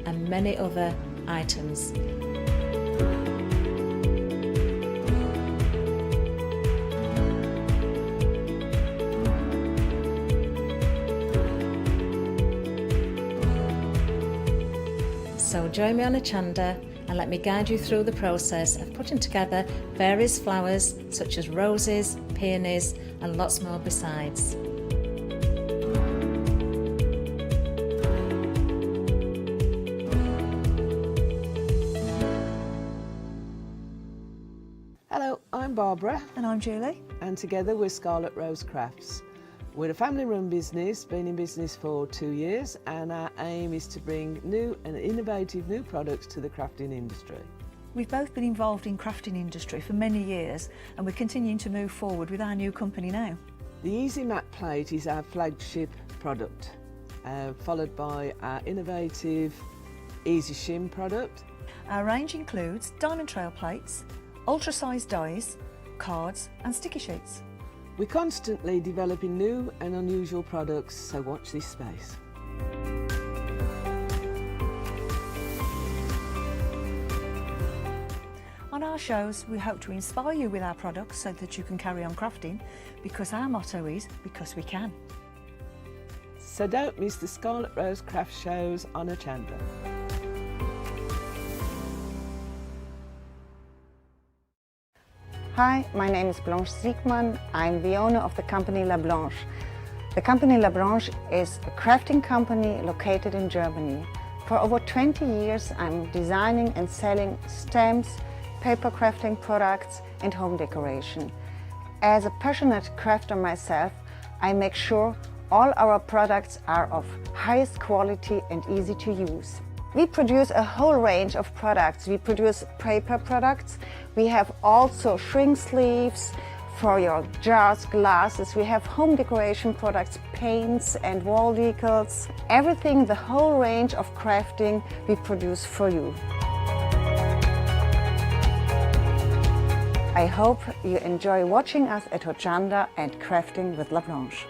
and many other items. So join me on Hochanda and let me guide you through the process of putting together various flowers such as roses, peonies and lots more besides. Hello, I'm Barbara. And I'm Julie. And together we're Scarlet Rose Crafts. We're a family-run business, been in business for 2 years, and our aim is to bring new and innovative new products to the crafting industry. We've both been involved in crafting industry for many years, and we're continuing to move forward with our new company now. The Easy Mat Plate is our flagship product, followed by our innovative Easy Shim product. Our range includes diamond trail plates, ultra-sized dies, cards and sticky sheets. We're constantly developing new and unusual products, so watch this space. On our shows, we hope to inspire you with our products so that you can carry on crafting, because our motto is, because we can. So don't miss the Scarlet Rose Craft shows on Hochanda. Hi, my name is Blanche Siegmann. I'm the owner of the company La Blanche. The company La Blanche is a crafting company located in Germany. For over 20 years, I'm designing and selling stamps, paper crafting products and home decoration. As a passionate crafter myself, I make sure all our products are of highest quality and easy to use. We produce a whole range of products. We produce paper products. We have also shrink sleeves for your jars, glasses. We have home decoration products, paints and wall decals. Everything, the whole range of crafting we produce for you. I hope you enjoy watching us at Hochanda and crafting with La Blanche.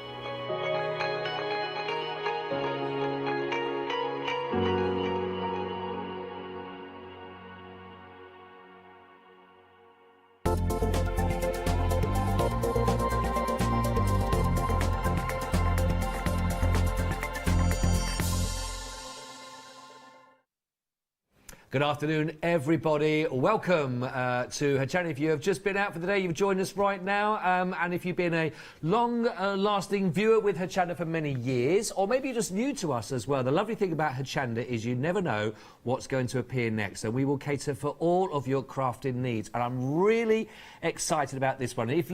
Good afternoon, everybody. Welcome to Hochanda. If you have just been out for the day, you've joined us right now. And if you've been a long-lasting viewer with Hochanda for many years, or maybe you're just new to us as well, the lovely thing about Hochanda is you never know what's going to appear next. And we will cater for all of your crafting needs. And I'm really excited about this one. If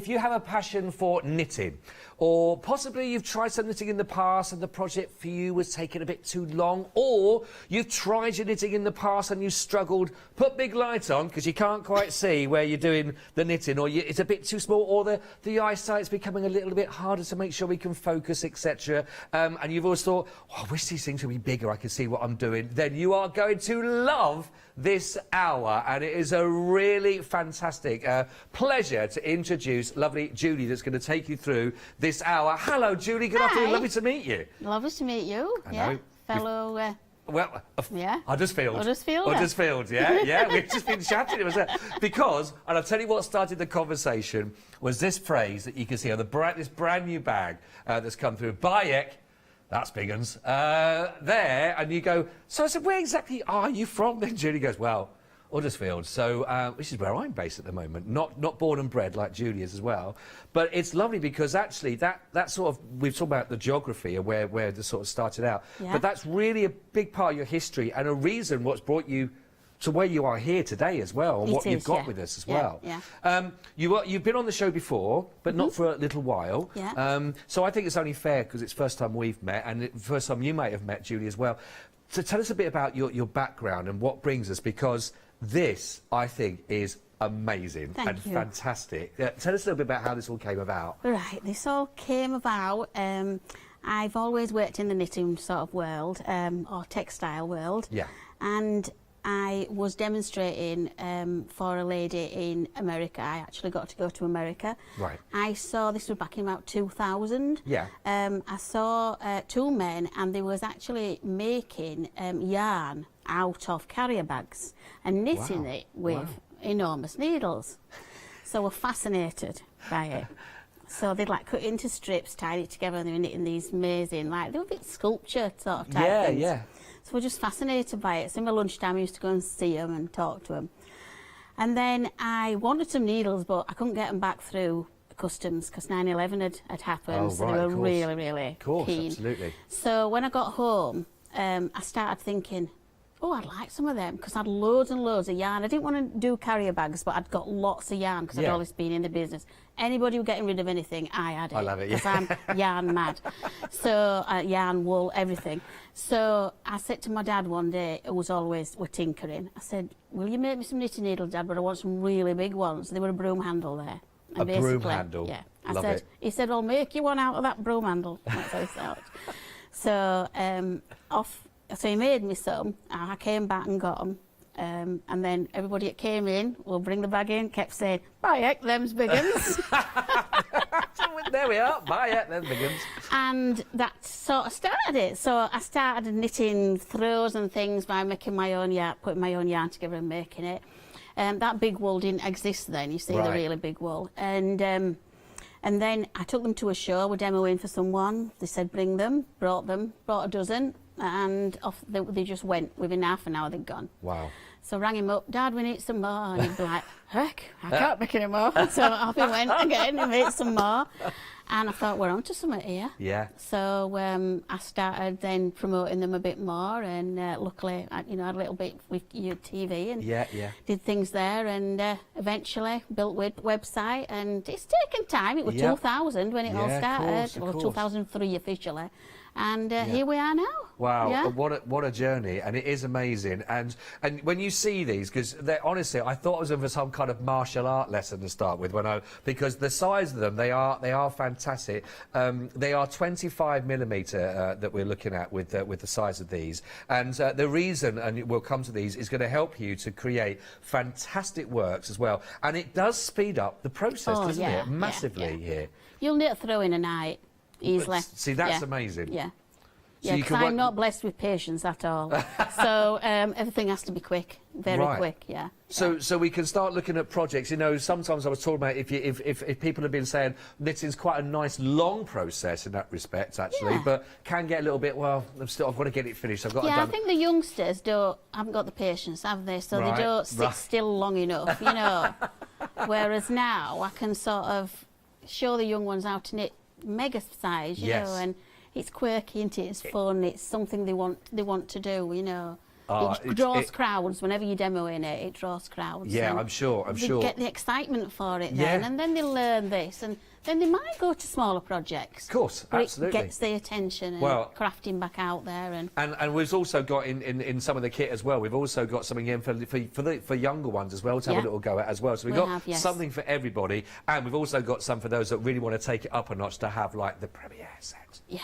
you have a passion for knitting, or possibly you've tried some knitting in the past and the project for you was taking a bit too long, or you've tried your knitting in the past and you struggled, put big light on because you can't quite see where you're doing the knitting, or it's a bit too small, or the eyesight's becoming a little bit harder to make sure we can focus, etc. And you've always thought, oh, I wish these things would be bigger, I can see what I'm doing. Then you are going to love this hour, and it is a really fantastic pleasure to introduce lovely Julie that's going to take you through this hour. Hello, Julie. Good afternoon. Lovely to meet you. Lovely to meet you. I know. Fellow. Well, yeah. Huddersfield. Huddersfield. Huddersfield, yeah, yeah. We've just been chatting. It was because, and I'll tell you what started the conversation was this phrase that you can see on this brand new bag that's come through. Bayek, that's big uns. There, and you go. So I said, where exactly are you from? Then Julie goes, well, Huddersfield. So which is where I'm based at the moment. Not born and bred like Julie is as well. But it's lovely because actually that sort of, we've talked about the geography and where this sort of started out. Yeah. But that's really a big part of your history and a reason what's brought you to where you are here today as well, and what you've got with us as well. Yeah. You've been on the show before, but not for a little while. Yeah. So I think it's only fair because it's the first time we've met, and the first time you may have met Julie as well. So tell us a bit about your background and what brings us, because this, I think, is amazing and fantastic. Tell us a little bit about how this all came about. Right, this all came about. I've always worked in the knitting sort of world, or textile world. Yeah. And I was demonstrating for a lady in America. I actually got to go to America. Right. I saw, this was back in about 2000. Yeah. I saw two men, and they was actually making yarn out of carrier bags and knitting Wow. it with enormous needles. So we're fascinated by it. So they'd like cut it into strips, tied it together, and they were knitting these amazing, like, they were a bit sculpture sort of type things. Yeah. So we're just fascinated by it. So in my lunchtime, I used to go and see them and talk to them. And then I wanted some needles, but I couldn't get them back through customs because 9/11 had happened. Oh, so right, they of were course. really Of course, keen. absolutely. So when I got home, I started thinking, oh, I'd like some of them, because I had loads and loads of yarn. I didn't want to do carrier bags, but I'd got lots of yarn because I'd always been in the business. Anybody who was getting rid of anything, I had it. I love it, yeah. Because I'm yarn mad. So, yarn, wool, everything. So I said to my dad one day, who was always, we're tinkering, I said, will you make me some knitting needles, Dad, but I want some really big ones. There were a broom handle there. And A broom handle? Yeah. Love it. He said, I'll make you one out of that broom handle. That's how he said it. So he made me some. I came back and got them. And then everybody that came in will bring the bag in, kept saying, by heck, them's big uns. There we are. Bye, yeah, there's Biggins. And that sort of started it. So I started knitting throws and things by making my own yarn, putting my own yarn together and making it. That big wool didn't exist then, you see, the really big wool. And then I took them to a show, we're demoing for someone. They said bring them, brought a dozen, and off they just went. Within half an hour they'd gone. Wow. So I rang him up, Dad, we need some more. And he'd be like, heck, I can't make any more. So off he went again and made some more. And I thought, we're onto something here. Yeah. So I started then promoting them a bit more, and luckily, I had a little bit with your TV and did things there, and eventually built website, and it's taken time. It was 2000 when it all started, of course. 2003 officially. And here we are now. Wow, Yeah. what a journey, and it is amazing. And when you see these, because honestly, I thought I was in for some kind of martial art lesson to start with, because the size of them, they are fantastic. They are 25mm that we're looking at with the size of these, and the reason, and we'll come to these, is going to help you to create fantastic works as well, and it does speed up the process, doesn't it? Massively here. You'll knit a throw in a night. Easily. See, that's amazing. Yeah. So Yeah, because I'm not blessed with patience at all. So everything has to be quick, very quick, yeah. So we can start looking at projects. Sometimes I was talking about if people have been saying knitting's quite a nice long process in that respect, actually, but can get a little bit, well, I've got to get it finished. I've got to I think the youngsters haven't got the patience, have they? So they don't sit still long enough, Whereas now I can sort of show the young ones how to knit mega size, you know, and it's quirky, isn't it? It's fun. It's something they want to do, it draws crowds whenever you're demoing it. It draws crowds. Yeah, I'm sure. They get the excitement for it then, and then they learn this, and then they might go to smaller projects. Of course, absolutely. It gets the attention and crafting back out there, and we've also got in some of the kit as well. We've also got something in for younger ones as well to have a little go at as well. So we've got something for everybody, and we've also got some for those that really want to take it up a notch to have like the premiere set. Yeah.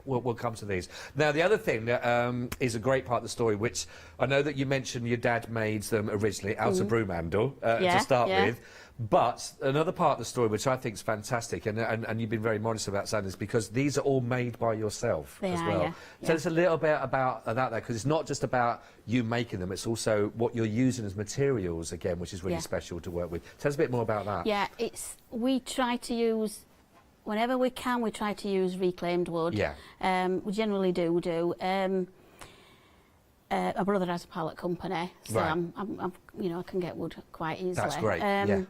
We'll come to these. Now, the other thing that is a great part of the story, which I know that you mentioned your dad made them originally out of broom handle to start with, but another part of the story, which I think is fantastic, and you've been very modest about saying this, because these are all made by yourself as well. Tell us a little bit about that, because it's not just about you making them, it's also what you're using as materials, again, which is really special to work with. Tell us a bit more about that. Yeah, we try to use... Whenever we can, we try to use reclaimed wood. Yeah. We generally do. My brother has a pallet company, so I can get wood quite easily. That's great. And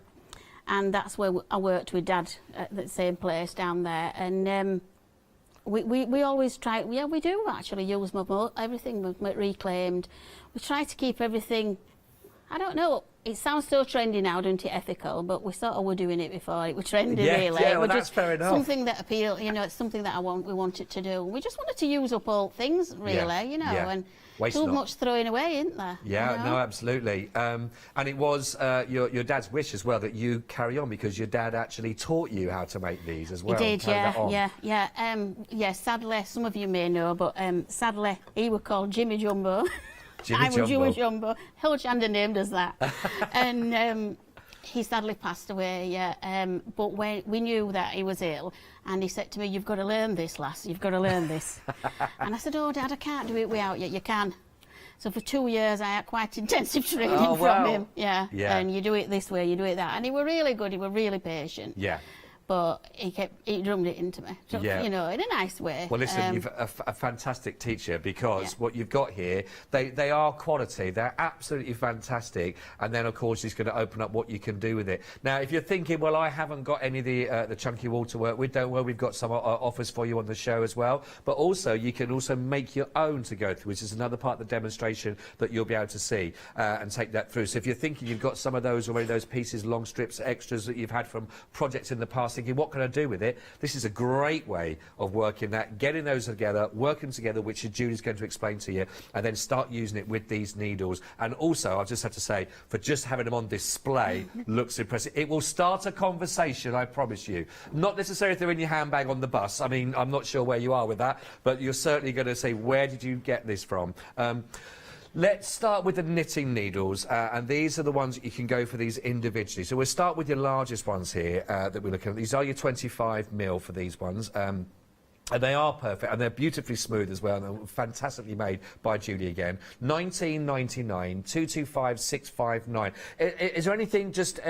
that's where I worked with Dad at the same place down there, and we always try. Yeah, we do actually use everything reclaimed. We try to keep everything. I don't know. It sounds so trendy now, doesn't it, ethical, but we sort of were doing it before it was trendy, really. Yeah, well, that's fair enough. Something that appealed, it's something that we wanted to do. We just wanted to use up old things, really, and too much throwing away, isn't there? Yeah, no, absolutely. And it was your dad's wish as well that you carry on, because your dad actually taught you how to make these as well. He did, yeah. Sadly, some of you may know, but sadly, he was called Jimmy Jumbo. I'm a Jewish jumbo. Hochanda named us that. And he sadly passed away, yeah. But when we knew that he was ill, and he said to me, "You've got to learn this, lass, you've got to learn this." And I said, "Oh, Dad, I can't do it without you." "You can." So for 2 years, I had quite intensive training from him. Yeah. And you do it this way, you do it that. And he were really good, he were really patient. Yeah. But he drummed it into me, so, you know, in a nice way. Well, listen, you've a fantastic teacher, because what you've got here, they are quality, they're absolutely fantastic, and then, of course, it's going to open up what you can do with it. Now, if you're thinking, well, I haven't got any of the chunky wool to work with, don't worry, we've got some offers for you on the show as well, but also, you can also make your own to go through, which is another part of the demonstration that you'll be able to see and take that through. So if you're thinking you've got some of those already, those pieces, long strips, extras that you've had from projects in the past, thinking, what can I do with it? This is a great way of working that, getting those together, working together, which Julie's going to explain to you, and then start using it with these needles. And also, I've just had to say, for just having them on display, looks impressive. It will start a conversation, I promise you. Not necessarily if they're in your handbag on the bus. I mean, I'm not sure where you are with that, but you're certainly going to say, where did you get this from? Let's start with the knitting needles, and these are the ones that you can go for these individually. So we'll start with your largest ones here that we're looking at. These are your 25mm for these ones. And they are perfect, and they're beautifully smooth as well, and they're fantastically made by Julie again. $19.99, 225659. Is there anything just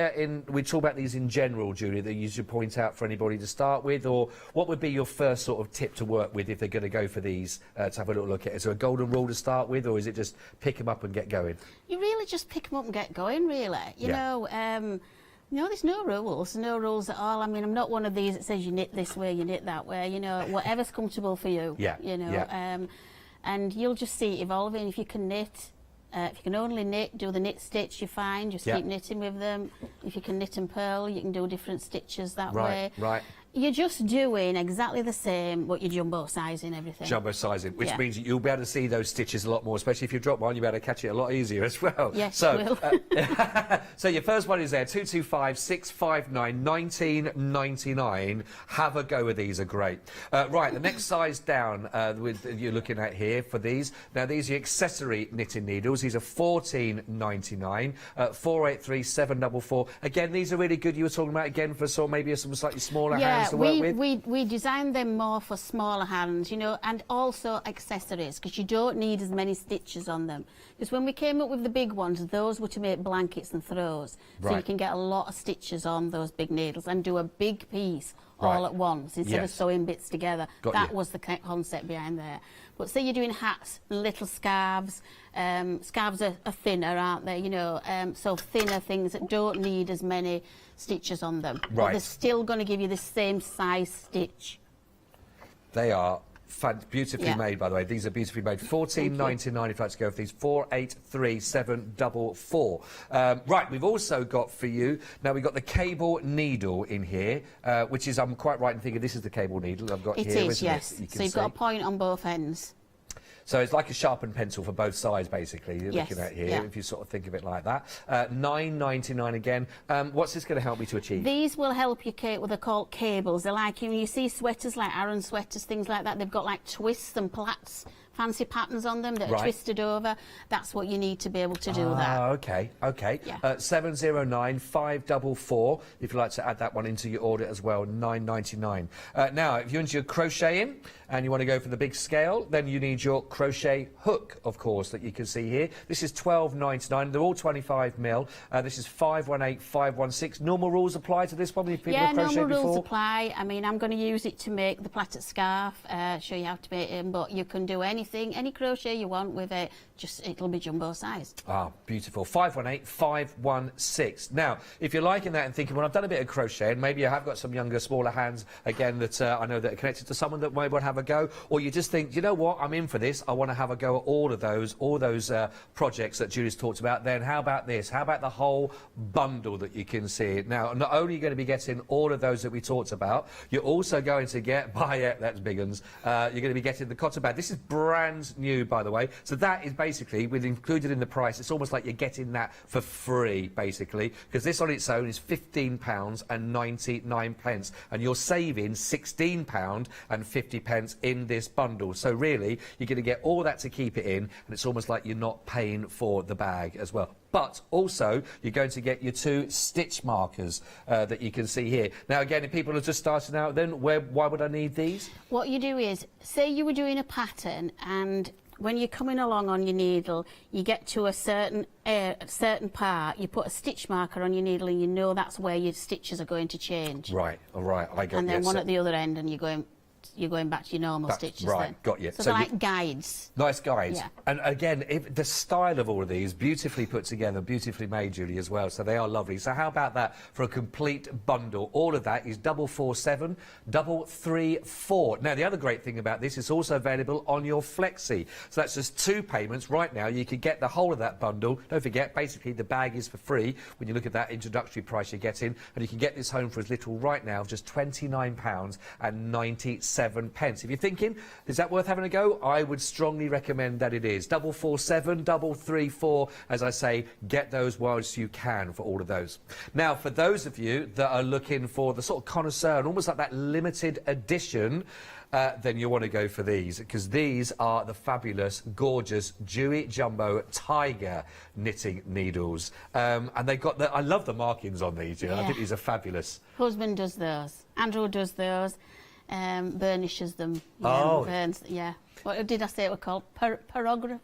we talk about these in general, Julie, that you should point out for anybody to start with, or what would be your first sort of tip to work with if they're going to go for these to have a little look at? Is there a golden rule to start with, or is it just pick them up and get going? You really just pick them up and get going, really. You know, no, there's no rules at all. I mean, I'm not one of these that says you knit this way, you knit that way, you know, whatever's comfortable for you, you know, and you'll just see it evolving. If you can knit, if you can only knit, do the knit stitch, you're fine, just keep knitting with them. If you can knit and purl, you can do different stitches that way. Right. You're just doing exactly the same, what you're jumbo sizing everything. Jumbo sizing, which means you'll be able to see those stitches a lot more, especially if you drop one, you'll be able to catch it a lot easier as well. Yes, so, you will. So your first one is there, 225659, 19.99. Have a go with these, are great. Right, the next size down you're looking at here for these. Now, these are your accessory knitting needles. These are 14.99, 483744. Again, these are really good. You were talking about, again, for maybe some slightly smaller hands. We designed them more for smaller hands, you know, and also accessories, because you don't need as many stitches on them. Because when we came up with the big ones, those were to make blankets and throws. So you can get a lot of stitches on those big needles and do a big piece all at once instead of sewing bits together. That was the concept behind there. But say you're doing hats and little scarves. Scarves are thinner, aren't they? You know, so thinner things that don't need as many stitches on them. But they're still going to give you the same size stitch. They are beautifully made, by the way. These are beautifully made. 14.99 if you'd like to go for these. 483744. Right, we've also got for you, now we've got the cable needle in here, which is, I'm quite right in thinking this is the cable needle I've got here. It is, yes. So you've got a point on both ends. So it's like a sharpened pencil for both sides, basically, you're looking at here, if you sort of think of it like that. $9.99 again. What's this going to help me to achieve? These will help you, Kate, what they're called cables. They're like, you see sweaters like Aran sweaters, things like that. They've got like twists and plaits, fancy patterns on them that are twisted over. That's what you need to be able to do that. Okay. 709-544, if you'd like to add that one into your order as well, $9.99. Now, if you're into your crocheting and you want to go for the big scale, then you need your crochet hook, of course, that you can see here. This is $12.99. They're all 25mm. This is 518516. Normal rules apply to this one? If people have crocheted normal rules apply. I mean, I'm going to use it to make the plaited scarf, show you how to make it, but you can do anything, any crochet you want with it, just it'll be jumbo sized. Ah, beautiful. 518516. Now, if you're liking that and thinking, well, I've done a bit of crochet, and maybe I have got some younger, smaller hands, again, that I know that are connected to someone that might want to have a go, or you just think, you know what, I'm in for this, I want to have a go at all those projects that Julie's talked about, then how about this? How about the whole bundle that you can see? Now, not only are you going to be getting all of those that we talked about, you're also going to get, that's big uns, you're going to be getting the cotton bag. This is brand brand new, by the way. So that is basically, with included in the price, it's almost like you're getting that for free, basically, because this on its own is £15.99, and you're saving £16.50 in this bundle. So really, you're going to get all that to keep it in, and it's almost like you're not paying for the bag as well. But also, you're going to get your 2 stitch markers that you can see here. Now, again, if people are just starting out, then why would I need these? What you do is, say you were doing a pattern, and when you're coming along on your needle, you get to a certain part, you put a stitch marker on your needle, and you know that's where your stitches are going to change. Right, all right, I got. And then one at the other end, and you're going back to your normal stitches. Right, then. got you. So they're like guides. Nice guides. Yeah. And again, the style of all of these, beautifully put together, beautifully made, Julie, as well. So they are lovely. So how about that for a complete bundle? All of that is 447 334. Now, the other great thing about this is also available on your Flexi. So that's just 2 payments. Right now, you could get the whole of that bundle. Don't forget, basically, the bag is for free when you look at that introductory price you're getting. And you can get this home for as little right now, just £29.97. If you're thinking, is that worth having a go? I would strongly recommend that it is. 447 334, as I say, get those whilst you can for all of those. Now, for those of you that are looking for the sort of connoisseur and almost like that limited edition, then you want to go for these, because these are the fabulous, gorgeous Dewy Jumbo Tiger knitting needles. And they've got I love the markings on these, you know. I think these are fabulous. Husband does those. Andrew does those. Burnishes them. Burns, yeah. What did I say it was called? Pyrography?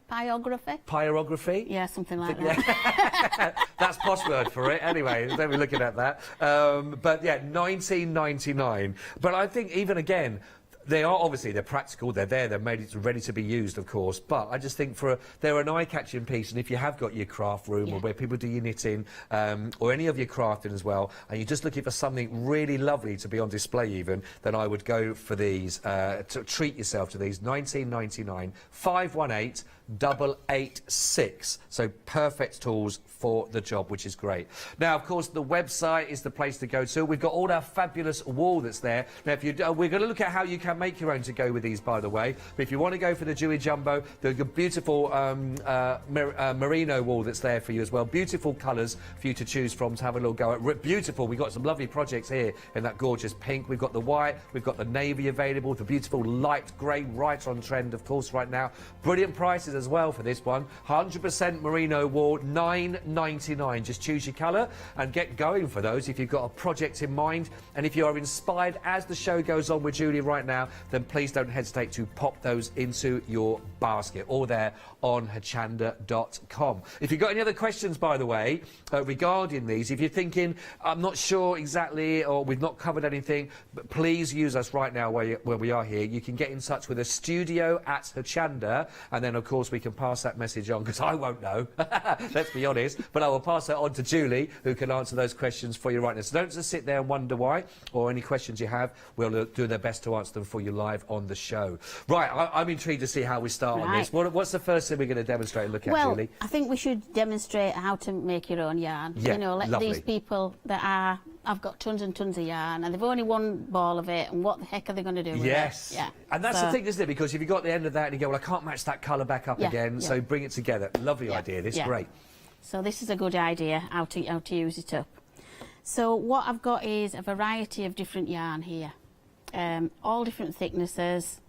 Pyrography? Yeah, something like that. That's posh word for it. Anyway, don't be looking at that. But yeah, £19.99. But I think even again, they're practical, they're there, they're ready to be used, of course, but I just think they're an eye-catching piece, and if you have got your craft room or where people do your knitting, or any of your crafting as well, and you're just looking for something really lovely to be on display even, then I would go for these, to treat yourself to these. £19.99, 518 886. So perfect tools for the job, which is great. Now, of course, the website is the place to go to. We've got all our fabulous wool that's there. Now, if you we're going to look at how you can make your own to go with these, by the way. But if you want to go for the Dewy Jumbo, the beautiful merino wool that's there for you as well. Beautiful colours for you to choose from to have a little go at. Beautiful. We've got some lovely projects here in that gorgeous pink. We've got the white. We've got the navy available. The beautiful light grey, right on trend, of course, right now. Brilliant prices as well for this one. 100% merino wool, £9.99. Just choose your colour and get going for those if you've got a project in mind. And if you are inspired as the show goes on with Julie right now, then please don't hesitate to pop those into your basket, all there on hochanda.com. If you've got any other questions, by the way, regarding these, if you're thinking, I'm not sure exactly, or we've not covered anything, but please use us right now where we are here. You can get in touch with a studio at Hochanda, and then, of course, we can pass that message on, because I won't know, let's be honest, but I will pass that on to Julie, who can answer those questions for you right now. So don't just sit there and wonder why, or any questions you have, we'll do their best to answer them for you live on the show. Right, I'm intrigued to see how we start on this. What's the first thing we're going to demonstrate and look at, Julie? I think we should demonstrate how to make your own yarn. Yeah, you know, let lovely. these people that I've got tons and tons of yarn, and they've only one ball of it, and what the heck are they going to do with it? Yes. Yeah. And that's the thing, isn't it? Because if you've got the end of that and you go, well, I can't match that colour back up again, so bring it together. Lovely idea, this, great. So this is a good idea, how to use it up. So what I've got is a variety of different yarn here, all different thicknesses.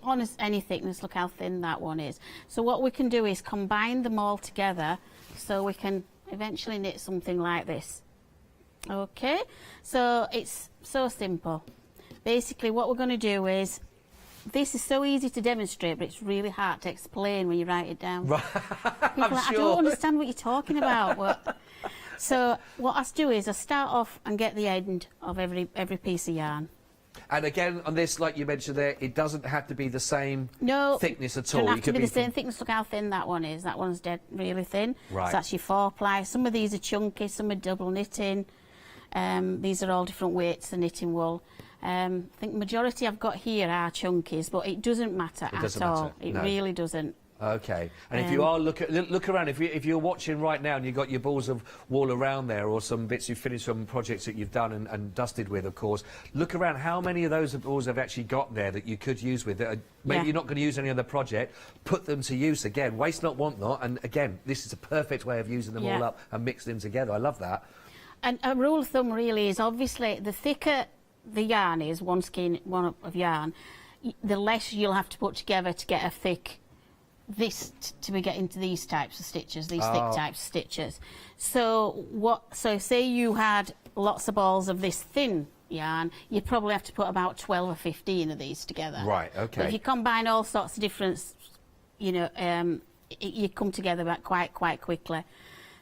Honest, any thickness, look how thin that one is. So what we can do is combine them all together so we can eventually knit something like this. Okay, so it's so simple. Basically what we're going to do is, this is so easy to demonstrate, but it's really hard to explain when you write it down. Right. People are like, I don't understand what you're talking about. So what I do is I start off and get the end of every piece of yarn. And again, on this, like you mentioned there, it doesn't have to be the same thickness at all. It doesn't have to be the same thickness. Look how thin that one is. That one's really thin. Right. So that's your 4-ply. Some of these are chunky, some are double knitting. These are all different weights of knitting wool. I think majority I've got here are chunkies, but it doesn't matter at all. It really doesn't. Okay, and if you are look around, if you're watching right now and you've got your balls of wool around there, or some bits you finished from projects that you've done and dusted with, of course, look around. How many of those balls have actually got there that you could use with? Maybe you're not going to use any other project. Put them to use again. Waste not, want not. And again, this is a perfect way of using them all up and mixing them together. I love that. And a rule of thumb really is, obviously, the thicker the yarn is, one of yarn, the less you'll have to put together to get a thick, to be getting to these types of stitches, these thick types of stitches. So say you had lots of balls of this thin yarn, you probably have to put about 12 or 15 of these together. Right, okay. But if you combine all sorts of different, you come together quite quickly.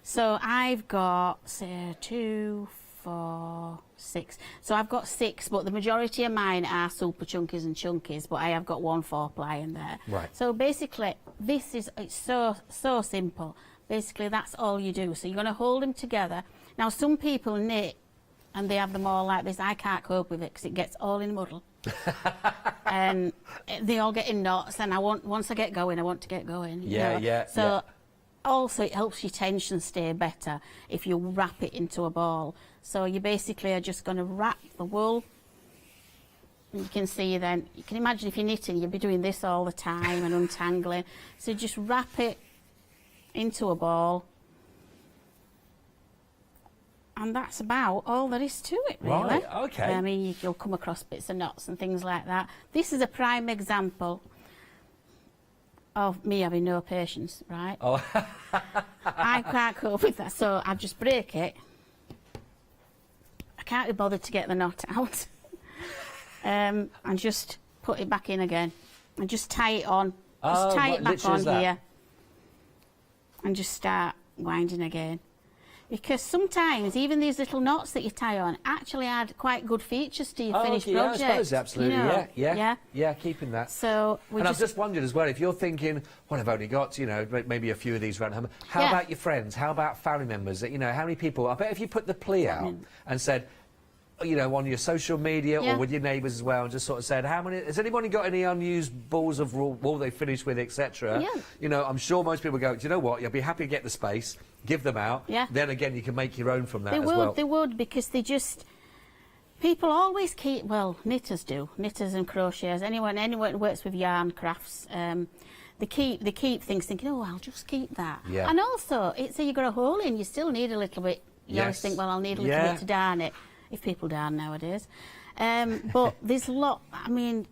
So I've got, say, 2, 4, 6. So I've got 6, but the majority of mine are super chunkies and chunkies, but I have got 1 4-ply in there. Right. So basically, it's so simple. Basically, that's all you do. So you're going to hold them together. Now, some people knit and they have them all like this. I can't cope with it because it gets all in a muddle. And they all get in knots, and once I get going, I want to get going. So also it helps your tension stay better if you wrap it into a ball. So you basically are just going to wrap the wool. You can see then, you can imagine if you're knitting, you'll be doing this all the time and untangling. So just wrap it into a ball. And that's about all there is to it, really. Right, okay. I mean, you'll come across bits of knots and things like that. This is a prime example of me having no patience, right? Oh. I can't cope with that, so I just break it. I can't be bothered to get the knot out. And just put it back in again. And just tie it on. Just tie it back on here. And just start winding again. Because sometimes even these little knots that you tie on actually add quite good features to your finished project. I suppose, absolutely, yeah, keeping that. So I've just wondered as well, if you're thinking, well, I've only got, maybe a few of these around home. How about your friends? How about family members? How many people? I bet if you put the plea out and said, on your social media or with your neighbours as well, and just sort of said, has anybody got any unused balls of wool they finished with, etc.? I'm sure most people go, do you know what? You'll be happy to get the space, give them out. Then again, you can make your own from that as well. They would, because people always keep, well, knitters do, knitters and crocheters, anyone who works with yarn crafts, they keep things thinking, oh, I'll just keep that. And also, say you've got a hole in, you still need a little bit. You always think, well, I'll need a little bit to darn it. If people darn nowadays. But there's a lot, I mean,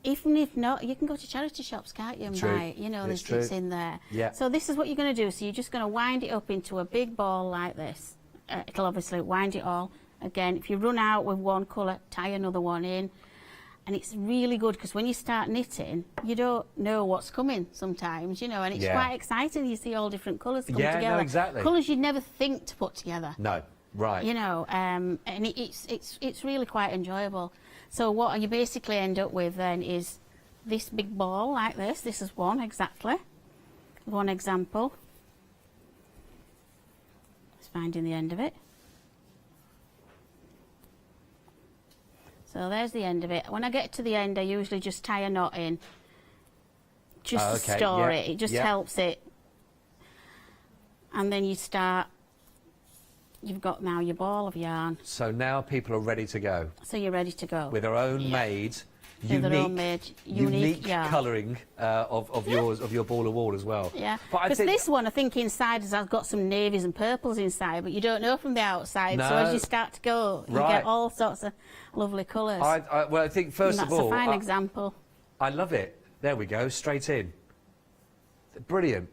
even if not, you can go to charity shops, can't you, and buy it? There's bits in there. So this is what you're going to do. So you're just going to wind it up into a big ball like this. It'll obviously wind it all. Again, if you run out with one colour, tie another one in. And it's really good because when you start knitting, you don't know what's coming sometimes, and it's quite exciting. You see all different colours come together. No, exactly. Colours you'd never think to put together. No. Right. And it's really quite enjoyable. So what you basically end up with then is this big ball like this. This is one example. Just finding the end of it. So there's the end of it. When I get to the end, I usually just tie a knot in, just to store it. It just helps it. And then you start. You've got now your ball of yarn. So now people are ready to go. So you're ready to go. With their own made, unique colouring of your ball of wool as well. Yeah, because this one I think inside has got some navies and purples inside, but you don't know from the outside. No. So as you start to go, you get all sorts of lovely colours. Well, I think first of all, that's a fine example. I love it. There we go, straight in. Brilliant.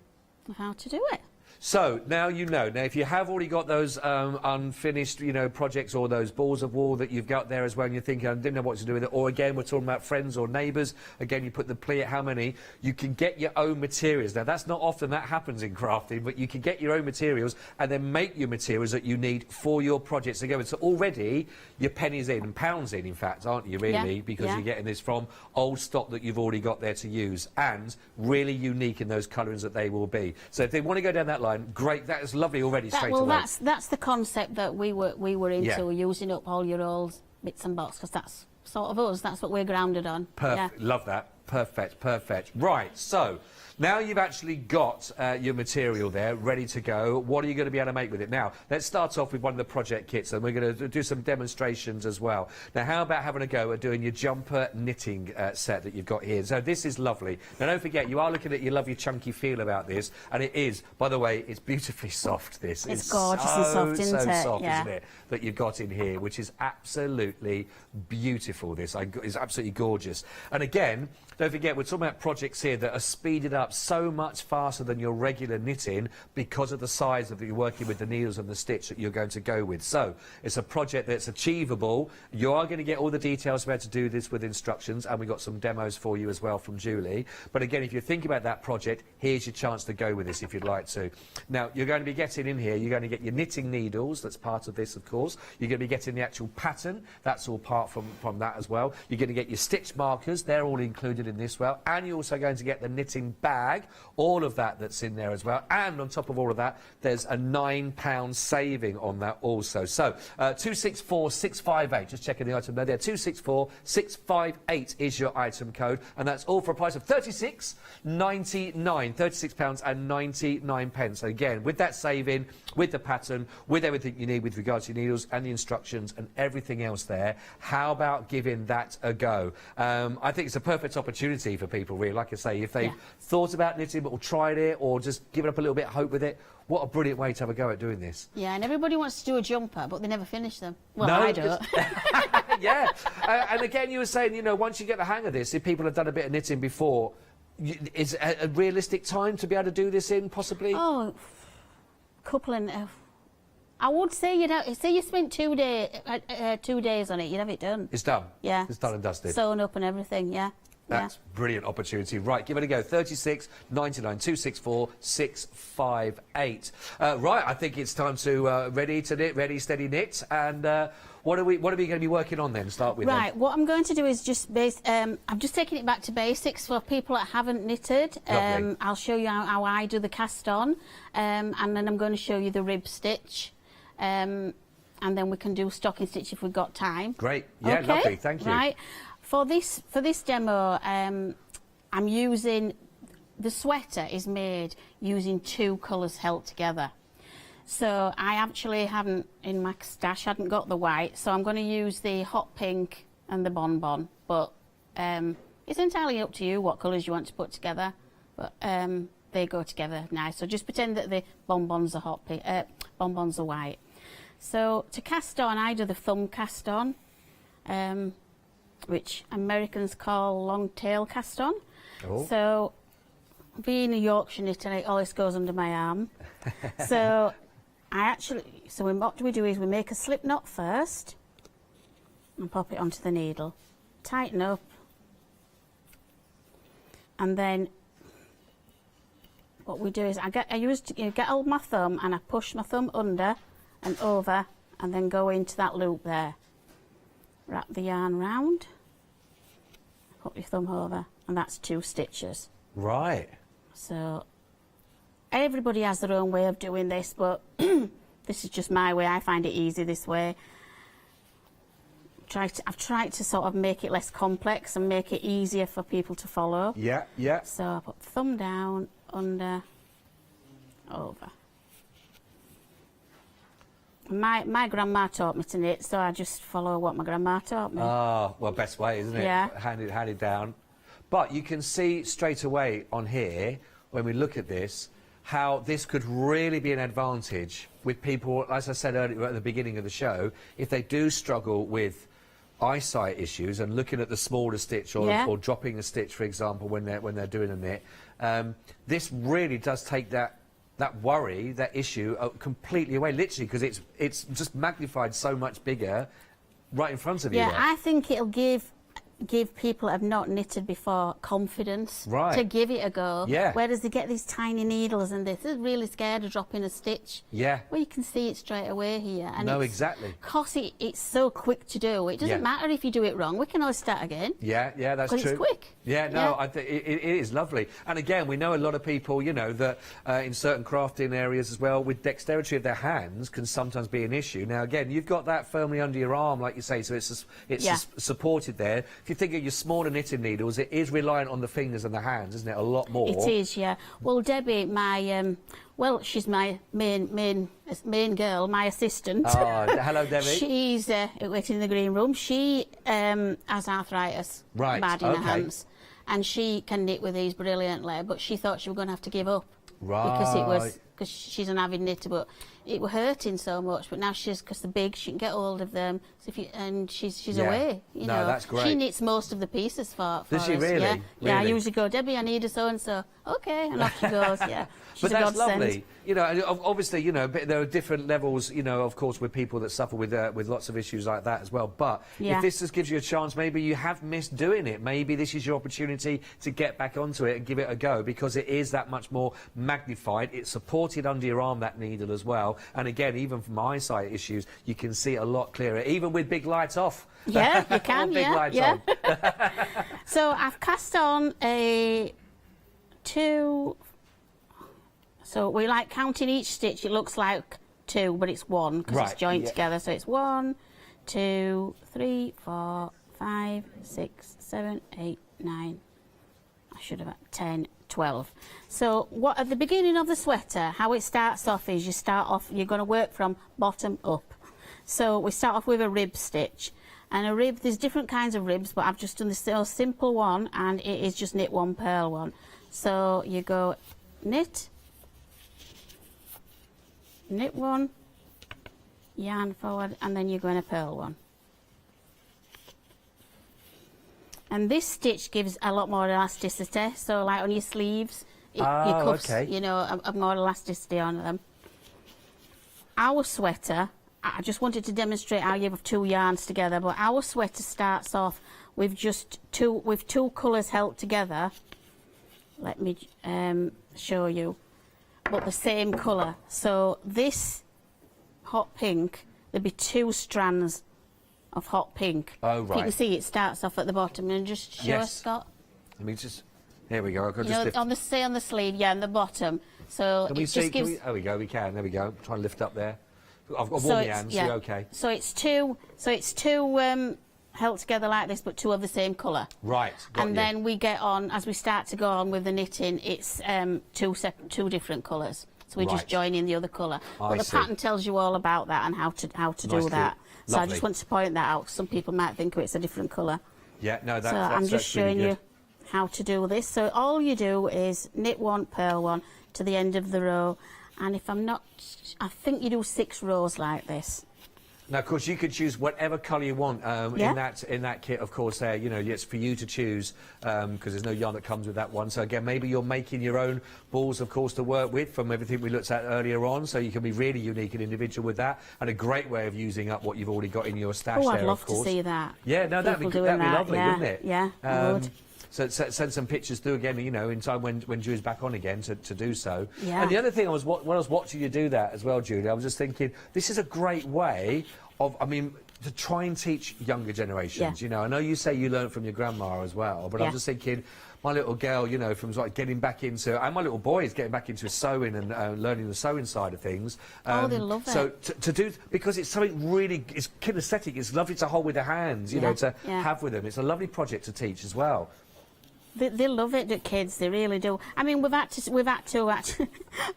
How to do it. So now you know. Now, if you have already got those unfinished, projects or those balls of wool that you've got there as well, and you're thinking, I didn't know what to do with it, or again, we're talking about friends or neighbours. Again, you put the plea at how many. You can get your own materials. Now, that's not often that happens in crafting, but you can get your own materials and then make your materials that you need for your projects to go in. So already, your pennies in and pounds in fact, aren't you, really? Because you're getting this from old stock that you've already got there to use, and really unique in those colourings that they will be. So if they want to go down that line, great, that is lovely already straight away. That's the concept that we were into, using up all your old bits and bobs, because that's sort of us, that's what we're grounded on. Perfect, love that. Perfect. Right, so Now you've actually got your material there ready to go. What are you going to be able to make with it? Now, let's start off with one of the project kits, and we're going to do some demonstrations as well. Now, how about having a go at doing your jumper knitting set that you've got here? So this is lovely. Now, don't forget, you are looking at your lovely chunky feel about this, and it is, by the way, it's beautifully soft, this. It's gorgeous and soft, isn't so it? soft, Yeah. isn't it, that you've got in here, which is absolutely beautiful, this. It's absolutely gorgeous. And again, don't forget, we're talking about projects here that are speeded up so much faster than your regular knitting because of the size of that you're working with, the needles and the stitch that you're going to go with. So it's a project that's achievable. You are going to get all the details about how to do this with instructions, and we've got some demos for you as well from Julie. But again, if you're thinking about that project, here's your chance to go with this if you'd like to. Now, you're going to be getting in here, you're going to get your knitting needles, that's part of this, of course. You're going to be getting the actual pattern, that's all part from that as well. You're going to get your stitch markers, they're all included in this well, and you're also going to get the knitting bag, all of that's in there as well. And on top of all of that, there's a £9 saving on that also. So 264658, just checking the item there. 264658 is your item code, and that's all for a price of £36.99, £36.99. So again, with that saving, with the pattern, with everything you need with regards to your needles and the instructions and everything else there, how about giving that a go? I think it's a perfect opportunity for people, really. Like I say, if they've thought about knitting but tried it, or just given up a little bit of hope with it, what a brilliant way to have a go at doing this. Yeah, and everybody wants to do a jumper, but they never finish them. Well, no, I don't. Yeah, and again, you were saying, you know, once you get the hang of this, if people have done a bit of knitting before, is a realistic time to be able to do this in, possibly? Oh, couple and... I would say say you spent 2 days on it, you'd have it done. It's done? Yeah. It's done and dusted? Sewn up and everything, yeah. That's brilliant opportunity. Right, give it a go. 36.99 264 658. Right, I think it's time to ready to knit, ready, steady, knit. And what are we going to be working on then? Start with. Right, what I'm going to do is just I'm just taking it back to basics for people that haven't knitted. I'll show you how I do the cast on, and then I'm going to show you the rib stitch. And then we can do stocking stitch if we've got time. Great. Yeah, okay? Lovely. Thank you. Right. For this demo, I'm using, the sweater is made using 2 colours held together. So I actually hadn't, in my stash, hadn't got the white, so I'm going to use the hot pink and the bonbon. But it's entirely up to you what colours you want to put together. But they go together nice. So just pretend that the bonbons are hot pink, bonbons are white. So to cast on, I do the thumb cast on. Which Americans call long tail cast on. Oh. So, being a Yorkshire knitter, it always goes under my arm. So, what do we do is we make a slip knot first and pop it onto the needle, tighten up, and then what we do is I get hold my thumb and I push my thumb under and over, and then go into that loop there. Wrap the yarn round, put your thumb over, and that's 2 stitches. Right. So everybody has their own way of doing this, but this is just my way. I find it easy this way. I've tried to sort of make it less complex and make it easier for people to follow. Yeah, yeah. So I put the thumb down, under, over. My grandma taught me to knit, so I just follow what my grandma taught me. Ah, well, best way, isn't it? Yeah. Hand it down. But you can see straight away on here, when we look at this, how this could really be an advantage with people, as I said earlier at the beginning of the show, if they do struggle with eyesight issues and looking at the smaller stitch or dropping a stitch, for example, when they're doing a knit, this really does take that worry, that issue, completely away, literally, because it's just magnified so much bigger right in front of you. Yeah, I think it'll give people that have not knitted before confidence to give it a go. Yeah. Whereas they get these tiny needles and they're really scared of dropping a stitch. Yeah. Well, you can see it straight away here. And no, exactly. Because it's so quick to do. It doesn't matter if you do it wrong. We can always start again. Yeah, yeah, that's true. Because it's quick. Yeah, no, I think it is lovely. And again, we know a lot of people, you know, that in certain crafting areas as well, with dexterity of their hands can sometimes be an issue. Now, again, you've got that firmly under your arm, like you say, so it's supported there. if you think of your smaller knitting needles, it is reliant on the fingers and the hands, isn't it? A lot more. It is, yeah. Well, Debbie, my well, she's my main girl, my assistant. Oh, hello, Debbie. She's waiting in the green room. She has arthritis, bad in her hands, and she can knit with these brilliantly. But she thought she was going to have to give up, because she's an avid knitter, but it was hurting so much. But now because they're big, she can get hold of them. So and she's away. You know, that's great. She knits most of the pieces for Does she us. really? Yeah. Really? Yeah, I usually go, Debbie, I need a so and so. Okay, and off she goes. Yeah. But that's lovely. You know, and obviously, you know, there are different levels, you know, of course, with people that suffer with lots of issues like that as well. But if this just gives you a chance, maybe you have missed doing it. Maybe this is your opportunity to get back onto it and give it a go, because it is that much more magnified. It's supported under your arm, that needle, as well. And again, even from eyesight issues, you can see it a lot clearer, even with big lights off. Yeah, you can. Big lights on. So I've cast on a 2. So we like counting each stitch. It looks like 2, but it's 1 because it's joined together. So it's 1, 2, 3, 4, 5, 6, 7, 8, 9. I should have had 10, 12. So what at the beginning of the sweater, how it starts off is you're going to work from bottom up. So we start off with a rib stitch. And a rib, there's different kinds of ribs, but I've just done this little simple one, and it is just knit 1, purl 1. So you go knit, 1, yarn forward, and then you're going to purl 1. And this stitch gives a lot more elasticity, so like on your sleeves, your cuffs, you know, have more elasticity on them. Our sweater, I just wanted to demonstrate how you have 2 yarns together, but our sweater starts off with just 2 colours held together. Let me show you. But the same colour. So this hot pink, there'd be 2 strands of hot pink. Oh, right. You can see it starts off at the bottom, and just show us, Scott. Let me just. Here we go. I could You just know, lift. on the sleeve, yeah, and the bottom. So Can we it see? just gives. There we go. We can. There we go. Try and lift up there. I've got So warm my it's- hands. yeah. You're okay. So it's two held together like this, but 2 of the same colour. Right. Got And you. then we get on, as we start to go on with the knitting, it's 2 different colours. So we just join in the other colour. But the see. pattern tells you all about that and how to Nice do that. So I Lovely. just want to point that out. Some people might think it's a different colour. Yeah. No. So I'm just showing you how to do this. So all you do is knit 1, purl 1 to the end of the row. And if I'm not, I think you do 6 rows like this. Now, of course, you could choose whatever colour you want in that kit. Of course, there, you know, it's for you to choose because there's no yarn that comes with that one. So again, maybe you're making your own balls, of course, to work with from everything we looked at earlier on. So you can be really unique and individual with that, and a great way of using up what you've already got in your stash. Oh, there, I'd love of course. to see that. Yeah, no, that'd be lovely, wouldn't it? Yeah, I would. So send some pictures through again, you know, in time when Julie's back on again to do so. Yeah. And the other thing when I was watching you do that as well, Julie, I was just thinking, this is a great way of, I mean, to try and teach younger generations. Yeah. You know, I know you say you learned from your grandma as well, but I'm just thinking, my little girl, you know, from like getting back into, and my little boy is getting back into sewing and learning the sewing side of things. Oh, they love it. So to do, because it's something really, it's kinesthetic, it's lovely to hold with the hands, you know, to have with them. It's a lovely project to teach as well. They love it, the kids. They really do. I mean, we've had to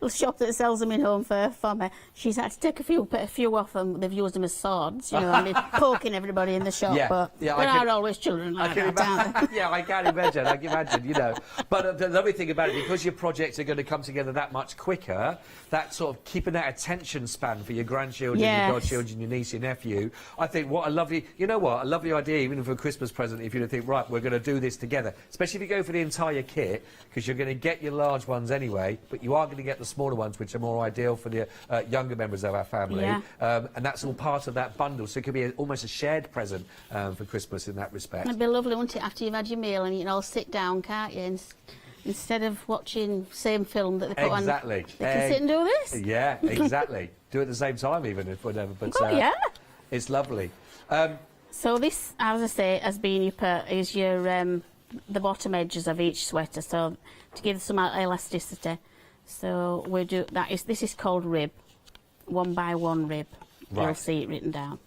the shop that sells them in home for me. She's had to take a few off them. They've used them as swords, you know, and they're poking everybody in the shop. But there are always children like that, aren't there? Yeah, I can imagine. I can imagine, you know. But the lovely thing about it, because your projects are going to come together that much quicker, that sort of keeping that attention span for your grandchildren, your godchildren, your niece, your nephew. I think what a lovely, you know what, a lovely idea, even for a Christmas present, if you think, right, we're going to do this together, especially if you go for the entire kit, because you're going to get your large ones anyway, but you are going to get the smaller ones, which are more ideal for the younger members of our family. And that's all part of that bundle, so it could be almost a shared present for Christmas in that respect. It'd be lovely, wouldn't it, after you've had your meal and you can all sit down, can't you? Instead of watching same film that they put on. Exactly. They can sit and do this. Yeah, exactly. Do it at the same time even, if whatever. But it's lovely. So this, as I say, has been is your the bottom edges of each sweater, so to give some elasticity. So we do that. This is called rib, 1 by 1 rib. Right. You'll see it written down.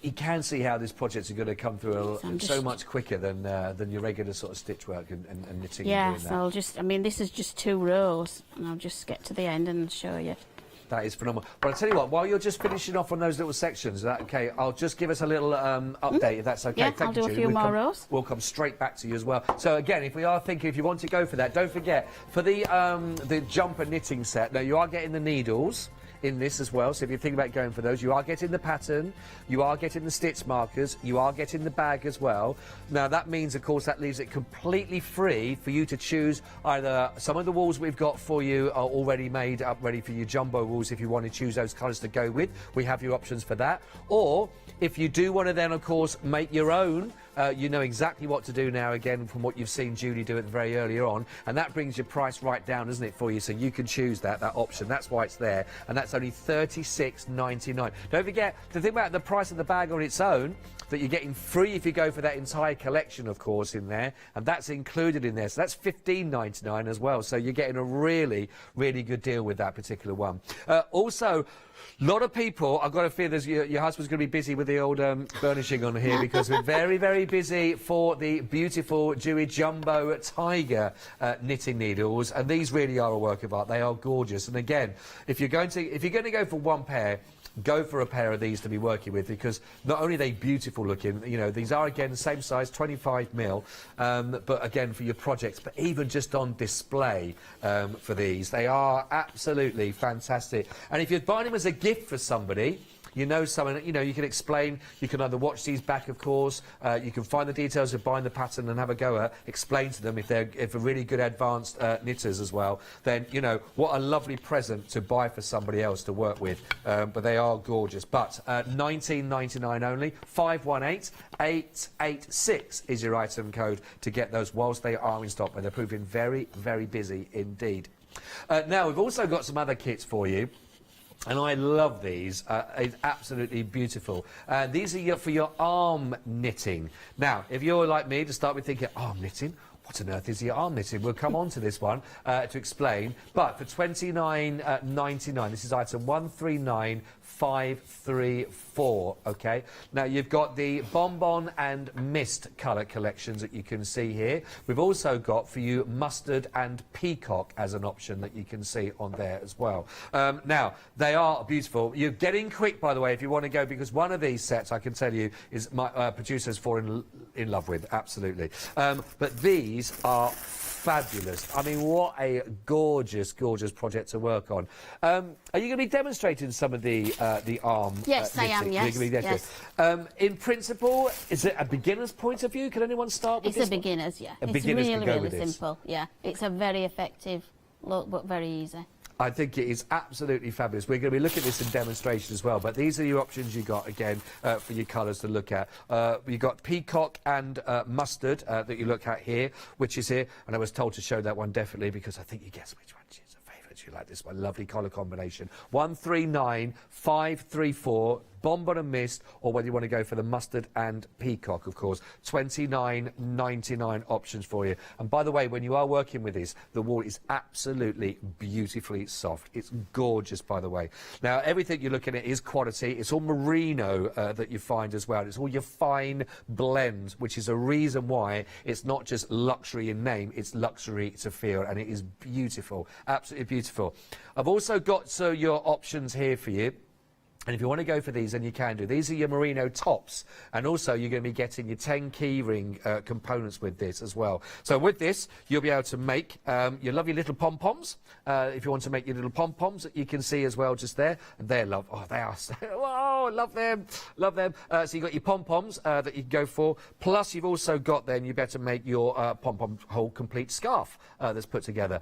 you can see how this project's going to come through So I'm so just- much quicker than your regular sort of stitch work and knitting. Yeah, and doing so that. I'll just, I mean, this is just 2 rows, and I'll just get to the end and show you. That is phenomenal. But I'll tell you what, while you're just finishing off on those little sections, is that okay? I'll just give us a little update, if that's okay. Yeah, Thank I'll you, do a Julie. few more rows. We'll come straight back to you as well. So again, if we are thinking, if you want to go for that, don't forget, for the jumper knitting set, now you are getting the needles in this as well, so if you think about going for those, you are getting the pattern, you are getting the stitch markers, you are getting the bag as well. Now that means, of course, that leaves it completely free for you to choose either some of the wools we've got for you are already made up ready for your jumbo wools if you want to choose those colours to go with. We have your options for that. Or if you do want to then, of course, make your own, you know exactly what to do now, again, from what you've seen Julie do it very earlier on, and that brings your price right down, doesn't it, for you? So you can choose that option. That's why it's there, and that's only $36.99. Don't forget to think about the price of the bag on its own, that you're getting free if you go for that entire collection, of course, in there, and that's included in there. So that's $15.99 as well. So you're getting a really, really good deal with that particular one. Also, a lot of people, I've got a fear your husband's going to be busy with the old burnishing on here, because we're very, very busy for the beautiful Dewey Jumbo Tiger knitting needles, and these really are a work of art. They are gorgeous. And again, if you're going to go for one pair, go for a pair of these to be working with, because not only are they beautiful looking, you know, these are again the same size, 25mm, but again for your projects, but even just on display for these, they are absolutely fantastic. And if you're buying them as a gift for somebody, you know someone, you know, you can explain, you can either watch these back, of course, you can find the details of buying the pattern and have a go at, explain to them if they're really good advanced knitters as well, then, you know, what a lovely present to buy for somebody else to work with. But they are gorgeous. But $19.99 only, 518-886 is your item code to get those whilst they are in stock, but they're proving very, very busy indeed. Now, we've also got some other kits for you. And I love these. It's absolutely beautiful. These are for your arm knitting. Now, if you're like me, to start with thinking, arm knitting? What on earth is your arm knitting? We'll come on to this one to explain. But for $29.99, this is item 139534, okay? Now, you've got the Bonbon and Mist colour collections that you can see here. We've also got for you Mustard and Peacock as an option that you can see on there as well. Now, they are beautiful. You're getting quick, by the way, if you want to go, because one of these sets, I can tell you, is my producer's fallen in love with, absolutely. But these are fabulous. I mean, what a gorgeous, gorgeous project to work on. Are you going to be demonstrating some of the arm? Yes, I am, knitting? yes, You're gonna be yes. In principle, is it a beginner's point of view? Can anyone start with It's this a beginner's, yeah. It's beginners really, can go really with this. simple, yeah. It's a very effective look, but very easy. I think it is absolutely fabulous. We're going to be looking at this in demonstration as well, but these are your options you got, again, for your colours to look at. You've got Peacock and Mustard that you look at here, which is here, and I was told to show that one definitely because I think you guess which one is a favourite. You like this one. Lovely colour combination. 139534. Bonbon and Mist, or whether you want to go for the Mustard and Peacock, of course. $29.99 options for you. And by the way, when you are working with this, the wool is absolutely beautifully soft. It's gorgeous, by the way. Now, everything you're looking at is quality. It's all merino that you find as well. It's all your fine blends, which is a reason why it's not just luxury in name, it's luxury to feel, and it is beautiful, absolutely beautiful. I've also got your options here for you. And if you want to go for these, then you can do. These are your merino tops. And also, you're going to be getting your 10 key ring components with this as well. So with this, you'll be able to make your lovely little pom-poms. If you want to make your little pom-poms that you can see as well just there. And they're love. Oh, they are so... Oh, love them. Love them. So you've got your pom-poms that you can go for. Plus, you've also got then, you better make your pom-pom whole complete scarf that's put together,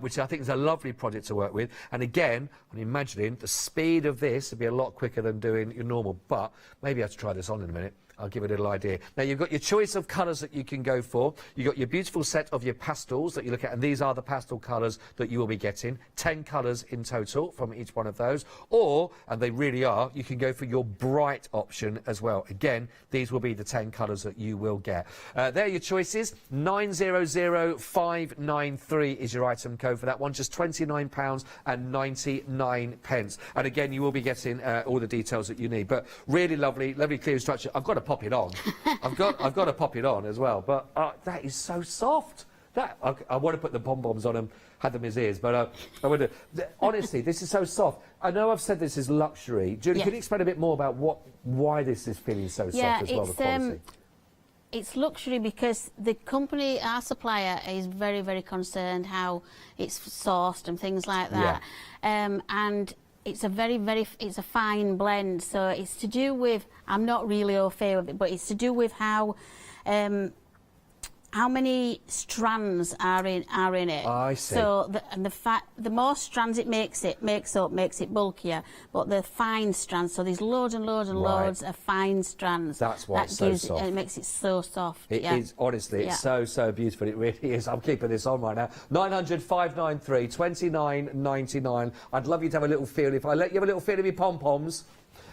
which I think is a lovely project to work with. And again, I'm imagining the speed of this would be a lot quicker than doing your normal, but maybe I have to try this on in a minute. I'll give it a little idea. Now, you've got your choice of colours that you can go for. You've got your beautiful set of your pastels that you look at, and these are the pastel colours that you will be getting. 10 colours in total from each one of those. Or, and they really are, you can go for your bright option as well. Again, these will be the 10 colours that you will get. There are your choices. 900593 is your item code for that one. Just £29.99. And again, you will be getting all the details that you need. But really lovely, lovely clear structure. I've got to pop it on. I've got to pop it on as well. But that is so soft. That I want to put the pom-poms on them, had them as ears, but I would. Honestly, this is so soft. I know I've said this is luxury. Julie, can you explain a bit more about why this is feeling so soft as well, the quality? It's luxury because the company, our supplier, is very, very concerned how it's sourced and things like that. And it's a it's a fine blend. So it's to do with, I'm not really au fait with it, but it's to do with how many strands are in it. I see. So the more strands it makes it bulkier. But the fine strands, so there's loads and loads and loads of fine strands. That's why it's so soft. It makes it so soft. It is, honestly, it's so beautiful. It really is. I'm keeping this on right now. 900 593 29.99. I'd love you to have a little feel. If I let you have a little feel of your pom-poms,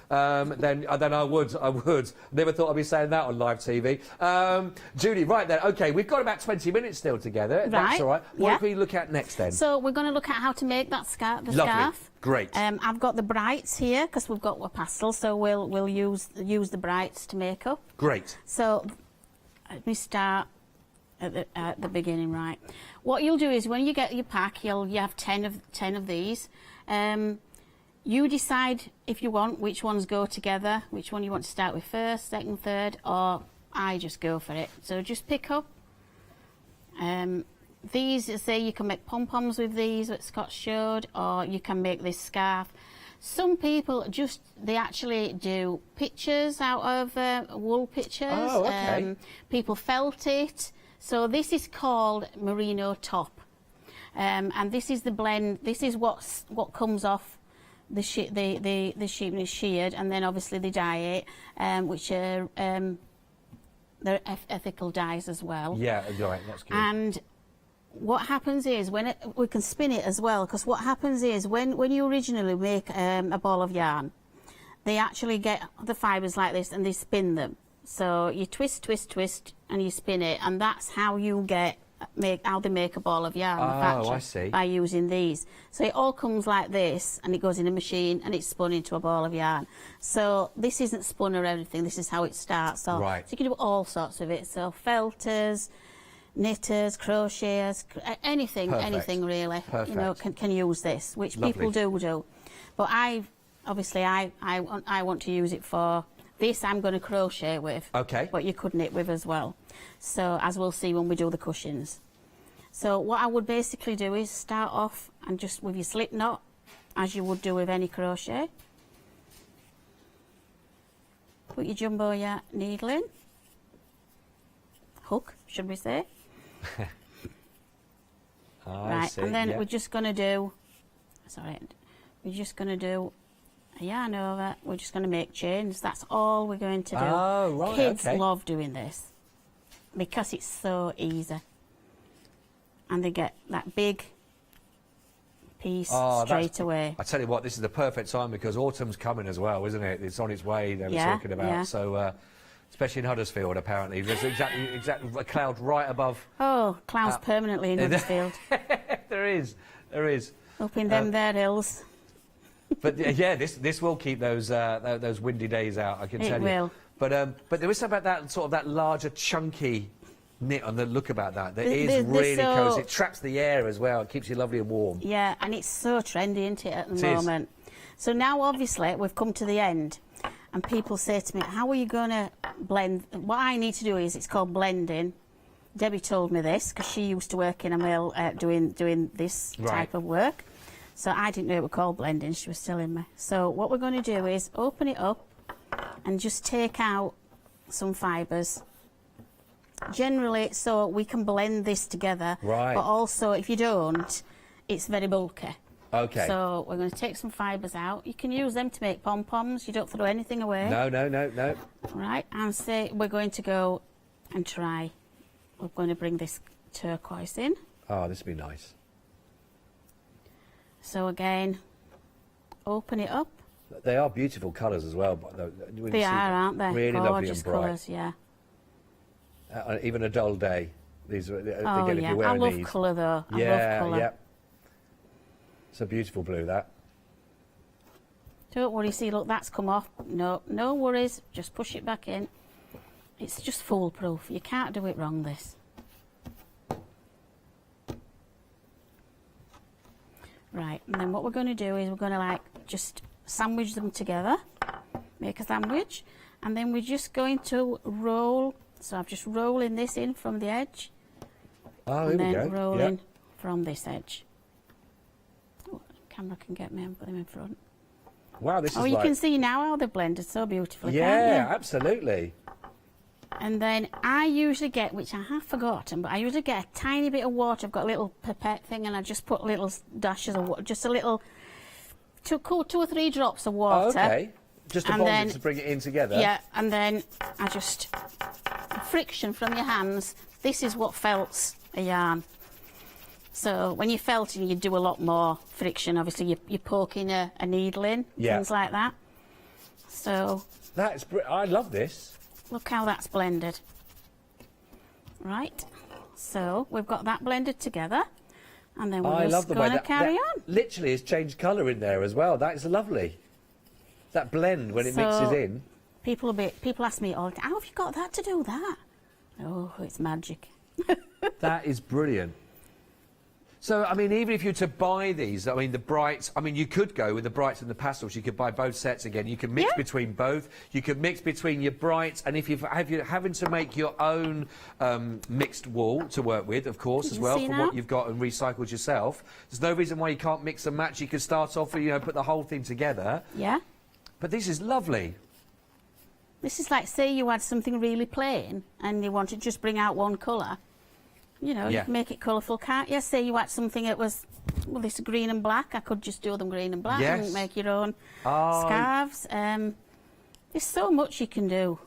then I would. Never thought I'd be saying that on live TV. Judy, right then, OK, we've got about 20 minutes still together. Right. That's all right. What do we look at next then? So we're going to look at how to make that scarf. Great. I've got the brights here because we've got a pastel, so we'll use the brights to make up. Great. So let me start at the beginning, right? What you'll do is when you get your pack, you have 10 of these. You decide if you want which ones go together, which one you want to start with first, second, third, or I just go for it. So just pick up. These, say you can make pom-poms with these, what Scott showed, or you can make this scarf. Some people they actually do pictures out of wool pictures. Oh, okay. People felt it. So this is called merino top. And this is the blend, this is what comes off the sheep is sheared, and then obviously they dye it, which are they're ethical dyes as well. Yeah, right, that's good. And what happens is we can spin it as well, because what happens is when you originally make a ball of yarn, they actually get the fibres like this and they spin them. So you twist, and you spin it, and that's how you make a ball of yarn. I see. By using these. So it all comes like this, and it goes in a machine, and it's spun into a ball of yarn. So this isn't spun or anything. This is how it starts off. Right. So you can do all sorts of it. So felters, knitters, crocheters, anything really. Perfect. You know, can use this, which Lovely. people do. But I want to use it for this. I'm going to crochet with. Okay. But you could knit with as well. So as we'll see when we do the cushions. So what I would basically do is start off and just with your slip knot, as you would do with any crochet. Put your jumbo needle in. Hook, should we say? I see, and then we're just going to do, a yarn over. We're just going to make chains. That's all we're going to do. Oh, right, Kids okay. love doing this because it's so easy. And they get that big piece straight away. I tell you what, this is the perfect time because autumn's coming as well, isn't it? It's on its way, they were talking about. Yeah. So, especially in Huddersfield, apparently. There's exactly a cloud right above. Oh, clouds permanently in Huddersfield. There is. Up in them there hills. But yeah, this will keep those windy days out, I can tell you. It will. But there is something about that larger, chunky knit on the look about that is really cosy. It traps the air as well. It keeps you lovely and warm. Yeah, and it's so trendy, isn't it, at the moment? So now, obviously, we've come to the end, and people say to me, how are you going to blend? What I need to do is, it's called blending. Debbie told me this, because she used to work in a mill doing this type of work. So I didn't know it was called blending, she was telling me. So what we're going to do is open it up and just take out some fibres. Generally, so we can blend this together. Right. But also, if you don't, it's very bulky. Okay. So we're going to take some fibres out. You can use them to make pom-poms. You don't throw anything away. No, no, no, no. Right, and say we're going to go and try. We're going to bring this turquoise in. Oh, this would be nice. So again, open it up. They are beautiful colours as well. They are, aren't they? Really lovely Gorgeous and bright. colours, yeah. Even a dull day. These are, Oh, again, if yeah. you're wearing I love these. colour, though. I Yeah, love colour. yeah. It's a beautiful blue, that. Don't worry, see, look, that's come off. No, no worries. Just push it back in. It's just foolproof. You can't do it wrong, this. Right, and then what we're going to do is we're going to, like, just sandwich them together. Make a sandwich. And then we're just going to roll. So I'm just rolling this in from the edge. Oh, and here we go. then rolling from this edge. Oh, camera can get me, I'll put them in front. Wow, this is Oh, like... you can see now how they're blended so beautifully, Yeah, can't you? absolutely. And then I usually get, which I have forgotten, but I usually get a tiny bit of water. I've got a little pipette thing, and I just put little dashes of water, just a little, two or three drops of water. Oh, okay. Just to And bond then- it to bring it in together. Yeah, and then I just, friction from your hands, this is what felts a yarn. So when you're felting, you do a lot more friction. Obviously, you're poking a needle in, Yeah. things like that. So That's I love this. look how that's blended. Right, so we've got that blended together, and then we're just going to carry on. Literally, it's changed colour in there as well. That is lovely. That blend when it mixes So- in. People ask me all the time, how have you got that to do that? Oh, it's magic. That is brilliant. So, I mean, even if you were to buy these, I mean, the brights, I mean, you could go with the brights and the pastels. You could buy both sets again. You can mix Yeah. between both. You can mix between your brights, and if you're having to make your own mixed wool to work with, of course, as You well, see from now? what you've got and recycled yourself, there's no reason why you can't mix and match. You could start off, you know, put the whole thing together. Yeah. But this is lovely. This is like, say you had something really plain and you want to just bring out one colour. You know, Yeah. you can make it colourful, can't you? Say you had something that was, well, this green and black. I could just do them green and black Yes. and make your own Oh. scarves. There's so much you can do.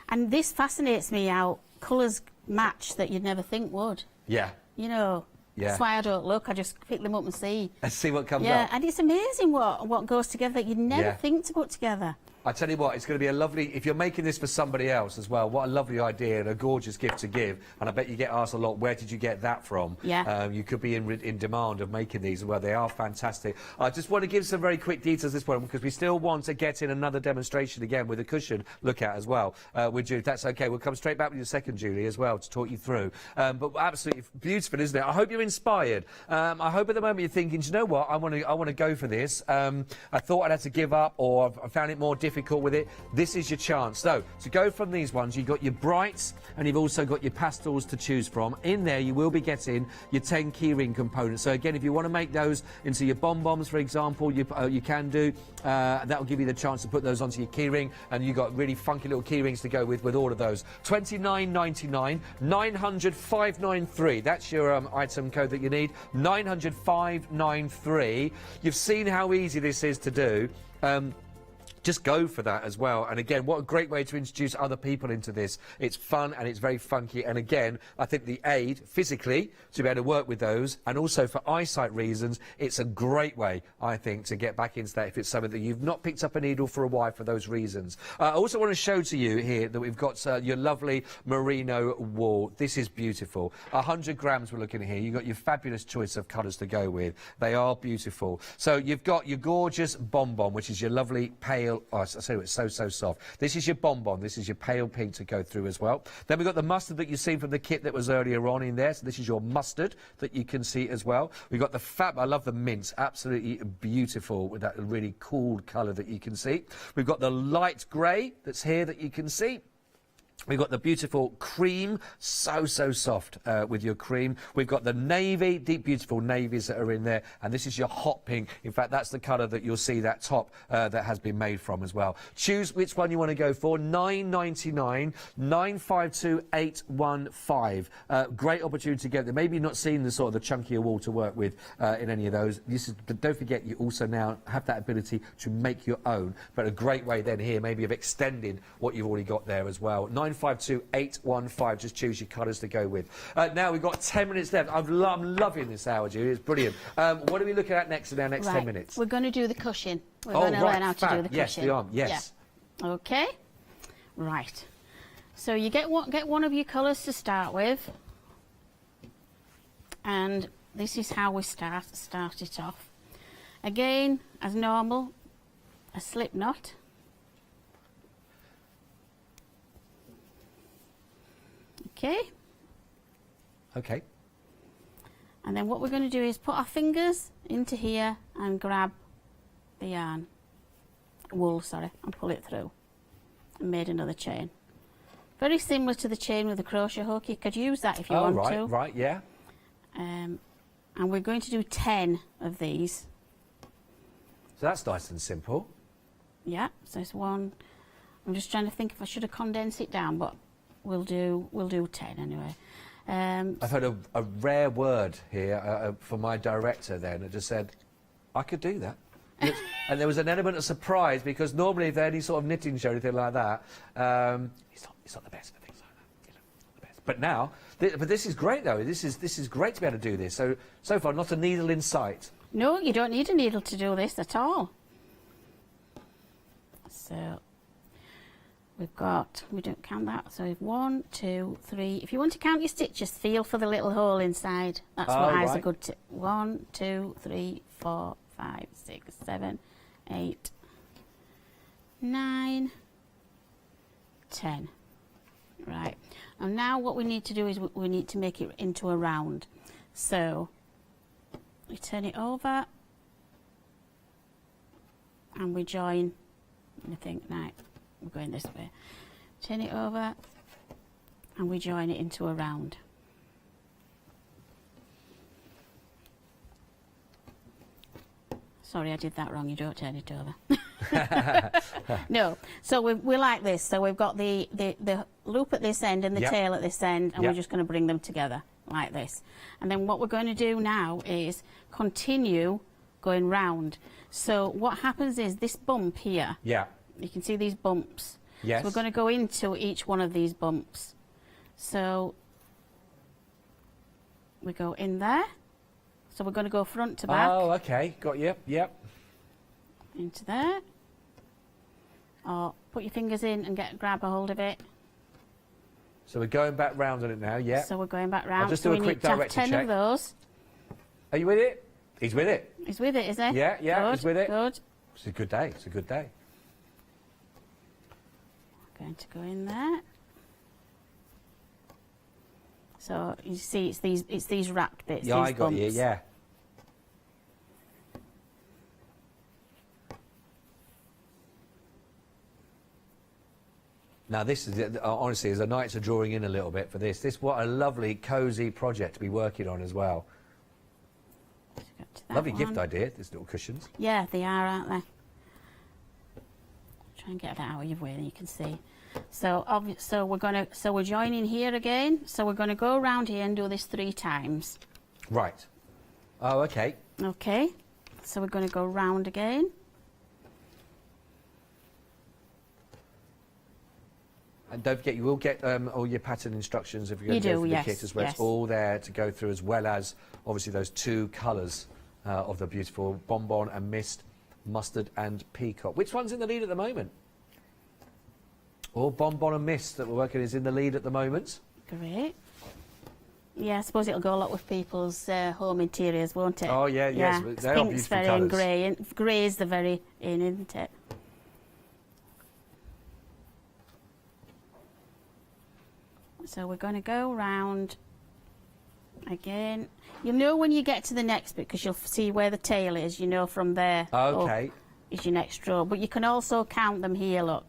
And this fascinates me how colours match that you'd never think would. Yeah. You know, Yeah. that's why I don't look. I just pick them up and see. Let's see what comes Yeah, up. and it's amazing what goes together that you'd never Yeah. think to put together. I tell you what, it's going to be a lovely, if you're making this for somebody else as well, what a lovely idea and a gorgeous gift to give. And I bet you get asked a lot, where did you get that from? Yeah. You could be in demand of making these. Well, they are fantastic. I just want to give some very quick details this one, because we still want to get in another demonstration again with a cushion look at as well. With Julie, if that's okay. We'll come straight back with your second, Julie, as well, to talk you through. But absolutely beautiful, isn't it? I hope you're inspired. I hope at the moment you're thinking, do you know what? I want to go for this. I thought I'd have to give up, or I found it more difficult with it. This is your chance. So, to go from these ones, you've got your brights and you've also got your pastels to choose from. In there, you will be getting your 10 keyring components. So, again, if you want to make those into your bomb-bombs, for example, you can do. That will give you the chance to put those onto your keyring, and you've got really funky little keyrings to go with all of those. $29.99, 900 593. That's your item code that you need. 900 593. You've seen how easy this is to do. Just go for that as well. And again, what a great way to introduce other people into this. It's fun and it's very funky. And again, I think the aid physically to be able to work with those, and also for eyesight reasons, it's a great way, I think, to get back into that if it's something that you've not picked up a needle for a while for those reasons. I also want to show to you here that we've got your lovely merino wool. This is beautiful. 100 grams we're looking at here. You've got your fabulous choice of colours to go with. They are beautiful. So you've got your gorgeous bonbon, which is your lovely pale. Oh, I say it's so soft. This is your bonbon. This is your pale pink to go through as well. Then we've got the mustard that you've seen from the kit that was earlier on in there. So this is your mustard that you can see as well. We've got the fab. I love the mint. Absolutely beautiful with that really cool colour that you can see. We've got the light grey that's here that you can see. We've got the beautiful cream, so soft with your cream. We've got the navy, deep, beautiful navies that are in there. And this is your hot pink. In fact, that's the colour that you'll see that top that has been made from as well. Choose which one you want to go for. $9.99, 952815. Great opportunity to get there. Maybe you've not seen the sort of the chunkier wool to work with in any of those. But don't forget, you also now have that ability to make your own. But a great way then here, maybe of extending what you've already got there as well. 952815. Just choose your colours to go with. Now we've got 10 minutes left. I'm loving this hour, Julie. It's brilliant. What are we looking at next in our next 10 minutes? We're going to do the cushion. We're going to learn how to do the cushion. Yes, we are. Yes. Yeah. Okay. Right. So you get one of your colours to start with, and this is how we start it off. Again, as normal, a slip knot. Okay. Okay. And then what we're going to do is put our fingers into here and grab the yarn, wool, sorry, and pull it through. And made another chain. Very similar to the chain with the crochet hook. You could use that if you want to. Right, yeah. And we're going to do 10 of these. So that's nice and simple. Yeah, so it's one. I'm just trying to think if I should have condensed it down, but we'll do 10 anyway. I've heard a rare word here from my director then. It just said, I could do that. And there was an element of surprise because normally if there's any sort of knitting show or anything like that, it's not the best for things like that. You know, not the best. But now, but this is great though. This is great to be able to do this. So far, not a needle in sight. No, you don't need a needle to do this at all. So we don't count that. So 1, 2, 3. If you want to count your stitches, feel for the little hole inside. That's what has a good tip. 1, 2, 3, 4, 5, 6, 7, 8, 9, 10. Right. And now what we need to do is we need to make it into a round. So we turn it over and we join. I think, right, we're going this way. Turn it over and we join it into a round. Sorry, I did that wrong. You don't turn it over. No. So we're like this. So we've got the loop at this end and the tail at this end, and we're just going to bring them together like this. And then what we're going to do now is continue going round. So what happens is this bump here. Yeah. You can see these bumps. Yes. So we're going to go into each one of these bumps. So we go in there. So we're going to go front to back. Oh, okay. Got you. Yep. Into there. Or put your fingers in and grab a hold of it. So we're going back round on it now, yeah. So we're going back round. I'll just do a quick direction check. 10 of those. Are you with it? He's with it. He's with it, is he? Yeah, good, he's with it. Good. It's a good day. It's a good day. We're going to go in there. So you see, it's these wrapped bits. Yeah, these I got bumps. you. Yeah. Now this is honestly, as the nights are drawing in a little bit for this. What a lovely, cosy project to be working on as well. Lovely gift idea. These little cushions. Yeah, they are, aren't they? Try and get that out of your way, and you can see. So we're joining here again. So we're going to go around here and do this 3 times. Right. Oh, okay. Okay. So we're going to go round again. And don't forget, you will get all your pattern instructions if you're going to go through the kit as well. It's all there to go through, as well as obviously those 2 colours of the beautiful Bonbon and Mist, Mustard and Peacock. Which one's in the lead at the moment? Or Bonbon and Mist that we're working is in the lead at the moment. Great. Yeah, I suppose it'll go a lot with people's home interiors, won't it? Oh, yeah, yes. Yeah, they are pink's beautiful very colours. in grey, and grey is the very in, isn't it? So we're going to go round again. You'll know when you get to the next bit because you'll see where the tail is. You know from there. Okay. Is your next row. But you can also count them here, look.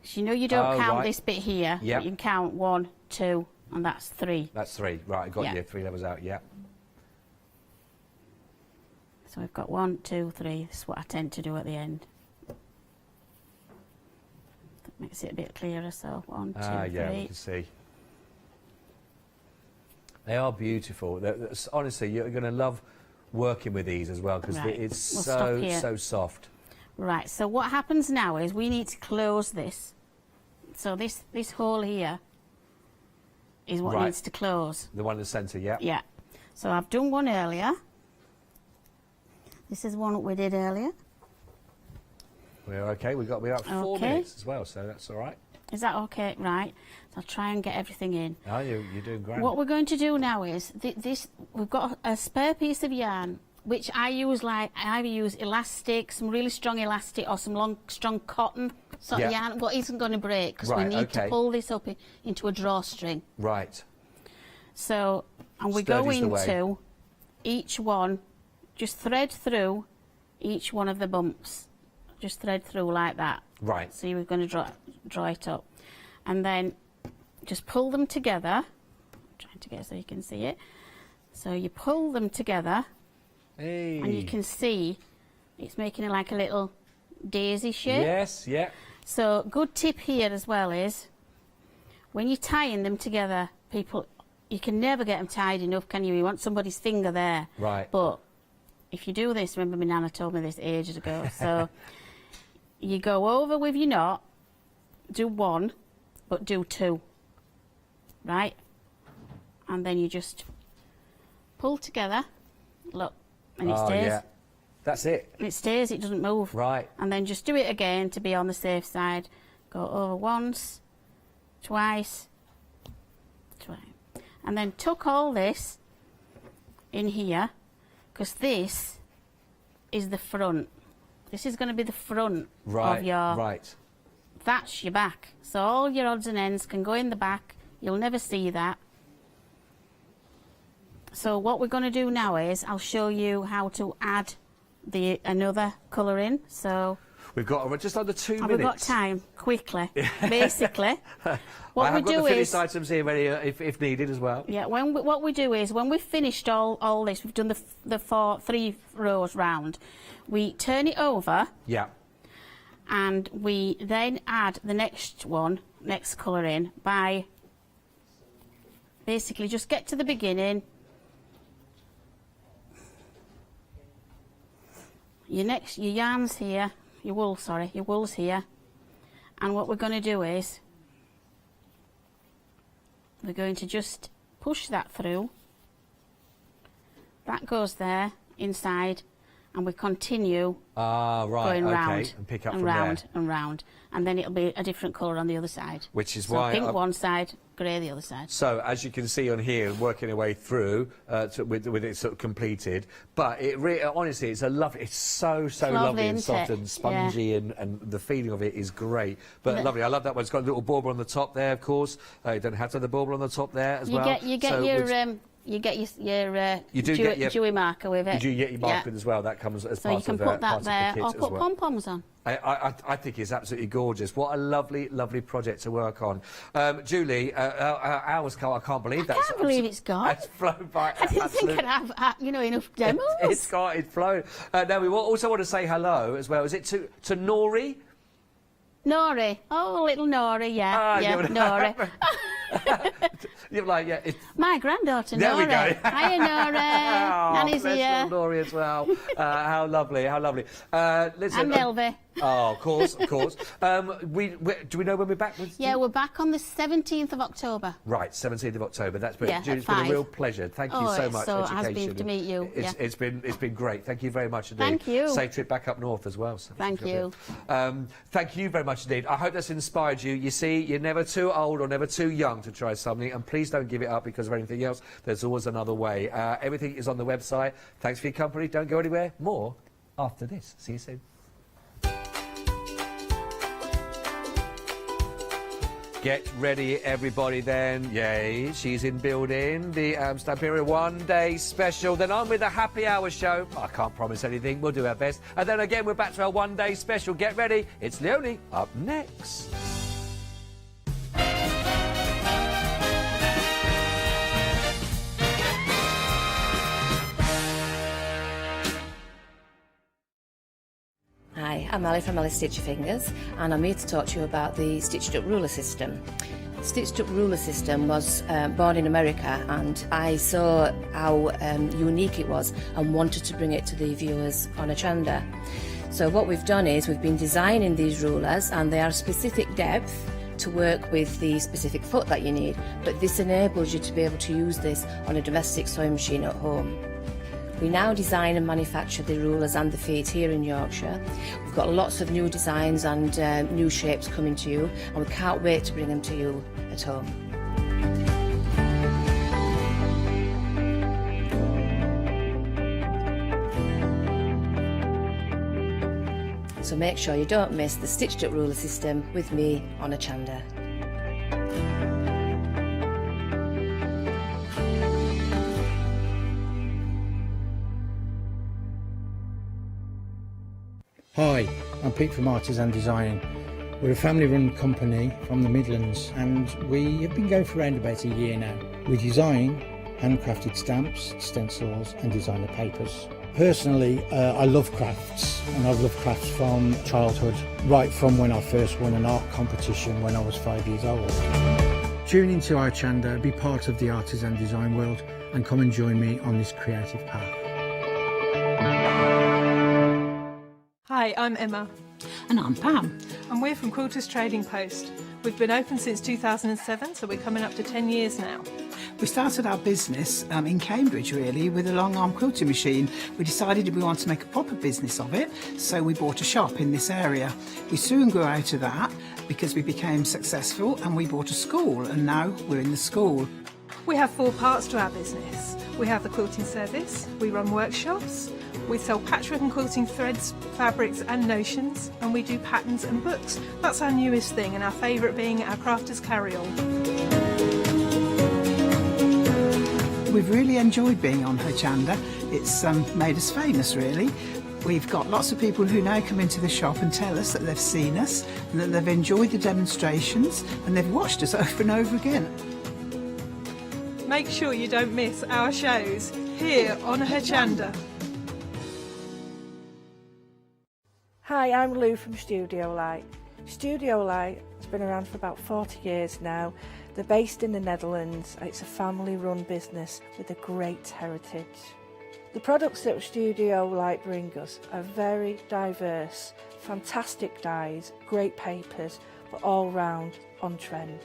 So you know you don't count right. this bit here, Yep. but you can count 1, 2, and that's 3. That's 3. Right, I got Yeah. you. 3 levels out, yeah. So we've got 1, 2, 3. This is what I tend to do at the end. That makes it a bit clearer. So 1, 2, 3. Yeah, we can see. They are beautiful. Honestly, you're going to love working with these as well because Right. it's We'll stop here. so soft. Right, so what happens now is we need to close this. So this hole here is what Right. needs to close. The one in the centre, yeah. Yeah. So I've done one earlier. This is one that we did earlier. We're okay. We're up 4 Okay. minutes as well, so that's all right. Is that okay? Right. So I'll try and get everything in. Oh, you're doing great. What we're going to do now is this. We've got a spare piece of yarn, which I use elastic, some really strong elastic, or some long, strong cotton sort of yarn. What isn't going to break because we Right, need to okay. pull this up into a drawstring. Right. So, and we go Sturdy's the way. into each one, just thread through each one of the bumps. Just thread through like that. Right. So you're going to draw it up. And then just pull them together. I'm trying to get so you can see it. So you pull them together Hey. and you can see it's making it like a little daisy shape. Yes, yeah. So good tip here as well is when you're tying them together, people, you can never get them tied enough, can you? You want somebody's finger there. Right. But if you do this, remember my nana told me this ages ago, so you go over with your knot, do 1, but do 2, right? And then you just pull together, look, and it stays. Yeah. That's it. It stays, it doesn't move. Right. And then just do it again to be on the safe side. Go over once, twice. And then tuck all this in here, because this is the front. This is going to be the front of your... Right. That's your back. So all your odds and ends can go in the back. You'll never see that. So what we're going to do now is I'll show you how to add another colour in. So We've got just under 2 minutes. we've got time, quickly, basically. What I we have got do the finished is, items here ready if needed as well. yeah, what we do is when we've finished all this, we've done the 3 rows round, we turn it over. Yeah. And we then add the next colour in by basically just get to the beginning. Your yarn's here, your wool's here. And what we're going to do is we're going to just push that through. That goes there inside. And we continue going round and pick up and from round there. and round, and then it'll be a different colour on the other side. Which is so why pink one side, grey the other side. So as you can see on here, working our way through with it sort of completed, but it really, honestly, it's a lovely. It's so lovely and soft and spongy, and the feeling of it is great. But lovely, I love that one. It's got a little bauble on the top there, of course. You don't have to have the bauble on the top there as well. You get your Dewey marker with it. You do get your marker as well. That comes as so part you can of put that part there, of the kit or as put well. pom-poms on. I think it's absolutely gorgeous. What a lovely project to work on. Julie, hours, I can't believe that. I can't believe it's gone. It's flown by. I didn't think I'd have enough demos. It's flown. Now we also want to say hello as well. Is it to Nori? Nori. Oh, little Nori, yeah. Nori. You're like, My granddaughter, there Nori. we go. Hiya, Nori. Nanny's bless here. little Nori as well. How lovely. Listen, And Melvie. Oh, of course. Do we know when we're back? Yeah, we're back on the 17th of October. Right, 17th of October. That's been, Yeah, Julie, it's at been a 5. real pleasure. Thank you so much. It has been to meet you. It's been great. Thank you very much indeed. Thank you. Safe trip back up north as well. So Thank you. Thank you very much indeed. I hope that's inspired you. You see, you're never too old or never too young to try something, and please don't give it up because of anything else. There's always another way. Everything is on the website. Thanks for your company. Don't go anywhere. More after this. See you soon. Get ready, everybody, then. Yay, she's in building. The Stamperia one-day special. Then on with the happy hour show. I can't promise anything. We'll do our best. And then again, we're back to our one-day special. Get ready. It's Leonie up next. Hi, I'm Ali from Ali Stitch Your Fingers, and I'm here to talk to you about the stitched up ruler system. The stitched up ruler system was born in America, and I saw how unique it was and wanted to bring it to the viewers on Hochanda. So what we've done is we've been designing these rulers, and they are specific depth to work with the specific foot that you need, but this enables you to be able to use this on a domestic sewing machine at home. We now design and manufacture the rulers and the feet here in Yorkshire. We've got lots of new designs and new shapes coming to you, and we can't wait to bring them to you at home. So make sure you don't miss the stitched up ruler system with me on Hochanda. Hi, I'm Pete from Artists and Design. We're a family-run company from the Midlands, and we have been going for around about a year now. We design handcrafted stamps, stencils and designer papers. Personally, I love crafts, and I've loved crafts from childhood, right from when I first won an art competition when I was 5 years old. Tune into Hochanda, be part of the Artists and Design world, and come and join me on this creative path. Hi, I'm Emma. And I'm Pam. And we're from Quilters Trading Post. We've been open since 2007, so we're coming up to 10 years now. We started our business in Cambridge, really, with a long arm quilting machine. We decided we wanted to make a proper business of it, so we bought a shop in this area. We soon grew out of that because we became successful, and we bought a school, and now we're in the school. We have 4 parts to our business. We have the quilting service, we run workshops, we sell patchwork and quilting threads, fabrics and notions, and we do patterns and books. That's our newest thing, and our favourite being our crafters carry-all. We've really enjoyed being on Hochanda. It's made us famous, really. We've got lots of people who now come into the shop and tell us that they've seen us, and that they've enjoyed the demonstrations, and they've watched us over and over again. Make sure you don't miss our shows here on Hochanda. Hi, I'm Lou from Studio Light. Studio Light has been around for about 40 years now. They're based in the Netherlands. It's a family-run business with a great heritage. The products that Studio Light bring us are very diverse, fantastic dyes, great papers, but all round on trend.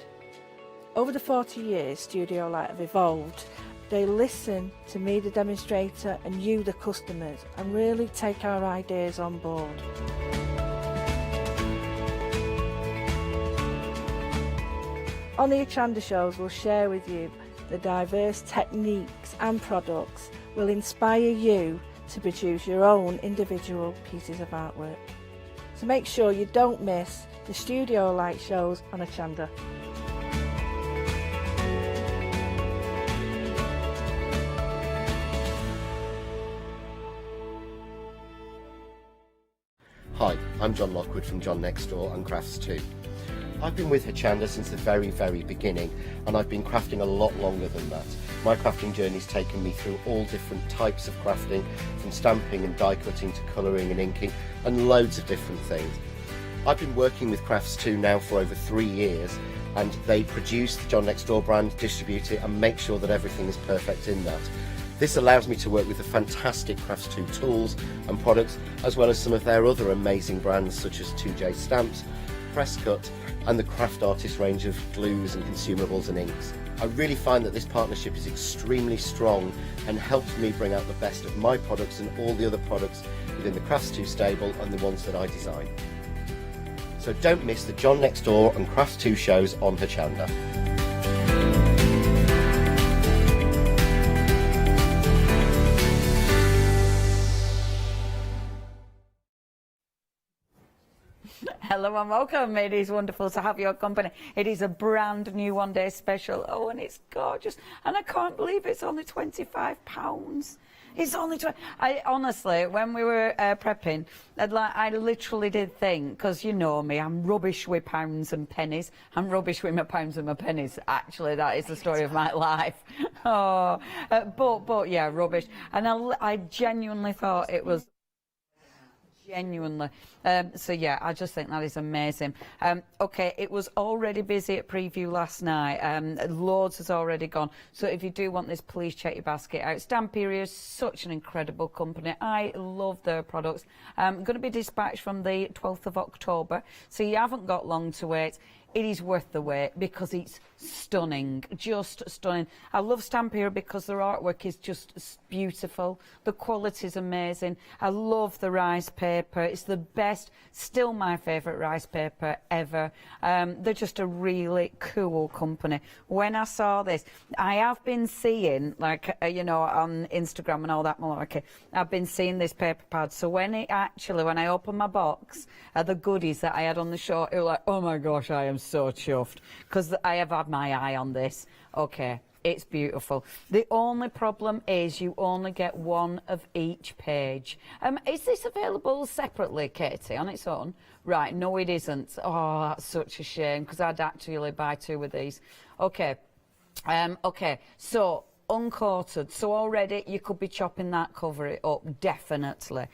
Over the 40 years, Studio Light have evolved. They listen to me, the demonstrator, and you, the customers, and really take our ideas on board. On the Hochanda shows, we'll share with you the diverse techniques and products will inspire you to produce your own individual pieces of artwork. So make sure you don't miss the Studio Light shows on Hochanda. Hi, I'm John Lockwood from John Next Door and Crafts 2. I've been with Hochanda since the very beginning, and I've been crafting a lot longer than that. My crafting journey's taken me through all different types of crafting, from stamping and die cutting to colouring and inking, and loads of different things. I've been working with Crafts 2 now for over 3 years, and they produce the John Next Door brand, distribute it, and make sure that everything is perfect in that. This allows me to work with the fantastic Crafts 2 tools and products, as well as some of their other amazing brands such as 2J Stamps, Presscut, and the Craft Artist range of glues and consumables and inks. I really find that this partnership is extremely strong and helps me bring out the best of my products and all the other products within the Crafts 2 stable and the ones that I design. So don't miss the John Next Door and Crafts 2 shows on Hochanda. Hello and welcome. It is wonderful to have your company. It is a brand new one-day special. Oh, and it's gorgeous. And I can't believe it's only £25. It's only I honestly, when we were prepping, I literally did think, because you know me, I'm rubbish with pounds and pennies. I'm rubbish with my pounds and my pennies. Actually, that is the story of my life. Oh, but yeah, rubbish. And I genuinely thought it was. Genuinely. So yeah, I just think that is amazing. Okay, it was already busy at preview last night. Loads has already gone. So if you do want this, please check your basket out. Stamperia is such an incredible company. I love their products. Going to be dispatched from the 12th of October. So you haven't got long to wait. It is worth the wait because it's stunning, just stunning. I love Stamperia because their artwork is just beautiful. The quality is amazing. I love the rice paper. It's the best, still my favourite rice paper ever. They're just a really cool company. When I saw this, I have been seeing, like, you know, on Instagram and all that malarkey, I've been seeing this paper pad. So when I opened my box, the goodies that I had on the show, it was like, oh my gosh, I am so chuffed because I have had my eye on this. Okay, it's beautiful. The only problem is you only get one of each page. Is this available separately, Katie, on its own? Right, no it isn't. Oh, that's such a shame because I'd actually buy 2 of these. Okay, okay, so uncoated, so already you could be chopping that cover up, definitely.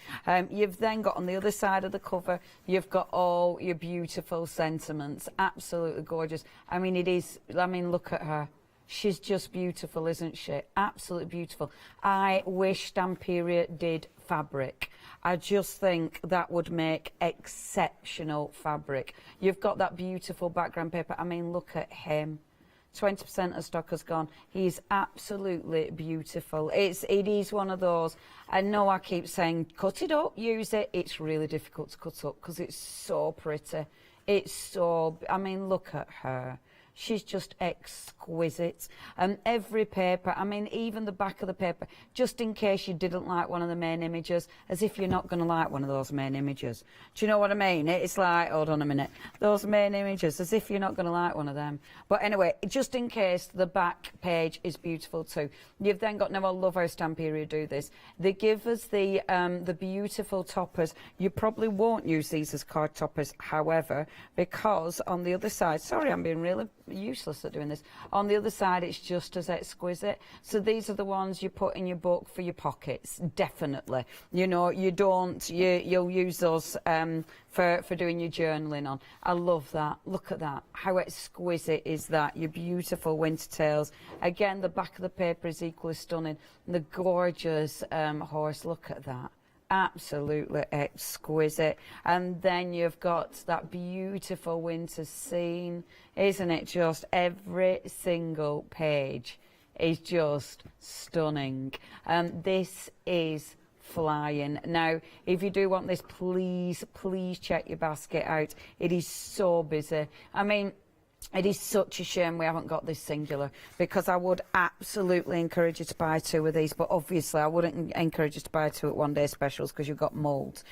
You've then got on the other side of the cover, you've got all your beautiful sentiments, absolutely gorgeous. I mean, it is, I mean, look at her. She's just beautiful, isn't she? Absolutely beautiful. I wish Stamperia did fabric. I just think that would make exceptional fabric. You've got that beautiful background paper. I mean, look at him. 20% of stock has gone. He's absolutely beautiful. It is one of those. I know I keep saying cut it up, use it. It's really difficult to cut up because it's so pretty. It's so, I mean, look at her. She's just exquisite. Every paper, I mean, even the back of the paper, just in case you didn't like one of the main images, as if you're not going to like one of those main images. Do you know what I mean? It's like, hold on a minute, those main images, as if you're not going to like one of them. But anyway, just in case, the back page is beautiful too. You've then got, now I love how Stamperia do this. They give us the beautiful toppers. You probably won't use these as card toppers, however, because on the other side, sorry, I'm being really useless at doing this. On the other side, it's just as exquisite. So these are the ones you put in your book for your pockets, definitely. You know, you don't, you'll use those for doing your journaling on. I love that. Look at that. How exquisite is that? Your beautiful winter tales. Again, the back of the paper is equally stunning. The gorgeous horse, look at that. Absolutely exquisite. And then you've got that beautiful winter scene. Isn't it just? Every single page is just stunning. This is flying. Now, if you do want this, please check your basket out. It is so busy. I mean, it is such a shame we haven't got this singular, because I would absolutely encourage you to buy 2 of these, but obviously I wouldn't encourage you to buy 2 at one day specials because you've got Moulds.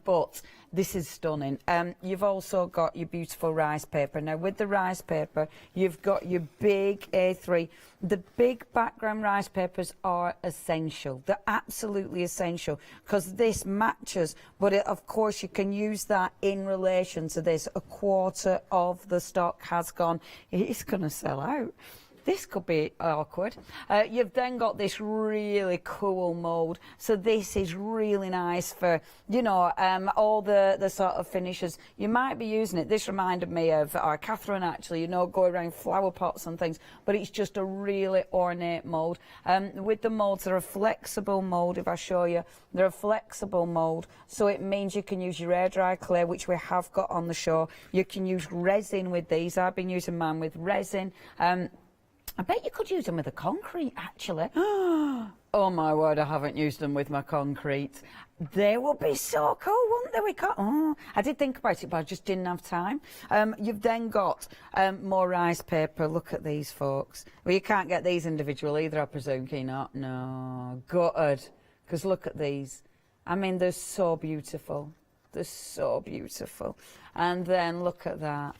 But this is stunning. You've also got your beautiful rice paper. Now with the rice paper, you've got your big A3. The big background rice papers are essential. They're absolutely essential because this matches, but of course you can use that in relation to this. A quarter of the stock has gone. It's going to sell out. This could be awkward. You've then got this really cool mould. So this is really nice for, you know, all the sort of finishes. You might be using it. This reminded me of Catherine, actually, you know, go around flower pots and things. But it's just a really ornate mould. With the moulds, they're a flexible mould, if I show you. They're a flexible mould. So it means you can use your air dry clay, which we have got on the show. You can use resin with these. I've been using mine with resin. I bet you could use them with a concrete, actually. Oh, my word, I haven't used them with my concrete. They would be so cool, wouldn't they? We can't... Oh, I did think about it, but I just didn't have time. You've then got more rice paper. Look at these, folks. Well, you can't get these individual either, I presume, can you not? No, gutted. Because look at these. I mean, they're so beautiful. They're so beautiful. And then look at that.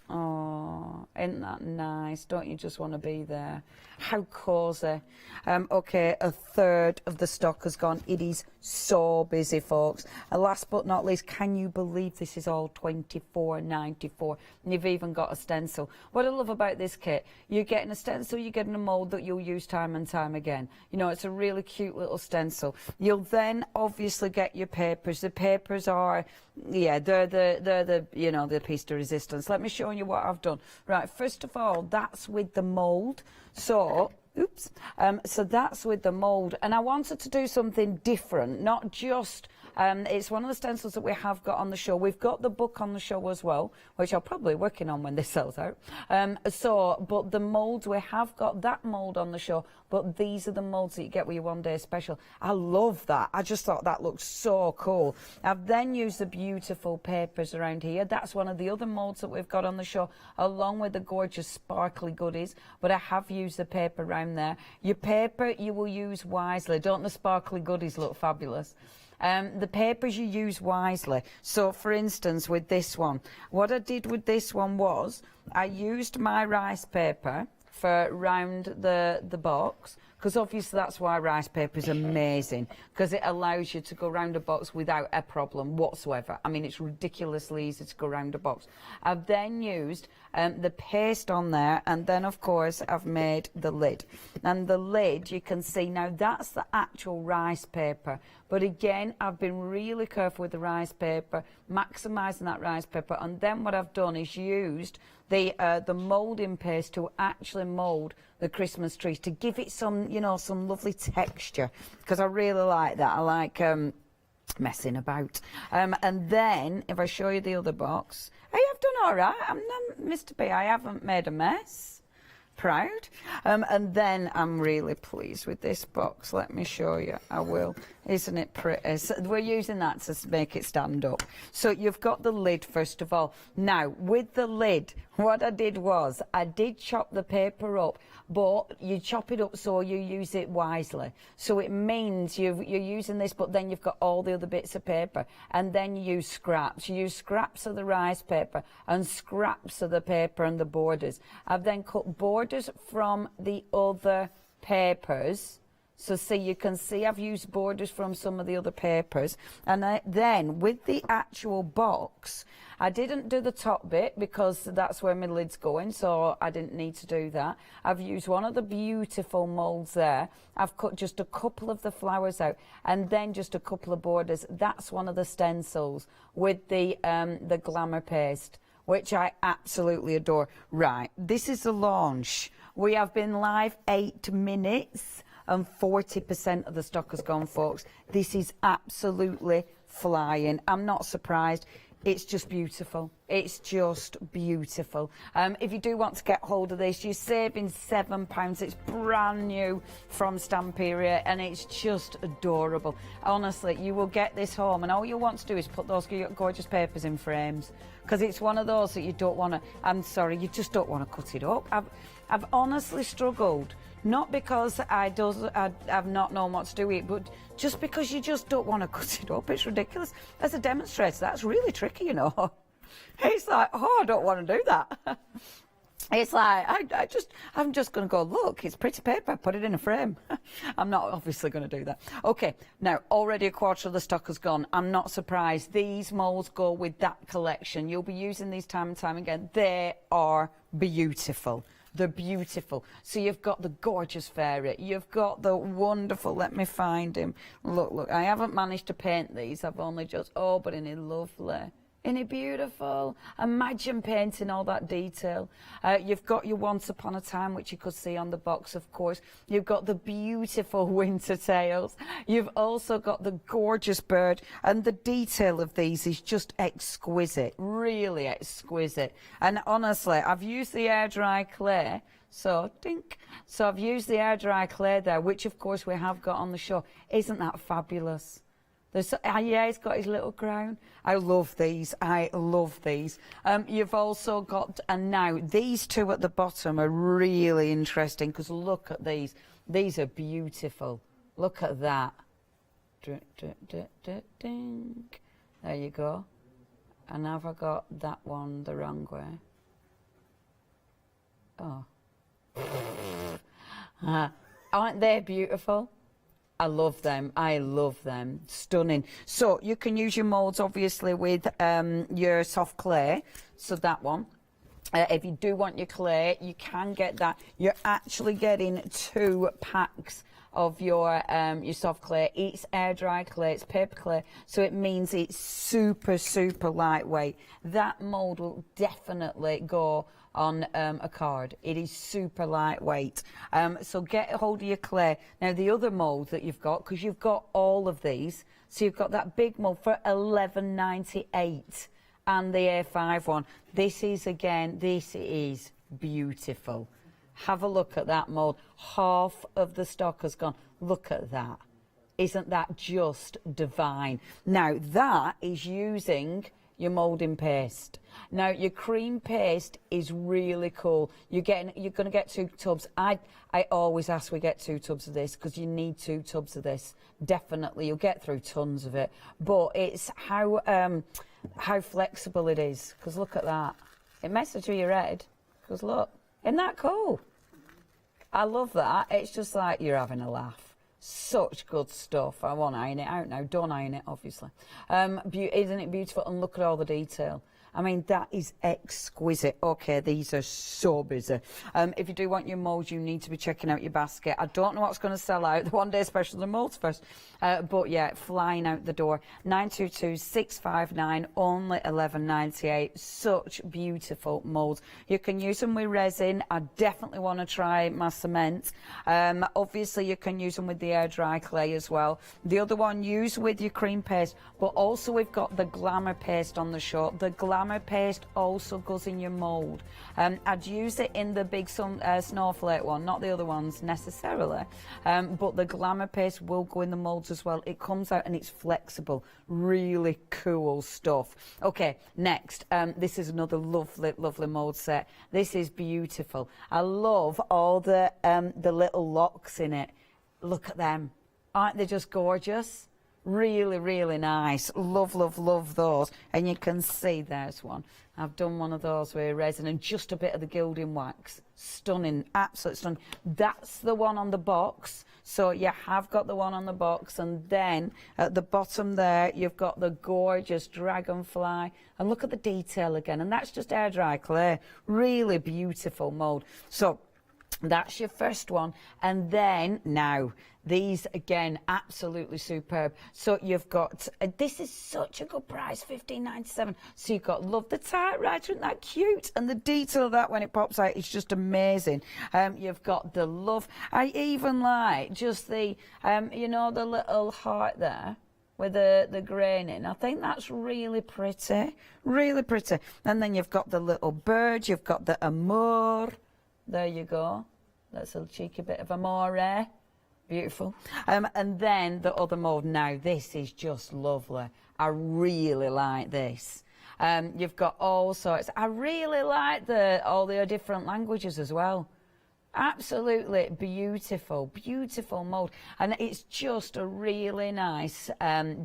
Oh, isn't that nice? Don't you just want to be there? How cosy. Okay, a third of the stock has gone. It is so busy, folks. And last but not least, can you believe this is all $24.94? And you've even got a stencil. What I love about this kit, you're getting a stencil, you're getting a mould that you'll use time and time again. You know, it's a really cute little stencil. You'll then obviously get your papers. The papers are, yeah, they're the you know, the piece de resistance. Let me show you what I've done. Right, first of all, that's with the mould. So, oops, so that's with the mould, and I wanted to do something different, not just, it's one of the stencils that we have got on the show. We've got the book on the show as well, which I'll probably be working on when this sells out. But the moulds, we have got that mould on the show, but these are the moulds that you get with your one day special. I love that. I just thought that looked so cool. I've then used the beautiful papers around here. That's one of the other moulds that we've got on the show, along with the gorgeous sparkly goodies, but I have used the paper around there. Your paper you will use wisely. Don't the sparkly goodies look fabulous? The papers you use wisely. So for instance, with this one, what I did with this one was I used my rice paper for round the box, because obviously that's why rice paper is amazing, because it allows you to go round a box without a problem whatsoever. I mean, it's ridiculously easy to go round a box. I've then used the paste on there, and then of course I've made the lid. And the lid, you can see now, that's the actual rice paper. But again, I've been really careful with the rice paper, maximising that rice paper, and then what I've done is used the moulding paste to actually mould the Christmas trees, to give it some, you know, some lovely texture, because I really like that. I like messing about. And then if I show you the other box, hey, I've done all right. I'm not Mr. B. I haven't made a mess. Proud. And then I'm really pleased with this box. Let me show you. I will. Isn't it pretty? So we're using that to make it stand up. So you've got the lid first of all. Now with the lid, what I did was I did chop the paper up, but you chop it up so you use it wisely. So it means you're using this, but then you've got all the other bits of paper, and then you use scraps. You use scraps of the rice paper and scraps of the paper and the borders. I've then cut borders from the other papers. So see, you can see I've used borders from some of the other papers. And then with the actual box, I didn't do the top bit because that's where my lid's going, so I didn't need to do that. I've used one of the beautiful moulds there. I've cut just a couple of the flowers out, and then just a couple of borders. That's one of the stencils with the glamour paste, which I absolutely adore. Right, this is the launch. We have been live 8 minutes. And 40% of the stock has gone, folks. This is absolutely flying. I'm not surprised. It's just beautiful. It's just beautiful. If you do want to get hold of this, you're saving £7. It's brand new from Stamperia, and it's just adorable. Honestly, you will get this home, and all you want to do is put those gorgeous papers in frames, because it's one of those that you don't want to, I'm sorry, you just don't want to cut it up. I've honestly struggled. Not because I've not known what to do with it, but just because you just don't want to cut it up. It's ridiculous. As a demonstrator, that's really tricky, you know. It's like, oh, I don't want to do that. It's like, I'm just going to go, look, it's pretty paper, put it in a frame. I'm not obviously going to do that. Okay, now, already a quarter of the stock has gone. I'm not surprised. These moulds go with that collection. You'll be using these time and time again. They are beautiful. They're beautiful. So you've got the gorgeous fairy. You've got the wonderful, let me find him. Look, I haven't managed to paint these. I've only just, oh, but isn't he lovely? Isn't it beautiful? Imagine painting all that detail. You've got your Once Upon a Time, which you could see on the box, of course. You've got the beautiful winter tales. You've also got the gorgeous bird. And the detail of these is just exquisite, really exquisite. And honestly, I've used the air dry clay. So, dink. So I've used the air dry clay there, which of course we have got on the show. Isn't that fabulous? Yeah, he's got his little crown. I love these. I love these. You've also got, and now these two at the bottom are really interesting, because look at these. These are beautiful. Look at that. There you go. And have I got that one the wrong way? Oh. Aren't they beautiful? I love them. I love them. Stunning. So you can use your moulds obviously with your soft clay. So that one. If you do want your clay, you can get that. You're actually getting 2 packs of your soft clay. It's air dry clay, it's paper clay, so it means it's super, super lightweight. That mould will definitely go on a card. It is super lightweight. So get a hold of your clay. Now the other mould that you've got, because you've got all of these, so you've got that big mould for $11.98 and the A5 one. This is beautiful. Have a look at that mould. Half of the stock has gone. Look at that. Isn't that just divine? Now that is using your moulding paste. Now your cream paste is really cool. You're going to get 2 tubs. I always ask we get 2 tubs of this because you need 2 tubs of this. Definitely, you'll get through tons of it. But it's how flexible it is. Because look at that. It messes with your head. Because look, isn't that cool? I love that. It's just like you're having a laugh. Such good stuff. I won't iron it out now. Don't iron it, obviously. Isn't it beautiful? And look at all the detail. I mean, that is exquisite. Okay, these are so busy. If you do want your moulds, you need to be checking out your basket. I don't know what's going to sell out. The one-day special, the moulds first. But yeah, flying out the door. 922-659, only $11.98. Such beautiful moulds. You can use them with resin. I definitely want to try my cement. Obviously, you can use them with the air dry clay as well. The other one, use with your cream paste. But also, we've got the glamour paste on the show. The glamour paste also goes in your mould. I'd use it in the big snowflake one, not the other ones necessarily, but the glamour paste will go in the moulds as well. It comes out and it's flexible. Really cool stuff. Okay, next, this is another lovely mould set. This is beautiful. I love all the little locks in it. Look at them. Aren't they just gorgeous? Really, really nice. Love those. And you can see there's one. I've done one of those with resin and just a bit of the gilding wax. Stunning, absolutely stunning. That's the one on the box. So you have got the one on the box, and then at the bottom there you've got the gorgeous dragonfly. And look at the detail again. And that's just air dry clay. Really beautiful mould. So that's your first one. And then now these again, absolutely superb. So you've got this is such a good price, $15.97. So you've got love the typewriter, isn't that cute? And the detail of that when it pops out is just amazing. You've got the love. I even like just the you know, the little heart there with the grain in. I think that's really pretty, really pretty. And then you've got the little bird. You've got the amour. There you go. That's a cheeky bit of amore. Beautiful. And then the other mould. Now, this is just lovely. I really like this. You've got all sorts. I really like all the different languages as well. Absolutely beautiful, beautiful mould. And it's just a really nice,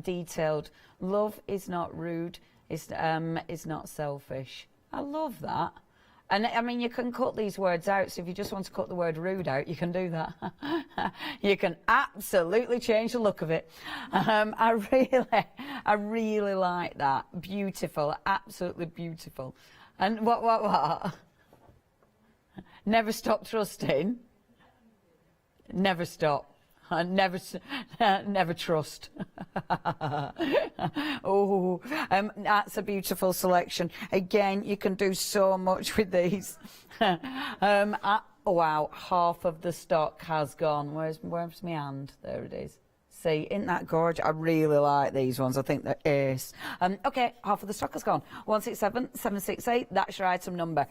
detailed. Love is not rude. It's not selfish. I love that. And I mean, you can cut these words out, so if you just want to cut the word rude out, you can do that. You can absolutely change the look of it. I really like that. Beautiful, absolutely beautiful. And what? Never stop trusting. Never stop. Never trust. Oh, that's a beautiful selection. Again, you can do so much with these. Wow, half of the stock has gone. Where's my hand? There it is. See, isn't that gorgeous? I really like these ones. I think they're ace. Okay, half of the stock has gone. 167-768. That's your item number.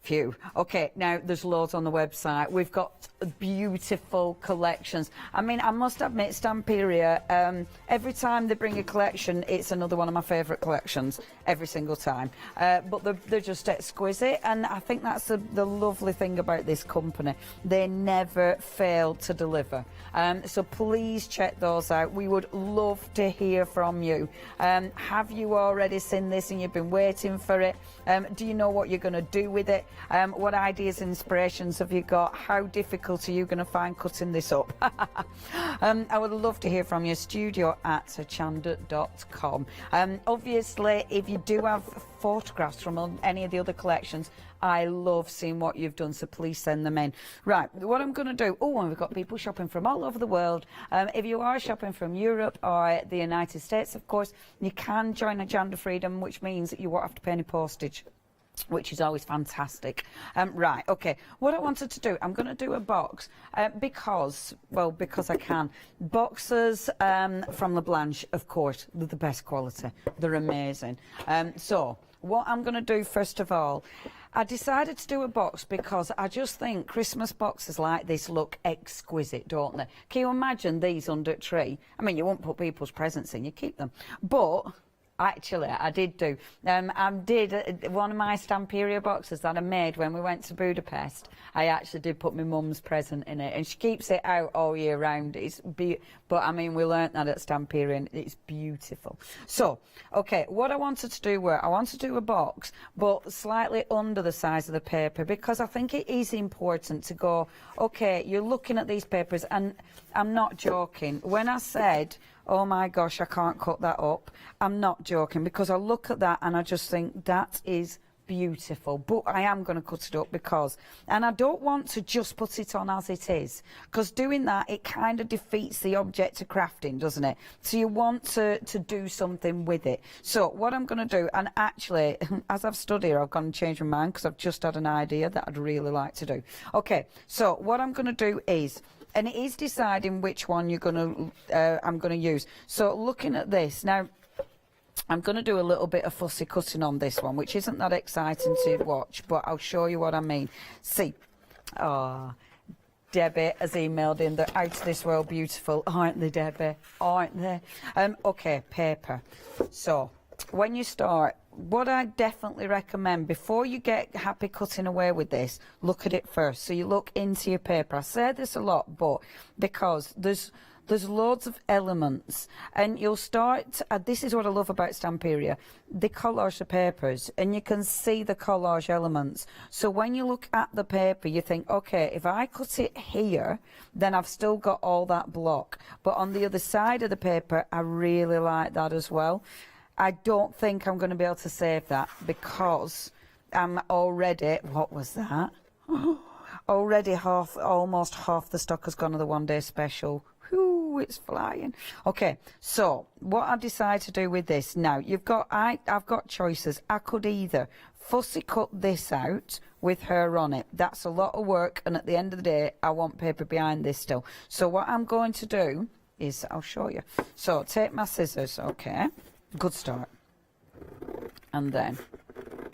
Phew. Okay, now there's loads on the website. We've got beautiful collections. I mean, I must admit, Stamperia, every time they bring a collection, it's another one of my favourite collections, every single time. But they're just exquisite, and I think that's the lovely thing about this company. They never fail to deliver. So please check those out. We would love to hear from you. Have you already seen this and you've been waiting for it? Do you know what you're going to do with it? What ideas and inspirations have you got? How difficult are you going to find cutting this up? I would love to hear from you. studio@hochanda.com. Obviously, if you do have photographs from any of the other collections, I love seeing what you've done, so please send them in. Right, what I'm going to do, and we've got people shopping from all over the world. If you are shopping from Europe or the United States, of course, you can join Hochanda Freedom, which means that you won't have to pay any postage, which is always fantastic. Right, okay, what I wanted to do, I'm going to do a box because I can. Boxes from LeBlanche, of course, they're the best quality. They're amazing. So what I'm going to do, first of all, I decided to do a box because I just think Christmas boxes like this look exquisite, don't they? Can you imagine these under a tree? I mean, you won't put people's presents in, you keep them. But actually, I did do. I did one of my Stamperia boxes that I made when we went to Budapest. I actually did put my mum's present in it, and she keeps it out all year round. But I mean, we learnt that at Stamperia, and it's beautiful. So, okay, what I wanted to do I wanted to do a box, but slightly under the size of the paper, because I think it is important to go, okay, you're looking at these papers, and I'm not joking. When I said, oh my gosh, I can't cut that up, I'm not joking, because I look at that and I just think that is beautiful. But I am going to cut it up because, and I don't want to just put it on as it is, because doing that, it kind of defeats the object of crafting, doesn't it? So you want to do something with it. So what I'm going to do, and actually, as I've stood here, I've gone and changed my mind because I've just had an idea that I'd really like to do. Okay, so what I'm going to do is, and it is deciding which one I'm going to use. So looking at this now, I'm going to do a little bit of fussy cutting on this one, which isn't that exciting to watch, but I'll show you what I mean. See, Debbie has emailed in, they're out of this world beautiful, aren't they, Debbie? Aren't they? Okay, paper. So when you start, what I definitely recommend, before you get happy cutting away with this, look at it first. So you look into your paper. I say this a lot, but because there's loads of elements, and you'll start, this is what I love about Stamperia, they collage the papers, and you can see the collage elements. So when you look at the paper, you think, okay, if I cut it here, then I've still got all that block. But on the other side of the paper, I really like that as well. I don't think I'm going to be able to save that because I'm already, what was that? Already almost half the stock has gone to the one-day special. Whew, it's flying. Okay, so what I've decided to do with this now, I've got choices. I could either fussy cut this out with her on it. That's a lot of work, and at the end of the day, I want paper behind this still. So what I'm going to do is, I'll show you. So take my scissors, okay. Good start. And then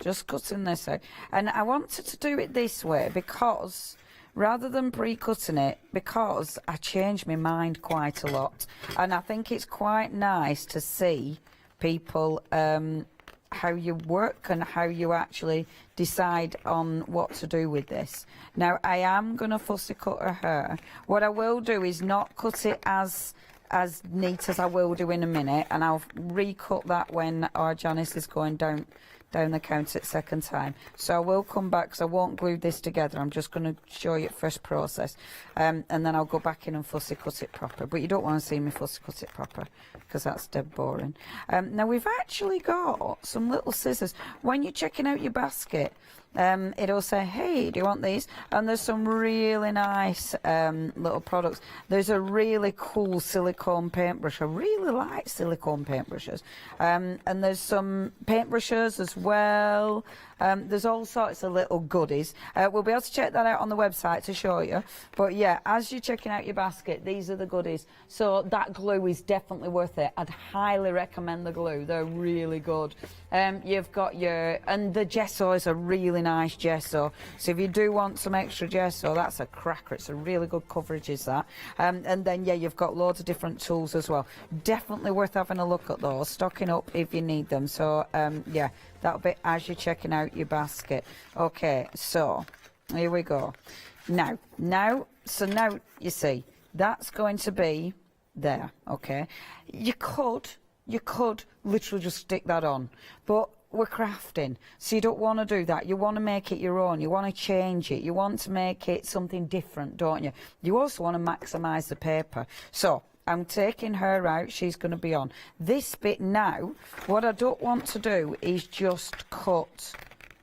just cutting this out. And I wanted to do it this way because rather than pre-cutting it, because I change my mind quite a lot. And I think it's quite nice to see people how you work and how you actually decide on what to do with this. Now, I am going to fussy cut her hair. What I will do is not cut it as neat as I will do in a minute, and I'll recut that when our Janice is going down the counter at second time. So I will come back because I won't glue this together. I'm just going to show you first process, and then I'll go back in and fussy cut it proper. But you don't want to see me fussy cut it proper because that's dead boring. Now we've actually got some little scissors. When you're checking out your basket, it'll say, hey, do you want these? And there's some really nice little products. There's a really cool silicone paintbrush. I really like silicone paintbrushes. And there's some paintbrushes as well. There's all sorts of little goodies. We'll be able to check that out on the website to show you. But yeah, as you're checking out your basket, these are the goodies. So that glue is definitely worth it. I'd highly recommend the glue. They're really good. You've got and the gesso is a really nice gesso. So if you do want some extra gesso, that's a cracker. It's a really good coverage, is that. And then, yeah, you've got loads of different tools as well. Definitely worth having a look at those, stocking up if you need them. So, yeah, that'll be as you're checking out your basket. Okay, so here we go. Now, you see, that's going to be there, okay? You could literally just stick that on, but we're crafting, so you don't want to do that. You want to make it your own. You want to change it. You want to make it something different, don't you? You also want to maximise the paper. So I'm taking her out. She's going to be on. This bit now, what I don't want to do is just cut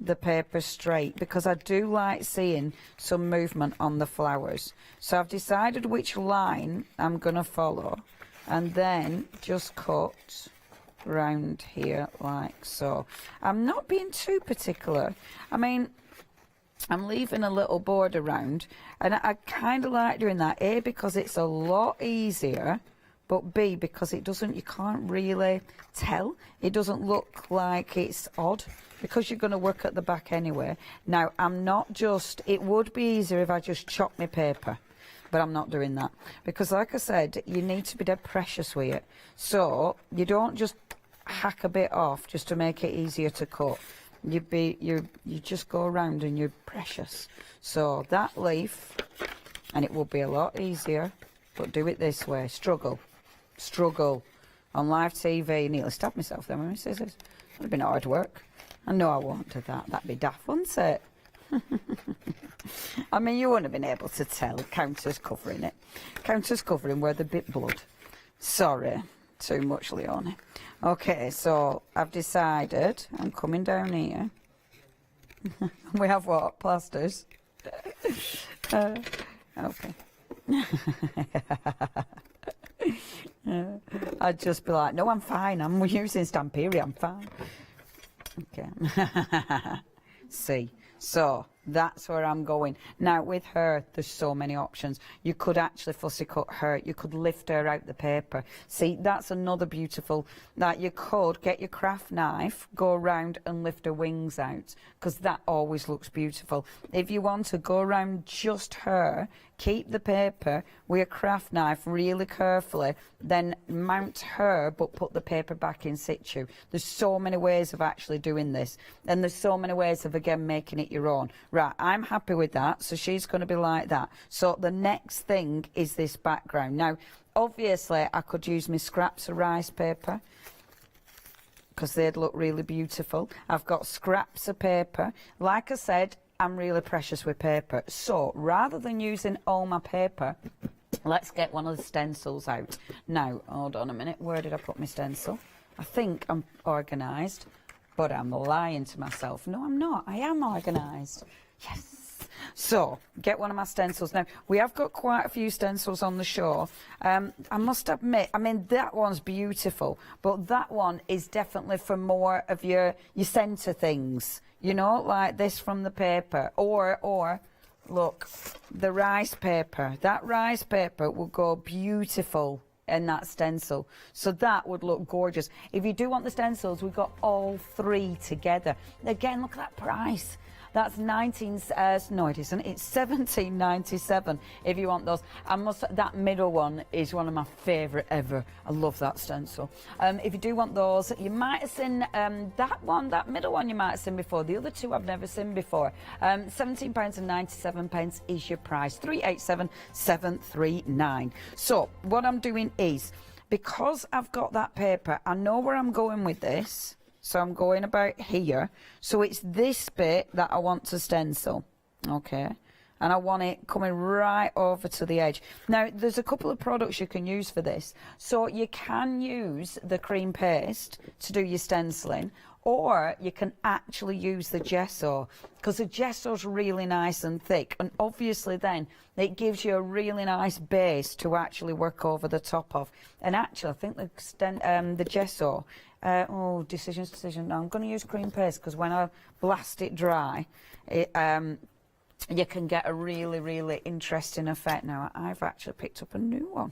the paper straight, because I do like seeing some movement on the flowers. So I've decided which line I'm going to follow, and then just cut round here like so. I'm not being too particular. I mean, I'm leaving a little border round, and I kind of like doing that, A, because it's a lot easier, but B, because it doesn't, you can't really tell. It doesn't look like it's odd, because you're going to work at the back anyway. Now, I'm not just, it would be easier if I just chop my paper, but I'm not doing that, because like I said, you need to be dead precious with it. So you don't just hack a bit off just to make it easier to cut. You just go around and you're precious. So that leaf, and it will be a lot easier, but do it this way. Struggle on live TV. Nearly stabbed myself then with my scissors. Would have been hard work. I know I won't do that. That'd be daft, wouldn't it? I mean, you wouldn't have been able to tell. Counter's covering it. Counter's covering where the bit blood. Sorry, too much, Leonie. Okay, so I've decided I'm coming down here. We have what? Plasters. Okay. I'd just be like, no, I'm fine. I'm using Stamperia. I'm fine. Okay. See, so that's where I'm going. Now with her, there's so many options. You could actually fussy cut her. You could lift her out the paper. See, that's another beautiful, that you could get your craft knife, go around and lift her wings out, because that always looks beautiful. If you want to go around just her, keep the paper with a craft knife really carefully, then mount her but put the paper back in situ. There's so many ways of actually doing this, and there's so many ways of again making it your own. Right, I'm happy with that, so she's going to be like that. So the next thing is this background. Now obviously I could use my scraps of rice paper, because they'd look really beautiful. I've got scraps of paper. Like I said, I'm really precious with paper, so rather than using all my paper, let's get one of the stencils out. Now, hold on a minute, where did I put my stencil? I think I'm organised, but I'm lying to myself. No, I'm not. I am organised. Yes. So, get one of my stencils. Now, we have got quite a few stencils on the show. I must admit, I mean, that one's beautiful, but that one is definitely for more of your centre things. You know, like this from the paper, or look, the rice paper. That rice paper will go beautiful in that stencil, so that would look gorgeous. If you do want the stencils, we've got all three together. Again, look at that price. That's no, it isn't. It's $17.97 if you want those. That middle one is one of my favourite ever. I love that stencil. If you do want those, you might have seen that middle one you might have seen before. The other two I've never seen before. £17.97 is your price. 387,739. So what I'm doing is, because I've got that paper, I know where I'm going with this. So I'm going about here. So it's this bit that I want to stencil, okay? And I want it coming right over to the edge. Now, there's a couple of products you can use for this. So you can use the cream paste to do your stenciling, or you can actually use the gesso, because the gesso's really nice and thick, and obviously then it gives you a really nice base to actually work over the top of. And actually, I think the gesso, decision. No, I'm going to use cream paste, because when I blast it dry, you can get a really, really interesting effect. Now, I've actually picked up a new one,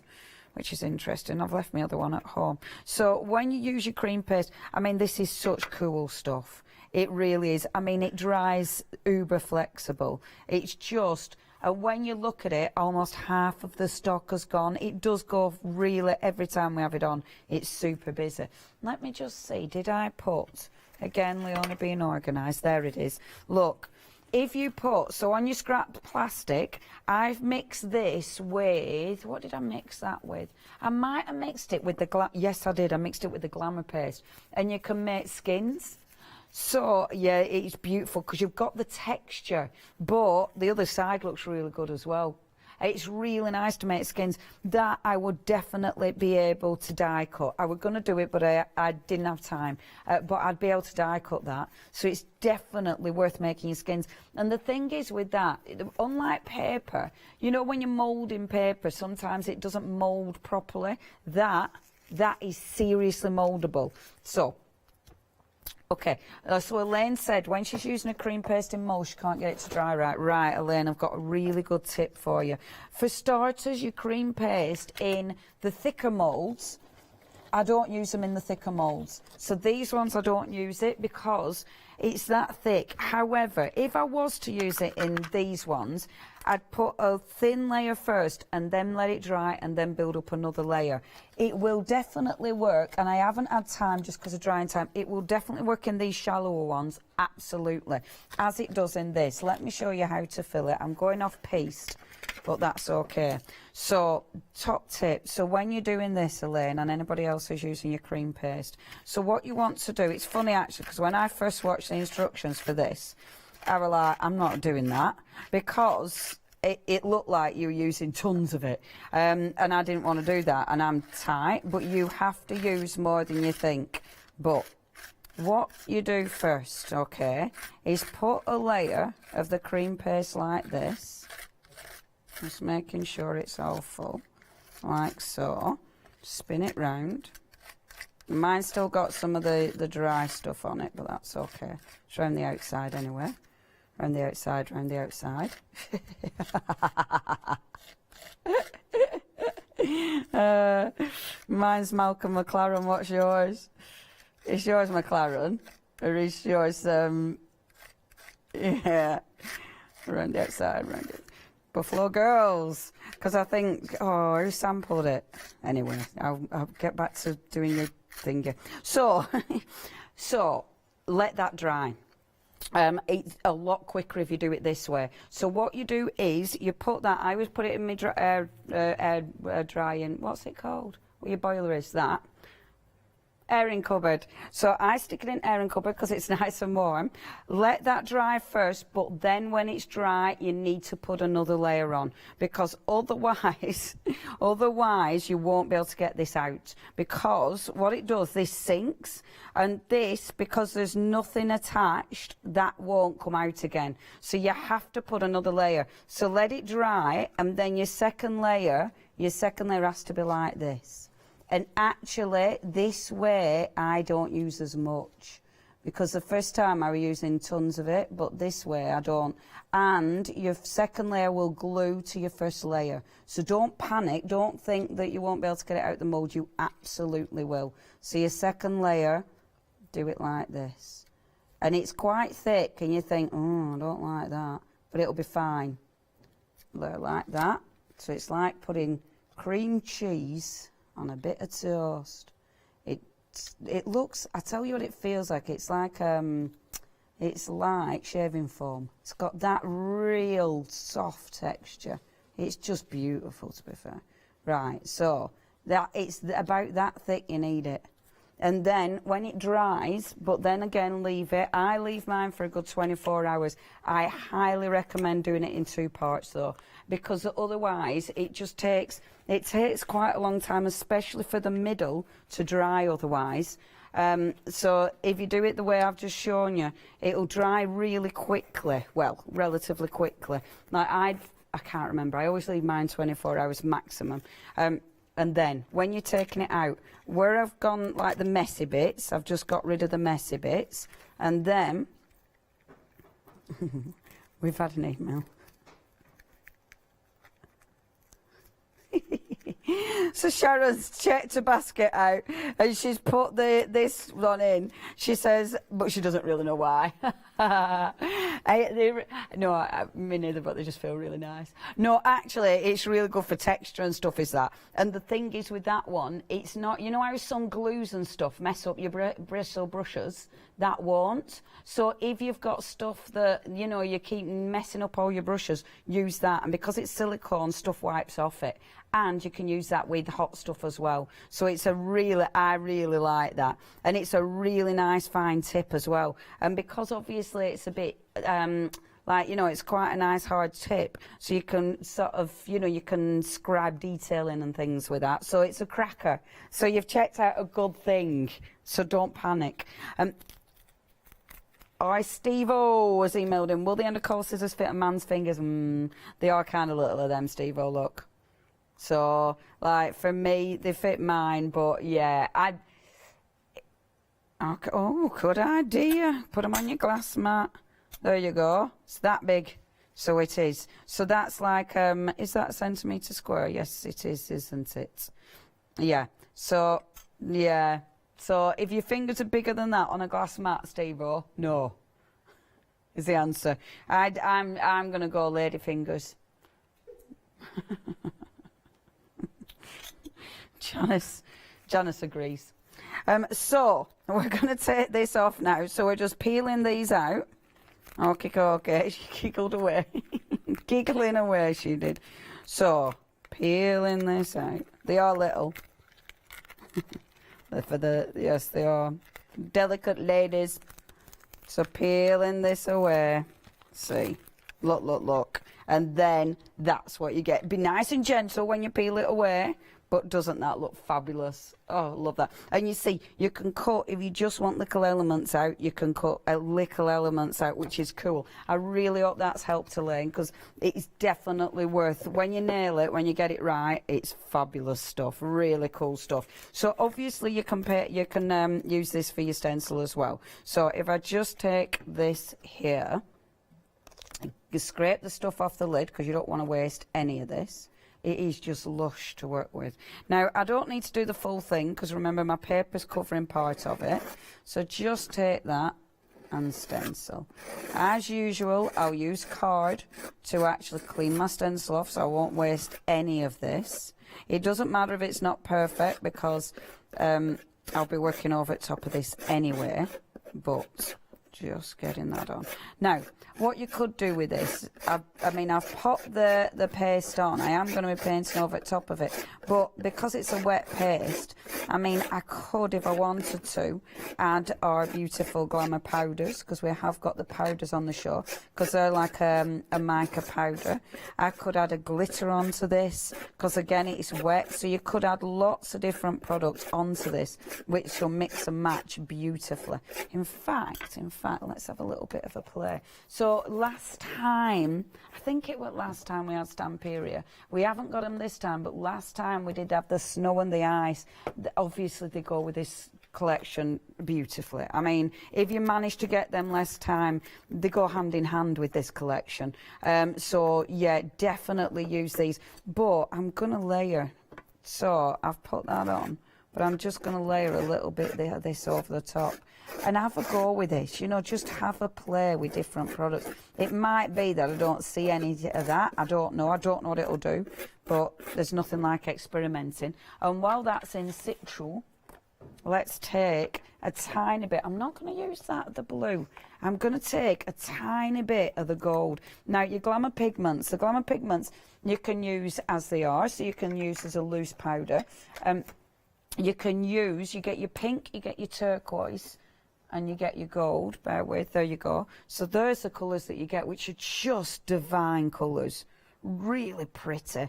which is interesting. I've left my other one at home. So when you use your cream paste, I mean, this is such cool stuff. It really is. I mean, it dries uber flexible. It's just, when you look at it, almost half of the stock has gone. It does go really, every time we have it on, it's super busy. Let me just see, did I put, again, Leona being organised, there it is. Look, if you put, so on your scrap plastic, I've mixed this with, what did I mix that with? I might have mixed it with the, yes I did, I mixed it with the glamour paste. And you can make skins. So, yeah, it's beautiful because you've got the texture, but the other side looks really good as well. It's really nice to make skins that I would definitely be able to die cut. I was going to do it, but I didn't have time. But I'd be able to die cut that. So it's definitely worth making skins. And the thing is with that, unlike paper, you know, when you're moulding paper, sometimes it doesn't mould properly. That is seriously mouldable. So, okay, so Elaine said when she's using a cream paste in mould, she can't get it to dry right. Right, Elaine, I've got a really good tip for you. For starters, your cream paste in the thicker moulds, I don't use them in the thicker moulds. So these ones, I don't use it because it's that thick. However, if I was to use it in these ones, I'd put a thin layer first and then let it dry and then build up another layer. It will definitely work, and I haven't had time just because of drying time. It will definitely work in these shallower ones, absolutely, as it does in this. Let me show you how to fill it. I'm going off paste, but that's okay. So, top tip, so when you're doing this, Elaine, and anybody else who's using your cream paste, so what you want to do, it's funny actually, because when I first watched the instructions for this, I was like, I'm not doing that, because it looked like you were using tons of it, and I didn't want to do that, and I'm tight, but you have to use more than you think. But what you do first, okay, is put a layer of the cream paste like this, just making sure it's all full, like so. Spin it round. Mine's still got some of the dry stuff on it, but that's okay. It's around the outside anyway. Round the outside, round the outside. Mine's Malcolm McLaren. What's yours? Is yours McLaren? Or is yours, yeah, round the outside, round it. Buffalo Girls. Because I think, oh, who sampled it? Anyway, I'll get back to doing your thing. So, so let that dry. It's a lot quicker if you do it this way. So what you do is you put that, I always put it in my drying, what's it called? What your boiler is, that. Airing cupboard. So I stick it in airing cupboard because it's nice and warm. Let that dry first, but then when it's dry, you need to put another layer on, because otherwise you won't be able to get this out. Because what it does, this sinks, and this, because there's nothing attached, that won't come out again. So you have to put another layer. So let it dry, and then your second layer has to be like this. And actually, this way, I don't use as much, because the first time I was using tons of it, but this way I don't. And your second layer will glue to your first layer. So don't panic. Don't think that you won't be able to get it out the mould. You absolutely will. So your second layer, do it like this. And it's quite thick, and you think, oh, I don't like that. But it'll be fine. Like that. So it's like putting cream cheese on a bit of toast. It looks, I tell you what it feels like. It's like shaving foam. It's got that real soft texture. It's just beautiful, to be fair. Right, so that it's about that thick you need it. And then when it dries, but then again leave it. I leave mine for a good 24 hours. I highly recommend doing it in 2 parts though, because otherwise it takes quite a long time, especially for the middle to dry otherwise. So if you do it the way I've just shown you, it'll dry really quickly, well, relatively quickly. Like I can't remember, I always leave mine 24 hours maximum. And then when you're taking it out, where I've gone like the messy bits, I've just got rid of the messy bits. And then, we've had an email. So Sharon's checked her basket out and she's put this one in. She says, but she doesn't really know why. Me neither, but they just feel really nice. No, actually, it's really good for texture and stuff, is that. And the thing is with that one, it's not, you know how some glues and stuff mess up your bristle brushes? That won't. So if you've got stuff that, you know, you keep messing up all your brushes, use that. And because it's silicone, stuff wipes off it. And you can use that with hot stuff as well. So it's a really, I really like that. And it's a really nice fine tip as well. And because obviously it's a bit, like, you know, it's quite a nice hard tip. So you can sort of, you know, you can scribe detailing and things with that. So it's a cracker. So you've checked out a good thing. So don't panic. Steve-O has emailed in. Will the end of cold scissors fit a man's fingers? They are kind of little of them, Steve-O, look. So, like, for me, they fit mine, but yeah, good idea. Put them on your glass mat. There you go. It's that big. So it is. So that's like, is that a centimetre square? Yes, it is, isn't it? Yeah. So, yeah. So if your fingers are bigger than that on a glass mat, Steve-O, no, is the answer. I'm going to go lady fingers. Janice agrees. So we're going to take this off now. So we're just peeling these out. Okay, she giggled away. Giggling away she did. So peeling this out. They are little. Yes, they are delicate ladies. So peeling this away. See, look. And then that's what you get. Be nice and gentle when you peel it away. But doesn't that look fabulous? Oh, love that. And you see, you can cut, if you just want little elements out, you can cut little elements out, which is cool. I really hope that's helped Elaine, because it's definitely worth, when you nail it, when you get it right, it's fabulous stuff, really cool stuff. So obviously you can use this for your stencil as well. So if I just take this here, you scrape the stuff off the lid, because you don't want to waste any of this. It is just lush to work with. Now, I don't need to do the full thing, because remember, my paper's covering part of it. So just take that and stencil. As usual, I'll use card to actually clean my stencil off, so I won't waste any of this. It doesn't matter if it's not perfect, because I'll be working over the top of this anyway, but just getting that on. Now, what you could do with this, I've popped the paste on. I am going to be painting over the top of it, but because it's a wet paste, I could, if I wanted to, add our beautiful glamour powders, because we have got the powders on the show, because they're like a mica powder. I could add a glitter onto this, because again, it's wet, so you could add lots of different products onto this, which will mix and match beautifully. In fact, let's have a little bit of a play. So last time, I think it was last time we had Stamperia. We haven't got them this time, but last time we did have the snow and the ice. Obviously, they go with this collection beautifully. If you manage to get them last time, they go hand in hand with this collection. So yeah, definitely use these. But I'm going to layer. So I've put that on, but I'm just going to layer a little bit of this over the top. And have a go with this, just have a play with different products. It might be that I don't see any of that. I don't know what it'll do, but there's nothing like experimenting. And while that's in situ, let's take a tiny bit. I'm not going to use the blue. I'm going to take a tiny bit of the gold. Now, your glamour pigments, the glamour pigments you can use as they are, so you can use as a loose powder. You get your pink, you get your turquoise, and you get your gold. Bear with, there you go. So there's the colours that you get, which are just divine colours. Really pretty.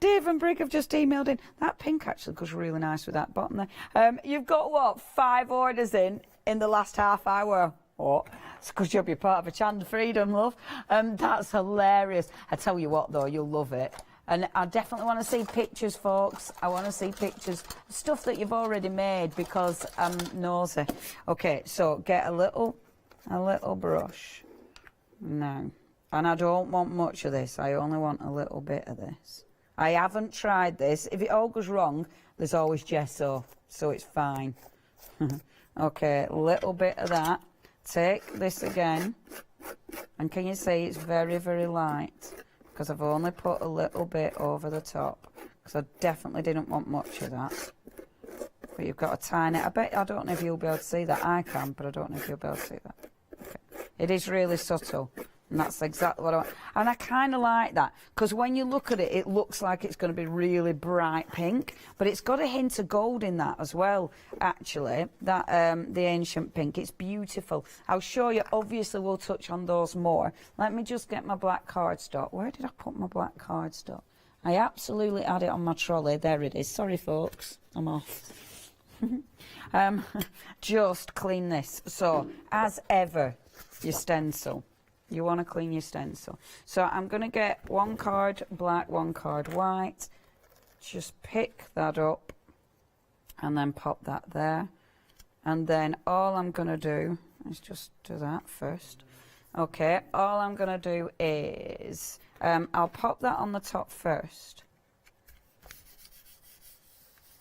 Dave and Brig have just emailed in. That pink actually goes really nice with that bottom there. You've got, 5 orders in the last half hour. Oh, it's because you'll be part of a Chanda Freedom, love. That's hilarious. I tell you what, though, you'll love it. And I definitely want to see pictures, folks. I want to see pictures, stuff that you've already made, because I'm nosy. Okay, so get a little brush now. And I don't want much of this. I only want a little bit of this. I haven't tried this. If it all goes wrong, there's always gesso, so it's fine. Okay, a little bit of that. take this again, and can you see it's very, very light? Because I've only put a little bit over the top, because I definitely didn't want much of that. But you've got a tiny, I don't know if you'll be able to see that. I can, but I don't know if you'll be able to see that. Okay. It is really subtle, and that's exactly what I want. And I kind of like that, because when you look at it, it looks like it's going to be really bright pink, but it's got a hint of gold in that as well, actually, that the ancient pink. It's beautiful. I'll show you. Obviously, we'll touch on those more. Let me just get my black cardstock. Where did I put my black cardstock? I absolutely had it on my trolley. There it is. Sorry, folks. I'm off. Just clean this. So, as ever, your stencil. You want to clean your stencil. So I'm going to get one card black, one card white. Just pick that up and then pop that there. And then all I'm going to do is just do that first. Okay, all I'm going to do is I'll pop that on the top first.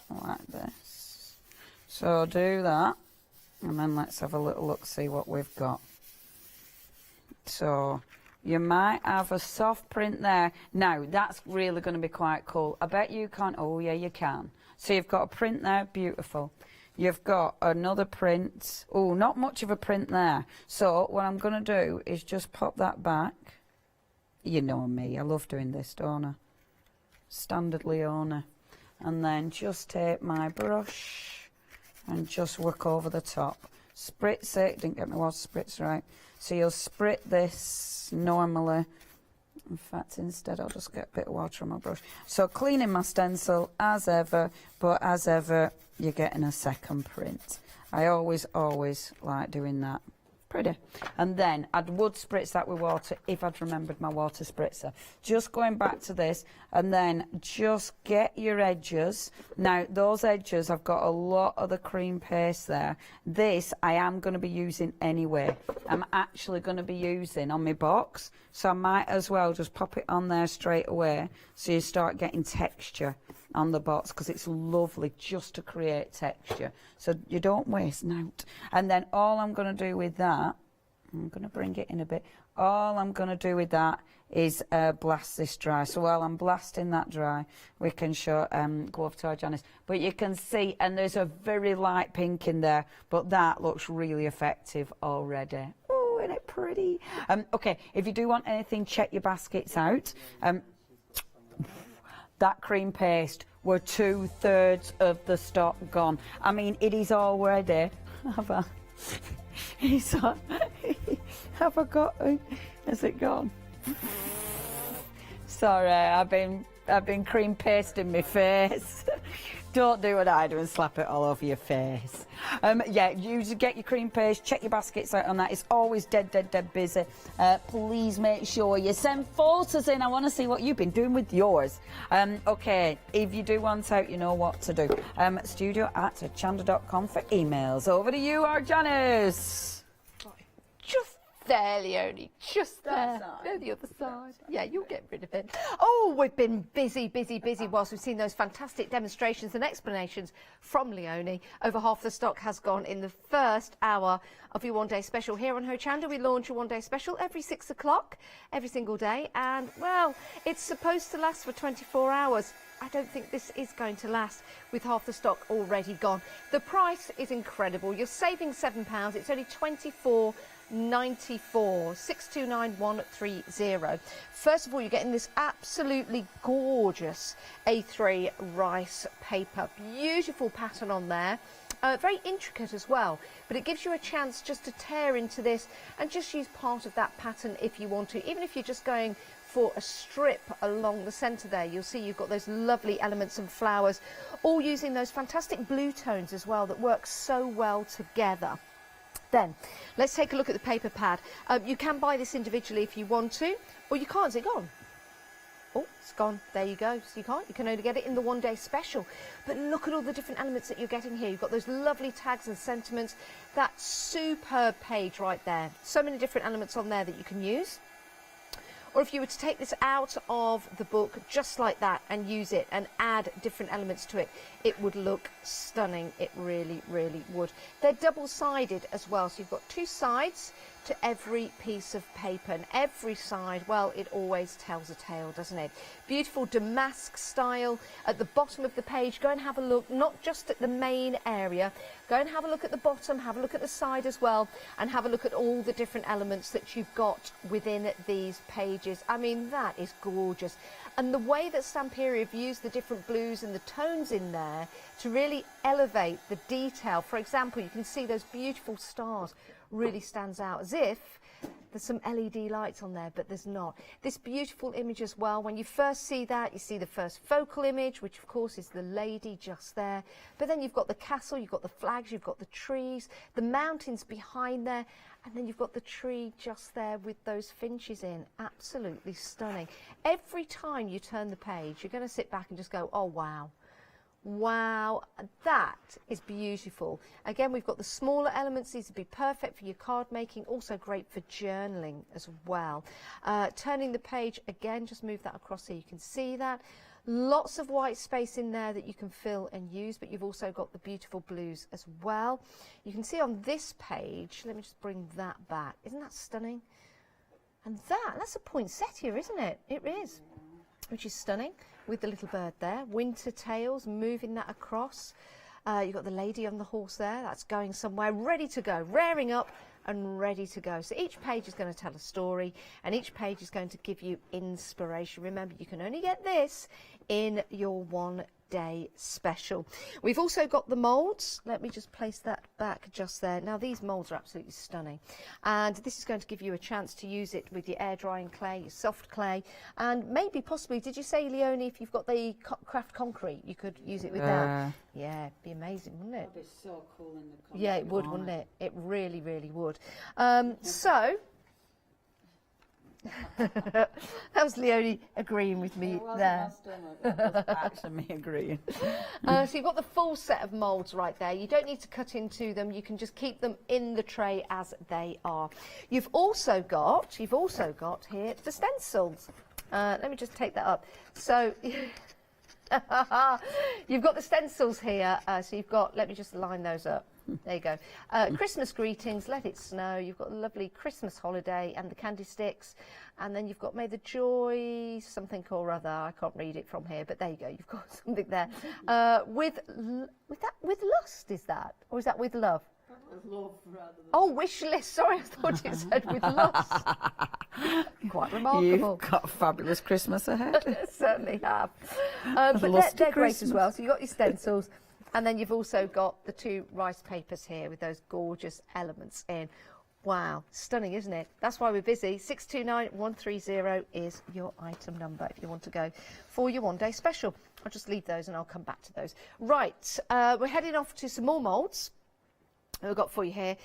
Like this. So do that. And then let's have a little look, see what we've got. So you might have a soft print there. Now, that's really going to be quite cool. I bet you can't. Oh, yeah, you can. So you've got a print there. Beautiful. You've got another print. Oh, not much of a print there. So what I'm going to do is just pop that back. You know me. I love doing this, don't I? Standard Leona. And then just take my brush and just work over the top. Spritz it. Didn't get my water spritz right. So you'll sprit this normally. In fact, instead I'll just get a bit of water on my brush. So cleaning my stencil as ever, but as ever, you're getting a second print. I always like doing that. Pretty. And then I would spritz that with water if I'd remembered my water spritzer. Just going back to this, and then just get your edges. Now, those edges, I've got a lot of the cream paste there. This I am going to be using anyway. I'm actually going to be using on my box, so I might as well just pop it on there straight away so you start getting texture on the box, because it's lovely just to create texture, so you don't waste out. And then all I'm going to do with that, I'm going to bring it in a bit, all I'm going to do with that is blast this dry. So while I'm blasting that dry, we can show go over to our Janice. But you can see, and there's a very light pink in there, but that looks really effective already. Oh, isn't it pretty? Okay, if you do want anything, check your baskets out. That cream paste, we're 2/3 of the stock gone. I mean, it is already. Have I got? Has it gone? Sorry, I've been cream pasting my face. Don't do what I do and slap it all over your face. Yeah, get your cream paste, check your baskets out on that. It's always dead busy. Please make sure you send photos in. I want to see what you've been doing with yours. Okay, if you do want out, you know what to do. studio@hochanda.com for emails. Over to you, our Janice. Just there, Leonie, just there. No, the other side. Yeah, you'll get rid of it. Oh, we've been busy whilst we've seen those fantastic demonstrations and explanations from Leonie. Over half the stock has gone in the first hour of your one-day special here on Hochanda. We launch a one-day special every 6 o'clock, every single day. And, well, it's supposed to last for 24 hours. I don't think this is going to last with half the stock already gone. The price is incredible. You're saving £7. It's only £24.94, 629130. First of all, you're getting this absolutely gorgeous A3 rice paper. Beautiful pattern on there. Very intricate as well, but it gives you a chance just to tear into this and just use part of that pattern if you want to. Even if you're just going for a strip along the centre there, you'll see you've got those lovely elements and flowers, all using those fantastic blue tones as well that work so well together. Then, let's take a look at the paper pad. You can buy this individually if you want to, or you can't. Is it gone? Oh, it's gone. There you go. So you can't. You can only get it in the one-day special. But look at all the different elements that you're getting here. You've got those lovely tags and sentiments. That superb page right there. So many different elements on there that you can use. Or if you were to take this out of the book just like that and use it and add different elements to it, it would look stunning. It really, really would. They're double-sided as well, so you've got two sides to every piece of paper, and every side, well, it always tells a tale, doesn't it? Beautiful damask style at the bottom of the page. Go and have a look, not just at the main area, go and have a look at the bottom, have a look at the side as well, and have a look at all the different elements that you've got within these pages. I mean, that is gorgeous. And the way that Stamperia have used the different blues and the tones in there to really elevate the detail. For example, you can see those beautiful stars really stands out, as if there's some LED lights on there, but there's not. This beautiful image as well, when you first see that, you see the first focal image, which of course is the lady just there. But then you've got the castle, you've got the flags, you've got the trees, the mountains behind there, and then you've got the tree just there with those finches in. Absolutely stunning. Every time you turn the page, you're going to sit back and just go, oh, wow. Wow, that is beautiful. Again, we've got the smaller elements. These would be perfect for your card making, also great for journaling as well. Turning the page again, just move that across so you can see that. Lots of white space in there that you can fill and use, but you've also got the beautiful blues as well. You can see on this page, let me just bring that back. Isn't that stunning? And that's a poinsettia, isn't it? It is, which is stunning, with the little bird there. Winter tails, moving that across. You've got the lady on the horse there, that's going somewhere, ready to go, rearing up and ready to go. So each page is going to tell a story, and each page is going to give you inspiration. Remember, you can only get this in your one-day special. We've also got the moulds. Let me just place that back just there. Now, these moulds are absolutely stunning, and this is going to give you a chance to use it with your air drying clay, your soft clay, and maybe possibly, did you say, Leonie, if you've got the craft concrete, you could use it with that? Yeah, it'd be amazing, wouldn't it? That'd be so cool in the concrete. Yeah, it would, wouldn't it? It really, really would. So that was Leonie agreeing with me there. It was actually me agreeing. So you've got the full set of moulds right there. You don't need to cut into them. You can just keep them in the tray as they are. You've also got here the stencils. Let me just take that up. So you've got the stencils here. So you've got, let me just line those up. There you go. Christmas greetings, let it snow. You've got a lovely Christmas holiday and the candy sticks. And then you've got may the joy something or other. I can't read it from here, but there you go. You've got something there. With lust, is that? Or is that with love? With love, rather than... Oh, wish list. Sorry, I thought it said with lust. Quite remarkable. You've got a fabulous Christmas ahead. Certainly have. But they're great as well. So you've got your stencils. And then you've also got the two rice papers here with those gorgeous elements in. Wow, stunning, isn't it? That's why we're busy. 629130 is your item number if you want to go for your one-day special. I'll just leave those and I'll come back to those. Right, we're heading off to some more moulds we've got for you here.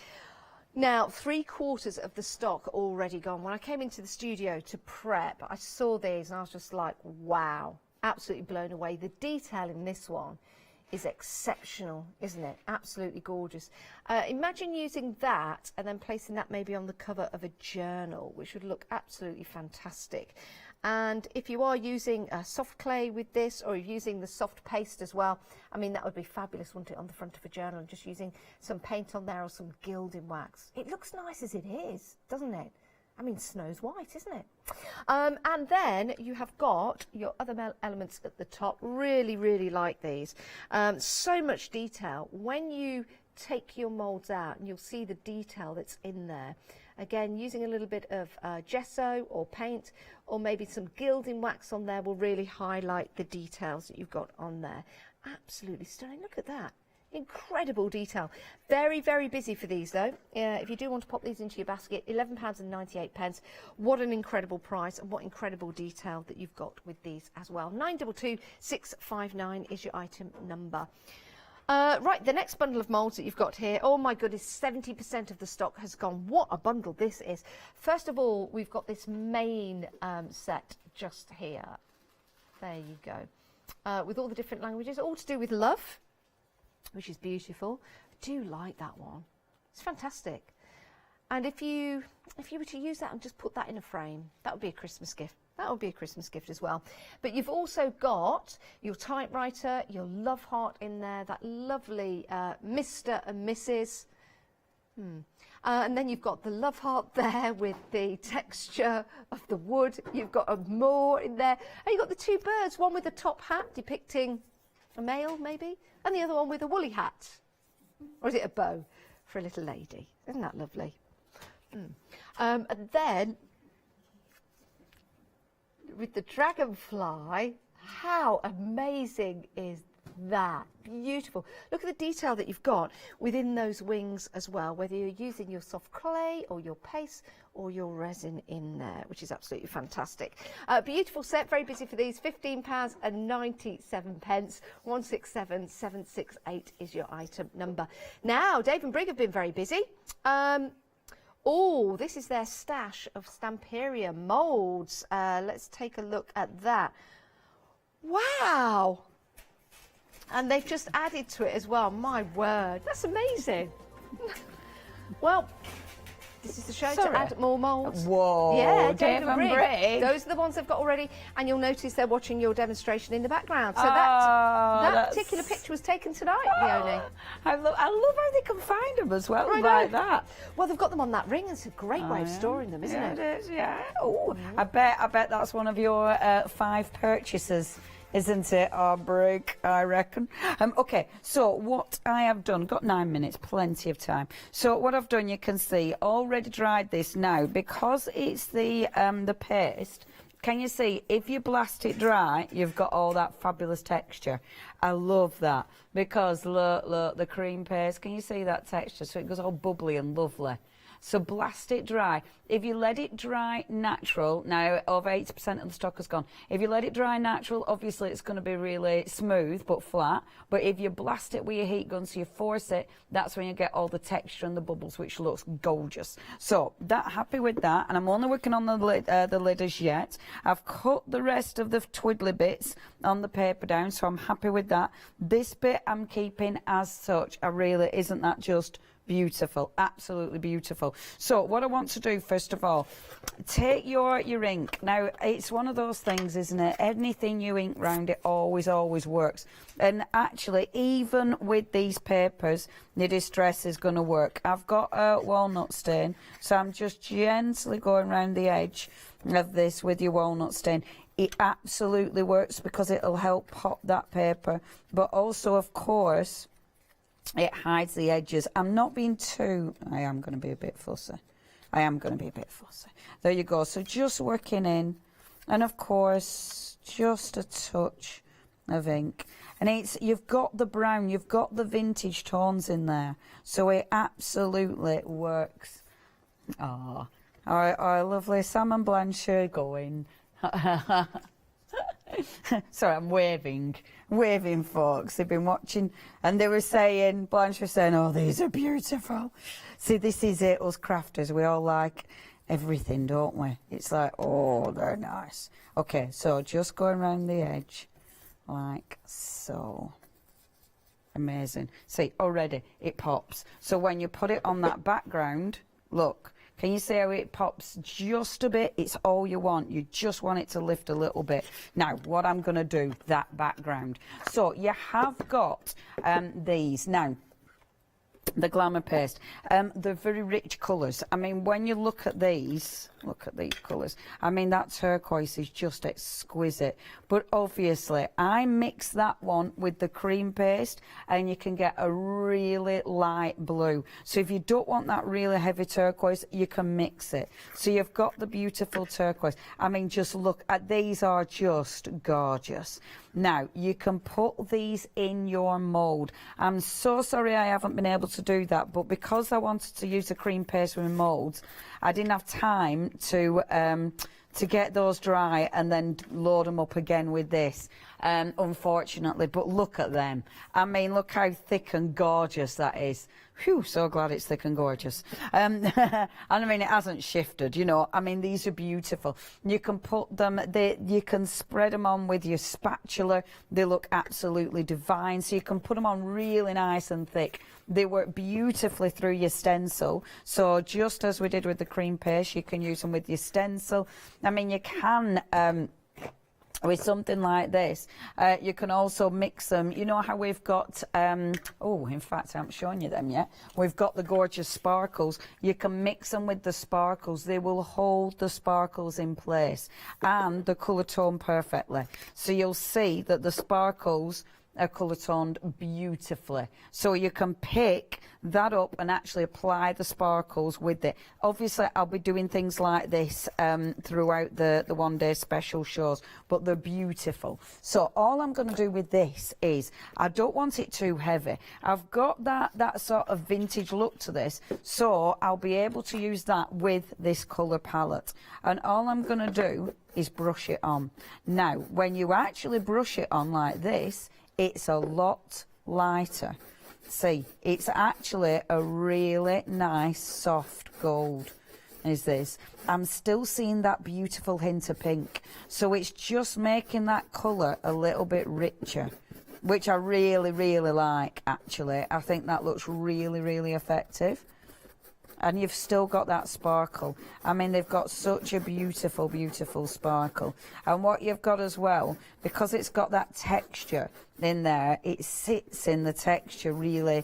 Now, 3/4 of the stock already gone. When I came into the studio to prep, I saw these and I was just like, wow, absolutely blown away. The detail in this one is exceptional, isn't it? Absolutely gorgeous. Imagine using that and then placing that maybe on the cover of a journal, which would look absolutely fantastic. And if you are using soft clay with this, or you're using the soft paste as well, I mean, that would be fabulous, wouldn't it, on the front of a journal, and just using some paint on there or some gilding wax. It looks nice as it is, doesn't it? I mean, snow's white, isn't it? And then you have got your other elements at the top. Really, really like these. So much detail. When you take your moulds out, and you'll see the detail that's in there. Again, using a little bit of gesso or paint, or maybe some gilding wax on there will really highlight the details that you've got on there. Absolutely stunning. Look at that. Incredible detail. Very, very busy for these though. If you do want to pop these into your basket, £11.98. What an incredible price, and what incredible detail that you've got with these as well. 922659 is your item number. Right, the next bundle of moulds that you've got here, oh my goodness, 70% of the stock has gone. What a bundle this is. First of all, we've got this main set just here. There you go. With all the different languages, all to do with love, which is beautiful. I do like that one. It's fantastic. And if you were to use that and just put that in a frame, that would be a Christmas gift. That would be a Christmas gift as well. But you've also got your typewriter, your love heart in there, that lovely Mr. and Mrs. And then you've got the love heart there with the texture of the wood. You've got a more in there. And you've got the two birds, one with a top hat depicting a male maybe, and the other one with a woolly hat. Or is it a bow for a little lady? Isn't that lovely? And then with the dragonfly, how amazing is that? Beautiful. Look at the detail that you've got within those wings as well, whether you're using your soft clay or your paste or your resin in there, which is absolutely fantastic. Beautiful set, very busy for these. £15.97. 167768 is your item number. Now, Dave and Brig have been very busy. Oh, this is their stash of Stamperia moulds. Let's take a look at that. Wow! And they've just added to it as well. My word, that's amazing. Well, this is the show to add more moulds. Whoa, yeah, Dave and Brig. Those are the ones they've got already. And you'll notice they're watching your demonstration in the background. So that that's... particular picture was taken tonight, Leonie. I love how they can find them as well, Right like that. Well, they've got them on that ring. It's a great way of storing them, isn't it? It is, yeah. Oh, I bet that's one of your 5 purchases. Isn't it, our Brig, I reckon? Okay, so what I have done, got 9 minutes, plenty of time. So what I've done, you can see, already dried this now. Because it's the paste, can you see, if you blast it dry, you've got all that fabulous texture. I love that, because look, the cream paste, can you see that texture? So it goes all bubbly and lovely. So blast it dry. If you let it dry natural, now over 80% of the stock has gone. If you let it dry natural, obviously it's going to be really smooth but flat. But if you blast it with your heat gun, so you force it, that's when you get all the texture and the bubbles, which looks gorgeous. So happy with that, and I'm only working on the lid as yet. I've cut the rest of the twiddly bits on the paper down, so I'm happy with that. This bit I'm keeping as such. Isn't that just beautiful? Absolutely beautiful. So what I want to do first of all, take your ink. Now it's one of those things, isn't it? Anything you ink round it always works. And actually, even with these papers, the distress is going to work. I've got a walnut stain, so I'm just gently going around the edge of this with your walnut stain. It absolutely works because it'll help pop that paper, but also, of course, it hides the edges. I'm not being too... I am going to be a bit fussy. There you go. So just working in. And, of course, just a touch of ink. And you've got the brown, you've got the vintage tones in there. So it absolutely works. Oh, our lovely Sam and Blanche are going. Sorry, I'm waving, folks. They've been watching, and they were saying, Blanche was saying, oh, these are beautiful. See, this is it, us crafters. We all like everything, don't we? It's like, oh, they're nice. Okay, so just going around the edge, like so. Amazing. See, already it pops. So when you put it on that background, look. Can you see how it pops just a bit? It's all you want. You just want it to lift a little bit. Now, what I'm going to do, that background. So you have got these. Now, the glamour paste. They're very rich colours. I mean, when you look at these colours. I mean, that turquoise is just exquisite. But obviously, I mix that one with the cream paste, and you can get a really light blue. So if you don't want that really heavy turquoise, you can mix it. So you've got the beautiful turquoise. I mean, just look at these, are just gorgeous. Now, you can put these in your mould. I'm so sorry I haven't been able to do that, but because I wanted to use the cream paste with moulds, I didn't have time to get those dry and then load them up again with this. unfortunately, but look at them. I mean, look how thick and gorgeous that is. Phew, so glad it's thick and gorgeous. And I mean, it hasn't shifted, you know. I mean, these are beautiful. You can put them, you can spread them on with your spatula. They look absolutely divine. So you can put them on really nice and thick. They work beautifully through your stencil. So just as we did with the cream paste, you can use them with your stencil. I mean, you can... with something like this, you can also mix them. You know how we've got, oh, in fact, I haven't shown you them yet. We've got the gorgeous sparkles. You can mix them with the sparkles. They will hold the sparkles in place and the colour tone perfectly. So you'll see that the sparkles are colour toned beautifully. So you can pick that up and actually apply the sparkles with it. Obviously, I'll be doing things like this throughout the one-day special shows, but they're beautiful. So all I'm going to do with this is, I don't want it too heavy. I've got that sort of vintage look to this, so I'll be able to use that with this colour palette. And all I'm going to do is brush it on. Now, when you actually brush it on like this, it's a lot lighter. See, it's actually a really nice soft gold, is this. I'm still seeing that beautiful hint of pink. So it's just making that colour a little bit richer, which I really, really like, actually. I think that looks really, really effective. And you've still got that sparkle. I mean, they've got such a beautiful, beautiful sparkle. And what you've got as well, because it's got that texture in there, it sits in the texture really,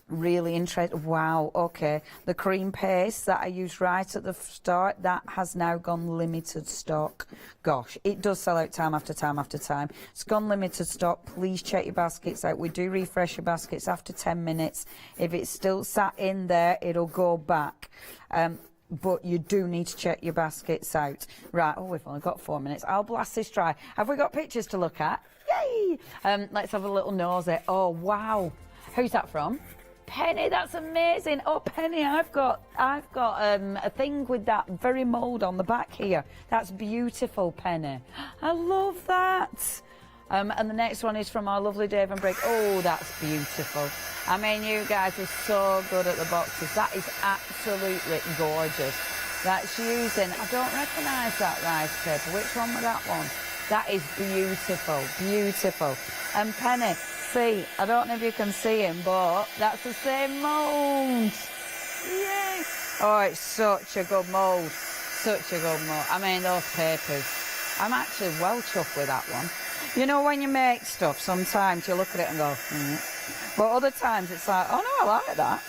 really interesting. Wow, okay. The cream paste that I used right at the start, that has now gone limited stock. Gosh, it does sell out time after time after time. It's gone limited stock. Please check your baskets out. We do refresh your baskets after 10 minutes. If it's still sat in there, it'll go back. But you do need to check your baskets out. Right, oh, we've only got 4 minutes. I'll blast this dry. Have we got pictures to look at? Yay! Let's have a little nosy. Oh, wow. Who's that from? Penny, that's amazing. Oh, Penny, I've got a thing with that very mould on the back here. That's beautiful, Penny. I love that. And the next one is from our lovely Dave and Brig. Oh, that's beautiful. I mean, you guys are so good at the boxes. That is absolutely gorgeous. That's using, I don't recognise that rice paper. Which one was that one? That is beautiful, beautiful. And Penny, see, I don't know if you can see him, but that's the same mould. Yay! Oh, it's such a good mould. Such a good mould. I mean, those papers. I'm actually well chuffed with that one. You know, when you make stuff, sometimes you look at it and go, But other times it's like, oh no, I like that.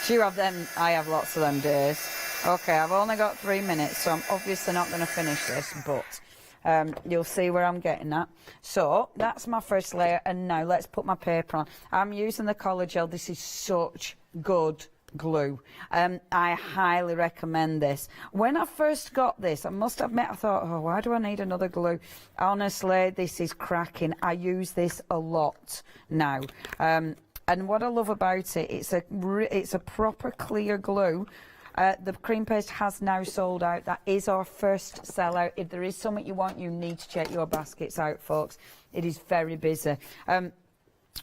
Do you have them? I have lots of them days. Okay, I've only got 3 minutes, so I'm obviously not going to finish this, but you'll see where I'm getting at. So that's my first layer, and now let's put my paper on. I'm using the Coller Gel. This is such good glue. I highly recommend this. When I first got this, I must admit, I thought, oh, why do I need another glue? Honestly, this is cracking. I use this a lot now. And what I love about it, it's a proper clear glue. The cream paste has now sold out. That is our first sellout. If there is something you want, you need to check your baskets out, folks. It is very busy.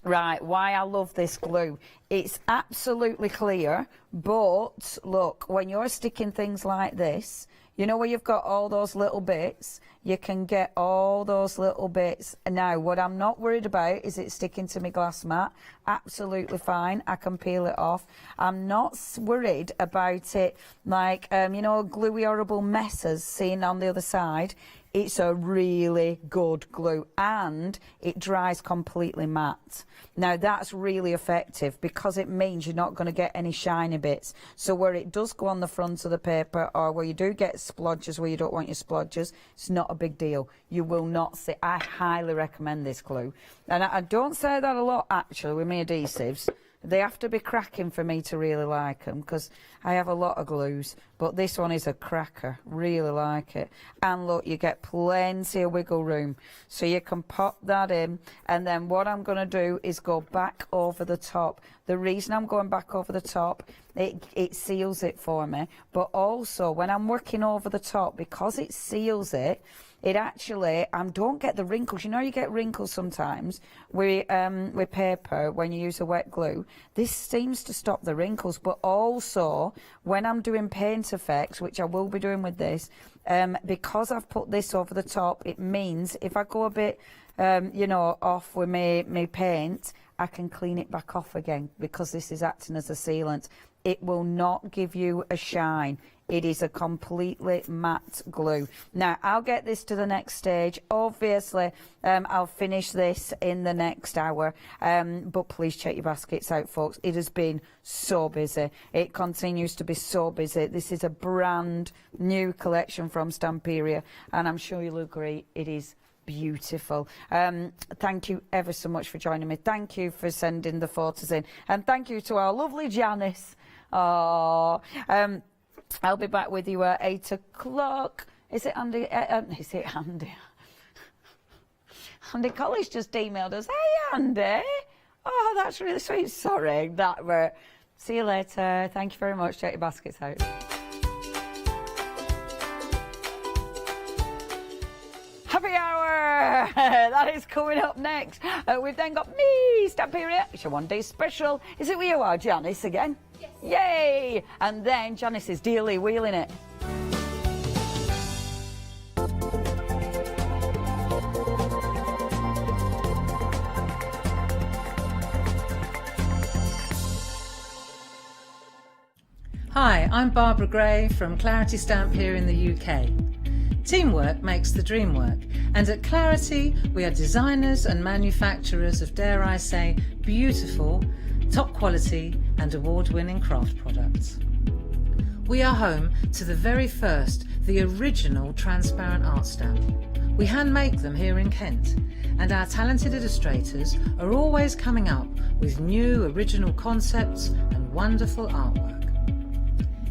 Right, why I love this glue. It's absolutely clear, but look, when you're sticking things like this, you know where you've got all those little bits, you can get all those little bits. Now, what I'm not worried about is it sticking to my glass mat. Absolutely fine, I can peel it off. I'm not worried about it like, you know, gluey horrible messes seen on the other side. It's a really good glue and it dries completely matte. Now that's really effective because it means you're not going to get any shiny bits. So where it does go on the front of the paper or where you do get splodges where you don't want your splodges, it's not a big deal. You will not see. I highly recommend this glue. And I don't say that a lot actually with my adhesives. They have to be cracking for me to really like them because I have a lot of glues, but this one is a cracker. Really like it. And look, you get plenty of wiggle room. So you can pop that in, and then what I'm going to do is go back over the top. The reason I'm going back over the top, it seals it for me. But also, when I'm working over the top, because it seals it, it actually, don't get the wrinkles. You know, you get wrinkles sometimes with paper when you use a wet glue. This seems to stop the wrinkles, but also when I'm doing paint effects, which I will be doing with this, because I've put this over the top, it means if I go a bit, you know, off with my paint, I can clean it back off again because this is acting as a sealant. It will not give you a shine. It is a completely matte glue. Now, I'll get this to the next stage. Obviously, I'll finish this in the next hour. But please check your baskets out, folks. It has been so busy. It continues to be so busy. This is a brand new collection from Stamperia, and I'm sure you'll agree it is beautiful. Thank you ever so much for joining me. Thank you for sending the photos in. And thank you to our lovely Janice. Oh, I'll be back with you at 8 o'clock. Is it Andy? Is it Andy? Andy College just emailed us. Hey, Andy. Oh, that's really sweet. Sorry, see you later. Thank you very much. Check your baskets out. Happy hour! That is coming up next. We've then got me, Stamperia. It's your one-day special. Is it where you are, Janice, again? Yes. Yay! And then Janice is dearly wheeling it. Hi, I'm Barbara Gray from Clarity Stamp here in the UK. Teamwork makes the dream work, and at Clarity we are designers and manufacturers of, dare I say, beautiful, top quality and award-winning craft products. We are home to the very first, the original transparent art stamp. We hand make them here in Kent, and our talented illustrators are always coming up with new original concepts and wonderful artwork.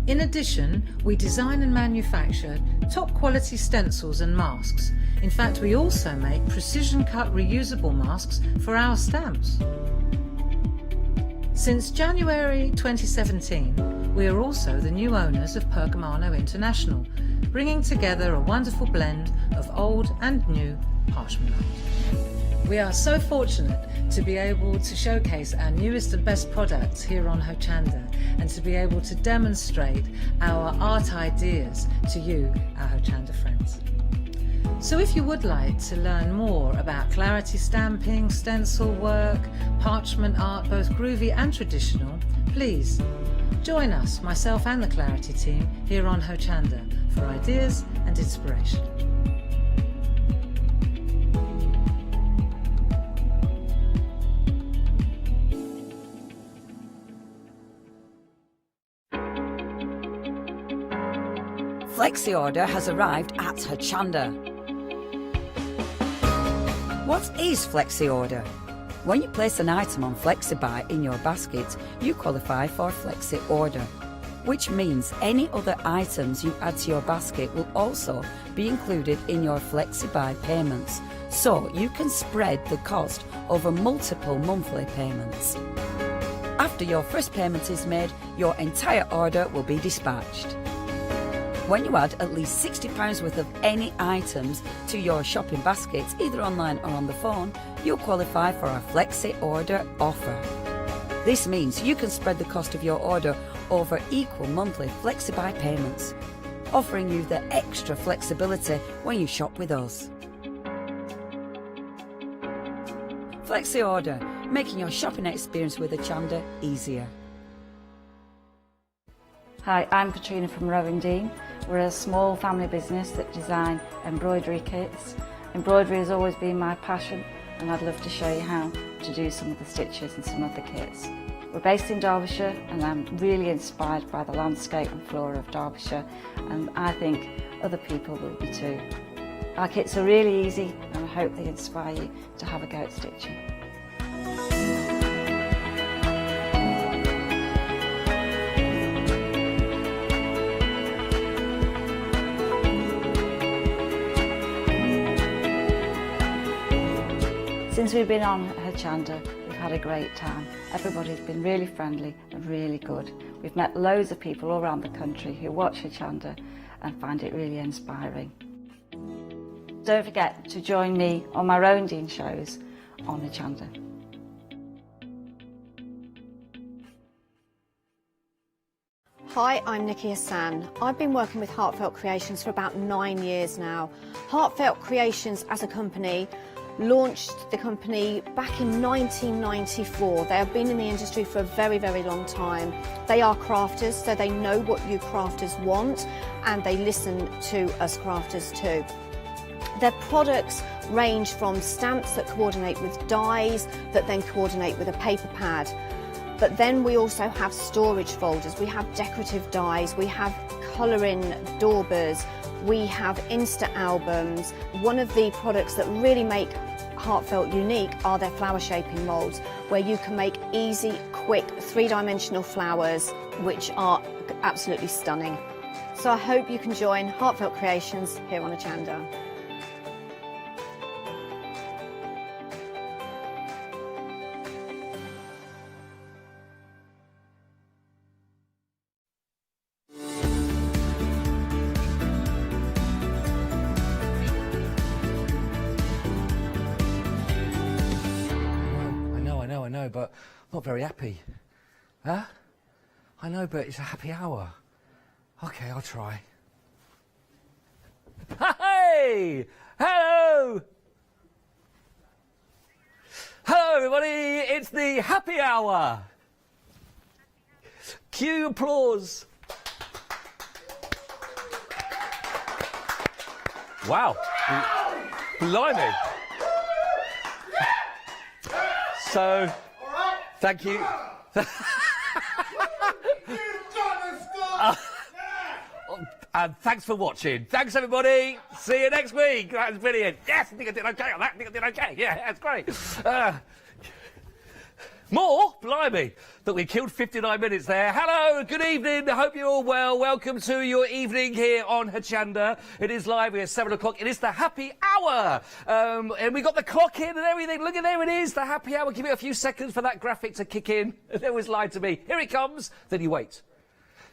In addition, we design and manufacture top quality stencils and masks. In fact, we also make precision cut reusable masks for our stamps. Since January 2017, we are also the new owners of Pergamano International, bringing together a wonderful blend of old and new parchment art. We are so fortunate to be able to showcase our newest and best products here on Hochanda, and to be able to demonstrate our art ideas to you, our Hochanda friends. So if you would like to learn more about Clarity stamping, stencil work, parchment art, both groovy and traditional, please join us, myself and the Clarity team, here on Hochanda for ideas and inspiration. Flexi order has arrived at Hochanda. What is Flexi order? When you place an item on FlexiBuy in your basket, you qualify for Flexi order, which means any other items you add to your basket will also be included in your FlexiBuy payments, so you can spread the cost over multiple monthly payments. After your first payment is made, your entire order will be dispatched. When you add at least £60 worth of any items to your shopping baskets, either online or on the phone, you'll qualify for our Flexi Order offer. This means you can spread the cost of your order over equal monthly FlexiBuy payments, offering you the extra flexibility when you shop with us. Flexi Order, making your shopping experience with Hochanda easier. Hi, I'm Katrina from Rowing Dean. We're a small family business that design embroidery kits. Embroidery has always been my passion, and I'd love to show you how to do some of the stitches and some of the kits. We're based in Derbyshire, and I'm really inspired by the landscape and flora of Derbyshire, and I think other people will be too. Our kits are really easy, and I hope they inspire you to have a go at stitching. Since we've been on Hochanda, we've had a great time. Everybody's been really friendly and really good. We've met loads of people all around the country who watch Hochanda and find it really inspiring. Don't forget to join me on my rounding shows on Hochanda. Hi, I'm Nikki Hassan. I've been working with Heartfelt Creations for about 9 years now. Heartfelt Creations as a company launched the company back in 1994. They have been in the industry for a very, very long time. They are crafters, so they know what you crafters want, and they listen to us crafters too. Their products range from stamps that coordinate with dies that then coordinate with a paper pad. But then we also have storage folders, we have decorative dies, we have colouring daubers, we have Insta albums. One of the products that really make Heartfelt unique are their flower shaping moulds, where you can make easy, quick, three-dimensional flowers, which are absolutely stunning. So I hope you can join Heartfelt Creations here on Hochanda. I know, but I'm not very happy. Huh? I know, but it's a happy hour. Okay, I'll try. Hey! Hello! Hello, everybody! It's the happy hour! Cue applause. Wow. Blimey. So, thank you. And thanks for watching. Thanks, everybody. See you next week. That was brilliant. Yes, I think I did okay on that. I think I did okay. Yeah, that's great. More? Blimey. That we killed 59 minutes there. Hello, good evening. I hope you're all well. Welcome to your evening here on Hochanda. It is live. We're 7 o'clock. It is the happy hour. And we got the clock in and everything. Look at there it is, the happy hour. Give it a few seconds for that graphic to kick in. It always lied to me. Here it comes. Then you wait.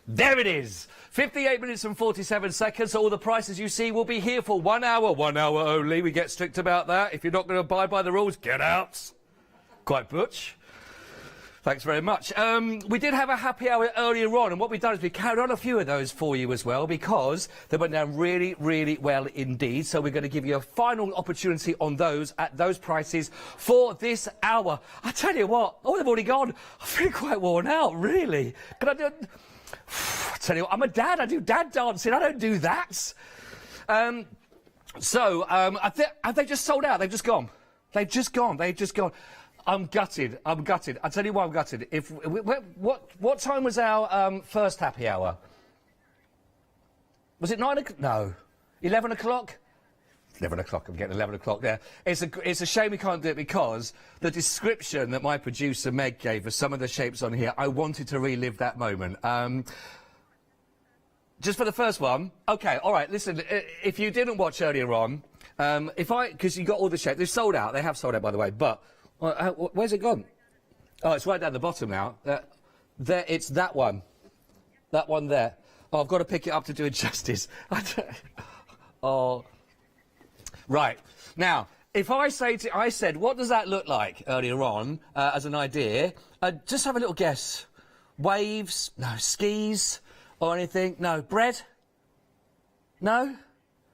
There it is. 58 minutes and 47 seconds. All the prices you see will be here for 1 hour. 1 hour only. We get strict about that. If you're not going to abide by the rules, get out. Quite butch. Thanks very much. We did have a happy hour earlier on, and what we've done is we carried on a few of those for you as well, because they went down really, really well indeed. So we're going to give you a final opportunity on those at those prices for this hour. I tell you what, oh, they've already gone. I'm feeling quite worn out, really. Can I do? I tell you what, I'm a dad. I do dad dancing. I don't do that. Have they just sold out? They've just gone. They've just gone. They've just gone. I'm gutted. I'm gutted. I'll tell you why I'm gutted. What time was our first happy hour? Was it 9 o'clock? No. 11 o'clock? 11 o'clock. I'm getting 11 o'clock there. It's a shame we can't do it because the description that my producer Meg gave for some of the shapes on here, I wanted to relive that moment. Just for the first one. Okay, all right, listen, if you didn't watch earlier on, because you got all the shapes, they've sold out. They have sold out, by the way, but... where's it gone? Oh, it's right down the bottom now. There, it's that one. That one there. Oh, I've got to pick it up to do it justice. Oh. Right. Now, if I said, what does that look like earlier on, as an idea? Just have a little guess. Waves? No. Skis? Or anything? No. Bread? No?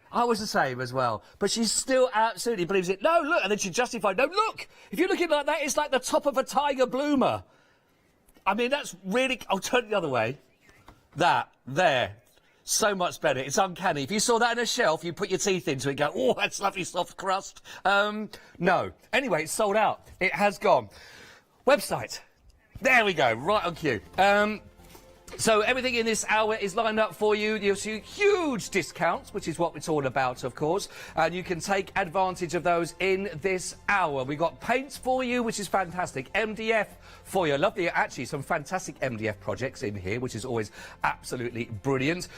I was the same as well. But she still absolutely believes it. No, look. And then she justified. No, look. If you're looking like that, it's like the top of a tiger bloomer. I mean, that's really... I'll turn it the other way. That. There. So much better. It's uncanny. If you saw that in a shelf, you put your teeth into it and go, oh, that's lovely soft crust. No. Anyway, it's sold out. It has gone. Website. There we go. Right on cue. So everything in this hour is lined up for you. You'll see huge discounts, which is what it's all about, of course. And you can take advantage of those in this hour. We've got paints for you, which is fantastic. MDF for you. Lovely, actually, some fantastic MDF projects in here, which is always absolutely brilliant.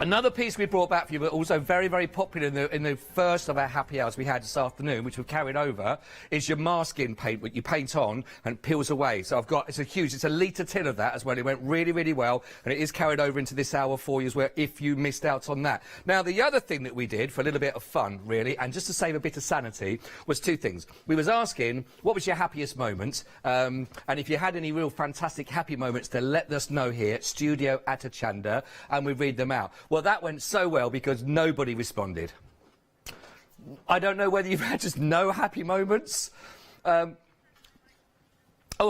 Another piece we brought back for you, but also very, very popular in the first of our happy hours we had this afternoon, which we've carried over, is your masking paint, which you paint on and peels away. So it's a litre tin of that as well. It went really, really well, and it is carried over into this hour for you as well, if you missed out on that. Now, the other thing that we did, for a little bit of fun, really, and just to save a bit of sanity, was two things. We was asking, what was your happiest moment? And if you had any real fantastic happy moments, to let us know here, studio@Hochanda, and we read them out. Well, that went so well because nobody responded. I don't know whether you've had just no happy moments. A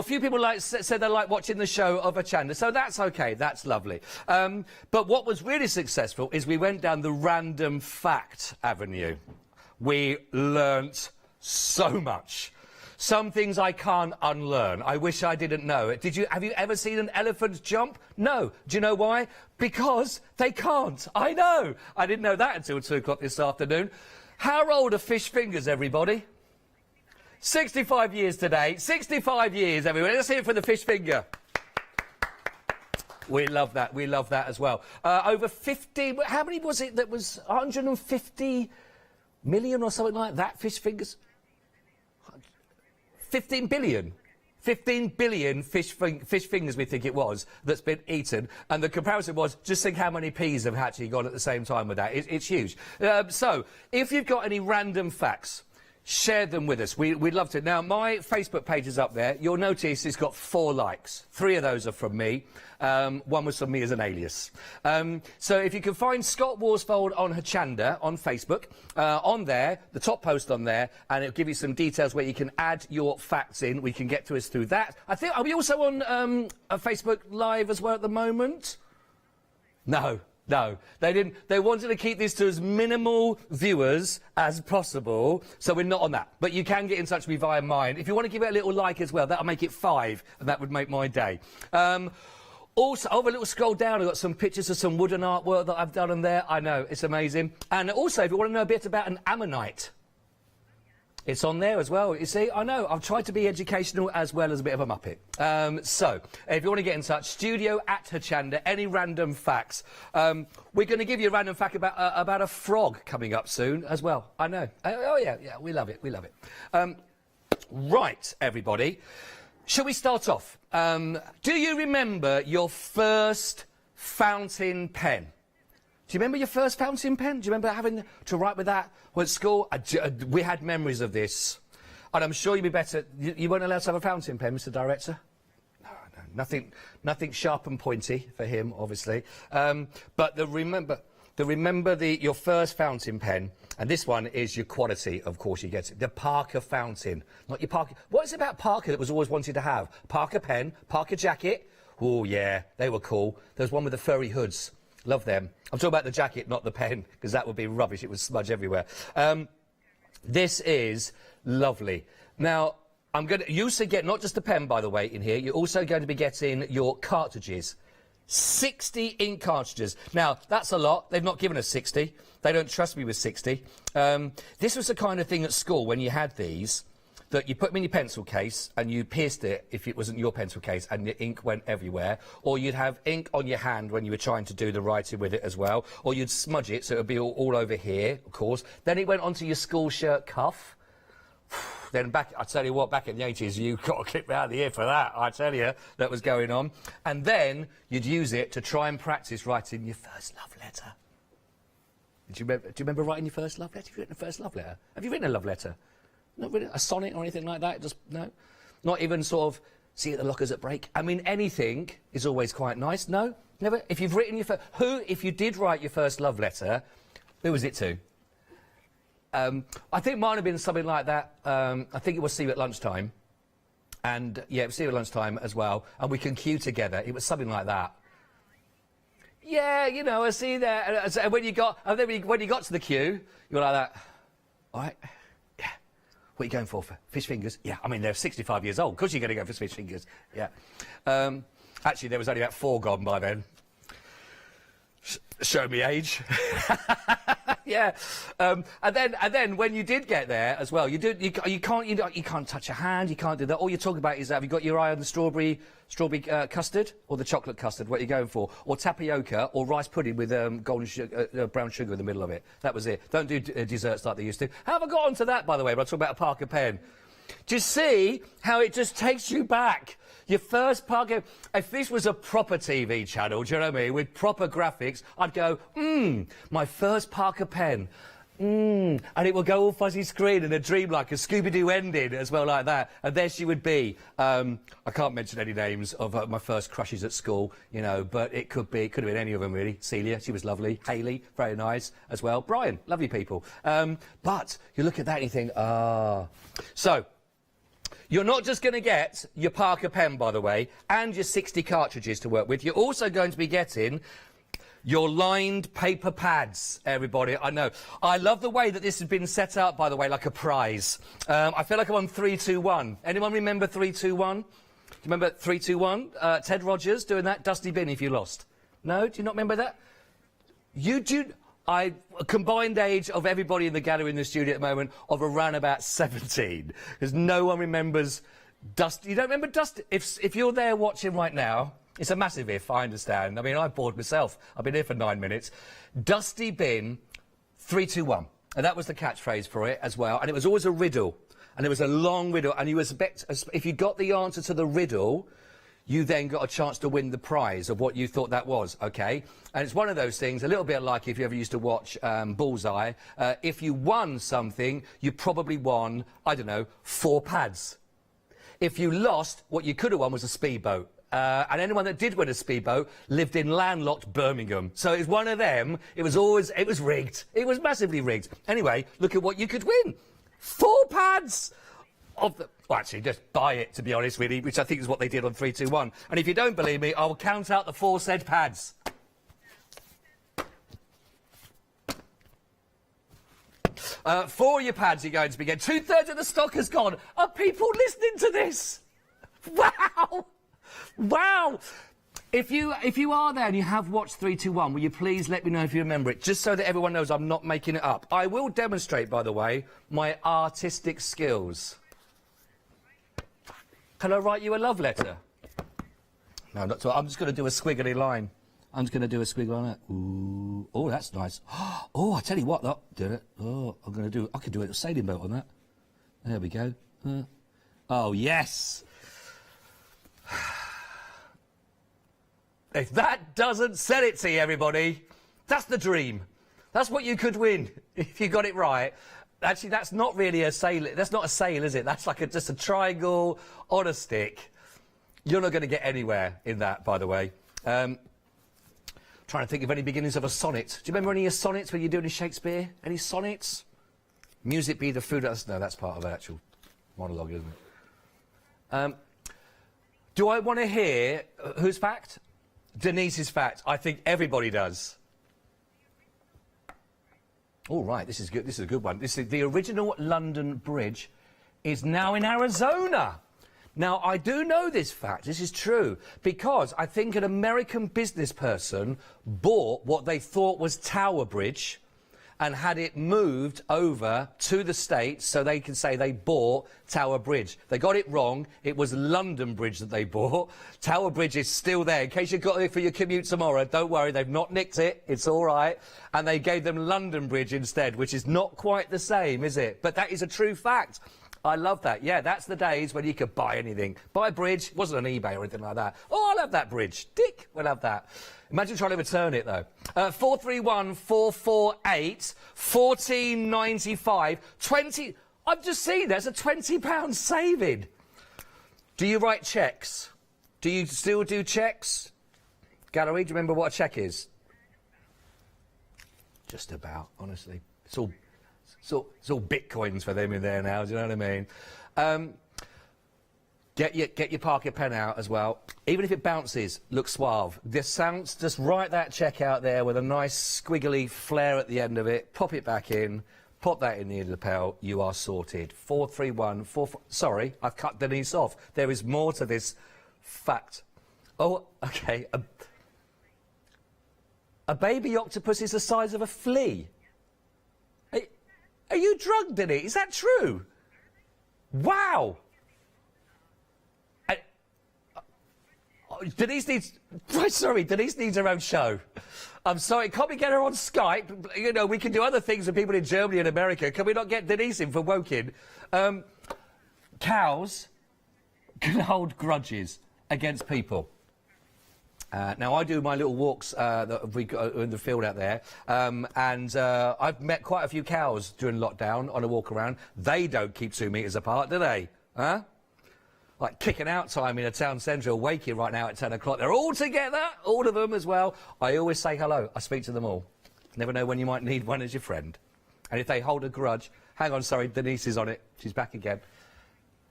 few people said they like watching the show of Hochanda, so that's okay, that's lovely. But what was really successful is we went down the random fact avenue. We learnt so much. Some things I can't unlearn. I wish I didn't know it. Have you ever seen an elephant jump? No. Do you know why? Because they can't. I know. I didn't know that until 2 o'clock this afternoon. How old are fish fingers, everybody? 65 years today. 65 years, everyone. Let's hear it for the fish finger. We love that. We love that as well. Over 50... How many was it that was 150 million or something like that, fish fingers? 15 billion. 15 billion fish fingers, we think it was, that's been eaten. And the comparison was, just think how many peas have actually gone at the same time with that. It's huge. So, if you've got any random facts, share them with us. We'd love to. Now, my Facebook page is up there. You'll notice it's got 4 likes. 3 of those are from me. 1 was from me as an alias. So if you can find Scott Worsfold on Hochanda on Facebook, on there, the top post on there, and it'll give you some details where you can add your facts in. We can get to us through that. I think, are we also on a Facebook Live as well at the moment? No. No, they didn't. They wanted to keep this to as minimal viewers as possible, so we're not on that. But you can get in touch with me via mine. If you want to give it a little like as well, that'll make it 5, and that would make my day. Also, over a little scroll down, I've got some pictures of some wooden artwork that I've done on there. I know, it's amazing. And also, if you want to know a bit about an ammonite, it's on there as well. You see, I know, I've tried to be educational as well as a bit of a muppet. So, if you want to get in touch, studio@Hochanda, any random facts. We're going to give you a random fact about a frog coming up soon as well. I know. Oh, yeah, we love it, we love it. Right, everybody. Shall we start off? Do you remember your first fountain pen? Do you remember your first fountain pen? Do you remember having to write with that at school? We had memories of this. And I'm sure you'd be better... You weren't allowed to have a fountain pen, Mr. Director? No, nothing sharp and pointy for him, obviously. But remember your first fountain pen, and this one is your quality, of course, you get it. The Parker fountain, not your Parker... What is it about Parker that was always wanted to have? Parker pen, Parker jacket. Oh, yeah, they were cool. There was one with the furry hoods. Love them. I'm talking about the jacket, not the pen, because that would be rubbish. It would smudge everywhere. This is lovely. Now, you also get not just the pen, by the way, in here. You're also going to be getting your cartridges. 60 ink cartridges. Now, that's a lot. They've not given us 60. They don't trust me with 60. This was the kind of thing at school when you had these, that you put them in your pencil case and you pierced it if it wasn't your pencil case and the ink went everywhere, or you'd have ink on your hand when you were trying to do the writing with it as well, or you'd smudge it so it would be all over here, of course. Then it went onto your school shirt cuff. Then I tell you what, back in the 80s, you got a clip round the ear for that, I tell you, that was going on. And then you'd use it to try and practice writing your first love letter. Do you remember writing your first love letter? Have you written a first love letter? Have you written a love letter? Not really a sonnet or anything like that? Just, no? Not even sort of, see you at the lockers at break? I mean, anything is always quite nice. No? Never? If you've written your first... if you did write your first love letter, who was it to? I think mine would have been something like that. I think it was See You at Lunchtime. And, yeah, it was See You at Lunchtime as well. And we can queue together. It was something like that. Yeah, you know, I see that. And when you got to the queue, you were like that. All right. What are you going for fish fingers? Yeah, I mean, they're 65 years old. Of course you're going to go for fish fingers. Yeah. Actually, there was only about 4 gone by then. Show me age. Yeah, and then when you did get there as well, you can't touch a hand, you can't do that. All you're talking about is have you got your eye on the strawberry custard or the chocolate custard? What are you going for? Or tapioca or rice pudding with golden sugar, brown sugar in the middle of it. That was it. Don't do desserts like they used to. How have I got onto that, by the way? But I talk about a Parker pen. Do you see how it just takes you back? Your first Parker... If this was a proper TV channel, do you know what I mean, with proper graphics, I'd go, my first Parker pen. And it will go all fuzzy screen and a dream like a Scooby-Doo ending as well like that. And there she would be. I can't mention any names of my first crushes at school, you know, but it could have been any of them really. Celia, she was lovely. Hayley, very nice as well. Brian, lovely people. But you look at that and you think, So, you're not just going to get your Parker pen, by the way, and your 60 cartridges to work with. You're also going to be getting your lined paper pads, everybody. I know. I love the way that this has been set up, by the way, like a prize. I feel like I'm on 3-2-1. Anyone remember 3-2-1? Do you remember 3-2-1? Ted Rogers doing that? Dusty bin if you lost. No? Do you not remember that? You do... A combined age of everybody in the gallery in the studio at the moment of around about 17, because no one remembers Dusty. You don't remember Dusty? If you're there watching right now, it's a massive if, I understand. I mean, I'm bored myself. I've been here for 9 minutes. Dusty bin, 3-2-1. And that was the catchphrase for it as well. And it was always a riddle. And it was a long riddle. And you expect, if you got the answer to the riddle, you then got a chance to win the prize of what you thought that was, OK? And it's one of those things, a little bit like if you ever used to watch Bullseye. If you won something, you probably won, I don't know, 4 pads. If you lost, what you could have won was a speedboat. And anyone that did win a speedboat lived in landlocked Birmingham. So it was one of them. It was rigged. It was massively rigged. Anyway, look at what you could win. 4 pads! Well, actually, just buy it, to be honest, really, which I think is what they did on 3-2-1. And if you don't believe me, I will count out the 4 said pads. Four of your pads are going to be getting. 2/3 of the stock has gone. Are people listening to this? Wow! Wow! If you are there and you have watched 3-2-1, will you please let me know if you remember it, just so that everyone knows I'm not making it up. I will demonstrate, by the way, my artistic skills. Can I write you a love letter? No, not to. I'm just going to do a squiggly line. I'm just going to do a squiggle on it. Ooh. Oh, that's nice. Oh, I tell you what, look. Did it. Oh, I could do a sailing boat on that. There we go. Oh, yes. If that doesn't sell it to you, everybody, that's the dream. That's what you could win if you got it right. Actually, that's not really a sail. That's not a sail, is it? That's like just a triangle on a stick. You're not going to get anywhere in that, by the way. Trying to think of any beginnings of a sonnet. Do you remember any of your sonnets when you're doing Shakespeare? Any sonnets? Music be the food. No, that's part of an actual monologue, isn't it? Do I want to hear whose fact? Denise's fact. I think everybody does. All right, this is good. This is a good one. This is the original London Bridge is now in Arizona. Now, I do know this fact. This is true because I think an American business person bought what they thought was Tower Bridge and had it moved over to the States so they can say they bought Tower Bridge. They got it wrong. It was London Bridge that they bought. Tower Bridge is still there. In case you've got it for your commute tomorrow, don't worry, they've not nicked it. It's all right. And they gave them London Bridge instead, which is not quite the same, is it? But that is a true fact. I love that. Yeah, that's the days when you could buy anything. Buy a bridge. It wasn't on eBay or anything like that. Oh, I'll have that bridge. Dick, we'll have that. Imagine trying to return it, though. 431 448 1495 20. I've just seen there's a £20 saving. Do you write cheques? Do you still do cheques? Gallery, do you remember what a cheque is? Just about, honestly. It's all bitcoins for them in there now, do you know what I mean? Get your Parker pen out as well. Even if it bounces, look suave. Just write that check out there with a nice squiggly flare at the end of it. Pop it back in. Pop that in the lapel. You are sorted. 431 44. Sorry, I've cut Denise off. There is more to this fact. Oh, okay. A baby octopus is the size of a flea. Are you drunk, Denise? Is that true? Wow. Denise needs... Sorry, Denise needs her own show. I'm sorry, can't we get her on Skype? You know, we can do other things with people in Germany and America. Can we not get Denise in for Woking? Cows can hold grudges against people. Now, I do my little walks that we got in the field out there, and I've met quite a few cows during lockdown on a walk around. They don't keep 2 metres apart, do they? Huh? Like kicking out time in a town centre, Waking right now at 10 o'clock. They're all together, all of them as well. I always say hello. I speak to them all. Never know when you might need one as your friend. And if they hold a grudge... Hang on, sorry, Denise is on it. She's back again.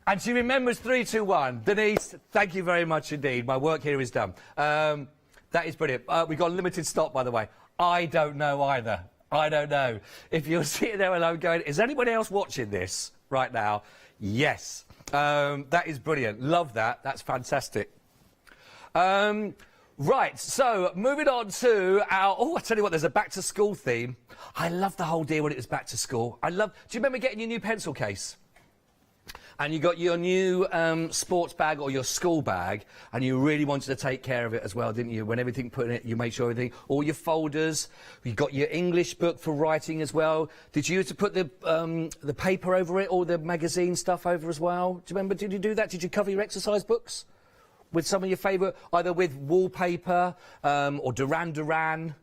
And she remembers 3, 2, 1. Denise, thank you very much indeed. My work here is done. That is brilliant. We've got a limited stock, by the way. I don't know either. I don't know. If you're sitting there alone going, is anyone else watching this right now? Yes. That is brilliant. Love that. That's fantastic. Right, so moving on to our... Oh, I tell you what, there's a back-to-school theme. I love the whole deal when it was back to school. I love... Do you remember getting your new pencil case? And you got your new sports bag or your school bag, and you really wanted to take care of it as well, didn't you? When everything put in it, you made sure everything... All your folders. You got your English book for writing as well. Did you used to put the paper over it, or the magazine stuff over as well? Do you remember? Did you do that? Did you cover your exercise books with some of your favourite, either with wallpaper or Duran Duran?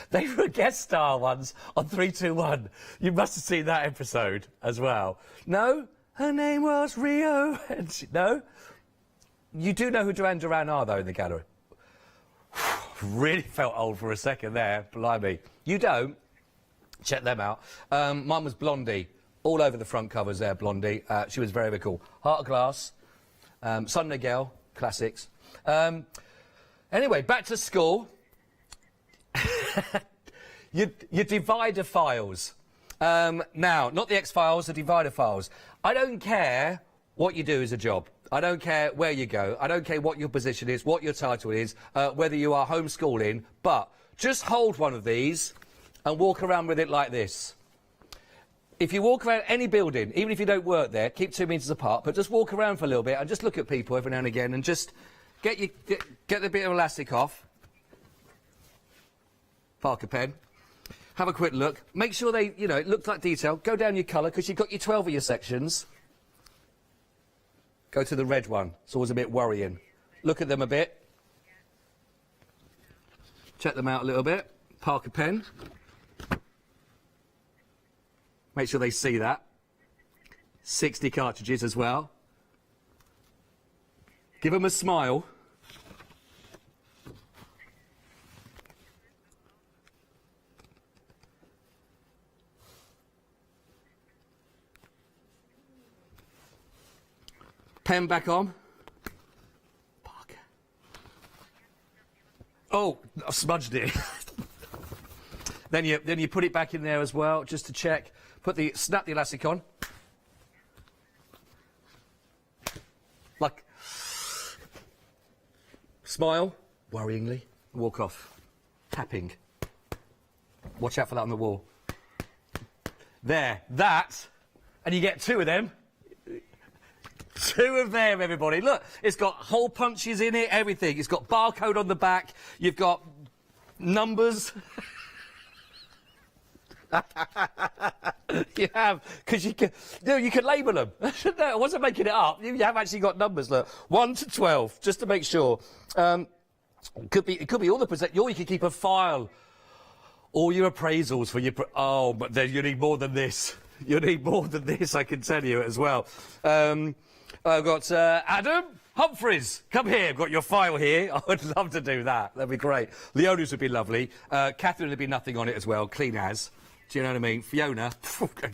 They were guest star ones on 3, 2, 1. You must have seen that episode as well. No? Her name was Rio. No? You do know who Duran Duran are, though, in the gallery. Really felt old for a second there. Blimey. You don't? Check them out. Mine was Blondie. All over the front covers there, Blondie. She was very, very cool. Heart of Glass. Sun Miguel. Classics. Anyway, back to school. Your divider files. Now, not the X-Files, the divider files. I don't care what you do as a job. I don't care where you go. I don't care what your position is, what your title is, whether you are homeschooling, but just hold one of these and walk around with it like this. If you walk around any building, even if you don't work there, keep 2 metres apart, but just walk around for a little bit and just look at people every now and again and just get the bit of elastic off. Parker pen. Have a quick look. Make sure they, you know, it looks like detail. Go down your colour, because you've got your 12 of your sections. Go to the red one. It's always a bit worrying. Look at them a bit. Check them out a little bit. Parker pen. Make sure they see that. 60 cartridges as well. Give them a smile. Pen back on. Parker. Oh, I smudged it. then you put it back in there as well, just to check. Snap the elastic on. Like, smile, worryingly, walk off. Tapping. Watch out for that on the wall. There, that, and you get 2 of them. 2 of them, everybody. Look, it's got hole punches in it, everything. It's got barcode on the back. You've got numbers. You have, because you can label them. No, I wasn't making it up. You have actually got numbers. Look, 1 to 12, just to make sure. It could be all the or you could keep a file. All your appraisals for your. Oh, but then you need more than this. You need more than this, I can tell you as well. I've got Adam Humphreys. Come here. I've got your file here. I would love to do that. That'd be great. Leona's would be lovely. Catherine would be nothing on it as well. Clean as. Do you know what I mean? Fiona,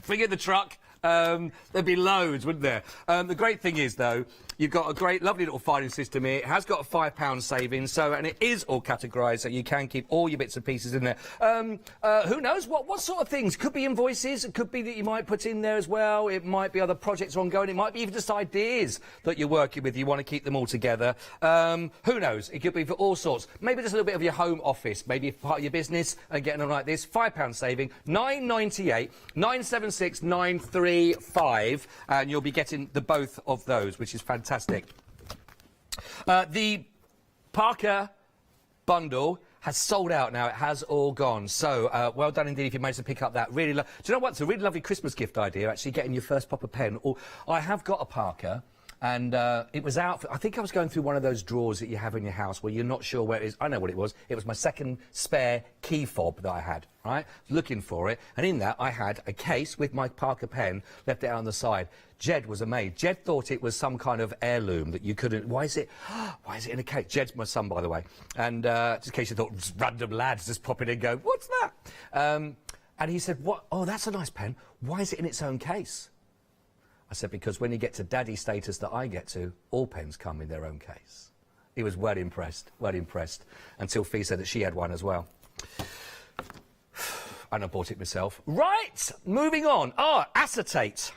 bring in the truck. There'd be loads, wouldn't there? The great thing is, though, you've got a great, lovely little filing system here. It has got a £5 saving, and it is all categorised, so you can keep all your bits and pieces in there. Who knows? What sort of things? Could be invoices. It could be that you might put in there as well. It might be other projects ongoing. It might be even just ideas that you're working with. You want to keep them all together. Who knows? It could be for all sorts. Maybe just a little bit of your home office. Maybe part of your business and getting them like this. £5 saving. £9.98. 976 935, and you'll be getting the both of those, which is fantastic. The Parker bundle has sold out now. It has all gone. So, well done indeed if you managed to pick up that. Do you know what? It's a really lovely Christmas gift idea, actually, getting your first proper pen. I have got a Parker. And it was out, I think I was going through one of those drawers that you have in your house where you're not sure where it is. I know what it was. It was my second spare key fob that I had, right? Looking for it. And in that, I had a case with my Parker pen, left it out on the side. Jed was amazed. Jed thought it was some kind of heirloom that you couldn't... Why is it in a case? Jed's my son, by the way. And just in case you thought, random lads just pop in and go, what's that? And he said, what? Oh, that's a nice pen. Why is it in its own case? I said, because when you get to daddy status that I get to, all pens come in their own case. He was well impressed, until Fee said that she had one as well. And I bought it myself. Right, moving on. Acetate.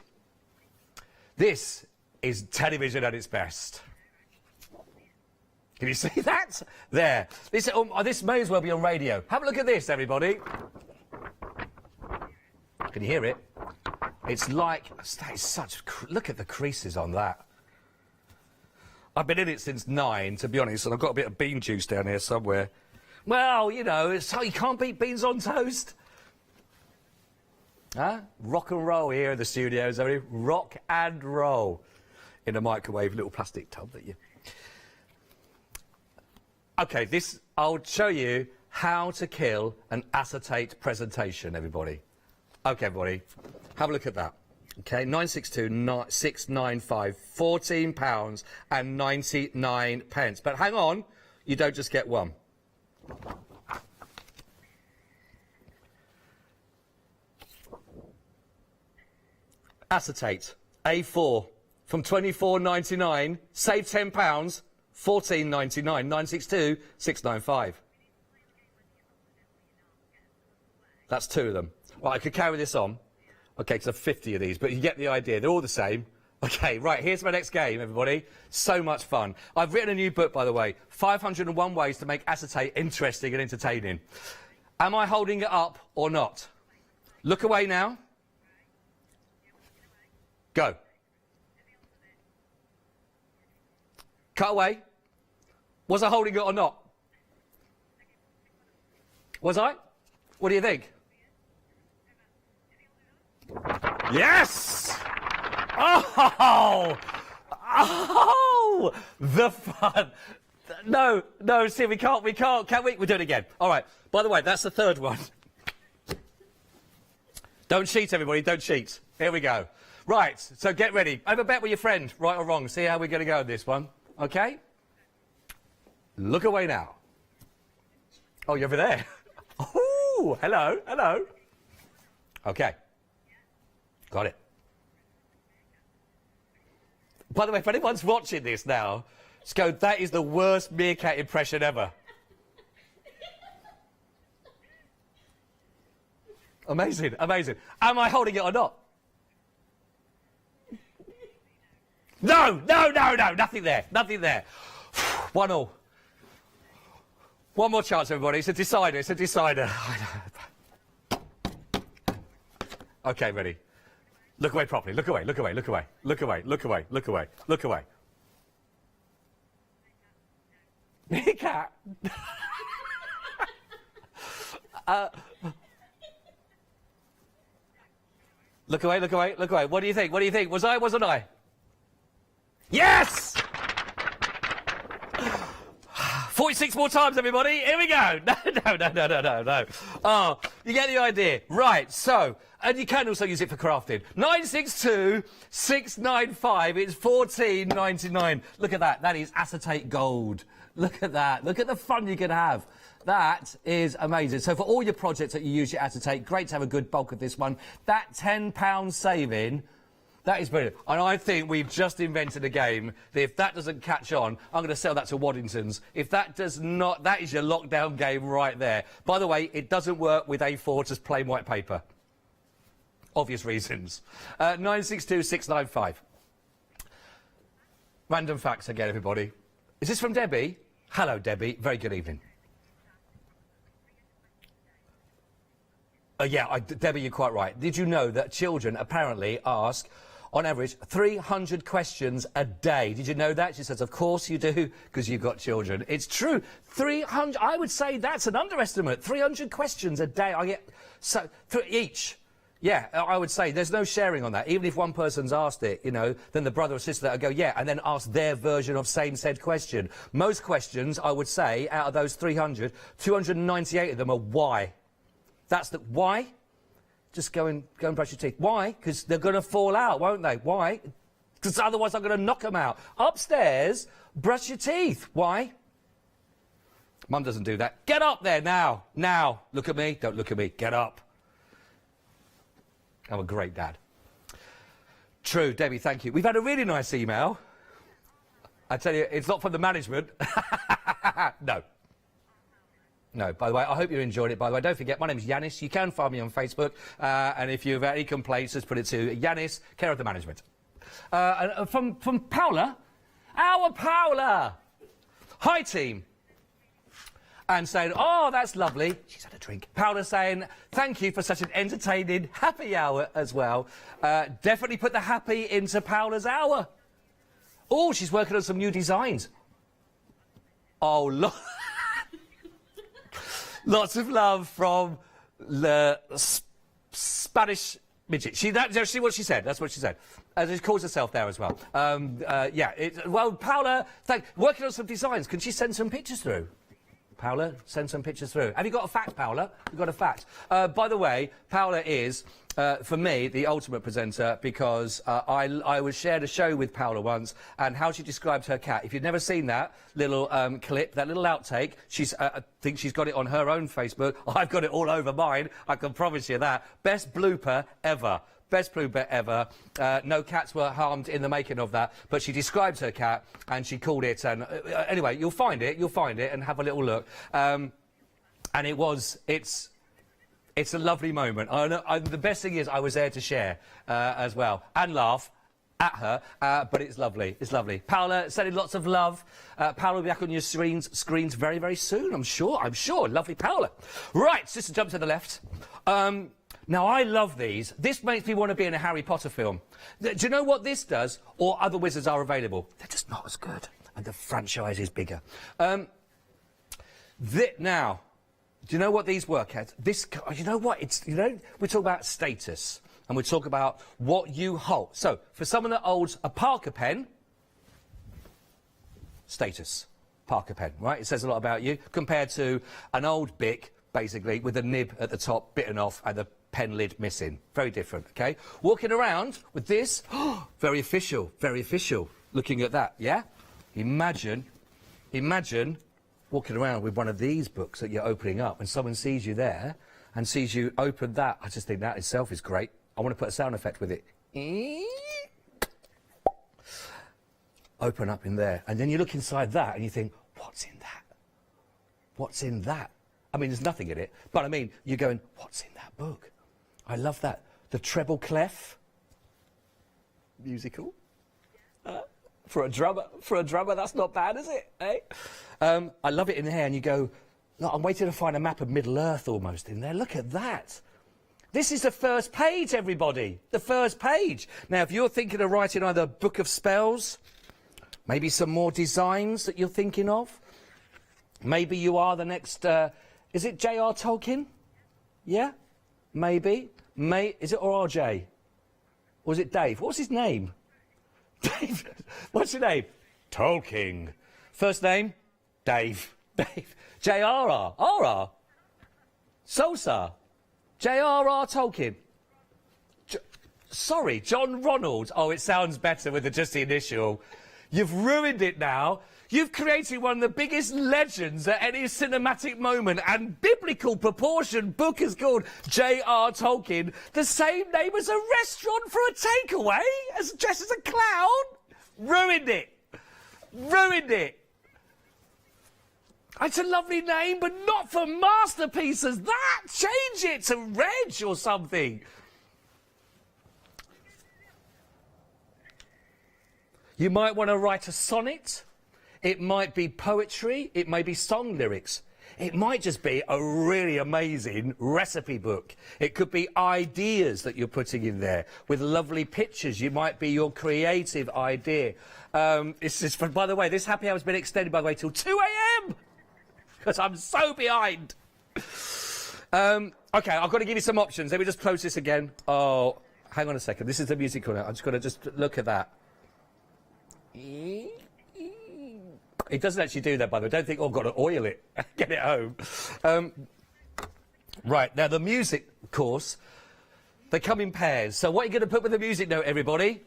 This is television at its best. Can you see that? There. This may as well be on radio. Have a look at this, everybody. Can you hear it? It's like, look at the creases on that. I've been in it since 9, to be honest, and I've got a bit of bean juice down here somewhere. Well, you know, you can't beat beans on toast. Huh? Rock and roll here in the studios, everybody. Rock and roll. In a microwave, little plastic tub that you... OK, I'll show you how to kill an acetate presentation, everybody. OK, everybody. Have a look at that. Okay, 962 695, £14 and 99 pence. But hang on, you don't just get one. Acetate, A4, from £24.99, save £10, £14.99, 962 695. That's 2 of them. Right, I could carry this on. OK, because I have 50 of these, but you get the idea. They're all the same. OK, right, here's my next game, everybody. So much fun. I've written a new book, by the way, 501 Ways to Make Acetate Interesting and Entertaining. Am I holding it up or not? Look away now. Go. Cut away. Was I holding it or not? Was I? What do you think? Yes! Oh! Oh! The fun! No, see, we can't, can we? We'll do it again. All right, by the way, that's the third one. Don't cheat, everybody, don't cheat. Here we go. Right, so get ready. Have a bet with your friend, right or wrong. See how we're going to go with this one, OK? Look away now. Oh, you're over there. Oh, hello, hello. OK. Got it. By the way, if anyone's watching this now, just go, that is the worst meerkat impression ever. Amazing, amazing. Am I holding it or not? No, nothing there, nothing there. 1-1. One more chance, everybody. It's a decider, it's a decider. OK, ready. Look away properly. Look away, look away, look away, look away, look away, look away, look away. Meerkat. Look away, look away, look away. What do you think? What do you think? Was I, wasn't I? Yes! 46 more times, everybody. Here we go. No. Oh, you get the idea. Right, so, and you can also use it for crafting. 962 695. It's £14.99. Look at that. That is acetate gold. Look at that. Look at the fun you can have. That is amazing. So for all your projects that you use your acetate, great to have a good bulk of this one. That £10 saving That is brilliant. And I think we've just invented a game that if that doesn't catch on, I'm going to sell that to Waddington's. If that does not, that is your lockdown game right there. By the way, it doesn't work with A4, just plain white paper. Obvious reasons. 962695. Random facts again, everybody. Is this from Debbie? Hello, Debbie. Very good evening. Debbie, you're quite right. Did you know that children apparently ask, on average, 300 questions a day? Did you know that? She says, of course you do, because you've got children. It's true. 300, I would say that's an underestimate. 300 questions a day. I get each. Yeah, I would say there's no sharing on that. Even if one person's asked it, you know, then the brother or sister will go, yeah, and then ask their version of same said question. Most questions, I would say, out of those 300, 298 of them are why. That's the why. Just go and brush your teeth. Why? Because they're going to fall out, won't they? Why? Because otherwise I'm going to knock them out. Upstairs, brush your teeth. Why? Mum doesn't do that. Get up there now. Now. Look at me. Don't look at me. Get up. I'm a great dad. True, Debbie, thank you. We've had a really nice email. I tell you, it's not from the management. No. No, by the way, I hope you enjoyed it. By the way, don't forget, my name is Yanis. You can find me on Facebook. And if you've any complaints, just put it to Yanis, care of the management. From Paula. Our Paula! Hi, team. And saying, oh, that's lovely. She's had a drink. Paula saying, thank you for such an entertaining happy hour as well. Definitely put the happy into Paula's hour. Oh, she's working on some new designs. Oh, lots of love from the Spanish midget. See what she said. That's what she said. She calls herself there as well. Well, Paula, working on some designs. Can she send some pictures through? Paula, send some pictures through. Have you got a fact, Paula? You've got a fact. By the way, Paula is, for me, the ultimate presenter because I was shared a show with Paula once and how she described her cat. If you've never seen that little clip, that little outtake, I think she's got it on her own Facebook. I've got it all over mine. I can promise you that. Best blooper ever. Best blooper ever. No cats were harmed in the making of that, but she described her cat and she called it. And anyway, you'll find it and have a little look. And it's a lovely moment. The best thing is I was there to share as well and laugh at her, but it's lovely. It's lovely. Paula, sending lots of love. Paula will be back on your screens very, very soon. I'm sure. Lovely Paula. Right, sister, jump to the left. Now, I love these. This makes me want to be in a Harry Potter film. Do you know what this does? Or other wizards are available. They're just not as good. And the franchise is bigger. Now, do you know what these work at? You know what? We talk about status. And we talk about what you hold. So, for someone that holds a Parker pen, status. Parker pen, right? It says a lot about you. Compared to an old Bic, basically, with the nib at the top bitten off and the pen lid missing. Very different, okay? Walking around with this, very official, very official. Looking at that, yeah? Imagine walking around with one of these books that you're opening up and someone sees you there and sees you open that. I just think that itself is great. I want to put a sound effect with it. Open up in there. And then you look inside that and you think, what's in that? What's in that? I mean, there's nothing in it, but I mean, you're going, what's in that book? I love that. The treble clef musical. For a drummer, that's not bad, is it? Eh? I love it in here, and you go, look, I'm waiting to find a map of Middle Earth almost in there. Look at that. This is the first page, everybody. The first page. Now, if you're thinking of writing either a book of spells, maybe some more designs that you're thinking of, maybe you are the next... is it J.R. Tolkien? Yeah? Maybe. Is it or RJ? Or is it Dave? What's his name? Dave. What's your name? Tolkien. First name? Dave. Dave. J.R.R. R.R. Sosa. J.R.R. Tolkien. Sorry, John Ronald. Oh, it sounds better with just the initial. You've ruined it now. You've created one of the biggest legends at any cinematic moment, and biblical proportion book is called J.R. Tolkien. The same name as a restaurant for a takeaway, as dressed as a clown. Ruined it. Ruined it. It's a lovely name, but not for masterpieces. That! Change it to Reg or something. You might want to write a sonnet. It might be poetry. It may be song lyrics. It might just be a really amazing recipe book. It could be ideas that you're putting in there with lovely pictures. You might be your creative idea. This is, by the way, this happy hour has been extended, by the way, till 2 a.m. because I'm so behind. OK, I've got to give you some options. Let me just close this again. Oh, hang on a second. This is the music corner. I'm just going to look at that. It doesn't actually do that, by the way. Don't think, oh, I've got to oil it. Get it home. Right, now the music, of course, they come in pairs. So what are you going to put with the music note, everybody?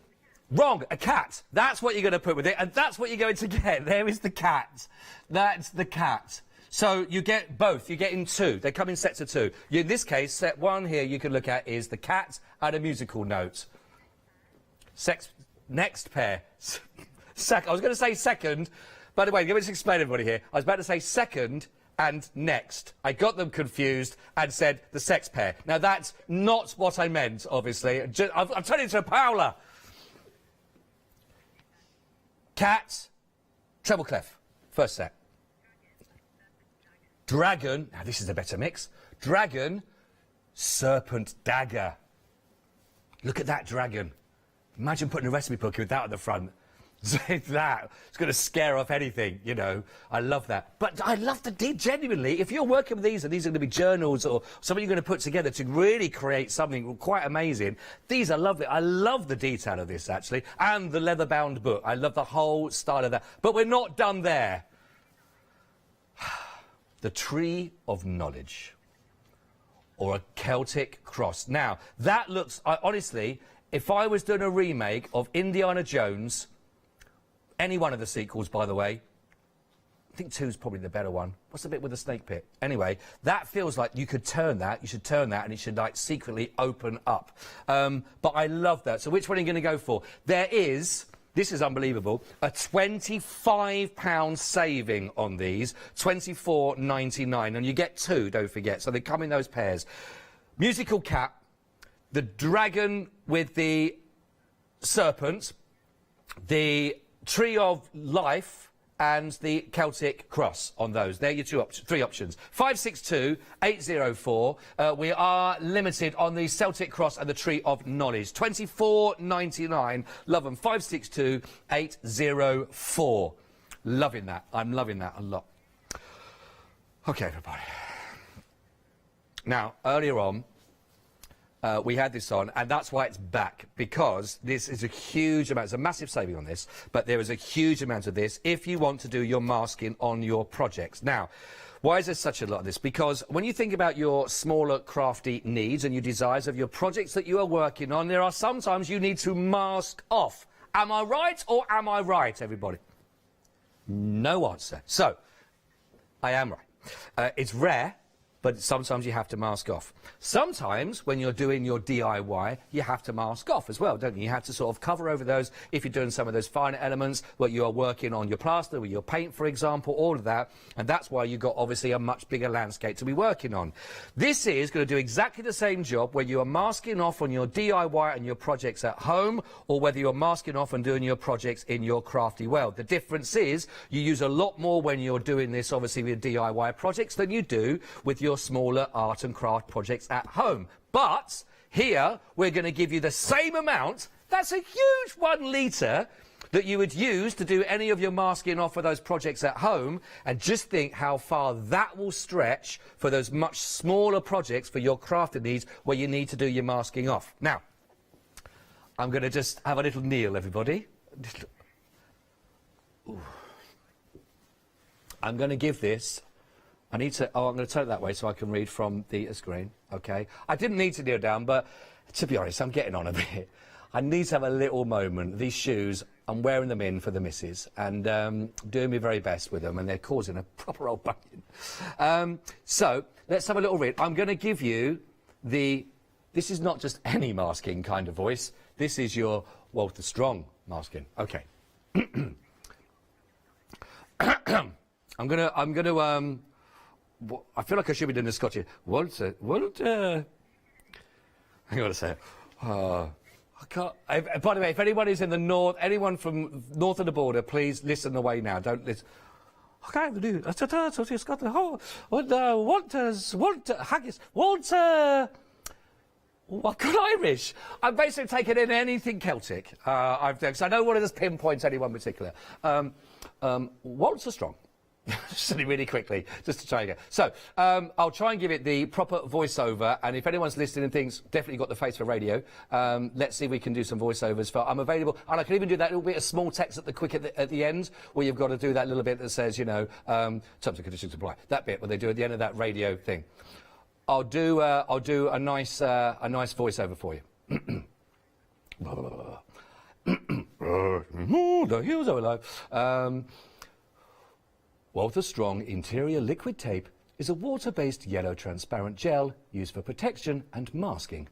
Wrong, a cat. That's what you're going to put with it, and that's what you're going to get. There is the cat. That's the cat. So you get both. You get in two. They come in sets of two. In this case, set one here you can look at is the cat and a musical note. Next pair. I was going to say second. By the way, let me just explain everybody here. I was about to say second and next. I got them confused and said the sex pair. Now, that's not what I meant, obviously. I've turned it into a Paula. Cat, treble clef, first set. Dragon, now this is a better mix. Dragon, serpent, dagger. Look at that dragon. Imagine putting a recipe book with that at the front. That. It's going to scare off anything, you know. I love that. But I love the genuinely, if you're working with these, and these are going to be journals or something you're going to put together to really create something quite amazing, these are lovely. I love the detail of this, actually, and the leather-bound book. I love the whole style of that. But we're not done there. The Tree of Knowledge, or a Celtic cross. Now, that looks, honestly, if I was doing a remake of Indiana Jones, any one of the sequels, by the way, I think 2's probably the better one. What's the bit with the snake pit? Anyway, that feels like you could turn that, you should turn that, and it should, like, secretly open up. But I love that. So which one are you going to go for? There is, this is unbelievable, a £25 saving on these, £24.99, and you get two, don't forget. So they come in those pairs. Musical cat, the dragon with the serpent, the Tree of Life, and the Celtic cross on those. They're your three options. 562-804. We are limited on the Celtic cross and the Tree of Knowledge. £24.99. Love them. 562-804. Loving that. I'm loving that a lot. OK, everybody. Now, earlier on, we had this on, and that's why it's back, because this is a huge amount. It's a massive saving on this, but there is a huge amount of this if you want to do your masking on your projects. Now, why is there such a lot of this? Because when you think about your smaller crafty needs and your desires of your projects that you are working on, there are sometimes you need to mask off. Am I right or am I right, everybody? No answer. So, I am right. It's rare, but sometimes you have to mask off. Sometimes, when you're doing your DIY, you have to mask off as well, don't you? You have to sort of cover over those if you're doing some of those finer elements, where you are working on your plaster, with your paint, for example, all of that. And that's why you've got, obviously, a much bigger landscape to be working on. This is going to do exactly the same job where you are masking off on your DIY and your projects at home, or whether you're masking off and doing your projects in your crafty world. The difference is you use a lot more when you're doing this, obviously, with DIY projects than you do with your smaller art and craft projects at home. But here we're going to give you the same amount. That's a huge 1 litre that you would use to do any of your masking off for those projects at home, and just think how far that will stretch for those much smaller projects for your crafting needs where you need to do your masking off. Now, I'm going to just have a little kneel, everybody. I'm going to give this. I need to, I'm going to turn it that way so I can read from the screen, OK? I didn't need to kneel down, but to be honest, I'm getting on a bit. I need to have a little moment. These shoes I'm wearing them in for the missus and doing my very best with them, and they're causing a proper old bunion. So let's have a little read. I'm going to give you this is not just any masking kind of voice. This is your Walter Strong masking. Okay. I'm gonna I feel like I should be doing a Scottish. Walter. Hang on a sec. I can't. By the way, if anyone is in the north, anyone from north of the border, please listen away now. Don't listen. I can't do. Haggis. Walter. I've got Irish. I'm basically taking in anything Celtic. Because I don't want to just pinpoint anyone particular. Walter Strong. Just really quickly, just to try again. So, I'll try and give it the proper voiceover, and if anyone's listening and thinks, definitely got the face for radio, let's see if we can do some voiceovers. I'm available, and I can even do that little bit of small text at the end, where you've got to do that little bit that says, you know, terms and conditions apply. That bit, where they do at the end of that radio thing. I'll do a nice voiceover for you. The hills are alive. Walter Strong Interior Liquid Tape is a water-based yellow transparent gel used for protection and masking.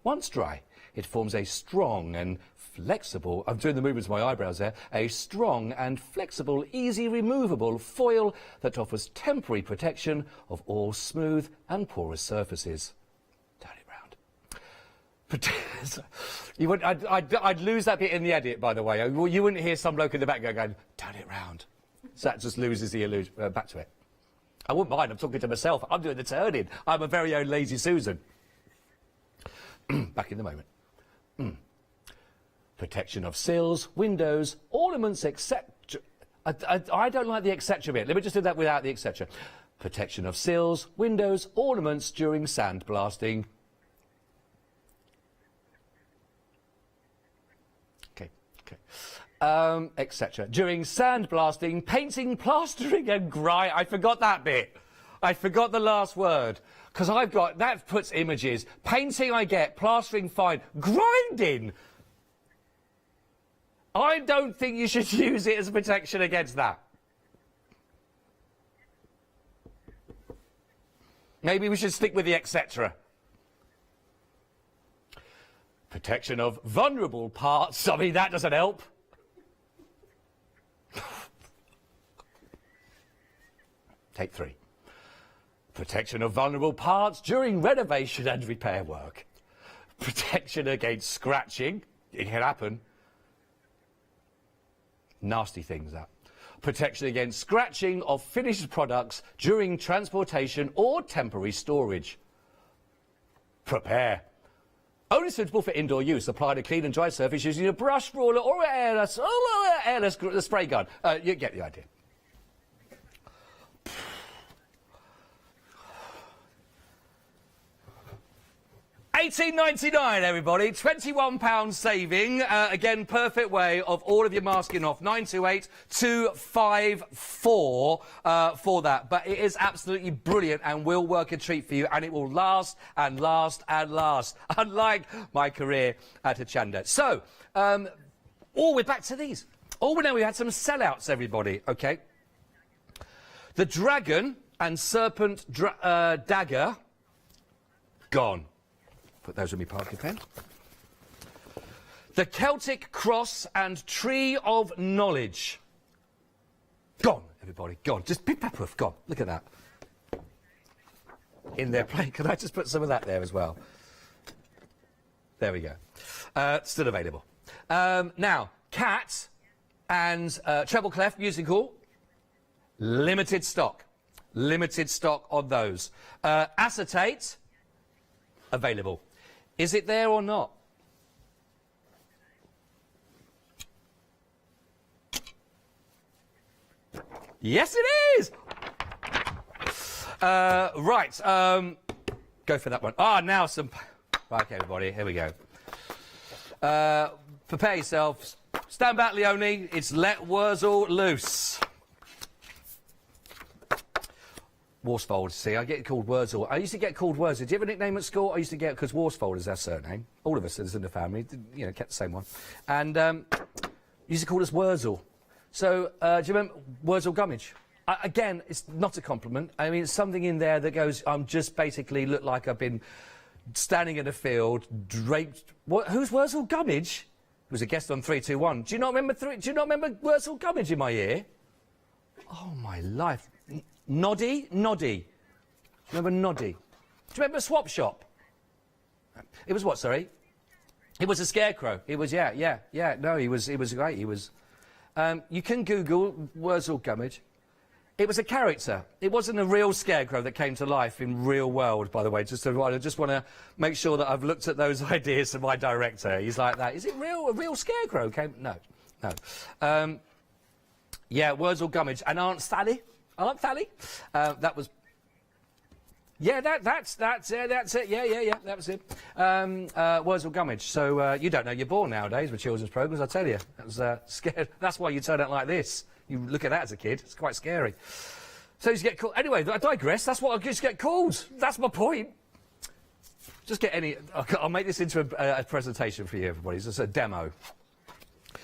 Once dry, it forms a strong and flexible, I'm doing the movements of my eyebrows there, a strong and flexible, easy removable foil that offers temporary protection of all smooth and porous surfaces. Turn it round. I'd lose that bit in the edit, by the way. You wouldn't hear some bloke in the back going, turn it round. So that just loses the illusion. Back to it. I wouldn't mind, I'm talking to myself. I'm doing the turning. I'm a very own lazy Susan. Back in the moment. Protection of sills, windows, ornaments, etc. I don't like the etc bit. Let me just do that without the etc. Protection of sills, windows, ornaments during sandblasting. Okay. Etc. During sandblasting, painting, plastering and grinding. I forgot that bit. I forgot the last word. Because that puts images. Painting I get, plastering fine. Grinding! I don't think you should use it as protection against that. Maybe we should stick with the etc. Protection of vulnerable parts. I mean, that doesn't help. Take 3. Protection of vulnerable parts during renovation and repair work. Protection against scratching. It can happen. Nasty things, that. Protection against scratching of finished products during transportation or temporary storage. Prepare. Only suitable for indoor use. Apply to clean and dry surface using a brush, roller or airless spray gun. You get the idea. £18.99, everybody. £21 saving. Again, perfect way of all of your masking off. 928254 for that. But it is absolutely brilliant and will work a treat for you, and it will last and last and last. Unlike my career at Hochanda. So, we're back to these. Now we had some sellouts, everybody. Okay. The dragon and serpent dagger gone. Put those with me parking pen. The Celtic cross and tree of knowledge. Gone, everybody, gone. Just pick that proof, gone. Look at that. In their plate. Can I just put some of that there as well? There we go. Still available. Now, cat and treble clef musical. Limited stock. Limited stock on those. Acetate. Available. Is it there or not? Yes, it is! Right, go for that one. Now some... Okay, everybody, here we go. Prepare yourself. Stand back, Leonie. It's Let Wurzel Loose. Worsfold, see, I get called Wurzel. I used to get called Wurzel. Do you have a nickname at school? I used to get, because Worsfold is our surname. All of us in the family, you know, kept the same one. And used to call us Wurzel. So, do you remember Wurzel Gummidge? Again, it's not a compliment. I mean, it's something in there that goes, I'm just basically look like I've been standing in a field, draped... What, who's Wurzel Gummidge? Who was a guest on 321. Do you not remember Wurzel Gummidge in my ear? Oh, my life. Noddy? Noddy. Remember Noddy? Do you remember Swap Shop? It was what, sorry? It was a scarecrow. It was, yeah. No, he was great. He was... you can Google Wurzel Gummidge. It was a character. It wasn't a real scarecrow that came to life in real world, by the way. I just want to make sure that I've looked at those ideas to my director. He's like that. Is it real? A real scarecrow came? No. Yeah, Wurzel Gummidge. And Aunt Sally. Aunt Sally. That was... Yeah, that's it. Yeah, that was it. Wurzel Gummidge. So you don't know you're born nowadays with children's programmes, I tell you. That was scared. That's why you turn out like this. You look at that as a kid. It's quite scary. So you get called. Anyway, I digress. That's what I just get called. That's my point. Just get any. I'll make this into a presentation for you, everybody. It's just a demo.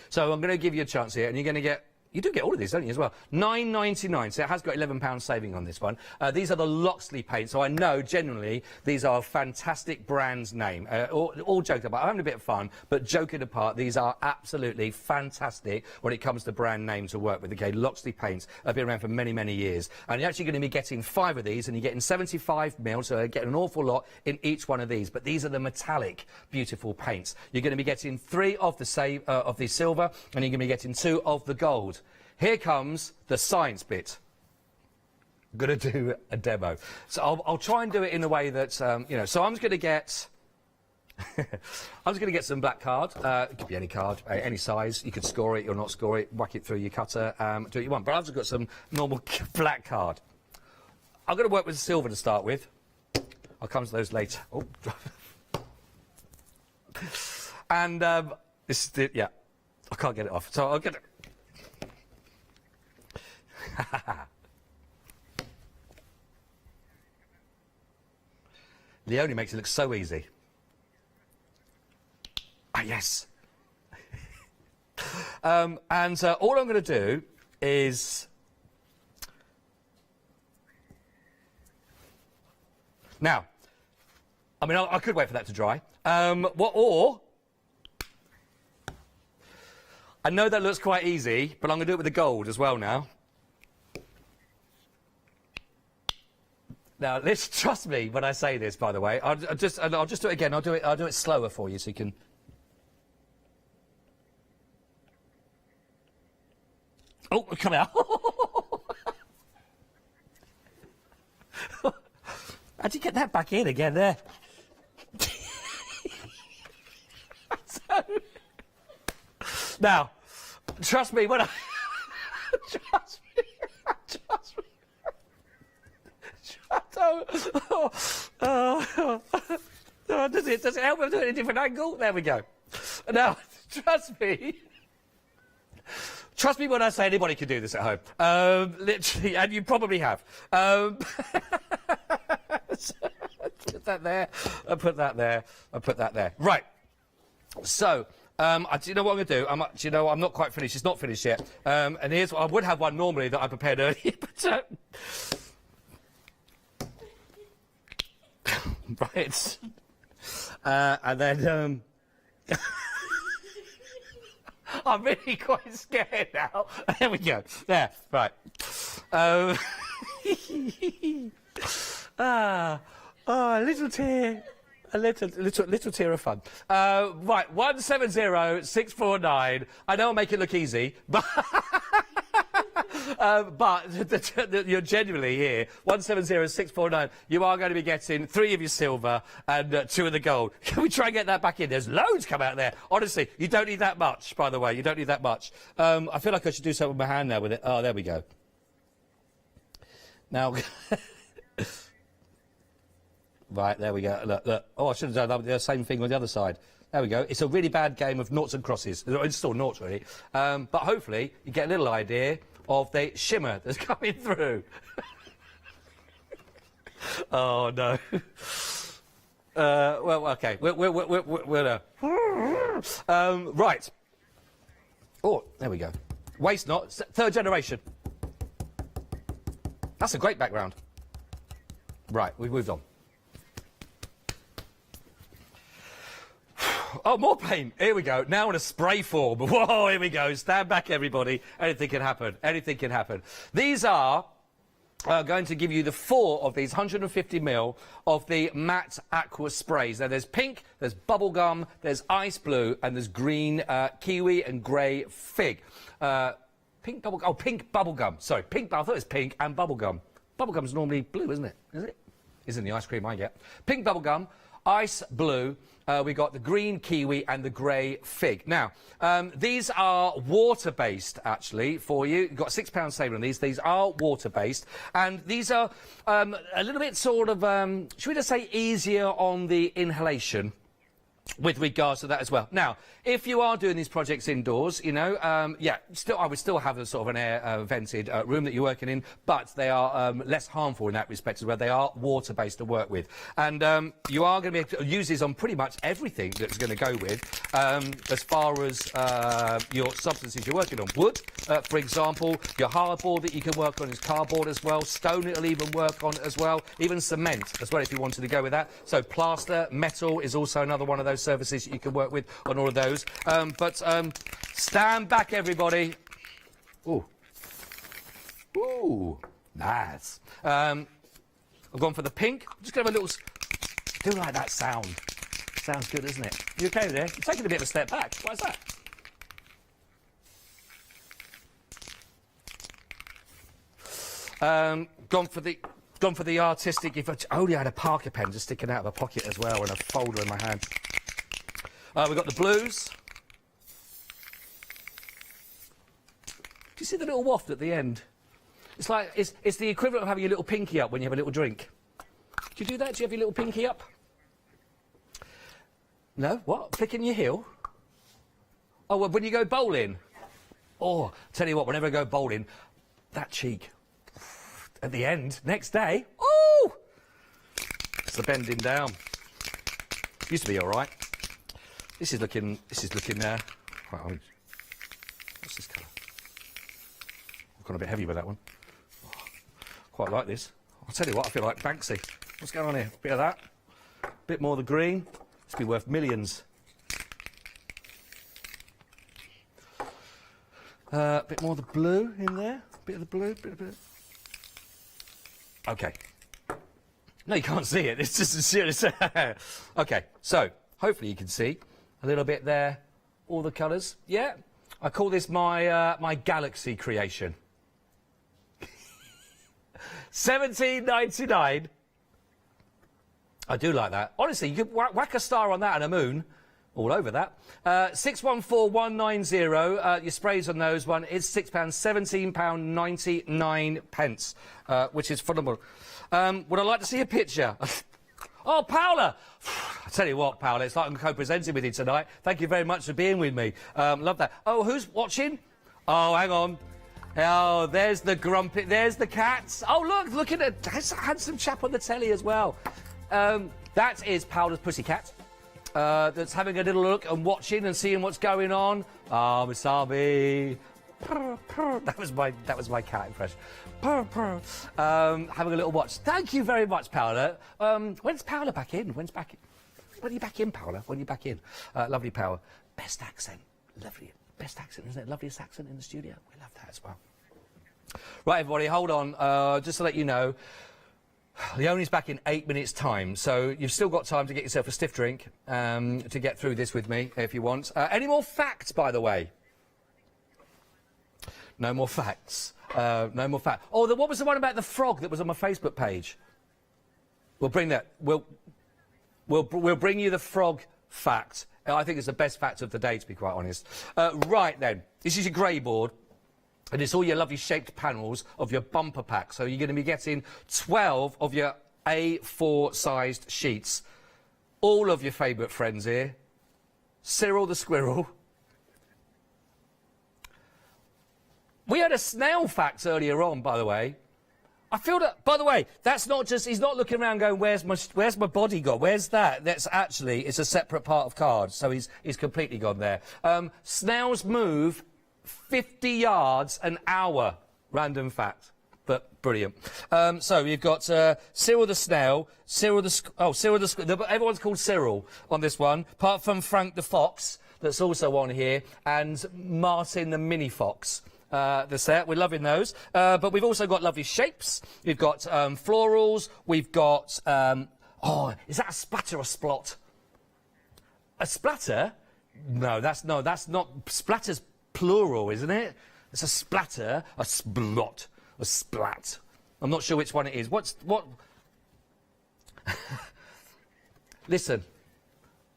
So I'm going to give you a chance here, and you're going to get. You do get all of these, don't you, as well? £9.99, so it has got £11 saving on this one. These are the Loxley paints, so I know, generally, these are a fantastic brand name. All joking about, I'm having a bit of fun, but joking apart, these are absolutely fantastic when it comes to brand name to work with. Okay, Loxley paints have been around for many, many years. And you're actually going to be getting 5 of these, and you're getting 75ml, so you're getting an awful lot in each one of these. But these are the metallic, beautiful paints. You're going to be getting 3 of the silver, and you're going to be getting 2 of the gold. Here comes the science bit. I'm going to do a demo. So I'll try and do it in a way that, you know, so I'm just going to get... I'm just going to get some black card. It could be any card, any size. You could score it or not score it, whack it through your cutter, do what you want. But I've just got some normal black card. I'm going to work with silver to start with. I'll come to those later. Oh. And this is the, yeah, I can't get it off. So I'll get it. Leonie makes it look so easy. Ah, yes. And all I'm going to do is... Now, I mean, I could wait for that to dry. Or... I know that looks quite easy, but I'm going to do it with the gold as well now. Now, trust me when I say this, by the way. I'll just do it again. I'll do it slower for you so you can... Oh, come out. How'd you get that back in again there? Now, trust me when I... trust me. Does it help if I do it at a different angle? There we go. Now, trust me. Trust me when I say anybody can do this at home. Literally, and you probably have. Put that there. I put that there. I put that there. Right. So, do you know what I'm going to do? Do you know, I'm not quite finished. It's not finished yet. And here's what I would have one normally that I prepared earlier, but... right. And then... I'm really quite scared now. There we go. There. Right. A little tear. A little tear of fun. Right, 170649. I know I'll make it look easy, but you're genuinely here. 170649. You are going to be getting 3 of your silver and 2 of the gold. Can we try and get that back in? There's loads come out there. Honestly, you don't need that much, by the way. You don't need that much. I feel like I should do something with my hand now with it. Oh, there we go. Now... Right, there we go. Look. Oh, I should have done the same thing with the other side. There we go. It's a really bad game of noughts and crosses. It's still noughts, really. But hopefully you get a little idea of the shimmer that's coming through. Oh, no. Well, OK. Right. Oh, there we go. Waste not, third generation. That's a great background. Right, we've moved on. Oh, more paint. Here we go. Now in a spray form. Whoa, here we go. Stand back, everybody. Anything can happen. Anything can happen. These are going to give you the 4 of these 150ml of the matte aqua sprays. Now, there's pink, there's bubblegum, there's ice blue, and there's green kiwi and grey fig. Pink bubblegum. Sorry, pink. I thought it was pink and bubblegum. Bubblegum's normally blue, isn't it? Is it? Isn't the ice cream I get. Pink bubblegum, ice blue. We got the green kiwi and the grey fig. Now, these are water-based, actually, for you. You've got £6 saving on these. These are water-based. And these are a little bit sort of, should we just say, easier on the inhalation with regards to that as well. Now, if you are doing these projects indoors, you know, I would still have a sort of an air vented room that you're working in, but they are less harmful in that respect as well. They are water-based to work with. And you are going to be able to use these on pretty much everything that's going to go with, as far as your substances you're working on. Wood, for example, your hardboard that you can work on is cardboard as well. Stone it'll even work on as well. Even cement as well if you wanted to go with that. So plaster, metal is also another one of those services you can work with on all of those. Stand back, everybody. Ooh. Ooh, nice. I've gone for the pink. I'm just going to have a little... Do like that sound. Sounds good, isn't it? You okay there? You're taking a bit of a step back. Why is that? Gone for the artistic. If I only had a Parker pen just sticking out of a pocket as well and a folder in my hand. We've got the blues. Do you see the little waft at the end? It's like, it's the equivalent of having your little pinky up when you have a little drink. Do you do that? Do you have your little pinky up? No? What? Flicking your heel? Oh, well, when you go bowling? Oh, tell you what, whenever I go bowling, that cheek. At the end, next day, ooh! It's the bending down. Used to be all right. This is looking, right, what's this colour? I've gone a bit heavy with that one. Oh, quite like this. I'll tell you what, I feel like Banksy. What's going on here? Bit of that, bit more of the green. It's be worth millions. Bit more of the blue in there. Bit of the blue, bit of... Okay. No, you can't see it. It's just a serious... Okay, so, hopefully you can see a little bit there, all the colours. Yeah? I call this my my galaxy creation. £17.99. I do like that. Honestly, you could whack a star on that and a moon. All over that. 614190. Your sprays on those one is £6, £17.99, which is phenomenal. Would I like to see a picture? Oh, Paola! I tell you what, Paola, it's like I'm co-presenting with you tonight. Thank you very much for being with me. Love that. Oh, who's watching? Oh, hang on. Oh, there's the grumpy. There's the cats. Oh, look at it. There's a handsome chap on the telly as well. That is Paola's pussycat. That's having a little look and watching and seeing what's going on. Ah, Misabi. That was my cat impression. Having a little watch. Thank you very much, Paola. When's Paola back in? When are you back in, Paola? When are you back in? Lovely Paola. Best accent. Lovely. Best accent, isn't it? Loveliest accent in the studio. We love that as well. Right, everybody, hold on. Just to let you know, Leonie's back in 8 minutes' time, so you've still got time to get yourself a stiff drink to get through this with me, if you want. Any more facts, by the way? No more facts. No more facts. Oh, what was the one about the frog that was on my Facebook page? We'll bring that. We'll bring you the frog fact. I think it's the best fact of the day, to be quite honest. Right then, this is your grey board. And it's all your lovely shaped panels of your bumper pack. So you're going to be getting 12 of your A4-sized sheets. All of your favourite friends here. Cyril the squirrel. We had a snail fact earlier on, by the way. I feel that, by the way, that's not just, he's not looking around going, where's my body gone? Where's that? That's actually, it's a separate part of cards. So he's completely gone there. Snails move 50 yards an hour. Random fact, but brilliant. So you've got Cyril the Snail, Cyril the everyone's called Cyril on this one, apart from Frank the Fox, that's also on here, and Martin the Mini Fox. The set, we're loving those. But we've also got lovely shapes. We've got florals. We've got oh, is that a splatter or splot? A splatter? No, that's not. Splatter's plural, isn't it? It's a splatter, a splot, a splat. I'm not sure which one it is. What? Listen,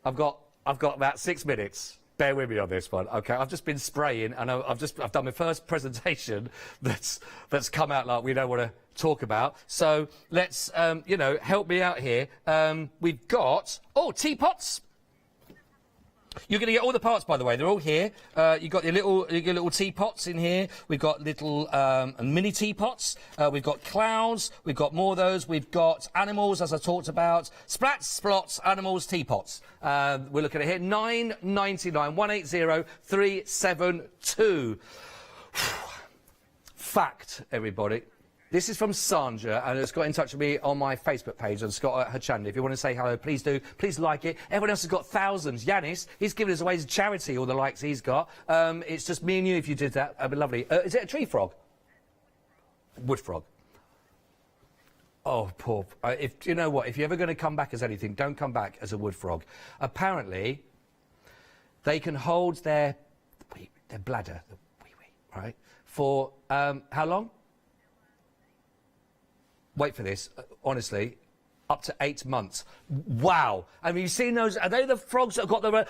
I've got about 6 minutes. Bear with me on this one, okay? I've just been spraying, and I've done my first presentation that's come out like we don't want to talk about. So let's you know, help me out here. We've got teapots. You're going to get all the parts, by the way. They're all here. You've got your little teapots in here. We've got little mini teapots. We've got clouds. We've got more of those. We've got animals, as I talked about. Splats, splots, animals, teapots. We're looking at here. £9.99. 180372. Fact, everybody. This is from Sandra, and it's got in touch with me on my Facebook page on Scott Hochanda. If you want to say hello, please do. Please like it. Everyone else has got thousands. Yanis, he's giving us away as a charity, all the likes he's got. It's just me and you if you did that. That'd be lovely. Is it a tree frog? Wood frog. Oh, poor. If you know what, if you're ever going to come back as anything, don't come back as a wood frog. Apparently, they can hold their bladder, the wee-wee, right, for how long? Wait for this, honestly, up to 8 months. Wow. I mean, you've seen those, are they the frogs that have got the...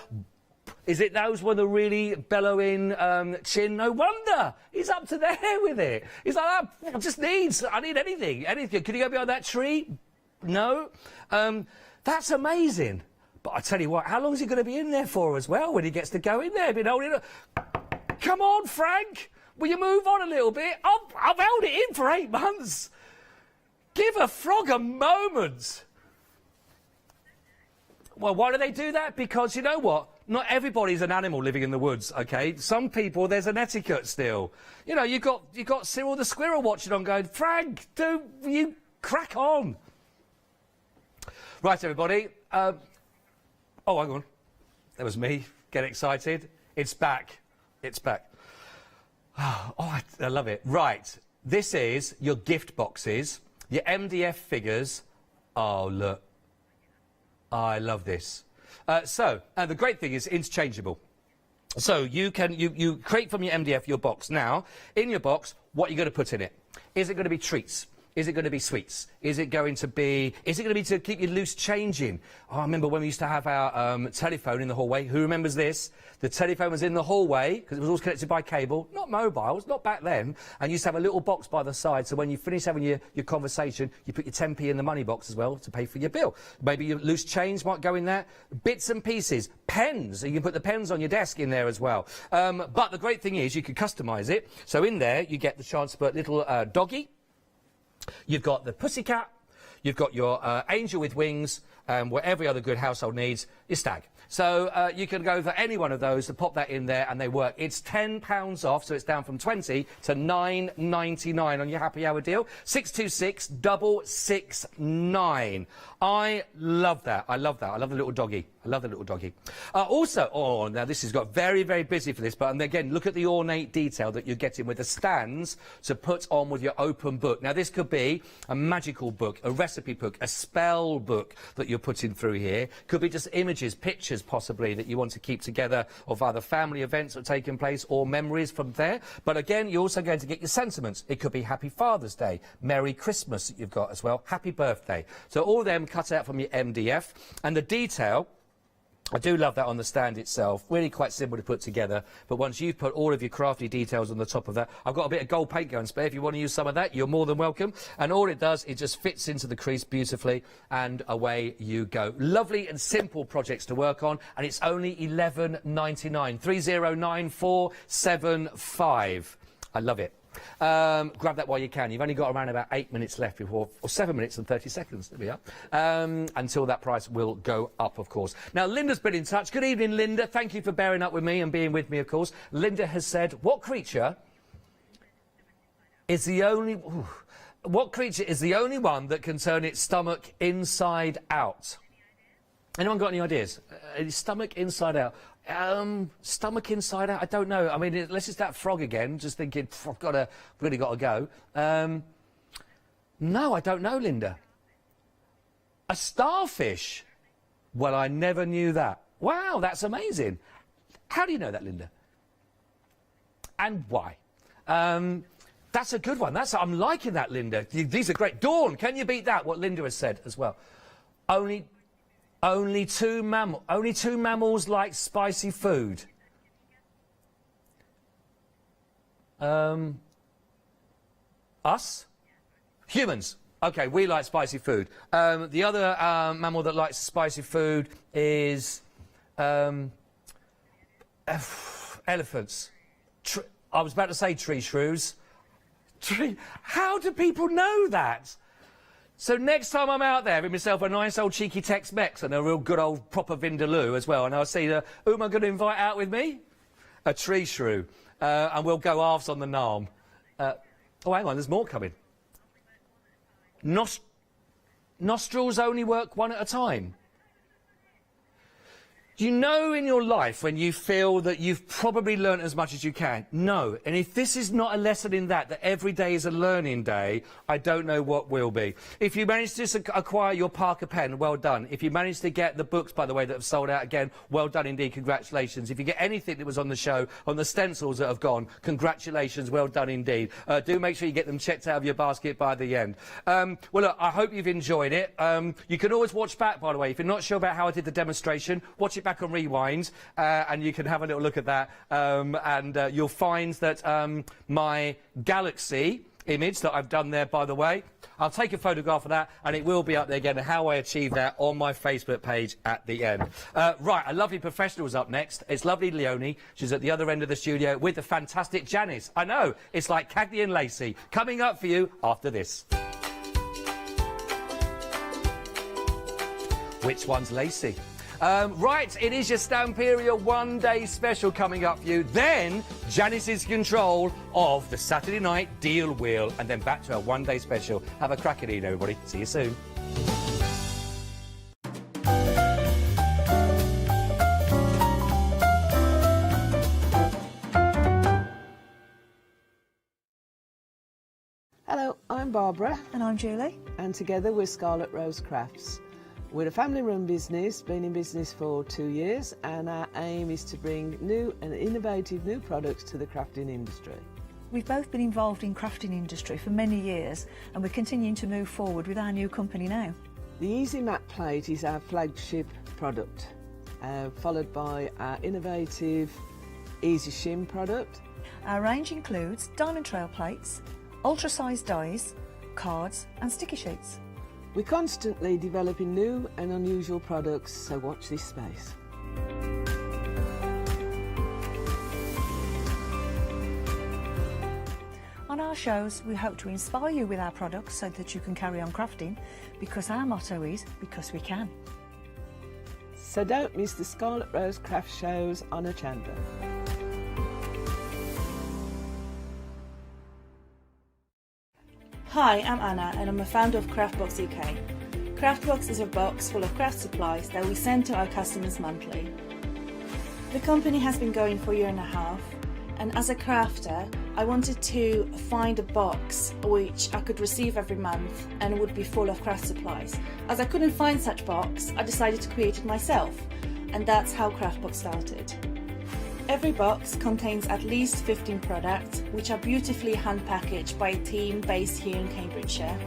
Is it those with the really bellowing chin? No wonder. He's up to there with it. He's like, I need anything. Can you go behind that tree? No. That's amazing. But I tell you what, how long is he going to be in there for as well when he gets to go in there? Come on, Frank. Will you move on a little bit? I've held it in for 8 months. Give a frog a moment. Well, why do they do that? Because you know what? Not everybody's an animal living in the woods, okay? Some people, there's an etiquette still. You know, you've got Cyril the Squirrel watching on going, Frank, you crack on. Right, everybody. Oh, hang on. That was me. Get excited. It's back. It's back. Oh, I love it. Right. This is your gift boxes. Your MDF figures. Oh, look. I love this. The great thing is interchangeable. So you can you create from your MDF your box. Now, in your box, what are you going to put in it? Is it going to be treats? Is it going to be sweets? Is it going to be to keep you loose changing? Oh, I remember when we used to have our telephone in the hallway. Who remembers this? The telephone was in the hallway because it was always connected by cable, not mobiles, not back then. And you used to have a little box by the side. So when you finish having your conversation, you put your 10p in the money box as well to pay for your bill. Maybe your loose change might go in there. Bits and pieces. Pens. You can put the pens on your desk in there as well. But the great thing is you can customise it. So in there, you get the chance to put little doggy. You've got the pussycat, you've got your angel with wings, what every other good household needs, your stag. So you can go for any one of those to pop that in there and they work. It's £10 off, so it's down from 20 to £9.99 on your happy hour deal. 626-669. I love that. I love that. I love the little doggy. I love the little doggy. Also, now this has got very, very busy for this, but again, look at the ornate detail that you're getting with the stands to put on with your open book. Now, this could be a magical book, a recipe book, a spell book that you're putting through here. Could be just images, pictures possibly that you want to keep together of either family events that are taking place or memories from there. But again, you're also going to get your sentiments. It could be Happy Father's Day, Merry Christmas that you've got as well, Happy Birthday. So all of them cut out from your MDF. And the detail, I do love that on the stand itself. Really quite simple to put together. But once you've put all of your crafty details on the top of that, I've got a bit of gold paint going spare. If you want to use some of that, you're more than welcome. And all it does, it just fits into the crease beautifully, and away you go. Lovely and simple projects to work on, and it's only £11.99. 309475. I love it. Grab that while you can. You've only got around about 8 minutes left before, or 7 minutes and 30 seconds, there we are, until that price will go up, of course. Now, Linda's been in touch. Good evening, Linda. Thank you for bearing up with me and being with me, of course. Linda has said, what creature is the only one that can turn its stomach inside out? Anyone got any ideas? Its stomach inside out. Stomach inside out? I don't know. I mean, unless it's that frog again, just thinking, I've really got to go. No, I don't know, Linda. A starfish? Well, I never knew that. Wow, that's amazing. How do you know that, Linda? And why? That's a good one. I'm liking that, Linda. These are great. Dawn, can you beat that, what Linda has said as well? Only two mammals like spicy food. Us? Humans. Okay, we like spicy food. The other mammal that likes spicy food is elephants. I was about to say tree shrews. How do people know that? So next time I'm out there, having myself a nice old cheeky Tex-Mex and a real good old proper Vindaloo as well, and I'll see who am I going to invite out with me? A tree shrew. And we'll go halves on the narm. Oh, hang on, there's more coming. Nostrils only work one at a time. Do you know in your life when you feel that you've probably learnt as much as you can? No. And if this is not a lesson in that every day is a learning day, I don't know what will be. If you managed to acquire your Parker pen, well done. If you managed to get the books, by the way, that have sold out again, well done indeed, congratulations. If you get anything that was on the show, on the stencils that have gone, congratulations, well done indeed. Do make sure you get them checked out of your basket by the end. Well, look, I hope you've enjoyed it. You can always watch back, by the way. If you're not sure about how I did the demonstration, watch it back on Rewind, and you can have a little look at that, and you'll find that my Galaxy image that I've done there, by the way, I'll take a photograph of that, and it will be up there again, and how I achieved that on my Facebook page at the end. Right, a lovely professional's up next. It's lovely Leonie. She's at the other end of the studio with the fantastic Janice. I know, it's like Cagney and Lacey. Coming up for you after this. Which one's Lacey? Right, it is your Stamperia one-day special coming up for you. Then, Janice's control of the Saturday night deal wheel. And then back to our one-day special. Have a crack at it, everybody. See you soon. Hello, I'm Barbara. And I'm Julie. And together we're Scarlet Rose Crafts. We're a family-run business, been in business for 2 years, and our aim is to bring new and innovative new products to the crafting industry. We've both been involved in crafting industry for many years, and we're continuing to move forward with our new company now. The Easy Mat Plate is our flagship product, followed by our innovative Easy Shim product. Our range includes diamond trail plates, ultra-sized dies, cards and sticky sheets. We're constantly developing new and unusual products, so watch this space. On our shows, we hope to inspire you with our products so that you can carry on crafting, because our motto is, because we can. So don't miss the Scarlet Rose craft shows on Hochanda. Hi, I'm Anna and I'm a founder of Craftbox UK. Craftbox is a box full of craft supplies that we send to our customers monthly. The company has been going for a year and a half, and as a crafter, I wanted to find a box which I could receive every month and would be full of craft supplies. As I couldn't find such box, I decided to create it myself, and that's how Craftbox started. Every box contains at least 15 products, which are beautifully hand-packaged by a team based here in Cambridgeshire.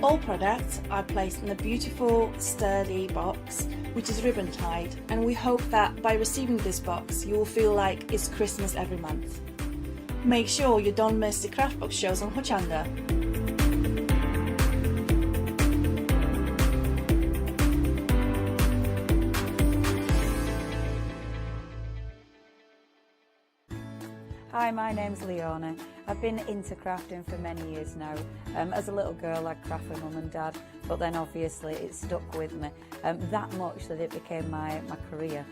All products are placed in a beautiful, sturdy box, which is ribbon-tied, and we hope that by receiving this box, you will feel like it's Christmas every month. Make sure you don't miss the Craftbox shows on Hochanda. Hi, my name's Leona. I've been into crafting for many years now. As a little girl, I'd craft with mum and dad, but then obviously it stuck with me that much that it became my career.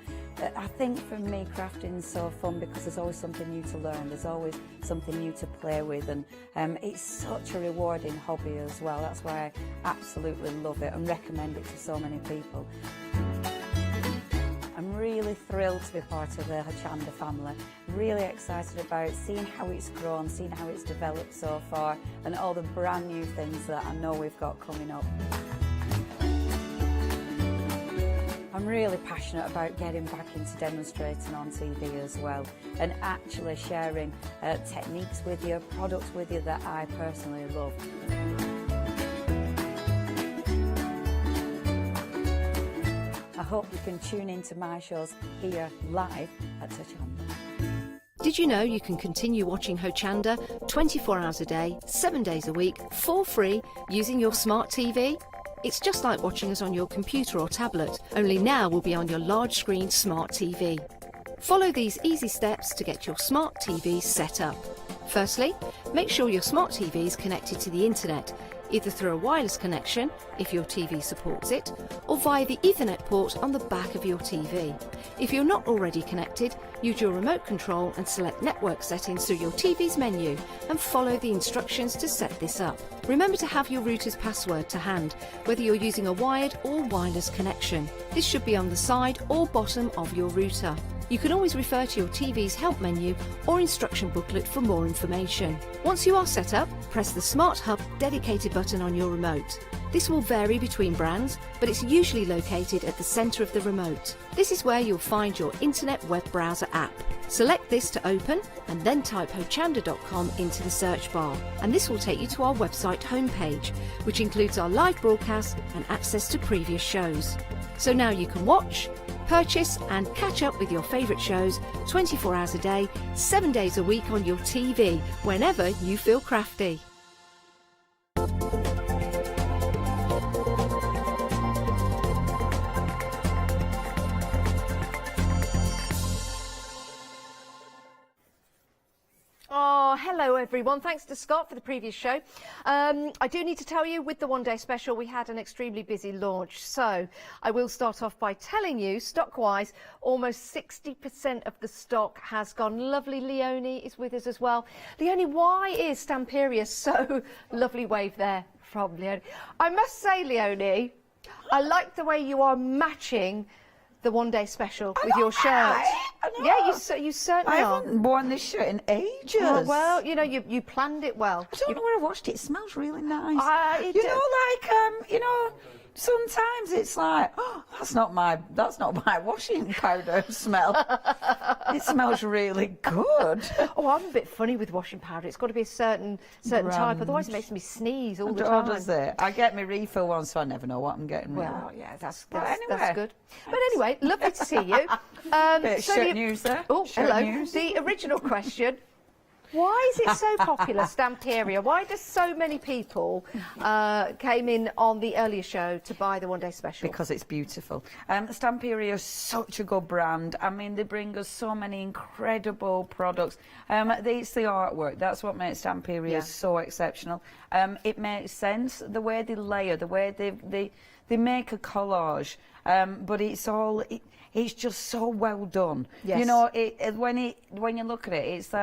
I think for me, crafting's so fun because there's always something new to learn. There's always something new to play with, and it's such a rewarding hobby as well. That's why I absolutely love it and recommend it to so many people. I'm really thrilled to be part of the Hochanda family. Really excited about seeing how it's grown, seeing how it's developed so far, and all the brand new things that I know we've got coming up. I'm really passionate about getting back into demonstrating on TV as well, and actually sharing techniques with you, products with you that I personally love. I hope you can tune into my shows here live at Hochanda. Did you know you can continue watching Hochanda 24 hours a day, 7 days a week, for free using your smart TV? It's just like watching us on your computer or tablet, only now we'll be on your large screen smart TV. Follow these easy steps to get your smart TV set up. Firstly, make sure your smart TV is connected to the internet, either through a wireless connection, if your TV supports it, or via the Ethernet port on the back of your TV. If you're not already connected, use your remote control and select network settings through your TV's menu and follow the instructions to set this up. Remember to have your router's password to hand, whether you're using a wired or wireless connection. This should be on the side or bottom of your router. You can always refer to your TV's help menu or instruction booklet for more information. Once you are set up, press the Smart Hub dedicated button on your remote. This will vary between brands, but it's usually located at the centre of the remote. This is where you'll find your internet web browser app. Select this to open and then type hochanda.com into the search bar, and this will take you to our website homepage, which includes our live broadcast and access to previous shows. So now you can watch, purchase and catch up with your favourite shows 24 hours a day, 7 days a week on your TV, whenever you feel crafty. Oh, hello everyone. Thanks to Scott for the previous show. I do need to tell you, with the one-day special, we had an extremely busy launch. So I will start off by telling you, stock-wise, almost 60% of the stock has gone. Lovely Leonie is with us as well. Leonie, why is Stamperia so lovely? Wave there from Leonie. I must say, Leonie, I like the way you are matching the one-day special with your shirt. Yeah, you certainly are. I haven't worn this shirt in ages. Oh, well, you know, you planned it well. I don't know where I washed it. It smells really nice. You know, sometimes it's like, oh, that's not my washing powder smell. It smells really good. Oh, I'm a bit funny with washing powder. It's got to be a certain type, otherwise it makes me sneeze all the time. Does it? I get my refill one, so I never know what I'm getting. Well, yeah, that's anyway. good. But anyway, lovely to see you. Bit of shirt news there. Oh, hello. News. The original question. Why is it so popular, Stamperia? Why do so many people came in on the earlier show to buy the one-day special? Because it's beautiful. Stamperia is such a good brand. I mean, they bring us so many incredible products. It's the artwork. That's what makes Stamperia so exceptional. It makes sense, the way they layer, the way they make a collage, but it's just so well done. Yes. You know, when you look at it, it's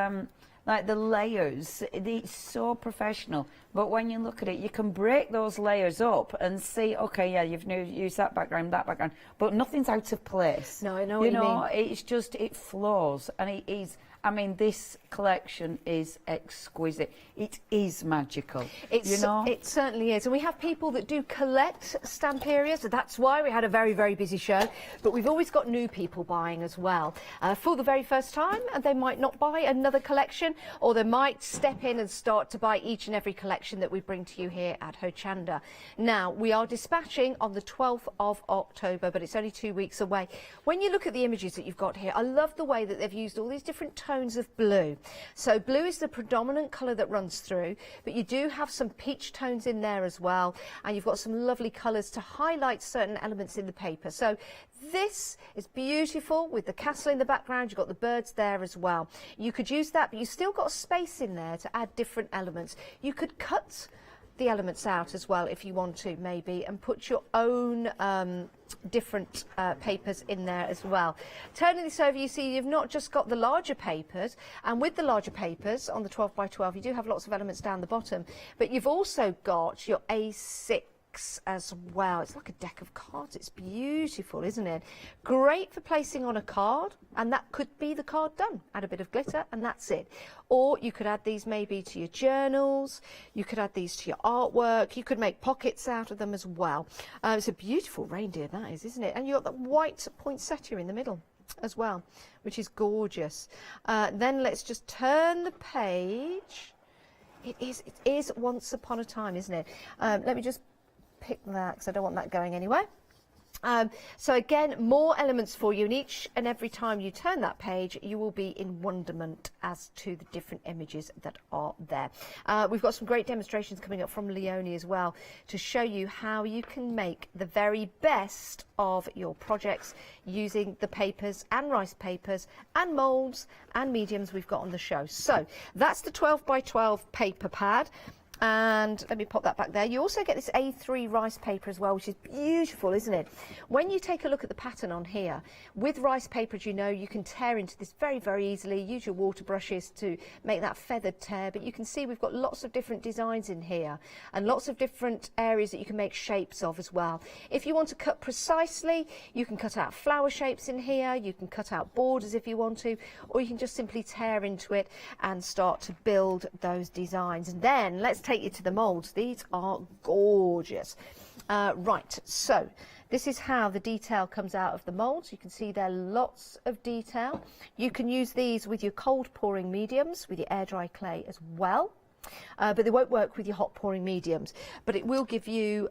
like the layers, it's so professional. But when you look at it, you can break those layers up and see, okay, yeah, you've used that background, but nothing's out of place. No, I know what you mean. It's just, it flows, and it is. I mean, this collection is exquisite. It is magical. It certainly is. And we have people that do collect Stamperia, so that's why we had a very, very busy show. But we've always got new people buying as well. For the very first time, and they might not buy another collection, or they might step in and start to buy each and every collection that we bring to you here at Hochanda. Now, we are dispatching on the 12th of October, but it's only 2 weeks away. When you look at the images that you've got here, I love the way that they've used all these different tones of blue. So blue is the predominant colour that runs through, but you do have some peach tones in there as well, and you've got some lovely colours to highlight certain elements in the paper. So this is beautiful with the castle in the background. You've got the birds there as well. You could use that, but you've still got space in there to add different elements. You could cut the elements out as well if you want to, maybe, and put your own different papers in there as well. Turning this over, you see you've not just got the larger papers, and with the larger papers on the 12 by 12 you do have lots of elements down the bottom, but you've also got your A6 as well. It's like a deck of cards. It's beautiful, isn't it? Great for placing on a card, and that could be the card done. Add a bit of glitter and that's it. Or you could add these maybe to your journals, you could add these to your artwork, you could make pockets out of them as well. It's a beautiful reindeer, that is, isn't it? And you've got that white poinsettia in the middle as well, which is gorgeous. Then let's just turn the page. It is Once Upon a Time, isn't it? Let me just pick that because I don't want that going anywhere. So again, more elements for you, and each and every time you turn that page you will be in wonderment as to the different images that are there. We've got some great demonstrations coming up from Leonie as well to show you how you can make the very best of your projects using the papers and rice papers and moulds and mediums we've got on the show. So that's the 12 by 12 paper pad. And let me pop that back there. You also get this A3 rice paper as well, which is beautiful, isn't it? When you take a look at the pattern on here, with rice paper, as you know, you can tear into this very, very easily. Use your water brushes to make that feathered tear. But you can see we've got lots of different designs in here and lots of different areas that you can make shapes of as well. If you want to cut precisely, you can cut out flower shapes in here. You can cut out borders if you want to, or you can just simply tear into it and start to build those designs. And then let's take you to the moulds. These are gorgeous. Right, so this is how the detail comes out of the moulds. You can see there lots of detail. You can use these with your cold pouring mediums, with your air dry clay as well. But they won't work with your hot pouring mediums, but it will give you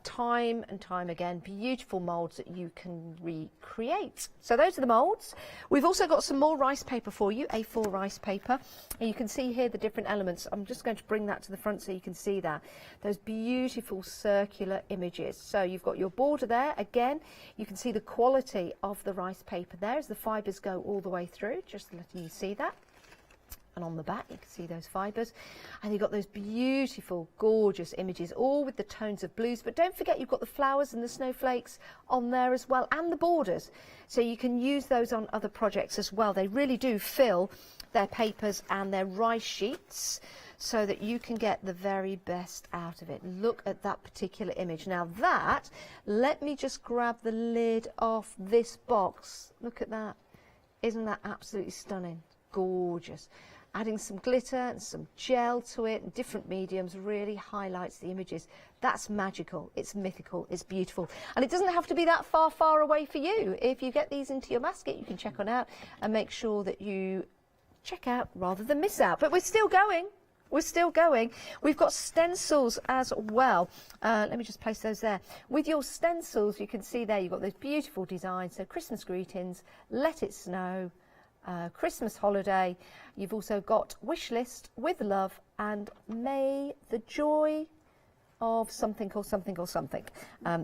time and time again beautiful moulds that you can recreate. So those are the moulds. We've also got some more rice paper for you, A4 rice paper, and you can see here the different elements. I'm just going to bring that to the front so you can see that. Those beautiful circular images. So you've got your border there. Again, you can see the quality of the rice paper there as the fibres go all the way through, just letting you see that. And on the back you can see those fibres, and you've got those beautiful gorgeous images all with the tones of blues, but don't forget you've got the flowers and the snowflakes on there as well, and the borders, so you can use those on other projects as well. They really do fill their papers and their rice sheets so that you can get the very best out of it. Look at that particular image. Now that, let me just grab the lid off this box. Look at that. Isn't that absolutely stunning? Gorgeous. Adding some glitter and some gel to it and different mediums really highlights the images. That's magical, it's mythical, it's beautiful. And it doesn't have to be that far away for you. If you get these into your basket, you can check on out and make sure that you check out rather than miss out. But we're still going. We're still going. We've got stencils as well. Let me just place those there. With your stencils, you can see there you've got those beautiful designs. So Christmas greetings, let it snow, Christmas holiday. You've also got wish list with love, and may the joy of something or something or something. Let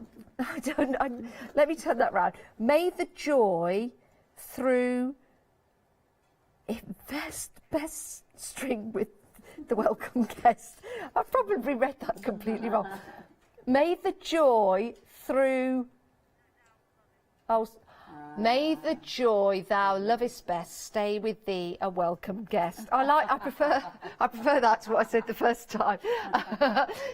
me turn that round. May the joy through best string with the welcome guest. I've probably read that completely wrong. May the joy through may the joy thou lovest best stay with thee, a welcome guest. I prefer that to what I said the first time.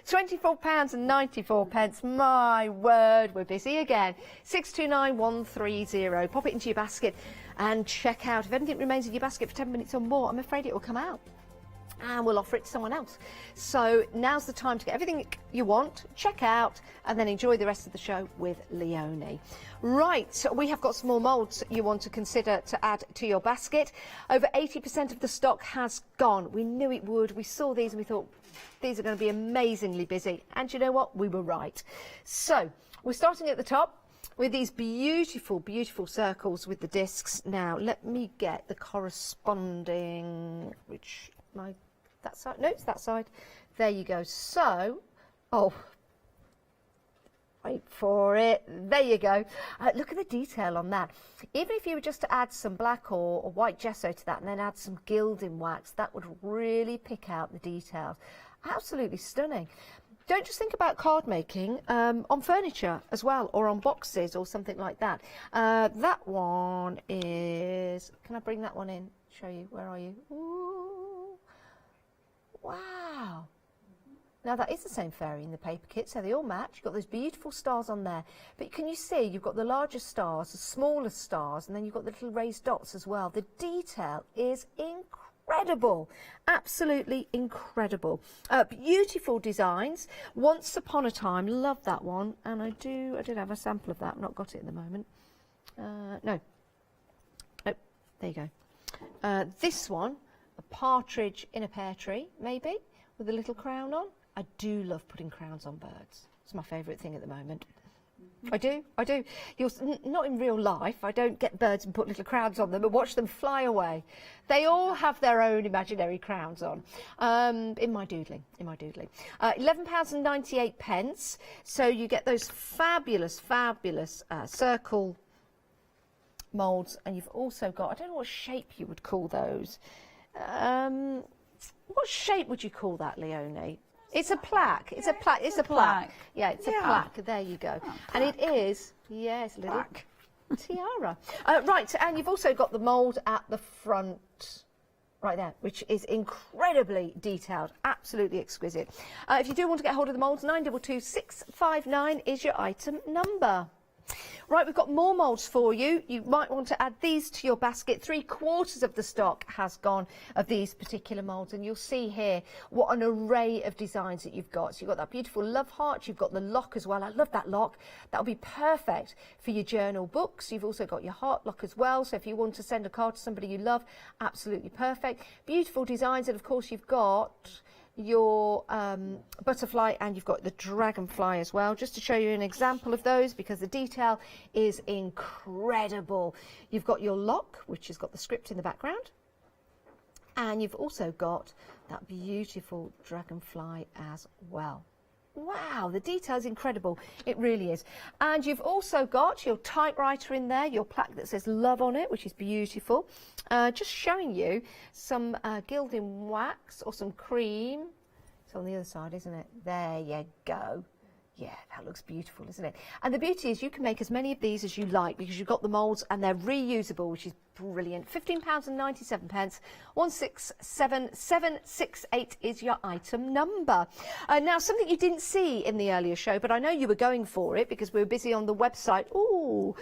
£24.94. My word, we're busy again. 629130. Pop it into your basket and check out. If anything remains in your basket for 10 minutes or more, I'm afraid it will come out, and we'll offer it to someone else. So now's the time to get everything you want, check out, and then enjoy the rest of the show with Leonie. Right, so we have got some more moulds you want to consider to add to your basket. Over 80% of the stock has gone. We knew it would. We saw these and we thought these are going to be amazingly busy. And you know what? We were right. So we're starting at the top with these beautiful, beautiful circles with the discs. Now, let me get the corresponding, that side? No, it's that side. There you go. So, Wait for it. There you go. Look at the detail on that. Even if you were just to add some black or white gesso to that and then add some gilding wax, that would really pick out the details. Absolutely stunning. Don't just think about card making on furniture as well, or on boxes or something like that. That one is, can I bring that one in? Show you, where are you? Ooh. Wow. Now that is the same fairy in the paper kit, so they all match. You've got those beautiful stars on there. But can you see, you've got the larger stars, the smaller stars, and then you've got the little raised dots as well. The detail is incredible. Absolutely incredible. Beautiful designs. Once Upon a Time, love that one. And I did have a sample of that. I've not got it at the moment. No. Oh, there you go. This one, a partridge in a pear tree, maybe, with a little crown on. I do love putting crowns on birds. It's my favourite thing at the moment. I do. Not in real life. I don't get birds and put little crowns on them and watch them fly away. They all have their own imaginary crowns on. In my doodling. £11.98. So you get those fabulous circle moulds, and you've also got, I don't know what shape you would call those. What shape would you call that, Leonie? It's a plaque. It's a plaque. Yeah, it's a plaque. There you go. And it is, yes, a little tiara. Right, and you've also got the mould at the front, right there, which is incredibly detailed, absolutely exquisite. If you do want to get hold of the moulds, 922659 is your item number. Right, we've got more moulds for you. You might want to add these to your basket. 3/4 of the stock has gone of these particular moulds, and you'll see here what an array of designs that you've got. So you've got that beautiful love heart, you've got the lock as well. I love that lock. That'll be perfect for your journal books. You've also got your heart lock as well, so if you want to send a card to somebody you love, absolutely perfect. Beautiful designs, and of course you've got your butterfly, and you've got the dragonfly as well, just to show you an example of those, because the detail is incredible. You've got your lock, which has got the script in the background, and you've also got that beautiful dragonfly as well. Wow, the detail is incredible. It really is. And you've also got your typewriter in there, your plaque that says love on it, which is beautiful. Just showing you some gilding wax or some cream. It's on the other side, isn't it? There you go. Yeah, that looks beautiful, isn't it? And the beauty is you can make as many of these as you like, because you've got the moulds and they're reusable, which is brilliant. £15.97. 167768 is your item number. Now, something you didn't see in the earlier show, but I know you were going for it because we were busy on the website. Ooh,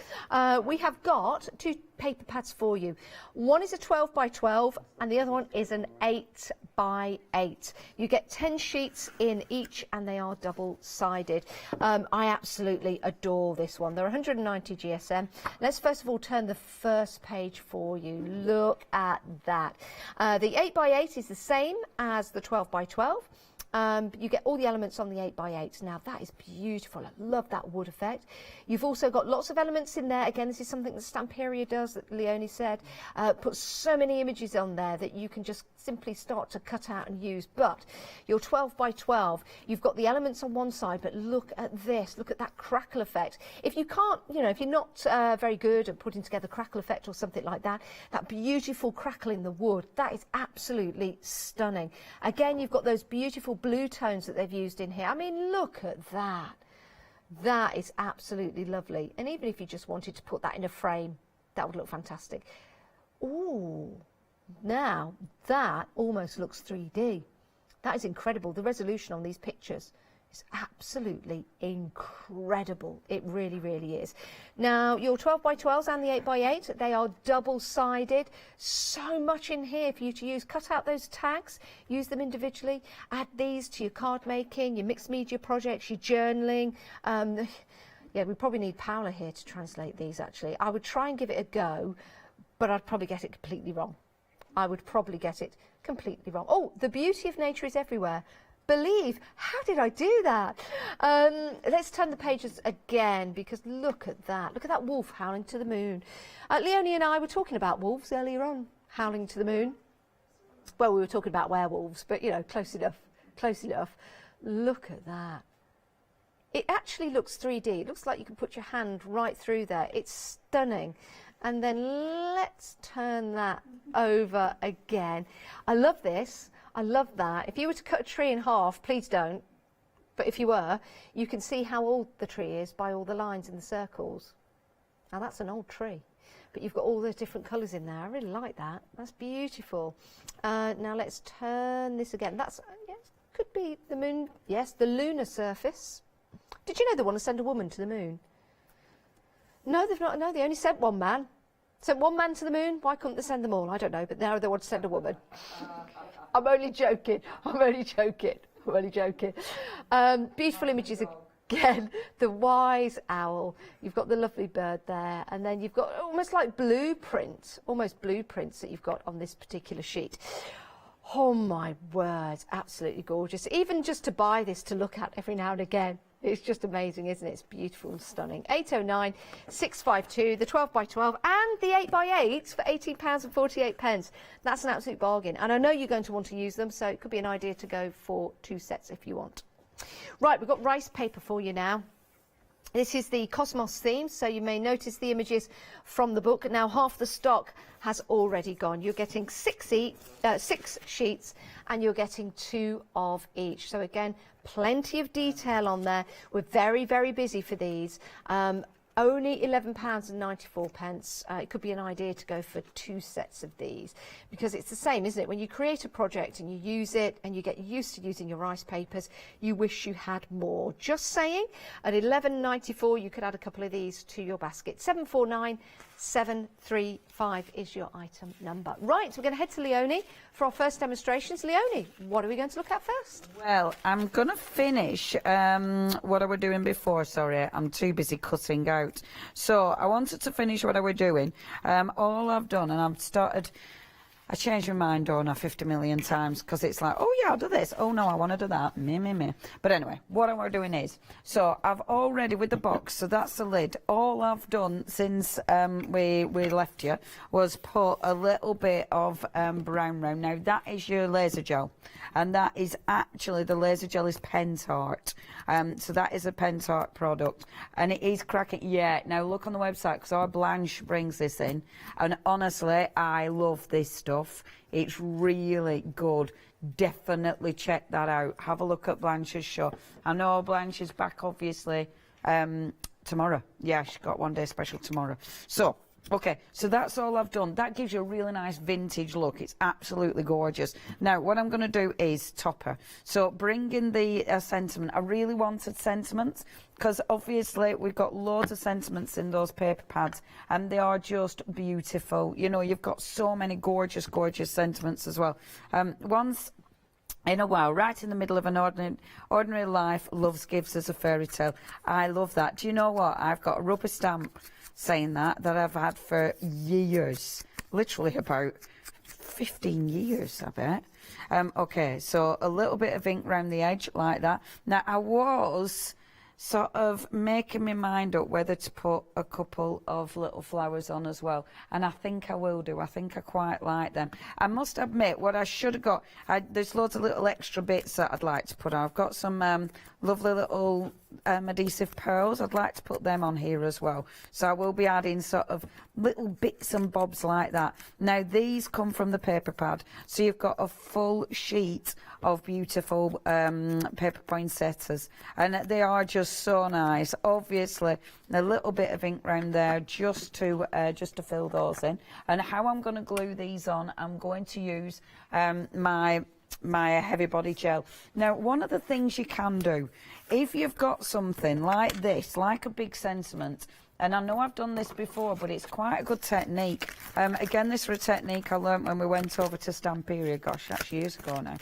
we have got 2 paper pads for you. One is a 12 by 12 and the other one is an 8 by 8. You get 10 sheets in each and they are double-sided. I absolutely adore this one. They're 190 GSM. Let's first of all turn the first page for you. Look at that. The 8 by 8 is the same as the 12 by 12. You get all the elements on the 8 by 8. Now that is beautiful. I love that wood effect. You've also got lots of elements in there. Again, this is something that Stamperia does, that Leonie said. Put so many images on there that you can just simply start to cut out and use. But your 12 by 12, you've got the elements on one side, but look at this. Look at that crackle effect. If you can't, you know, if you're not very good at putting together crackle effect or something like that, that beautiful crackle in the wood, that is absolutely stunning. Again, you've got those beautiful blue tones that they've used in here. I mean, look at that. That is absolutely lovely. And even if you just wanted to put that in a frame, that would look fantastic. Ooh, now that almost looks 3D. That is incredible. The resolution on these pictures is absolutely incredible. It really, really is. Now, your 12 by 12s and the 8 by 8, they are double-sided. So much in here for you to use. Cut out those tags, use them individually. Add these to your card making, your mixed media projects, your journaling. Yeah, we probably need Paola here to translate these, actually. I would try and give it a go, but I'd probably get it completely wrong. I would probably get it completely wrong. Oh, the beauty of nature is everywhere. Believe. How did I do that? Let's turn the pages again, because look at that. Look at that wolf howling to the moon. Leonie and I were talking about wolves earlier on, howling to the moon. Well, we were talking about werewolves, but, you know, close enough. Close enough. Look at that. It actually looks 3D. It looks like you can put your hand right through there. It's stunning. And then let's turn that over again. I love this. I love that. If you were to cut a tree in half, please don't. But if you were, you can see how old the tree is by all the lines in the circles. Now that's an old tree, but you've got all those different colours in there. I really like that. That's beautiful. Now let's turn this again. That's, yes, could be the moon. Yes, the lunar surface. Did you know they want to send a woman to the moon? No, they've not. No, they only sent one man. Sent one man to the moon. Why couldn't they send them all? I don't know, but now they want to send a woman. I'm only joking. I'm only joking. I'm only joking. Beautiful images again. The wise owl. You've got the lovely bird there, and then you've got almost like blueprints, almost blueprints that you've got on this particular sheet. Oh my word, absolutely gorgeous. Even just to buy this to look at every now and again. It's just amazing, isn't it? It's beautiful and stunning. 809 652, the 12 by 12 and the 8 by 8s for £18.48. That's an absolute bargain. And I know you're going to want to use them, so it could be an idea to go for 2 sets if you want. Right, we've got rice paper for you now. This is the Cosmos theme, so you may notice the images from the book. Now, half the stock has already gone. You're getting 6 sheets, and you're getting 2 of each. So again, plenty of detail on there. We're very, very busy for these. Only £11.94. It could be an idea to go for 2 sets of these, because it's the same, isn't it? When you create a project and you use it and you get used to using your rice papers, you wish you had more. Just saying, at £11.94 you could add a couple of these to your basket. 749735 is your item number. Right, we're going to head to Leonie for our first demonstrations. Leonie, what are we going to look at first? Well, I'm going to finish what I was doing before. Sorry, I'm too busy cutting out. So I wanted to finish what I was doing. All I've done, and I've started, I changed my mind, don't I, 50 million times, because it's like, oh yeah, I'll do this. Oh no, I want to do that. Me. But anyway, what I was doing is, so I've already, with the box, so that's the lid. All I've done since we left you was put a little bit of brown round. Now that is your laser gel, and that is actually, the laser gel is Pentart. So that is a Pentart product, and it is cracking. Yeah, now look on the website, because our Blanche brings this in, and honestly, I love this stuff. It's really good. Definitely check that out. Have a look at Blanche's show. I know Blanche is back, obviously, tomorrow. Yeah, she's got one day special tomorrow. So, okay, so that's all I've done. That gives you a really nice vintage look. It's absolutely gorgeous. Now, what I'm going to do is topper. So bring in the sentiment. I really wanted sentiments, because obviously we've got loads of sentiments in those paper pads, and they are just beautiful. You know, you've got so many gorgeous, gorgeous sentiments as well. Once in a while, right in the middle of an ordinary life, love gives us a fairy tale. I love that. Do you know what? I've got a rubber stamp saying that I've had for years, literally about 15 years, I bet. Okay, so a little bit of ink around the edge like that. Now, I was sort of making my mind up whether to put a couple of little flowers on as well, and I think I will do. I think I quite like them. I must admit, what I should have got, there's loads of little extra bits that I'd like to put on. I've got some lovely little adhesive pearls. I'd like to put them on here as well, so I will be adding sort of little bits and bobs like that. Now, these come from the paper pad, so you've got a full sheet of beautiful paper poinsettias, and they are just so nice. Obviously, a little bit of ink around there just to fill those in. And how I'm going to glue these on, I'm going to use my heavy body gel. Now, one of the things you can do, if you've got something like this, like a big sentiment, and I know I've done this before, but it's quite a good technique. Again, this was a technique I learnt when we went over to Stamperia, gosh, that's years ago now.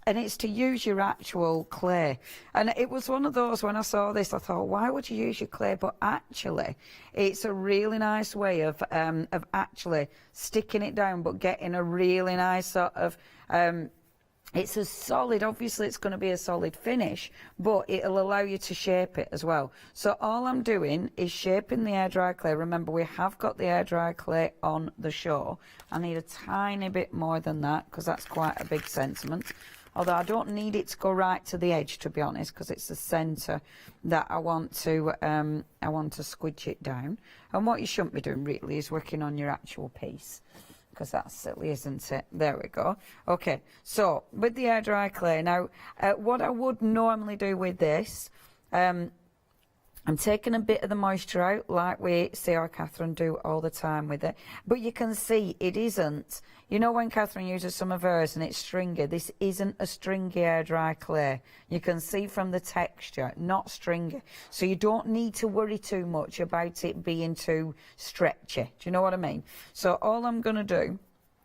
And it's to use your actual clay. And it was one of those, when I saw this, I thought, why would you use your clay? But actually, it's a really nice way of actually sticking it down, but getting a really nice sort of... it's a solid, obviously it's going to be a solid finish, but it'll allow you to shape it as well. So all I'm doing is shaping the air dry clay. Remember, we have got the air dry clay on the show. I need a tiny bit more than that, because that's quite a big sentiment. although I don't need it to go right to the edge, to be honest, because it's the centre that I want to squidge it down. And what you shouldn't be doing really is working on your actual piece, because that's silly, isn't it? There we go. Okay, so with the air dry clay, now what I would normally do with this, I'm taking a bit of the moisture out, like we see our Catherine do all the time with it. But you can see it isn't. You know when Catherine uses some of hers and it's stringy, this isn't a stringy air dry clay. You can see from the texture, not stringy. So you don't need to worry too much about it being too stretchy. Do you know what I mean? So all I'm going to do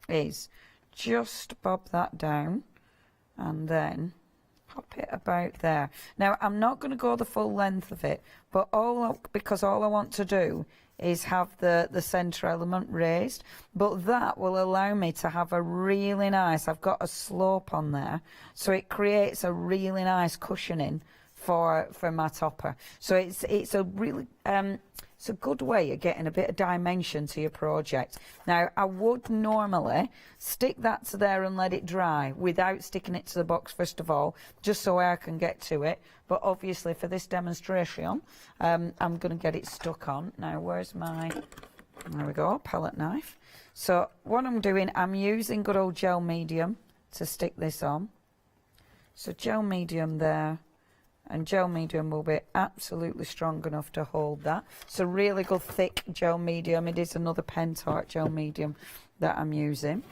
is just bob that down and then pop it about there. Now I'm not going to go the full length of it, but because all I want to do is have the centre element raised, but that will allow me to have a really nice, I've got a slope on there, so it creates a really nice cushioning for my topper. So it's a really it's a good way of getting a bit of dimension to your project. Now, I would normally stick that to there and let it dry without sticking it to the box first of all, just so I can get to it. But obviously for this demonstration, I'm going to get it stuck on. Now, where's my, there we go, palette knife. So what I'm doing, I'm using good old gel medium to stick this on. So gel medium there. And gel medium will be absolutely strong enough to hold that. It's a really good thick gel medium. It is another Pentart gel medium that I'm using.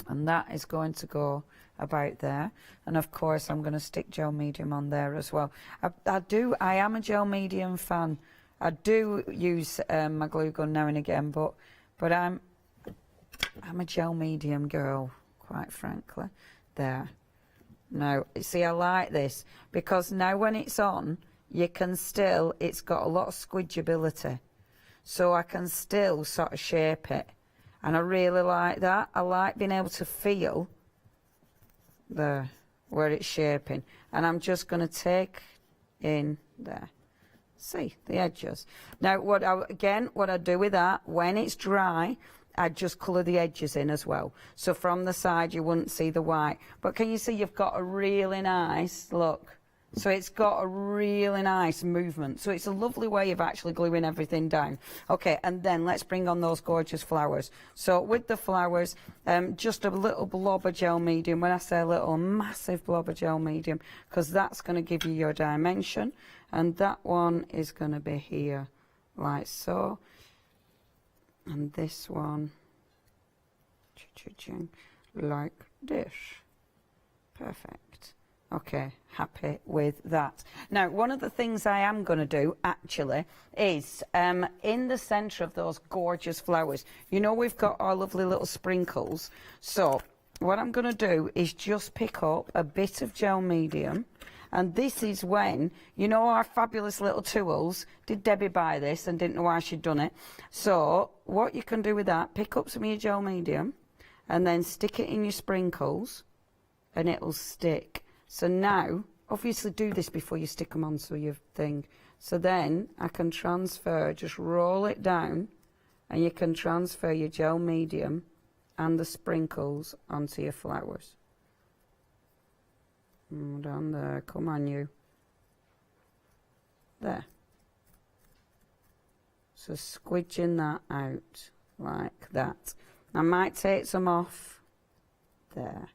And that is going to go about there. And of course I'm going to stick gel medium on there as well. I am a gel medium fan. I do use my glue gun now and again, but I'm a gel medium girl, quite frankly. There. Now, see, I like this because now when it's on, you can still, it's got a lot of squidgeability. So I can still sort of shape it. And I really like that. I like being able to feel where it's shaping. And I'm just going to take in there. See, the edges. Now, what I do with that, when it's dry, I just colour the edges in as well. So from the side you wouldn't see the white. But can you see you've got a really nice, look. So it's got a really nice movement. So it's a lovely way of actually gluing everything down. Okay, and then let's bring on those gorgeous flowers. So with the flowers, just a little blob of gel medium. When I say a little, massive blob of gel medium, because that's going to give you your dimension. And that one is going to be here, like so. And this one, like this. Perfect. Okay, happy with that. Now, one of the things I am going to do, actually, is in the centre of those gorgeous flowers, you know we've got our lovely little sprinkles. So, what I'm going to do is just pick up a bit of gel medium. And this is when, you know our fabulous little tools, did Debbie buy this and didn't know why she'd done it? So what you can do with that, pick up some of your gel medium and then stick it in your sprinkles and it'll stick. So now, obviously do this before you stick them onto your thing. So then I can transfer, just roll it down and you can transfer your gel medium and the sprinkles onto your flowers. Down there, come on you. There. So squidging that out like that. I might take some off. There.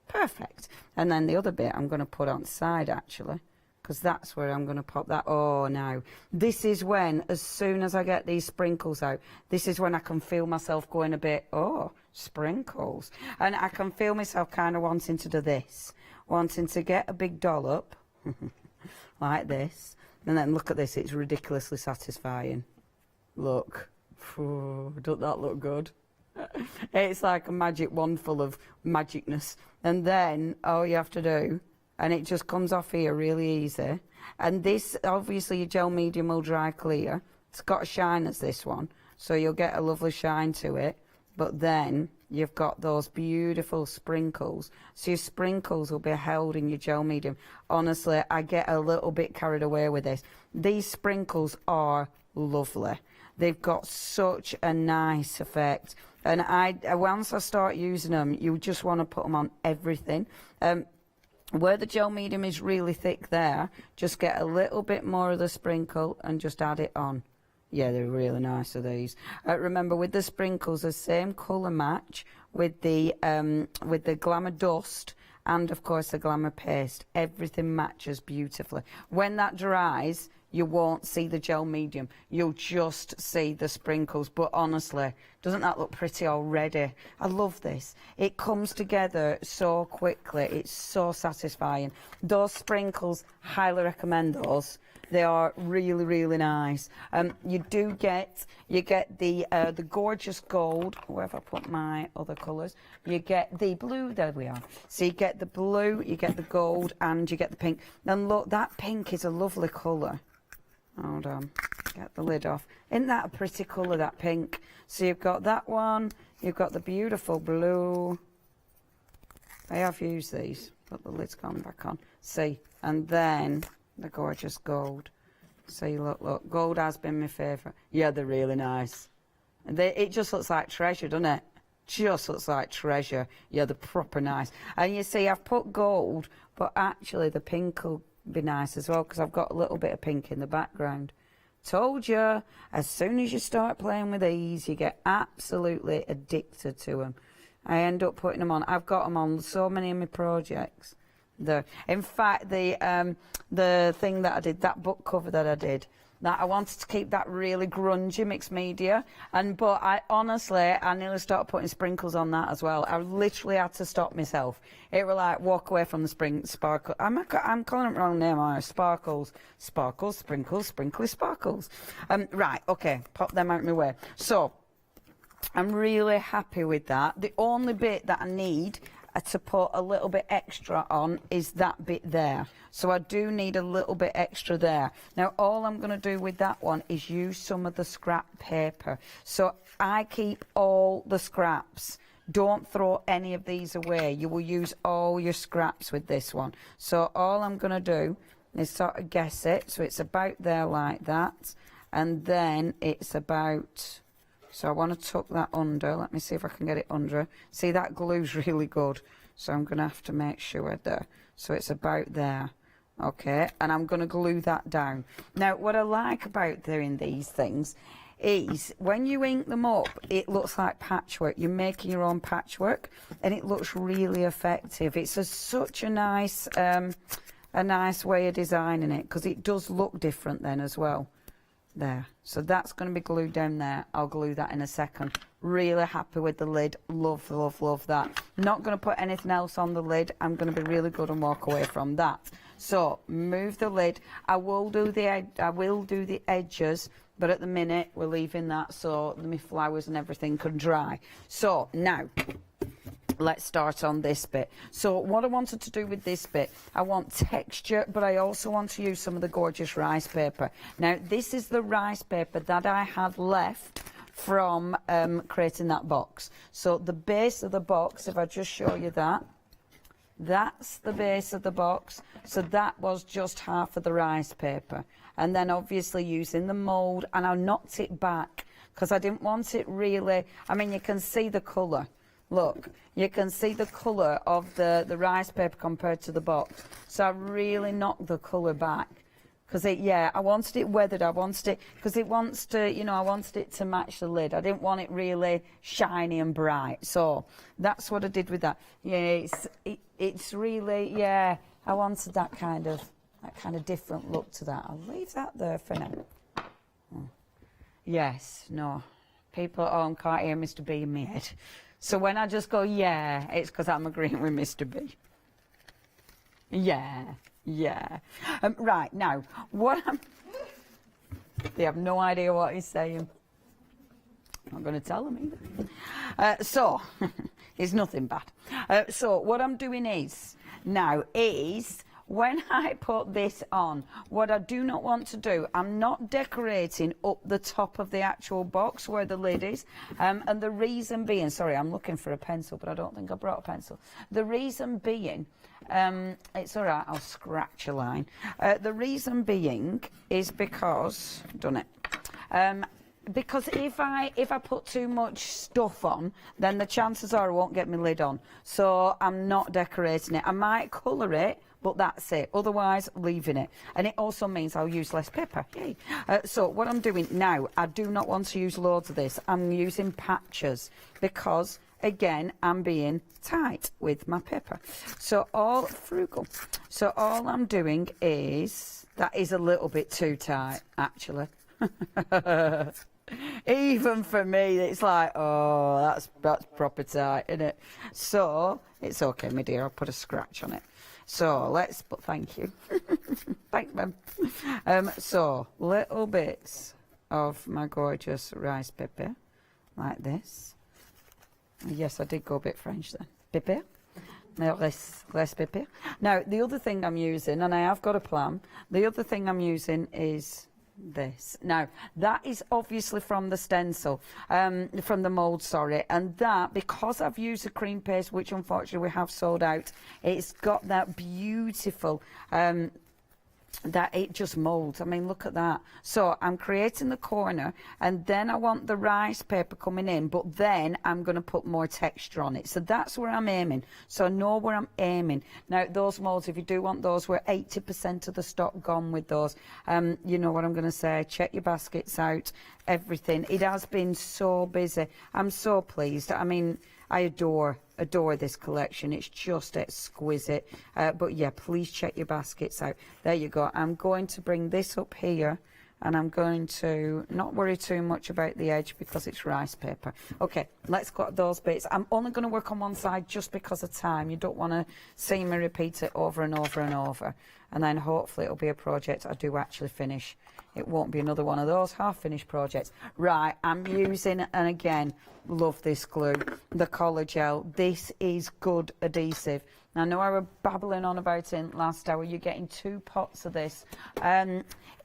Perfect. And then the other bit I'm going to put on the side actually, because that's where I'm going to pop that. Oh, now. This is when, as soon as I get these sprinkles out, this is when I can feel myself going a bit, oh, sprinkles. And I can feel myself kind of wanting to do this. Wanting to get a big dollop like this, and then look at this, it's ridiculously satisfying. Look. Doesn't that look good? It's like a magic wand full of magicness. And then all you have to do, and it just comes off here really easy. And this, obviously your gel medium will dry clear. It's got a shine as this one, so you'll get a lovely shine to it. But then you've got those beautiful sprinkles. So your sprinkles will be held in your gel medium. Honestly, I get a little bit carried away with this. These sprinkles are lovely. They've got such a nice effect. And once I start using them, you just want to put them on everything. Where the gel medium is really thick there, just get a little bit more of the sprinkle and just add it on. Yeah, they're really nice, are these. Remember, with the sprinkles, the same colour match with the Glamour Dust and, of course, the Glamour Paste. Everything matches beautifully. When that dries, you won't see the gel medium. You'll just see the sprinkles. But honestly, doesn't that look pretty already? I love this. It comes together so quickly. It's so satisfying. Those sprinkles, highly recommend those. They are really, really nice. You get the gorgeous gold. Where have I put my other colours? You get the blue. There we are. So you get the blue, you get the gold, and you get the pink. And look, that pink is a lovely colour. Hold on, get the lid off. Isn't that a pretty colour, that pink? So you've got that one. You've got the beautiful blue. I have used these, but the lid's gone back on. See, and then the gorgeous gold. See, look, gold has been my favourite. Yeah, they're really nice. And it just looks like treasure, doesn't it? Just looks like treasure. Yeah, they're proper nice. And you see, I've put gold, but actually the pink will be nice as well, because I've got a little bit of pink in the background. Told you, as soon as you start playing with these, you get absolutely addicted to them. I end up putting them on. I've got them on so many of my projects. In fact, the thing that I did, that book cover that I did, that I wanted to keep that really grungy mixed media, but I nearly started putting sprinkles on that as well. I literally had to stop myself. It was like walk away from the sparkle. I'm calling it the wrong name. Sparkles, sprinkles, sprinkly sparkles. Right, okay, pop them out of my way. So I'm really happy with that. The only bit that I need to put a little bit extra on is that bit there. So I do need a little bit extra there. Now all I'm going to do with that one is use some of the scrap paper. So I keep all the scraps. Don't throw any of these away. You will use all your scraps with this one. So all I'm going to do is sort of guess it. So it's about there like that. And then it's about... So I want to tuck that under. Let me see if I can get it under. See, that glue's really good. So I'm going to have to make sure there. So it's about there. Okay, and I'm going to glue that down. Now, what I like about doing these things is when you ink them up, it looks like patchwork. You're making your own patchwork, and it looks really effective. It's such a nice way of designing it, because it does look different then as well. There. So that's going to be glued down there. I'll glue that in a second. Really happy with the lid. Love, love, love that. Not going to put anything else on the lid. I'm going to be really good and walk away from that. So move the lid. I will do the edges, but at the minute we're leaving that so my flowers and everything can dry. So now let's start on this bit. So what I wanted to do with this bit, I want texture, but I also want to use some of the gorgeous rice paper. Now, this is the rice paper that I had left from creating that box. So the base of the box, if I just show you that, that's the base of the box. So that was just half of the rice paper. And then obviously using the mould, and I knocked it back because I didn't want it really, I mean, you can see the colour. Look, you can see the colour of the rice paper compared to the box. So I really knocked the colour back. Because, I wanted it weathered. I wanted it, because it wants to, I wanted it to match the lid. I didn't want it really shiny and bright. So that's what I did with that. Yeah, it's really, I wanted that kind of different look to that. I'll leave that there for now. Yes, no. People at home can't hear Mr. B in my head. So when I just go, yeah, it's because I'm agreeing with Mr. B. Yeah. Right, now, they have no idea what he's saying. I'm not going to tell them either. So, it's nothing bad. So, what I'm doing is when I put this on, what I do not want to do, I'm not decorating up the top of the actual box where the lid is. And the reason being, sorry, I'm looking for a pencil, but I don't think I brought a pencil. The reason being, it's all right, I'll scratch a line. The reason being is because, done it. because if I put too much stuff on, then the chances are I won't get my lid on. So I'm not decorating it. I might colour it, but that's it. Otherwise, leaving it. And it also means I'll use less paper. Yay. So what I'm doing now, I do not want to use loads of this. I'm using patches because, again, I'm being tight with my paper. So all frugal. So all I'm doing is, that is a little bit too tight, actually. Even for me, it's like, oh, that's proper tight, isn't it? So it's okay, my dear. I'll put a scratch on it. So let's. But thank you, thank them. So little bits of my gorgeous rice paper, like this. Yes, I did go a bit French then. Paper. No, less paper. Now the other thing I'm using, and I have got a plan. The other thing I'm using is this. Now that is obviously from the stencil, from the mould, sorry, and that, because I've used a cream paste, which unfortunately we have sold out, it's got that beautiful that it just moulds. I mean, look at that. So I'm creating the corner, and then I want the rice paper coming in, but then I'm going to put more texture on it. So that's where I'm aiming. So I know where I'm aiming. Now, those moulds, if you do want those, we're 80% of the stock gone with those. You know what I'm going to say. Check your baskets out, everything. It has been so busy. I'm so pleased. I mean, I adore this collection. It's just exquisite. But yeah, please check your baskets out. There you go. I'm going to bring this up here, and I'm going to not worry too much about the edge because it's rice paper. Okay, let's cut those bits. I'm only going to work on one side just because of time. You don't want to see me repeat it over and over and over. And then hopefully it'll be a project I do actually finish. It won't be another one of those half-finished projects. Right, I'm using, and again, love this glue, the collar gel. This is good adhesive. Now, I know I were babbling on about it last hour. You're getting 2 pots of this.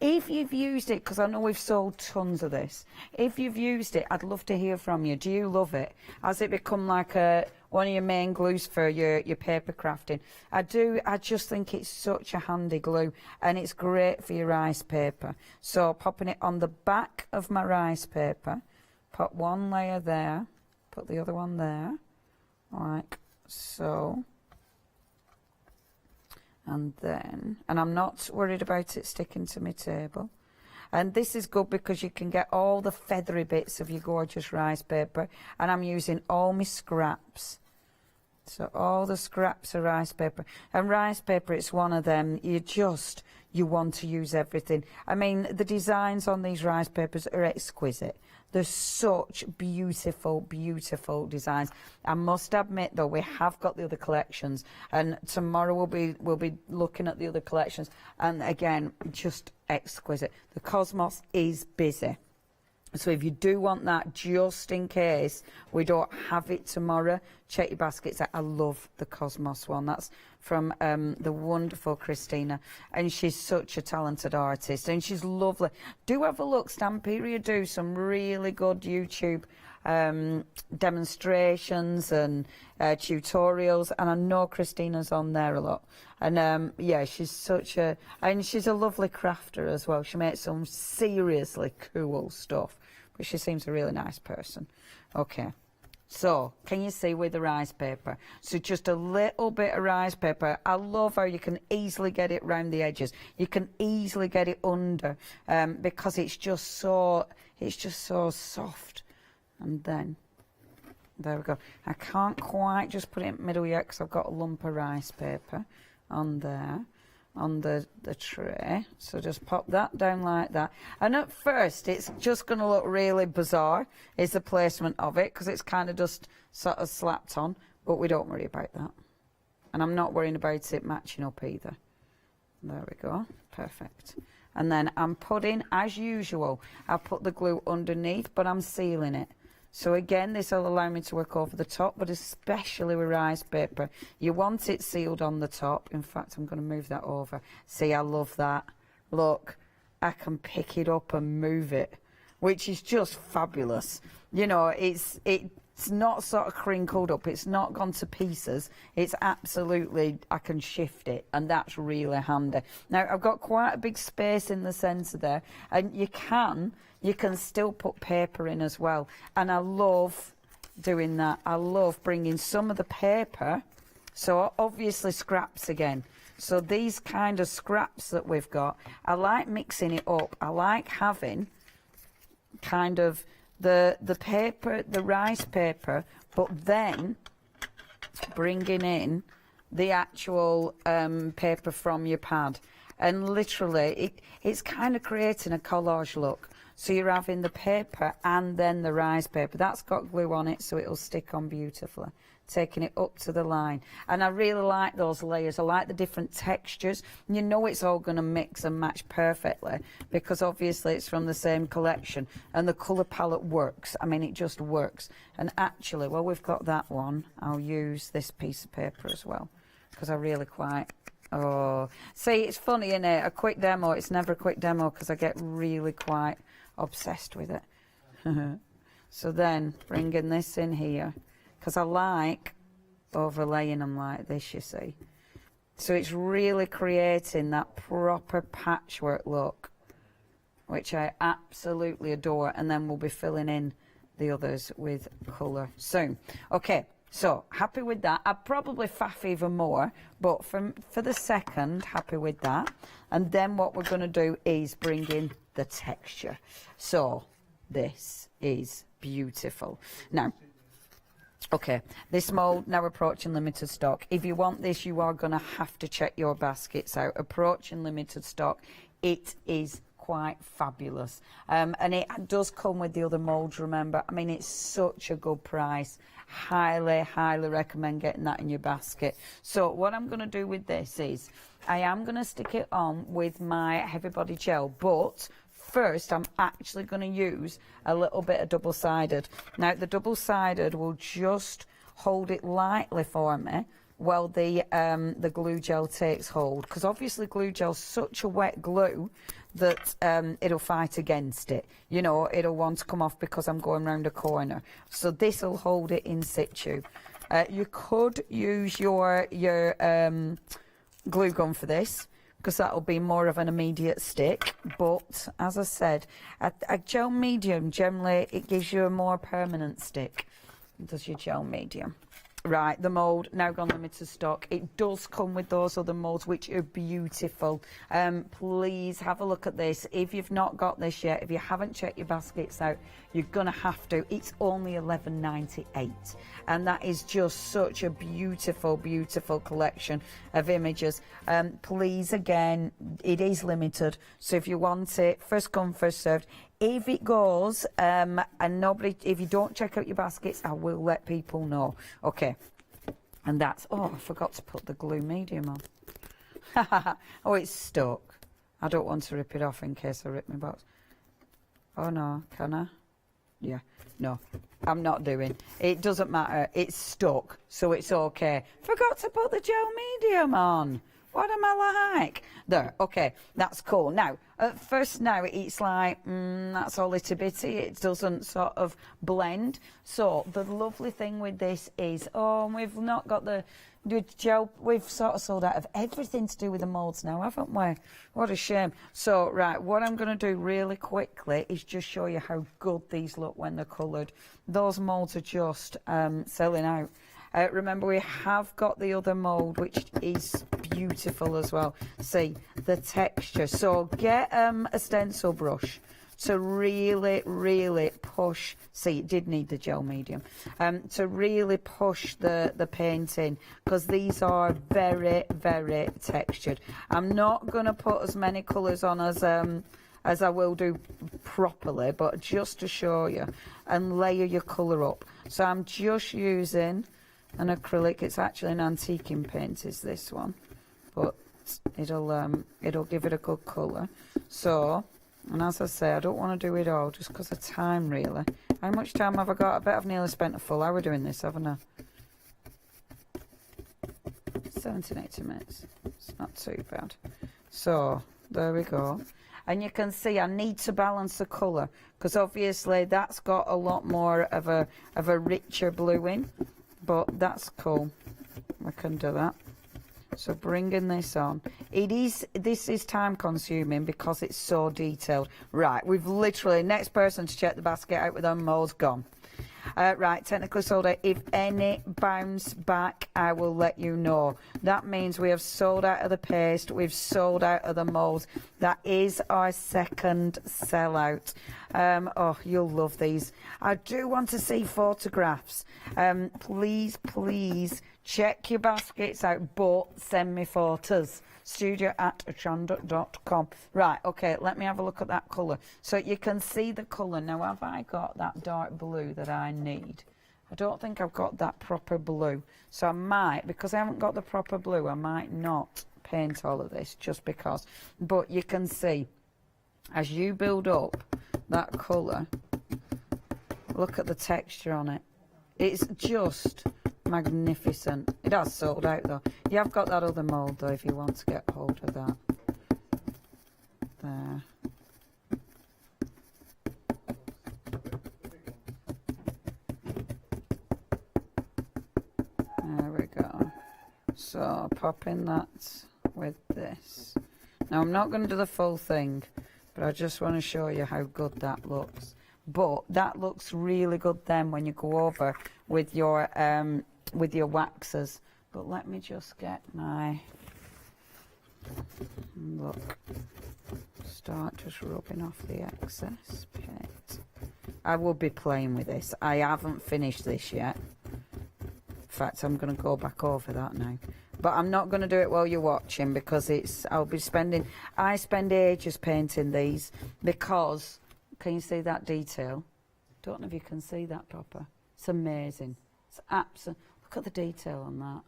If you've used it, because I know we've sold tons of this, if you've used it, I'd love to hear from you. Do you love it? Has it become like one of your main glues for your paper crafting? I do. I just think it's such a handy glue, and it's great for your rice paper. So popping it on the back of my rice paper, put one layer there, put the other one there, like so. And then, and I'm not worried about it sticking to my table. And this is good because you can get all the feathery bits of your gorgeous rice paper. And I'm using all my scraps. So all the scraps of rice paper. And rice paper, it's one of them, you want to use everything. I mean, the designs on these rice papers are exquisite. They're such beautiful, beautiful designs. I must admit, though, we have got the other collections, and tomorrow we'll be looking at the other collections. And again, just exquisite. The Cosmos is busy. So if you do want that, just in case we don't have it tomorrow, check your baskets out. I love the Cosmos one. That's from the wonderful Christina. And she's such a talented artist. And she's lovely. Do have a look. Stamperia do some really good YouTube demonstrations and tutorials. And I know Christina's on there a lot. And yeah, she's she's a lovely crafter as well. She makes some seriously cool stuff. But she seems a really nice person. Okay. So, can you see with the rice paper? So just a little bit of rice paper. I love how you can easily get it round the edges. You can easily get it under because it's just so soft. And then, there we go. I can't quite just put it in the middle yet because I've got a lump of rice paper on there, on the tray. So just pop that down like that. And at first it's just going to look really bizarre, is the placement of it, because it's kind of just sort of slapped on, but we don't worry about that. And I'm not worrying about it matching up either. There we go, perfect. And then I'm putting, as usual, I put the glue underneath, but I'm sealing it. So again, this will allow me to work over the top, but especially with rice paper, you want it sealed on the top. In fact, I'm going to move that over. See, I love that. Look, I can pick it up and move it, which is just fabulous. You know, It's not sort of crinkled up. It's not gone to pieces. It's absolutely, I can shift it, and that's really handy. Now, I've got quite a big space in the centre there, and you can still put paper in as well. And I love doing that. I love bringing some of the paper, so obviously scraps again. So these kind of scraps that we've got, I like mixing it up. I like having kind of the paper, the rice paper, but then bringing in the actual paper from your pad. And literally, it's kind of creating a collage look. So you're having the paper and then the rice paper. That's got glue on it, so it'll stick on beautifully. Taking it up to the line. And I really like those layers. I like the different textures. You know it's all going to mix and match perfectly because obviously it's from the same collection and the colour palette works. I mean, it just works. And actually, well, we've got that one. I'll use this piece of paper as well because I really quite... Oh, see, it's funny, isn't it? A quick demo. It's never a quick demo because I get really quite obsessed with it. So then, bringing this in here, because I like overlaying them like this, you see. So it's really creating that proper patchwork look, which I absolutely adore. And then we'll be filling in the others with colour soon. Okay, so happy with that. I'd probably faff even more, but for the second, happy with that. And then what we're going to do is bring in the texture. So this is beautiful. Now, okay, this mould now approaching limited stock. If you want this, you are going to have to check your baskets out. Approaching limited stock, it is quite fabulous. And it does come with the other moulds, remember. I mean, it's such a good price. Highly, highly recommend getting that in your basket. So what I'm going to do with this is I am going to stick it on with my heavy body gel, but first I'm actually going to use a little bit of double-sided. Now the double-sided will just hold it lightly for me while the glue gel takes hold, because obviously glue gel's such a wet glue that it'll fight against it. You know, it'll want to come off because I'm going round a corner. So this will hold it in situ. You could use your glue gun for this, because that'll be more of an immediate stick. But as I said, a gel medium, generally it gives you a more permanent stick. Does your gel medium. Right, the mould now gone limited stock. It does come with those other moulds, which are beautiful. Please have a look at this. If you've not got this yet, if you haven't checked your baskets out, you're gonna have to. It's only $11.98, and that is just such a beautiful, beautiful collection of images. Please, again, it is limited, so if you want it, first come, first served. If it goes, and if you don't check out your baskets, I will let people know. Okay, and that's, oh, I forgot to put the glue medium on. Oh, it's stuck. I don't want to rip it off in case I rip my box. Oh no, can I? Yeah, no, I'm not doing. It doesn't matter, it's stuck, so it's okay. Forgot to put the gel medium on. What am I like? There, okay, that's cool. Now, at first now, it's like, that's all itty bitty. It doesn't sort of blend. So the lovely thing with this is, oh, we've not got the gel. We've sort of sold out of everything to do with the moulds now, haven't we? What a shame. So, right, what I'm going to do really quickly is just show you how good these look when they're coloured. Those moulds are just selling out. Remember, we have got the other mould, which is beautiful as well. See, the texture. So get a stencil brush to really, really push. See, it did need the gel medium. To really push the paint in, because these are very, very textured. I'm not going to put as many colours on as I will do properly, but just to show you, and layer your colour up. So I'm just using an acrylic. It's actually an antiquing paint, is this one, but it'll give it a good colour. So, and as I say, I don't want to do it all just because of time, really. How much time have I got? I bet I've nearly spent a full hour doing this, haven't I? 17, 18 minutes. It's not too bad. So there we go. And you can see I need to balance the colour because obviously that's got a lot more of a richer blue in, but that's cool. We can do that. So bringing this on, this is time consuming because it's so detailed. Right, we've literally, next person to check the basket out with them moulds gone. Right, technically sold out. If any bounce back, I will let you know. That means we have sold out of the paste, we've sold out of the moulds. That is our second sellout. Oh, you'll love these. I do want to see photographs. Please, please check your baskets out, but send me photos. studio@hochanda.com. Right, okay, let me have a look at that colour. So you can see the colour. Now, have I got that dark blue that I need? I don't think I've got that proper blue. So I might, because I haven't got the proper blue, I might not paint all of this just because. But you can see, as you build up that colour, look at the texture on it. It's just magnificent. It has sold out though. You have got that other mould though if you want to get hold of that. There. There we go. So popping that with this. Now I'm not going to do the full thing, but I just want to show you how good that looks. But that looks really good then when you go over with your waxes. But let me just get my look. Start just rubbing off the excess paint. I will be playing with this. I haven't finished this yet. In fact, I'm going to go back over that now. But I'm not going to do it while you're watching because I spend ages painting these because, can you see that detail? Don't know if you can see that proper. It's amazing. It's absolute. Look at the detail on that.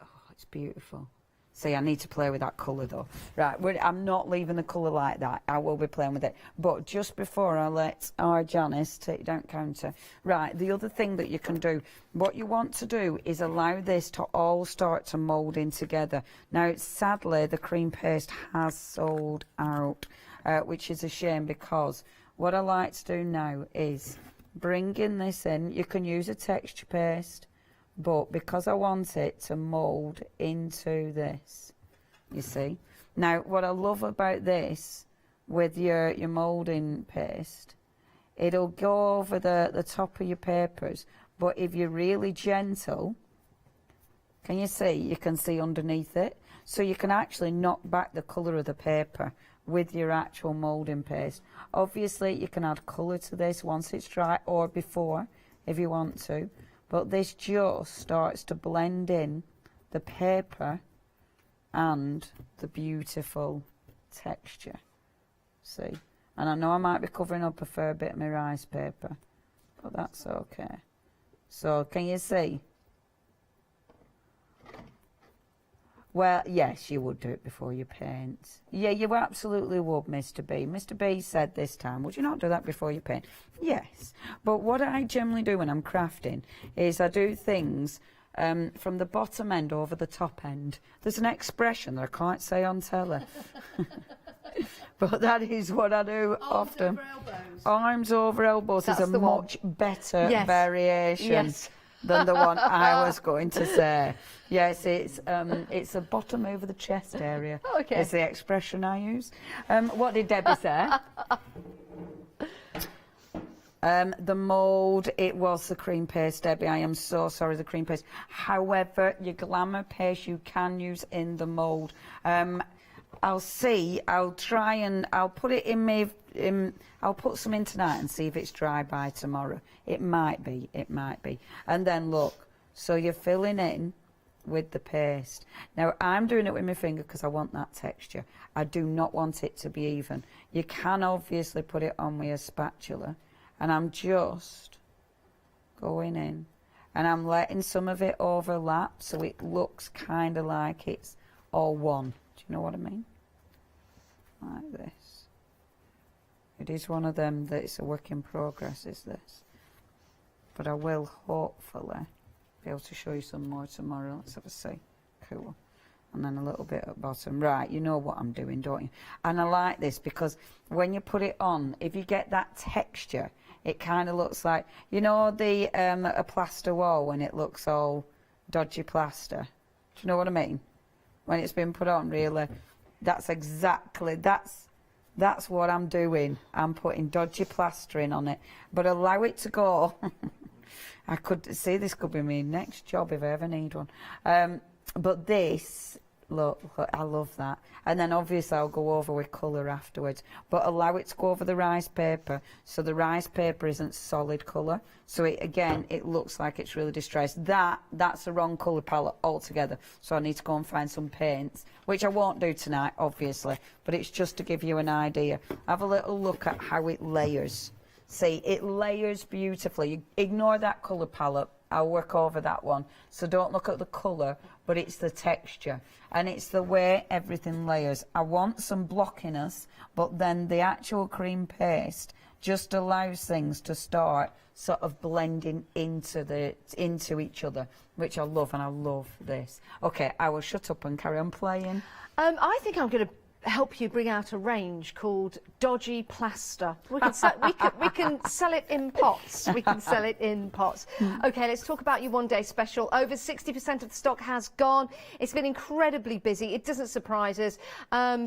Oh, it's beautiful. See, I need to play with that colour though. Right, I'm not leaving the colour like that. I will be playing with it. But just before I let our Janice take down counter. Right, the other thing that you can do, what you want to do is allow this to all start to mould in together. Now, sadly, the cream paste has sold out, which is a shame because what I like to do now is bringing this in. You can use a texture paste, but because I want it to mould into this, you see. Now, what I love about this with your moulding paste, it'll go over the top of your papers, but if you're really gentle, can you see? You can see underneath it. So you can actually knock back the colour of the paper with your actual moulding paste. Obviously, you can add colour to this once it's dry or before if you want to. But this just starts to blend in the paper and the beautiful texture. See? And I know I might be covering up a fair bit of my rice paper, but that's okay. So, can you see? Well, yes, you would do it before you paint. Yeah, you absolutely would, Mr. B. Mr. B said this time, would you not do that before you paint? Yes. But what I generally do when I'm crafting is I do things from the bottom end over the top end. There's an expression that I can't say on telly. But that is what I do often. Arms over elbows is a much better variation than the one I was going to say. Yes, it's a bottom over the chest area. Okay. Is the expression I use. What did Debbie say? The mould, it was the cream paste, Debbie. I am so sorry, the cream paste. However, your glamour paste you can use in the mould. I'll see. I'll try and I'll put it in my. I'll put some in tonight and see if it's dry by tomorrow. It might be. It might be. And then look. So you're filling in with the paste. Now I'm doing it with my finger because I want that texture. I do not want it to be even. You can obviously put it on with a spatula, and I'm just going in, and I'm letting some of it overlap so it looks kind of like it's all one. Do you know what I mean? Like this. It is one of them that it's a work in progress, is this. But I will hopefully be able to show you some more tomorrow. Let's have a see. Cool. and then a little bit at the bottom. Right, you know what I'm doing, don't you? And I like this because when you put it on, if you get that texture, it kind of looks like, you know, the a plaster wall when it looks all dodgy plaster. Do you know what I mean? When it's been put on, really, that's exactly, that's what I'm doing. I'm putting dodgy plastering on it, but allow it to go. I could see this could be my next job if I ever need one. But this, look, I love that. And then obviously I'll go over with colour afterwards. But allow it to go over the rice paper, so the rice paper isn't solid colour. So it looks like it's really distressed. That's the wrong colour palette altogether. So I need to go and find some paints, which I won't do tonight, obviously. But it's just to give you an idea. Have a little look at how it layers. See, it layers beautifully. You ignore that colour palette. I'll work over that one. So don't look at the colour, but it's the texture. And it's the way everything layers. I want some blockiness, but then the actual cream paste just allows things to start sort of blending into each other, which I love, and I love this. Okay, I will shut up and carry on playing. I think I'm going to help you bring out a range called Dodgy Plaster. We can sell it in pots. We can sell it in pots. Okay, let's talk about your one-day special. Over 60% of the stock has gone. It's been incredibly busy. It doesn't surprise us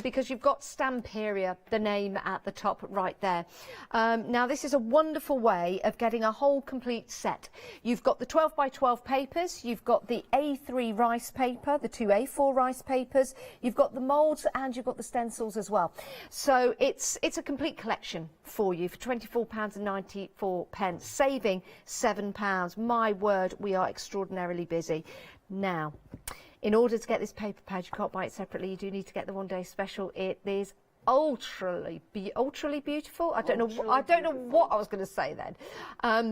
because you've got Stamperia, the name at the top right there. Now, this is a wonderful way of getting a whole complete set. You've got the 12 by 12 papers. You've got the A3 rice paper, the 2 A4 rice papers. You've got the moulds, and you've got the stencils as well. So it's a complete collection for you for £24.94, saving £7. My word, we are extraordinarily busy. Now, in order to get this paper pad, you can't buy it separately. You do need to get the one-day special. It is ultrally beautiful. I don't know what I was going to say then,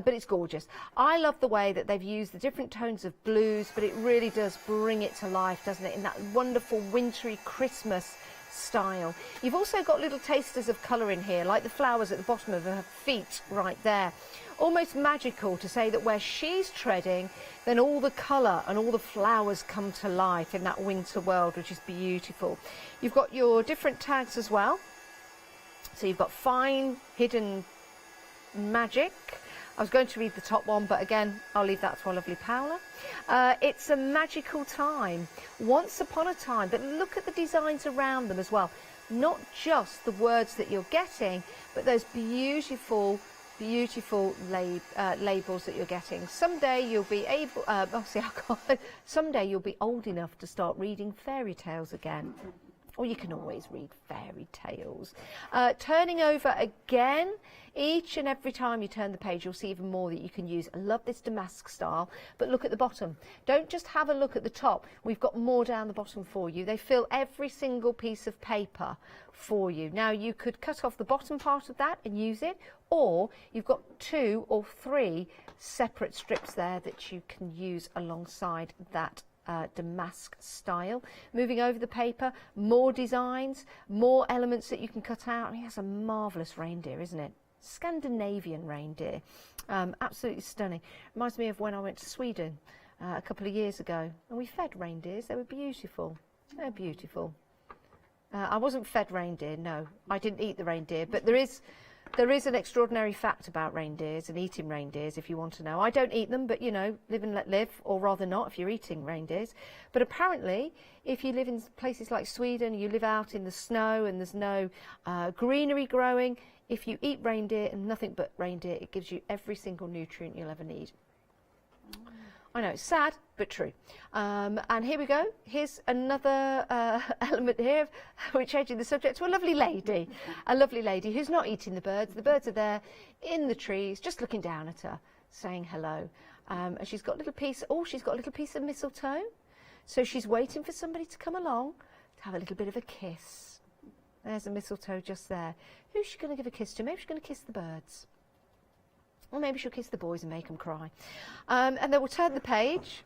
but it's gorgeous. I love the way that they've used the different tones of blues, but it really does bring it to life, doesn't it, in that wonderful wintry Christmas style. You've also got little tasters of colour in here, like the flowers at the bottom of her feet right there. Almost magical to say that where she's treading, then all the colour and all the flowers come to life in that winter world, which is beautiful. You've got your different tags as well. So you've got fine, hidden, magic. I was going to read the top one, but again, I'll leave that to our lovely Paola. It's a magical time, once upon a time, but look at the designs around them as well. Not just the words that you're getting, but those beautiful labels that you're getting. Someday you'll be able, someday you'll be old enough to start reading fairy tales again. Or you can always read fairy tales. Turning over again, each and every time you turn the page, you'll see even more that you can use. I love this damask style, but look at the bottom. Don't just have a look at the top. We've got more down the bottom for you. They fill every single piece of paper for you. Now, you could cut off the bottom part of that and use it, or you've got 2 or 3 separate strips there that you can use alongside that damask style. Moving over the paper, more designs, more elements that you can cut out. I mean, that's a marvellous reindeer, isn't it? Scandinavian reindeer. Absolutely stunning. Reminds me of when I went to Sweden a couple of years ago, and we fed reindeers. They were beautiful. They're beautiful. I wasn't fed reindeer, no. I didn't eat the reindeer, but there is an extraordinary fact about reindeers and eating reindeers, if you want to know. I don't eat them, but, you know, live and let live, or rather not if you're eating reindeers. But apparently, if you live in places like Sweden, you live out in the snow and there's no greenery growing, if you eat reindeer and nothing but reindeer, it gives you every single nutrient you'll ever need. I know, it's sad, but true. And here we go. Here's another element here. We're changing the subject to a lovely lady who's not eating the birds. The birds are there in the trees, just looking down at her, saying hello. And she's got a little piece, she's got a little piece of mistletoe. So she's waiting for somebody to come along to have a little bit of a kiss. There's a mistletoe just there. Who's she going to give a kiss to? Maybe she's going to kiss the birds. Or maybe she'll kiss the boys and make them cry. And then we'll turn the page.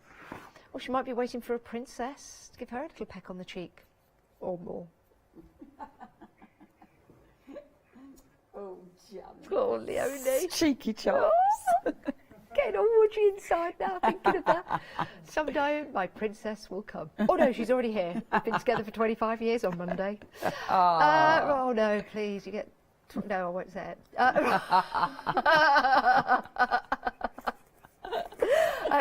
Or she might be waiting for a princess to give her a little peck on the cheek. Or more. Oh, Jan. Oh, Leonie. Cheeky chops. Getting all woody inside now, thinking of that. Someday my princess will come. Oh no, she's already here. We've been together for 25 years on Monday. Oh no, please, you get... No, I won't say it.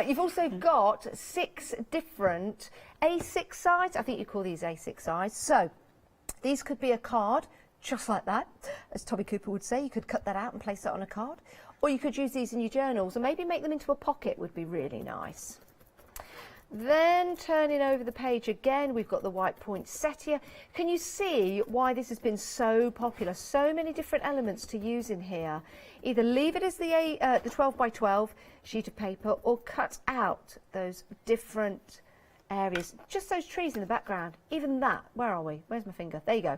You've also got 6 different A6 sides. I think you call these A6 sides. So these could be a card, just like that. As Tommy Cooper would say, you could cut that out and place that on a card. Or you could use these in your journals, or maybe make them into a pocket would be really nice. Then turning over the page again, we've got the white poinsettia. Can you see why this has been so popular? So many different elements to use in here. Either leave it as the 12 by 12 sheet of paper, or cut out those different areas. Just those trees in the background. Even that, where are we? Where's my finger? There you go.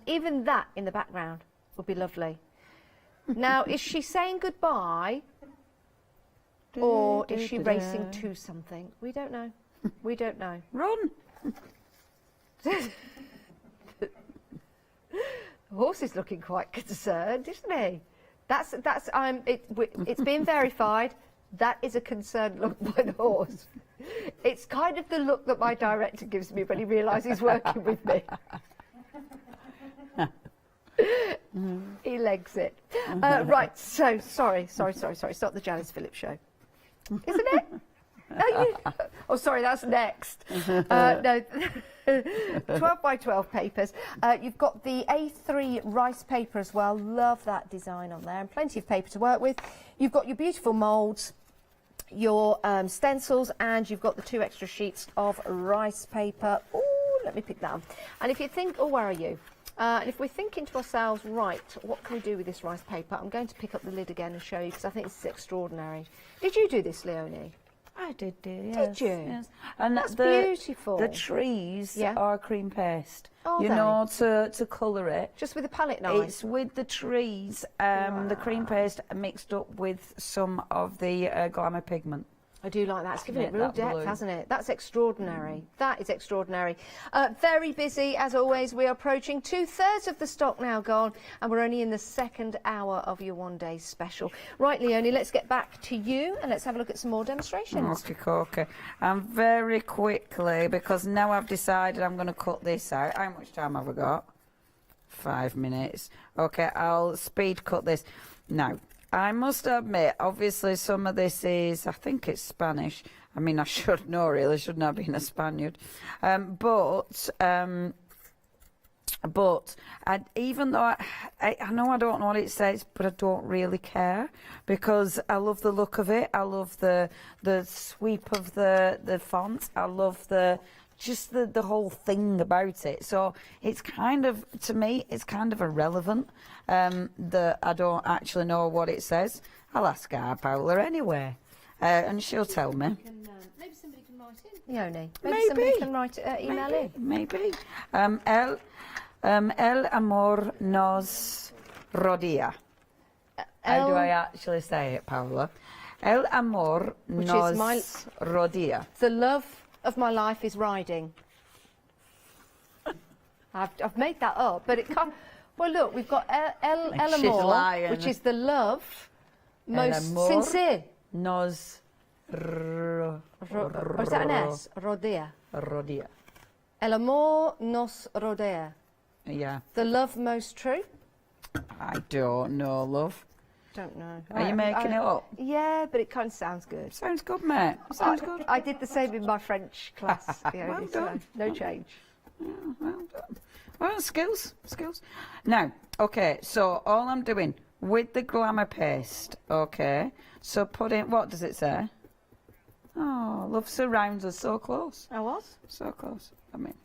Even that in the background would be lovely. Now, is she saying goodbye, or is she racing to something? We don't know. We don't know. Run! The horse is looking quite concerned, isn't he? It's been verified. That is a concerned look by the horse. It's kind of the look that my director gives me when he realises he's working with me. He legs it. Right, so, sorry. It's not the Janice Phillips show. Isn't it? Oh, sorry, that's next. No, 12 by 12 papers. You've got the A3 rice paper as well. Love that design on there, and plenty of paper to work with. You've got your beautiful moulds, your stencils, and you've got the 2 extra sheets of rice paper. Oh, let me pick that up. And if you think, oh, where are you? And if we're thinking to ourselves, right, what can we do with this rice paper? I'm going to pick up the lid again and show you, because I think this is extraordinary. Did you do this, Leonie? I did, yes. Did you? Yes. And that's beautiful. The trees are cream paste. Are you they? know, to colour it. Just with a palette knife? It's with the trees, the cream paste mixed up with some of the glamour pigment. I do like that. It's given it Make real that depth, blue. hasn't it? That's extraordinary. That is extraordinary. Very busy, as always. We are approaching 2/3 of the stock now gone, and we're only in the 2nd hour of your one-day special. Right, Leonie, let's get back to you, and let's have a look at some more demonstrations. Okay. And very quickly, because now I've decided I'm going to cut this out. How much time have I got? 5 minutes. Okay, I'll speed cut this. Now, I must admit, obviously some of this is, I think it's Spanish. I mean, I should know really, shouldn't I, being a Spaniard? But even though I know I don't know what it says, but I don't really care, because I love the look of it. I love the sweep of the font. I love the whole thing about it. So it's kind of, to me, it's kind of irrelevant that I don't actually know what it says. I'll ask our Paula anyway, and she'll tell me. Maybe somebody can write in. Leonie, maybe somebody can write email in. Maybe. El amor nos rodea. How do I actually say it, Paula? El amor nos rodea. The love of my life is riding. I've made that up, but it can't. Well, look, we've got el amor, which is the love most sincere. Nos or is that an S? Rodea. Rodea. El amor nos rodea. Yeah. The love most true. I don't know, love. Don't know. Are you making it up? Yeah, but it kind of sounds good. Sounds good, mate. Sounds good. I did the same in my French class. Well done. No change. Yeah, well done. Well, skills. Now, okay, so all I'm doing with the glamour paste, okay, so put in, what does it say? Oh, love surrounds us. So close. I was? So close. I mean,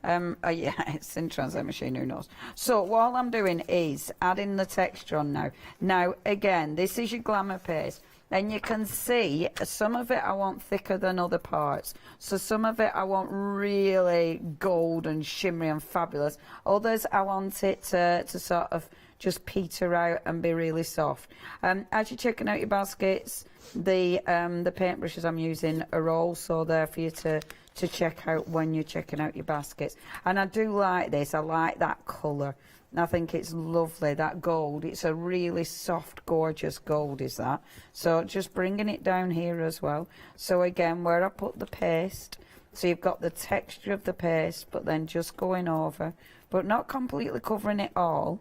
yeah, it's in Translate Machine, who knows. So all I'm doing is adding the texture on now. Now, again, this is your glamour paste. And you can see some of it I want thicker than other parts. So some of it I want really gold and shimmery and fabulous. Others I want it to sort of just peter out and be really soft. As you're checking out your baskets, the paintbrushes I'm using are also there for you to check out when you're checking out your baskets. And I do like this. I like that colour. I think it's lovely, that gold. It's a really soft, gorgeous gold, is that. So just bringing it down here as well. So again, where I put the paste, so you've got the texture of the paste, but then just going over, but not completely covering it all.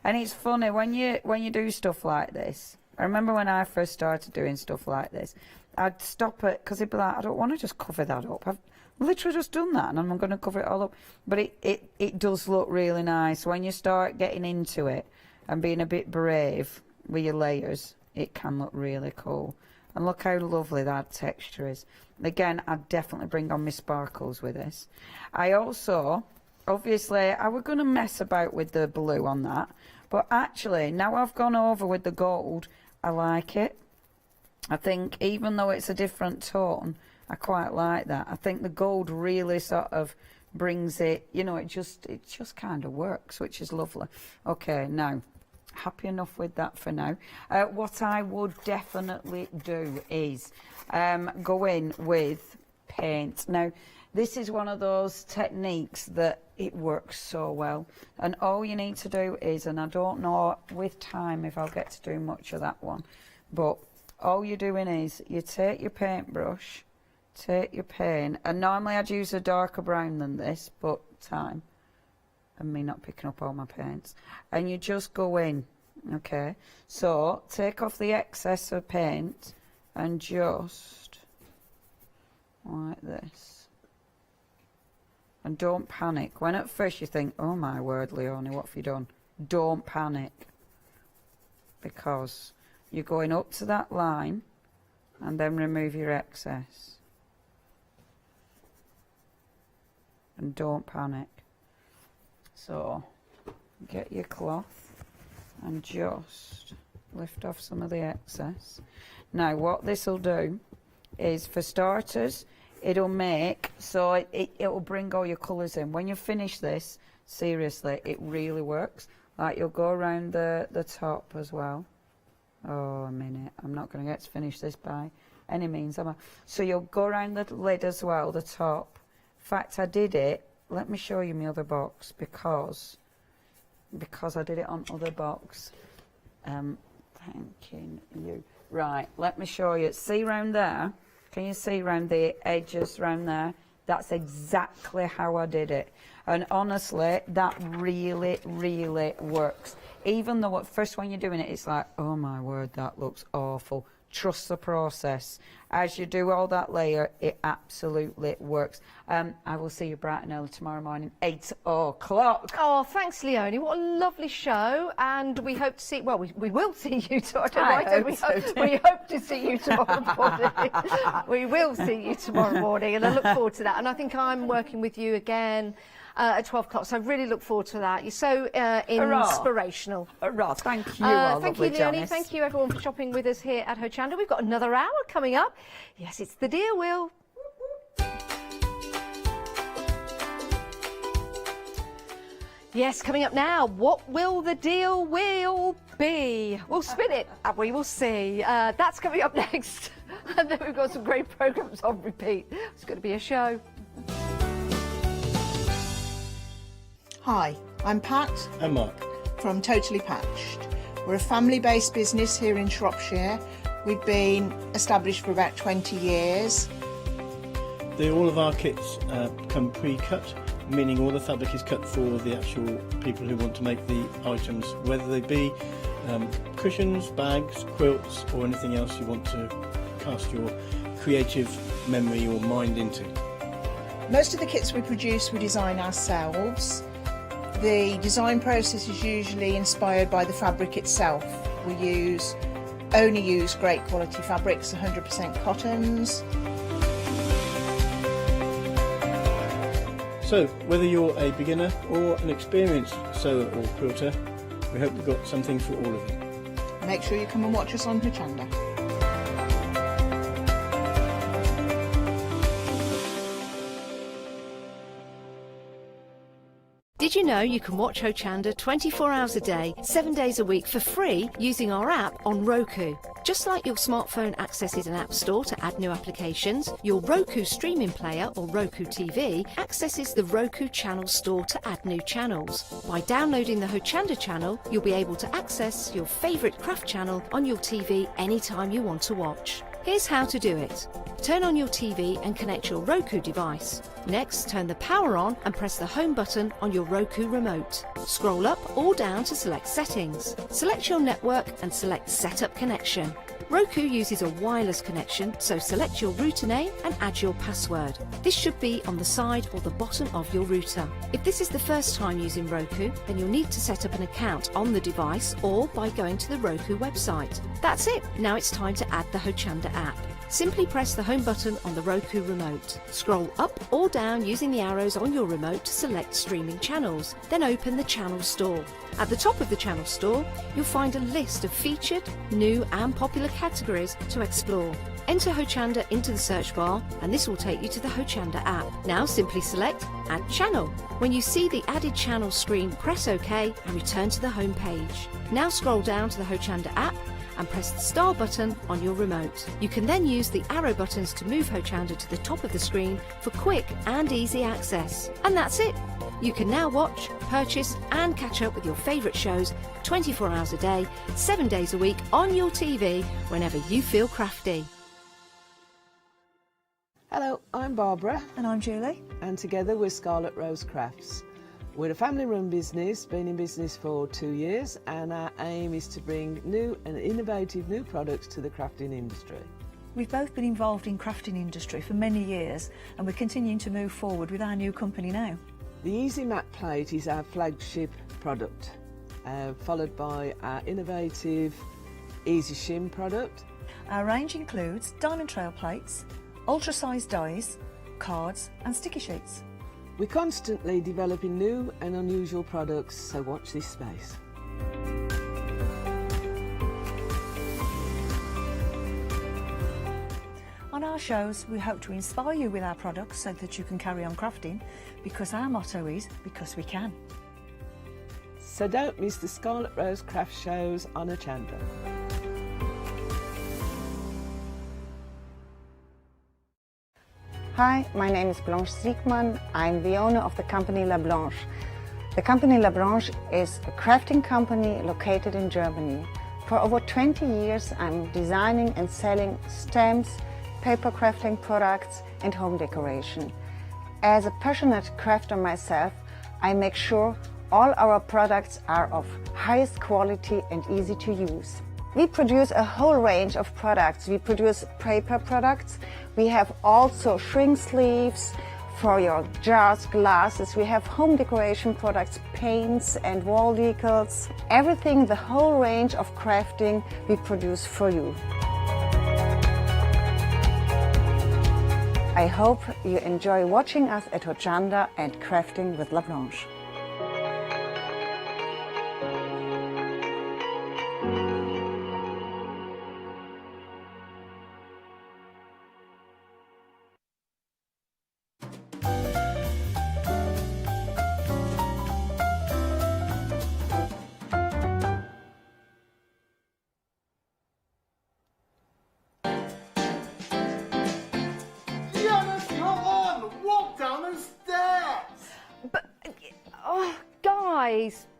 And it's funny, when you do stuff like this, I remember when I first started doing stuff like this, I'd stop it, because it'd be like, I don't want to just cover that up. I've literally just done that, and I'm going to cover it all up. But it does look really nice. When you start getting into it and being a bit brave with your layers, it can look really cool. And look how lovely that texture is. Again, I'd definitely bring on my sparkles with this. I also, obviously, I was going to mess about with the blue on that. But actually, now I've gone over with the gold, I like it. I think even though it's a different tone, I quite like that. I think the gold really sort of brings it, you know, it just kind of works, which is lovely. Okay, now, happy enough with that for now. What I would definitely do is go in with paint. Now, this is one of those techniques that it works so well. And all you need to do is, and I don't know with time if I'll get to do much of that one, but all you're doing is you take your paintbrush, take your paint, and normally I'd use a darker brown than this, but time and me not picking up all my paints, and you just go in. Okay, so take off the excess of paint and just like this. And don't panic. When at first you think, oh my word, Leonie, what have you done? Don't panic, because you're going up to that line and then remove your excess. And don't panic. So get your cloth and just lift off some of the excess. Now what this will do is, for starters, it'll make, so it'll bring all your colours in. When you finish this, seriously, it really works. Like, you'll go around the top as well. Oh, a minute, I'm not going to get to finish this by any means, am I? So you'll go around the lid as well, the top. In fact, I did it, let me show you my other box, because I did it on other box. Thanking you. Right, let me show you. See round there? Can you see round the edges round there? That's exactly how I did it. And honestly, that really, really works. Even though at first when you're doing it, it's like, oh my word, that looks awful. Trust the process. As you do all that layer, it absolutely works. I will see you bright and early tomorrow morning, 8 o'clock. Oh, thanks, Leonie. What a lovely show. And we hope to see, well, we will see you tomorrow. We hope to see you tomorrow morning. We will see you tomorrow morning, and I look forward to that. And I think I'm working with you again at 12 o'clock, so I really look forward to that. You're so inspirational. Hurrah, thank you, thank you, Leonie. Thank you, everyone, for shopping with us here at Hochanda. We've got another hour coming up. Yes, it's the Deal Wheel. Yes, coming up now, what will the deal wheel be? We'll spin it and we will see. That's coming up next. And then we've got some great programmes on repeat. It's going to be a show. Hi, I'm Pat. And Mark. From Totally Patched. We're a family-based business here in Shropshire. We've been established for about 20 years. All of our kits come pre-cut, meaning all the fabric is cut for the actual people who want to make the items, whether they be cushions, bags, quilts, or anything else you want to cast your creative memory or mind into. Most of the kits we produce we design ourselves. The design process is usually inspired by the fabric itself. We only use great quality fabrics, 100% cottons. So, whether you're a beginner or an experienced sewer or quilter, we hope we've got something for all of you. Make sure you come and watch us on Hochanda. Did you know you can watch Hochanda 24 hours a day, 7 days a week for free using our app on Roku? Just like your smartphone accesses an app store to add new applications, your Roku streaming player or Roku TV accesses the Roku channel store to add new channels. By downloading the Hochanda channel, you'll be able to access your favourite craft channel on your TV anytime you want to watch. Here's how to do it. Turn on your TV and connect your Roku device. Next, turn the power on and press the home button on your Roku remote. Scroll up or down to select settings. Select your network and select Setup Connection. Roku uses a wireless connection, so select your router name and add your password. This should be on the side or the bottom of your router. If this is the first time using Roku, then you'll need to set up an account on the device or by going to the Roku website. That's it. Now it's time to add the Hochanda app. Simply press the home button on the Roku remote. Scroll up or down using the arrows on your remote to select streaming channels. Then open the channel store. At the top of the channel store, you'll find a list of featured, new and popular categories to explore. Enter Hochanda into the search bar and this will take you to the Hochanda app. Now simply select Add Channel. When you see the added channel screen, press OK and return to the home page. Now scroll down to the Hochanda app and press the star button on your remote. You can then use the arrow buttons to move Hochanda to the top of the screen for quick and easy access. And that's it! You can now watch, purchase and catch up with your favourite shows 24 hours a day, 7 days a week on your TV whenever you feel crafty. Hello, I'm Barbara. And I'm Julie. And together we're Scarlet Rose Crafts. We're a family-run business, been in business for 2 years, and our aim is to bring new and innovative new products to the crafting industry. We've both been involved in crafting industry for many years and we're continuing to move forward with our new company now. The Easy Mat Plate is our flagship product, followed by our innovative Easy Shim product. Our range includes diamond trail plates, ultra-sized dies, cards and sticky sheets. We're constantly developing new and unusual products, so watch this space. On our shows, we hope to inspire you with our products so that you can carry on crafting, because our motto is, because we can. So don't miss the Scarlet Rose Craft shows on Hochanda. Hi, my name is Blanche Siegmann. I'm the owner of the company La Blanche. The company La Blanche is a crafting company located in Germany. For over 20 years, I'm designing and selling stamps, paper crafting products and home decoration. As a passionate crafter myself, I make sure all our products are of highest quality and easy to use. We produce a whole range of products. We produce paper products. We have also shrink sleeves for your jars, glasses. We have home decoration products, paints and wall decals. Everything, the whole range of crafting we produce for you. I hope you enjoy watching us at Hochanda and crafting with La Blanche.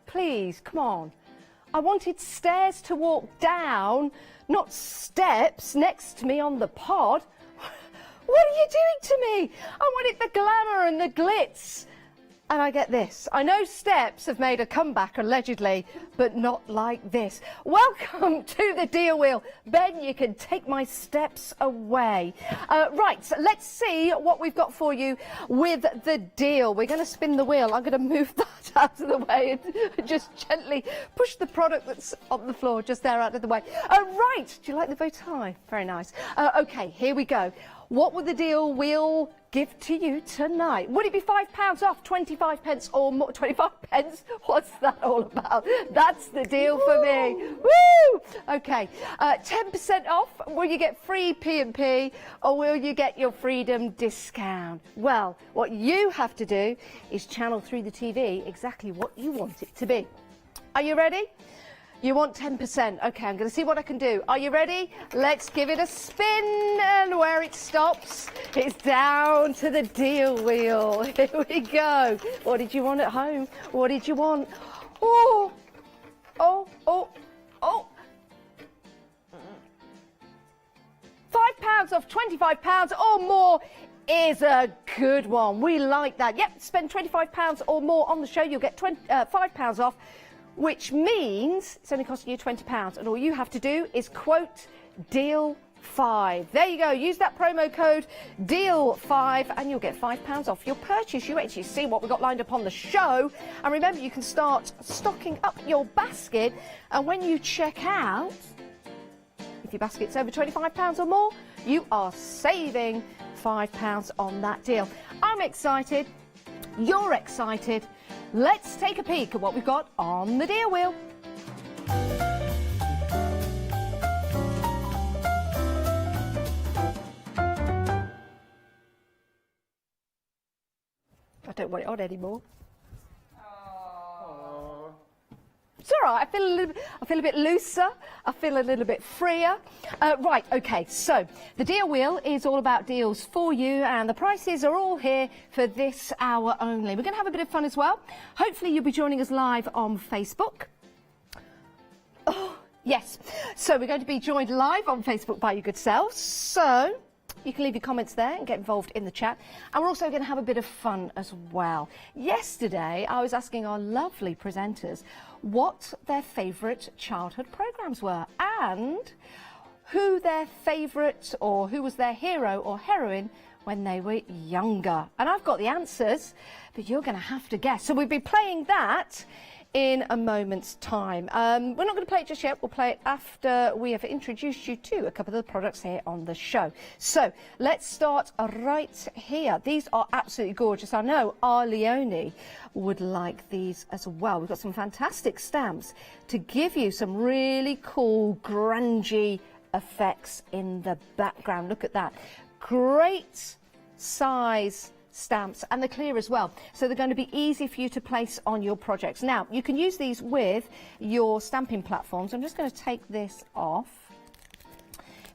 Please, come on. I wanted stairs to walk down, not steps next to me on the pod. What are you doing to me? I wanted the glamour and the glitz. And I get this. I know steps have made a comeback, allegedly, but not like this. Welcome to the deal wheel. Ben, you can take my steps away. Right, so let's see what we've got for you with the deal. We're going to spin the wheel. I'm going to move that out of the way and just gently push the product that's on the floor just there out of the way. Right, do you like the bow tie? Very nice. Okay, here we go. what would the deal wheel give to you tonight? Would it be £5 off, 25 pence or more? 25 pence? What's that all about? That's the deal for me. Woo! Okay, 10% off. Will you get free P&P or will you get your freedom discount? Well, what you have to do is channel through the TV exactly what you want it to be. Are you ready? You want 10%. Okay, I'm going to see what I can do. Are you ready? Let's give it a spin. And where it stops, it's down to the deal wheel. Here we go. What did you want at home? What did you want? Oh, oh, oh, oh. £5 off £25 or more is a good one. We like that. Yep, spend £25 or more on the show. You'll get £5 off, which means it's only costing you £20. And all you have to do is quote deal 5. There you go. Use that promo code deal 5 and you'll get £5 off your purchase. You actually see what we've got lined up on the show. And remember, you can start stocking up your basket. And when you check out, if your basket's over £25 or more, you are saving £5 on that deal. I'm excited. You're excited. Let's take a peek at what we've got on the deal wheel. I don't want it on anymore. It's all right. I feel a bit looser. I feel a little bit freer. Right, okay, so the deal wheel is all about deals for you, and the prices are all here for this hour only. We're going to have a bit of fun as well. Hopefully you'll be joining us live on Facebook. Oh, yes. So we're going to be joined live on Facebook by your good selves. So you can leave your comments there and get involved in the chat. And we're also going to have a bit of fun as well. Yesterday, I was asking our lovely presenters what their favourite childhood programmes were and who their favourite or who was their hero or heroine when they were younger. And I've got the answers, but you're going to have to guess. So we'll be playing that in a moment's time. We're not going to play it just yet. We'll play it after we have introduced you to a couple of the products here on the show. So let's start right here. These are absolutely gorgeous. I know our Leonie would like these as well. We've got some fantastic stamps to give you some really cool grungy effects in the background. Look at that. Great size stamps, and they're clear as well, so they're going to be easy for you to place on your projects. Now you can use these with your stamping platforms. I'm just going to take this off,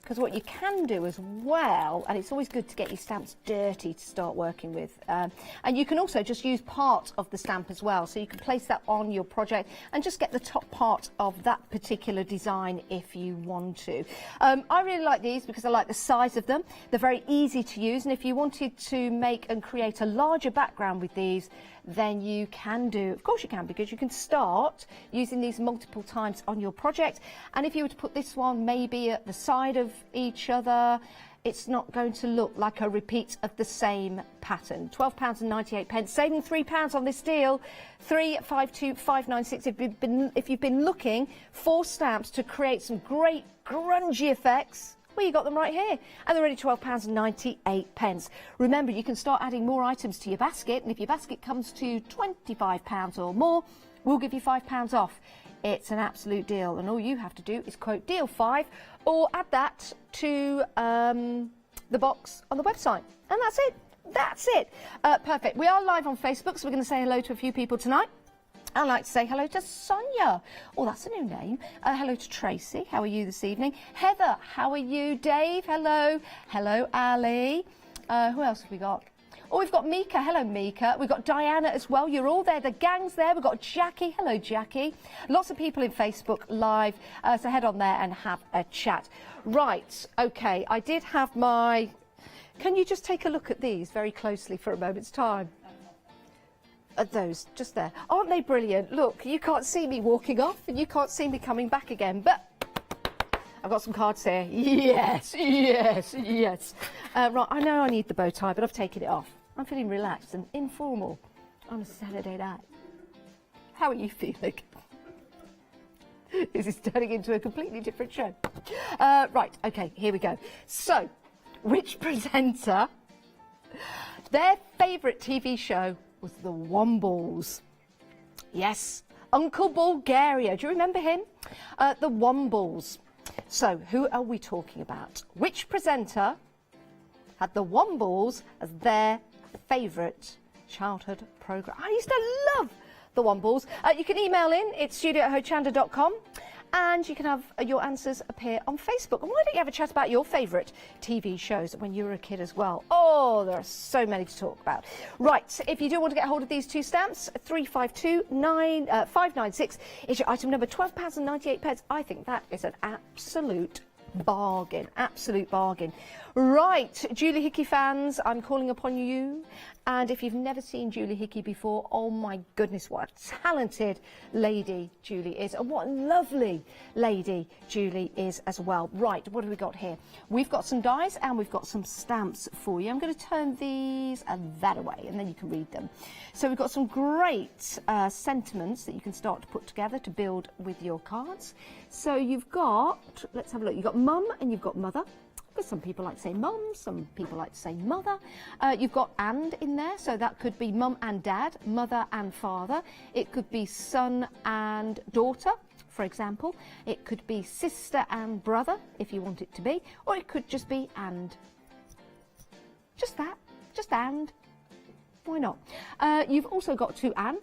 because what you can do as well, and it's always good to get your stamps dirty to start working with, and you can also just use part of the stamp as well, so you can place that on your project and just get the top part of that particular design if you want to. I really like these because I like the size of them. They're very easy to use, and if you wanted to make and create a larger background with these, then you can do. Of course you can, because you can start using these multiple times on your project, and if you were to put this one maybe at the side of each other, it's not going to look like a repeat of the same pattern. £12.98, saving £3 on this deal. 352596. If you've been looking for stamps to create some great grungy effects, well, you got them right here, and they're only £12.98. Remember, you can start adding more items to your basket, and if your basket comes to £25 or more, we'll give you £5 off. It's an absolute deal, and all you have to do is quote deal 5 or add that to the box on the website, and that's it. That's it. Perfect. We are live on Facebook, so we're going to say hello to a few people tonight. I'd like to say hello to Sonia. Oh, that's a new name. Hello to Tracy. How are you this evening? Heather, how are you? Dave, hello. Hello, Ali. Who else have we got? Oh, we've got Mika. Hello, Mika. We've got Diana as well. You're all there. The gang's there. We've got Jackie. Hello, Jackie. Lots of people in Facebook Live. So head on there and have a chat. Right. OK. I did have my... Can you just take a look at these very closely for a moment's time? Those just there. Aren't they brilliant? Look, you can't see me walking off and you can't see me coming back again, but I've got some cards here. Yes, yes, yes. Right, I know I need the bow tie, but I've taken it off. I'm feeling relaxed and informal on a Saturday night. How are you feeling? This is turning into a completely different show. Right, okay, here we go. So, which presenter, their favourite TV show was The Wombles. Yes, Uncle Bulgaria. Do you remember him? The Wombles. So, who are we talking about? Which presenter had The Wombles as their favourite childhood programme? I used to love The Wombles. You can email in, it's studio@hochanda.com, and you can have your answers appear on Facebook. And why don't you have a chat about your favourite TV shows when you were a kid as well? Oh, there are so many to talk about. Right, if you do want to get hold of these two stamps, 596 is your item number, £12.98. I think that is an absolute bargain, absolute bargain. Right, Julie Hickey fans, I'm calling upon you. And if you've never seen Julie Hickey before, oh my goodness, what a talented lady Julie is. And what a lovely lady Julie is as well. Right, what have we got here? We've got some dies and we've got some stamps for you. I'm going to turn these and that away and then you can read them. So we've got some great sentiments that you can start to put together to build with your cards. So you've got, let's have a look, you've got mum and you've got mother. Because some people like to say mum, some people like to say mother. You've got and in there, so that could be mum and dad, mother and father. It could be son and daughter, for example. It could be sister and brother, if you want it to be. Or it could just be and. Just that, just and. Why not? You've also got to A.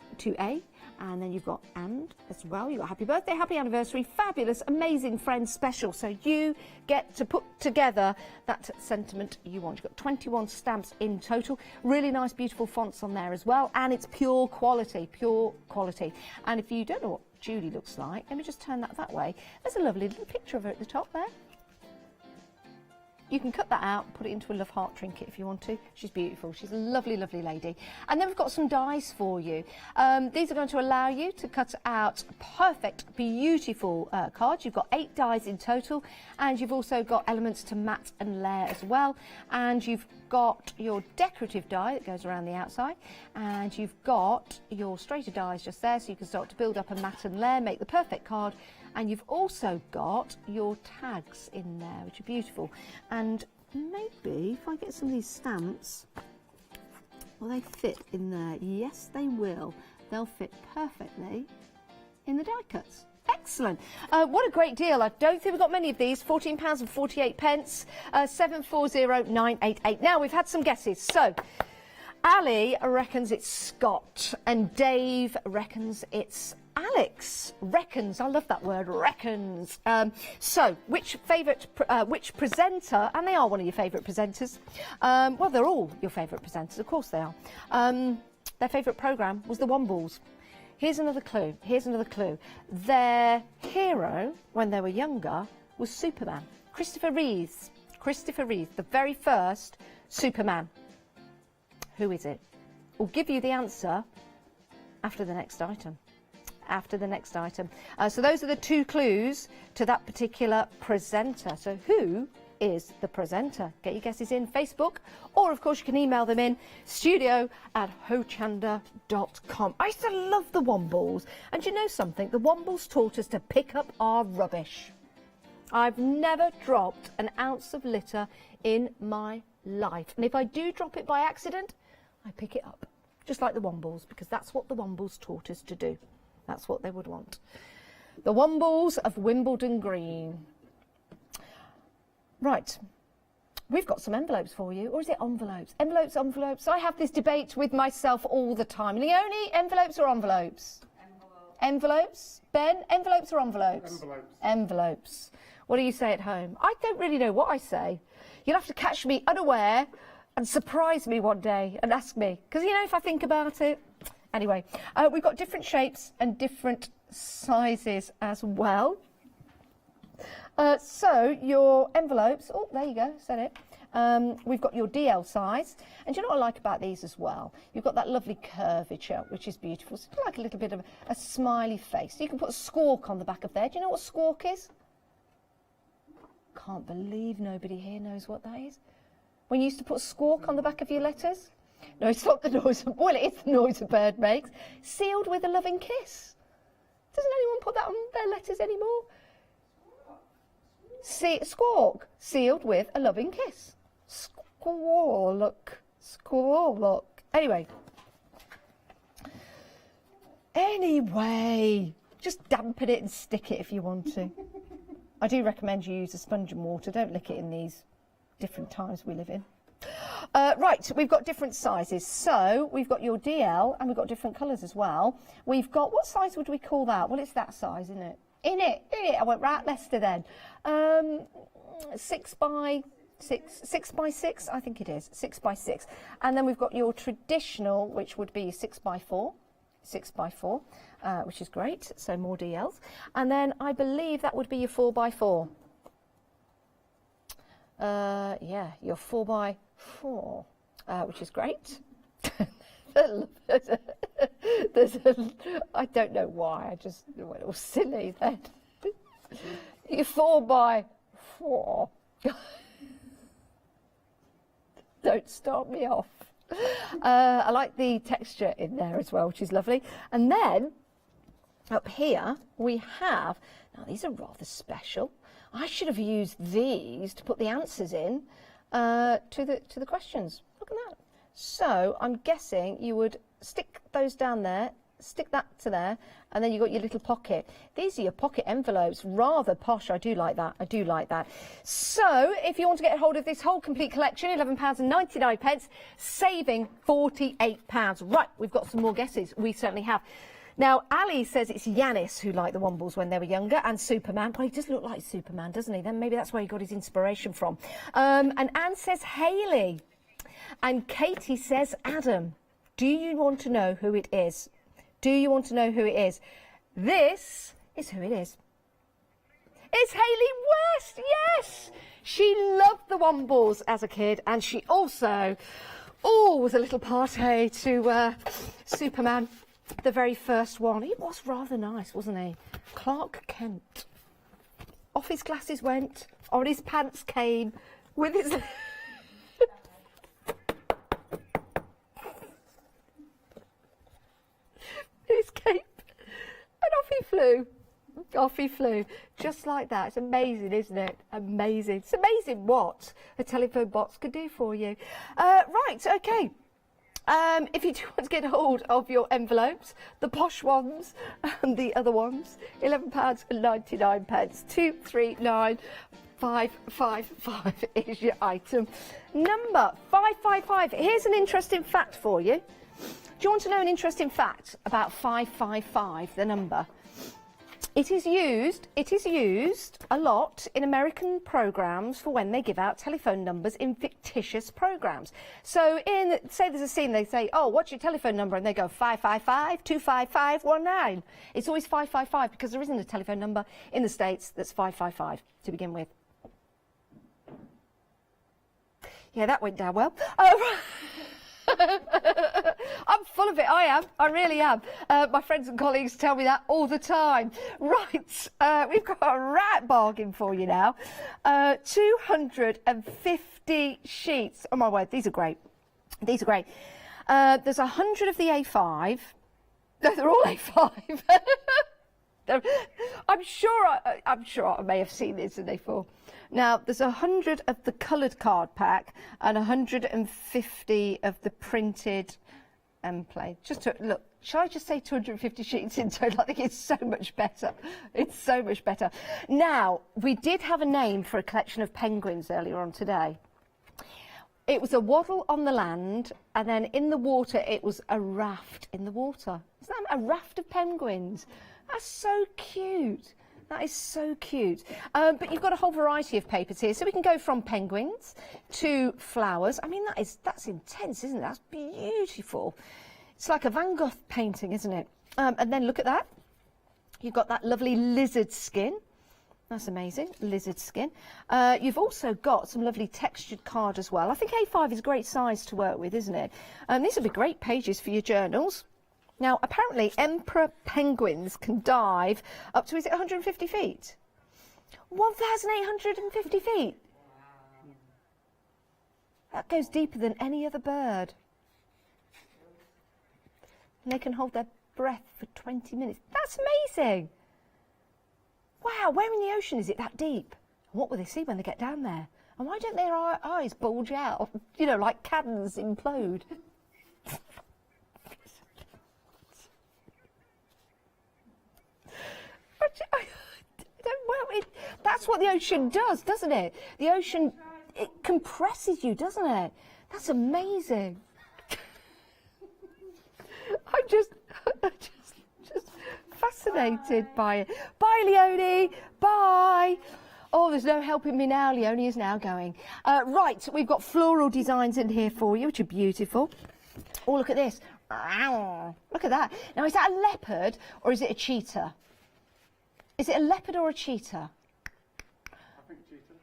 And then you've got and as well. You've got happy birthday, happy anniversary, fabulous, amazing friend special. So you get to put together that sentiment you want. You've got 21 stamps in total. Really nice, beautiful fonts on there as well. And it's pure quality, pure quality. And if you don't know what Julie looks like, let me just turn that way. There's a lovely little picture of her at the top there. You can cut that out and put it into a love heart trinket if you want to. She's beautiful. She's a lovely, lovely lady. And then we've got some dies for you. These are going to allow you to cut out perfect, beautiful cards. You've got 8 dies in total, and you've also got elements to mat and layer as well. And you've got your decorative die that goes around the outside, and you've got your straighter dies just there, so you can start to build up a mat and layer, make the perfect card. And you've also got your tags in there, which are beautiful. And maybe if I get some of these stamps, will they fit in there? Yes, they will. They'll fit perfectly in the die cuts. Excellent. What a great deal. I don't think we've got many of these. £14.48, 740988. Now, we've had some guesses. So, Ali reckons it's Scott, and Dave reckons it's Alex. Reckons, I love that word, reckons. So, which presenter, and they are one of your favourite presenters, well, they're all your favourite presenters, of course they are. Their favourite programme was The Wombles. Here's another clue, here's another clue. Their hero, when they were younger, was Superman. Christopher Reeve, the very first Superman. Who is it? We'll give you the answer after the next item. After the next item. So those are the 2 clues to that particular presenter. So who is the presenter? Get your guesses in Facebook, or of course you can email them in studio@hochanda.com. I used to love the Wombles, and you know something? The Wombles taught us to pick up our rubbish. I've never dropped an ounce of litter in my life, and if I do drop it by accident, I pick it up, just like the Wombles, because that's what the Wombles taught us to do. That's what they would want. The Wombles of Wimbledon Green. Right, we've got some envelopes for you, or is it envelopes? Envelopes, envelopes. I have this debate with myself all the time. Leonie, envelopes or envelopes? Envelopes. Ben, envelopes or envelopes? Envelopes. Envelopes. What do you say at home? I don't really know what I say. You'll have to catch me unaware and surprise me one day and ask me, because, you know, if I think about it. Anyway, we've got different shapes and different sizes as well. So your envelopes, oh, there you go, said it. We've got your DL size, and do you know what I like about these as well? You've got that lovely curvature, which is beautiful. So it's like a little bit of a smiley face. You can put a squawk on the back of there. Do you know what squawk is? Can't believe nobody here knows what that is. When you used to put squawk on the back of your letters? No, it's not the noise of, well, it is the noise a bird makes. Sealed with a loving kiss. Doesn't anyone put that on their letters anymore? Squawk, sealed with a loving kiss. Squawk. Anyway, just dampen it and stick it if you want to. I do recommend you use a sponge and water. Don't lick it in these different times we live in. Right, we've got different sizes. So we've got your DL and we've got different colours as well. We've got, what size would we call that? Well, it's that size, isn't it? In it. I went right Leicester then. 6 by 6, I think it is. 6 by 6. And then we've got your traditional, which would be 6 by 4. 6 by 4, which is great. So more DLs. And then I believe that would be your 4 by 4. Yeah, your 4 by 4, which is great. I don't know why, I just went all silly then. Your 4 by 4. Don't start me off. I like the texture in there as well, which is lovely. And then up here we have, now these are rather special. I should have used these to put the answers in to the questions. Look at that. So I'm guessing you would stick those down there, stick that to there, and then you've got your little pocket. These are your pocket envelopes, rather posh. I do like that. I do like that. So if you want to get hold of this whole complete collection, £11.99, saving £48. Right, we've got some more guesses. We certainly have. Now, Ali says it's Yanis who liked the Wombles when they were younger, and Superman. Well, he does look like Superman, doesn't he? Then maybe that's where he got his inspiration from. And Anne says Hayley. And Katie says Adam. Do you want to know who it is? Do you want to know who it is? This is who it is. It's Hayley West, yes! She loved the Wombles as a kid, and she also was a little party to Superman. The very first one. He was rather nice, wasn't he? Clark Kent. Off his glasses went, on his pants came, with his... his cape. And off he flew. Off he flew. Just like that. It's amazing, isn't it? Amazing. It's amazing what a telephone box could do for you. Right, okay. If you do want to get hold of your envelopes, the posh ones and the other ones, £11.99, 239555 is your item number. 555. Here's an interesting fact for you. Do you want to know an interesting fact about 555, the number? It is used a lot in American programs for when they give out telephone numbers in fictitious programs. So say there's a scene, they say, oh, what's your telephone number? And they go 555-255-19. It's always 555 because there isn't a telephone number in the States that's 555 to begin with. Yeah, that went down well. I'm full of it, I am. I really am. My friends and colleagues tell me that all the time. Right, we've got a right bargain for you now. 250 sheets. Oh my word, these are great. These are great. There's 100 of the A5. No, they're all A5. I'm sure I may have seen this in A4. Now, there's 100 of the coloured card pack and 150 of the printed play. Just to, look, shall I just say 250 sheets in total? I think it's so much better. It's so much better. Now, we did have a name for a collection of penguins earlier on today. It was a waddle on the land, and then in the water, it was a raft in the water. Isn't that a raft of penguins? That's so cute. That is so cute. But you've got a whole variety of papers here. So we can go from penguins to flowers. I mean, that's intense, isn't it? That's beautiful. It's like a Van Gogh painting, isn't it? And then look at that. You've got that lovely lizard skin. That's amazing, lizard skin. You've also got some lovely textured card as well. I think A5 is a great size to work with, isn't it? These would be great pages for your journals. Now, apparently, emperor penguins can dive up to, is it 150 feet? 1,850 feet. That goes deeper than any other bird. And they can hold their breath for 20 minutes. That's amazing. Wow, where in the ocean is it that deep? What will they see when they get down there? And why don't their eyes bulge out? You know, like cannons implode. Well, that's what the ocean does, doesn't it? The ocean, it compresses you, doesn't it? That's amazing. I'm just fascinated by it. Bye, Leonie. Bye. Oh, there's no helping me now. Leonie is now going. Right, we've got floral designs in here for you, which are beautiful. Oh, look at this. Look at that. Now, is that a leopard or is it a cheetah? Is it a leopard or a cheetah?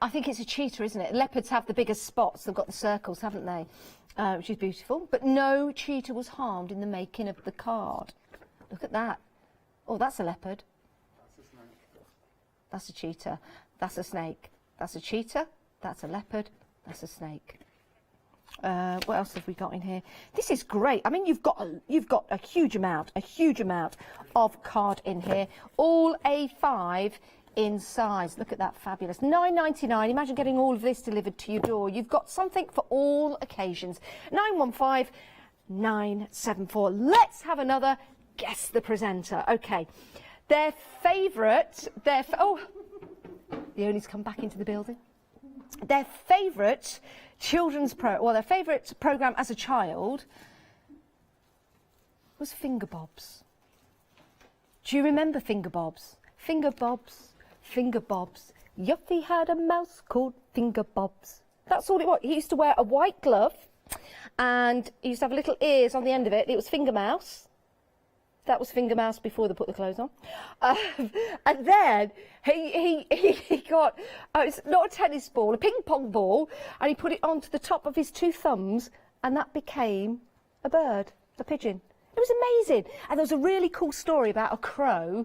I think it's a cheetah, isn't it? Leopards have the biggest spots. They've got the circles, haven't they? Which is beautiful. But no cheetah was harmed in the making of the card. Look at that. Oh, that's a leopard. That's a snake. That's a cheetah. That's a snake. That's a cheetah. That's a leopard. That's a snake. What else have we got in here? This is great. I mean, you've got a huge amount of card in here, all A5 in size. Look at that, fabulous. £9.99. Imagine getting all of this delivered to your door. You've got something for all occasions. 915974. Let's have another guess the presenter. Okay, their favourite. Oh, Leonie's come back into the building. Their favourite their favourite programme as a child was Finger Bobs. Do you remember Finger Bobs? Finger Bobs, Finger Bobs. Yuffie had a mouse called Finger Bobs. That's all it was. He used to wear a white glove and he used to have little ears on the end of it. It was Finger Mouse. That was Finger Mouse before they put the clothes on. And then he got, it's not a tennis ball, a ping pong ball, and he put it onto the top of his two thumbs, and that became a bird, a pigeon. It was amazing. And there was a really cool story about a crow,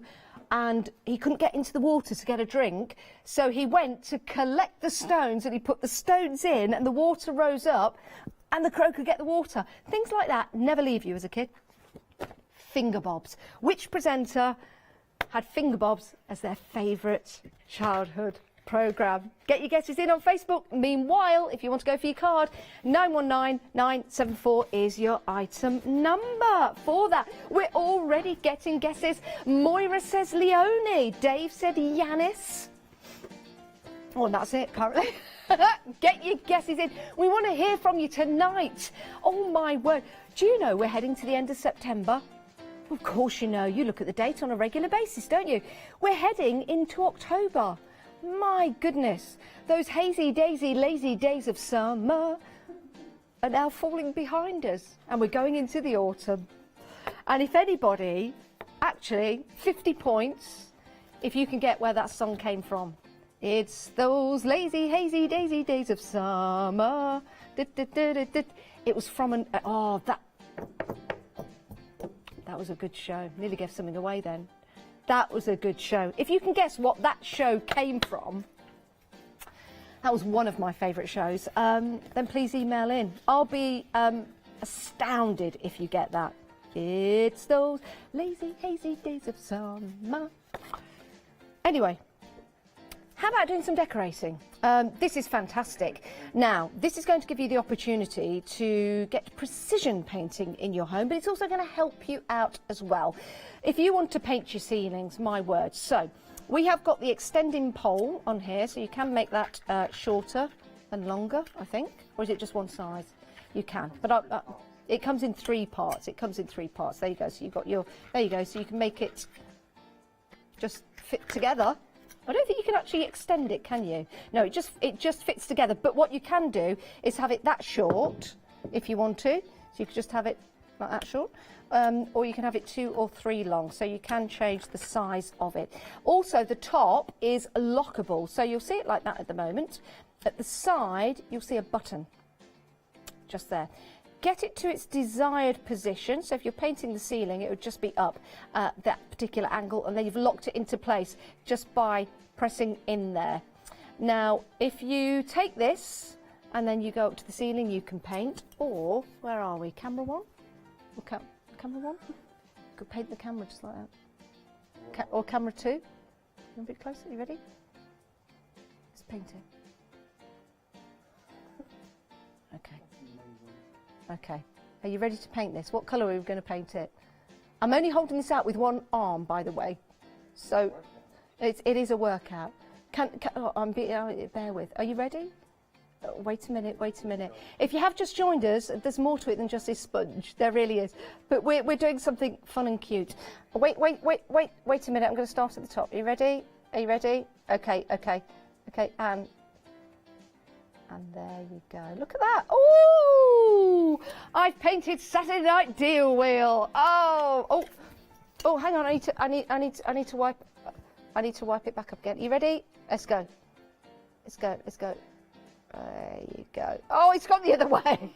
and he couldn't get into the water to get a drink, so he went to collect the stones, and he put the stones in, and the water rose up, and the crow could get the water. Things like that never leave you as a kid. Finger Bobs. Which presenter had Finger Bobs as their favourite childhood programme? Get your guesses in on Facebook. Meanwhile, if you want to go for your card, 919974 is your item number for that. We're already getting guesses. Moira says Leonie. Dave said Yanis. Oh, and that's it currently. Get your guesses in. We want to hear from you tonight. Oh my word. Do you know we're heading to the end of September? Of course you know. You look at the date on a regular basis, don't you? We're heading into October. My goodness. Those hazy, daisy, lazy days of summer are now falling behind us. And we're going into the autumn. And if anybody, actually, 50 points, if you can get where that song came from. It's those lazy, hazy, daisy days of summer. It was from that was a good show. Nearly gave something away then. That was a good show. If you can guess what that show came from, that was one of my favourite shows, then please email in. I'll be astounded if you get that. It's those lazy, hazy days of summer. Anyway, how about doing some decorating? This is fantastic. Now, this is going to give you the opportunity to get precision painting in your home, but it's also going to help you out as well. If you want to paint your ceilings, my word. So, we have got the extending pole on here, so you can make that shorter and longer, I think. Or is it just one size? You can. But it comes in 3 parts. It comes in 3 parts. There you go. So you've got your... There you go. So you can make it just fit together. I don't think you can actually extend it, can you? No, it just fits together. But what you can do is have it that short, if you want to. So you could just have it like that short. Or you can have it 2 or 3 long. So you can change the size of it. Also, the top is lockable. So you'll see it like that at the moment. At the side, you'll see a button. Just there. Get it to its desired position. So if you're painting the ceiling, it would just be up that particular angle, and then you've locked it into place just by pressing in there. Now, if you take this and then you go up to the ceiling, you can paint, or where are we? Camera 1? Or camera 1? You could paint the camera just like that. Or camera 2? A bit closer. You ready? Let's paint it. Okay. Are you ready to paint this? What colour are we going to paint it? I'm only holding this out with one arm, by the way. So it is a workout. Bear with. Are you ready? Wait a minute, wait a minute. If you have just joined us, there's more to it than just this sponge. There really is. But we're doing something fun and cute. Wait a minute. I'm going to start at the top. Are you ready? Are you ready? Okay, and there you go. Look at that. Ooh! I've painted Saturday Night Deal Wheel. Oh, hang on. I need to wipe it back up again. You ready? Let's go. There you go. Oh, it's gone the other way.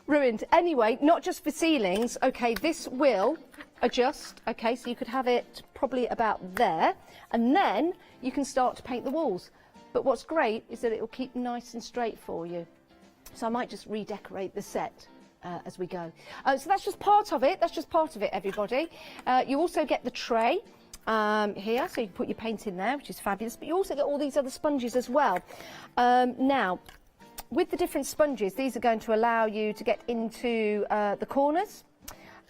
Ruined. Anyway, not just for ceilings. Okay, this will adjust. Okay, so you could have it probably about there, and then you can start to paint the walls. But what's great is that it will keep nice and straight for you. So I might just redecorate the set as we go. So that's just part of it. Everybody. You also get the tray. Here, so you can put your paint in there, which is fabulous, but you also get all these other sponges as well. Now, with the different sponges, these are going to allow you to get into the corners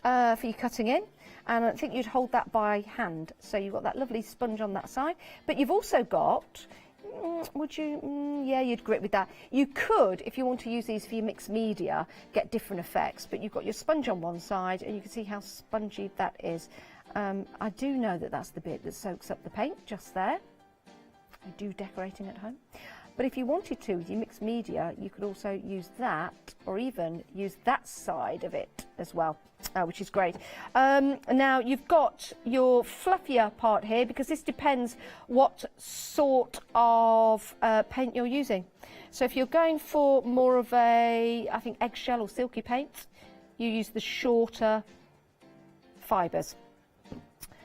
for your cutting in, and I think you'd hold that by hand, so you've got that lovely sponge on that side, but you've also got, yeah, you'd grip with that. You could, if you want to use these for your mixed media, get different effects, but you've got your sponge on one side, and you can see how spongy that is. I do know that that's the bit that soaks up the paint, just there. I do decorating at home. But if you wanted to, with your mixed media, you could also use that, or even use that side of it as well, which is great. Now, you've got your fluffier part here, because this depends what sort of paint you're using. So if you're going for more of a, I think, eggshell or silky paint, you use the shorter fibres.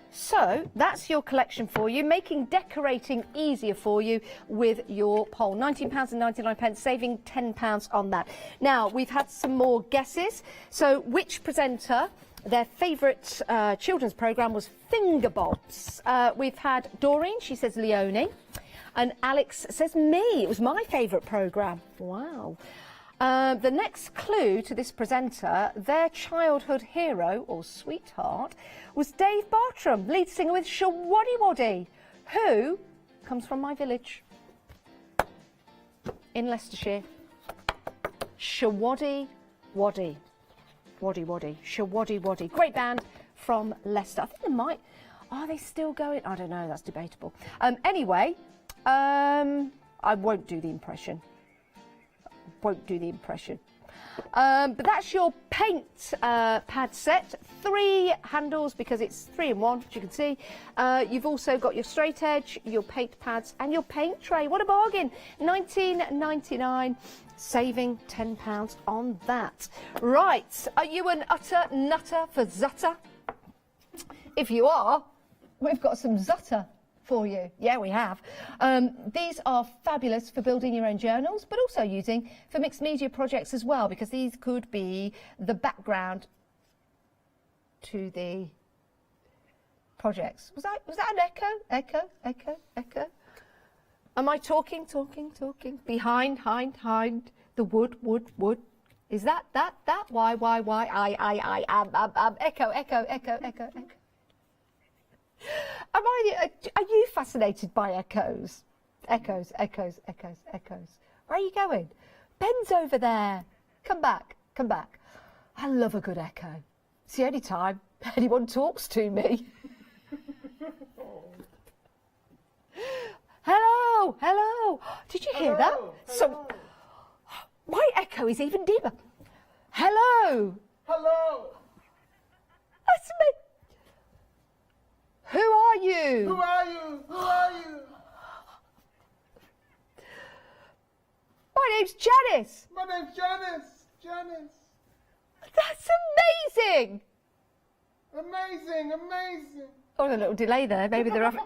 So that's your collection for you, making decorating easier for you with your pole. £19.99, saving £10 on that. Now, we've had some more guesses. So which presenter, their favourite children's programme was Fingerbobs? We've had Doreen, she says Leonie, and Alex says me. It was my favourite programme. Wow. The next clue to this presenter, their childhood hero or sweetheart, was Dave Bartram, lead singer with Shawaddy Waddy, who comes from my village in Leicestershire. Shawaddy Waddy. Shawaddy Waddy. Great band from Leicester. I think they might... Are they still going? I don't know, that's debatable. Anyway, I won't do the impression. But that's your paint pad set. 3 handles, because it's 3 in 1, as you can see. You've also got your straight edge, your paint pads, and your paint tray. What a bargain! £19.99, saving £10 on that. Right, are you an utter nutter for Zutter? If you are, we've got some Zutter for you. Yeah, we have. These are fabulous for building your own journals, but also using for mixed media projects as well, because these could be the background to the projects. Was that an echo? Am I talking? Behind the wood. Is that? Why? I am. Echo. Are you fascinated by echoes? Echoes. Where are you going? Ben's over there. Come back. I love a good echo. It's the only time anyone talks to me. Hello. Did you hear that? So, my echo is even deeper. Hello. That's me. Who are you? My name's Janice. Janice. That's amazing. Oh, a little delay there. Maybe they're having,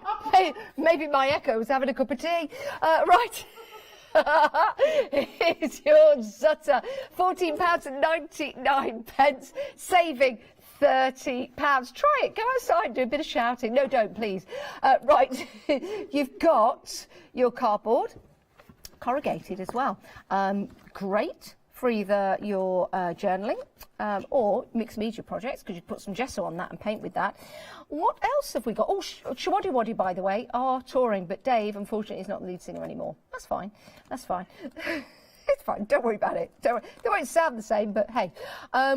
maybe my echo was having a cup of tea. Right. Here's your Zutter. £14.99, saving £30. Try it. Go outside and do a bit of shouting. No, don't, please. Right. You've got your cardboard. corrugated as well. Great for either your journaling or mixed media projects, because you put some gesso on that and paint with that. What else have we got? Oh, Shawaddy Waddy, by the way, are touring, but Dave, unfortunately, is not the lead singer anymore. That's fine. That's fine. It's fine. Don't worry about it. Don't worry. They won't sound the same, but hey.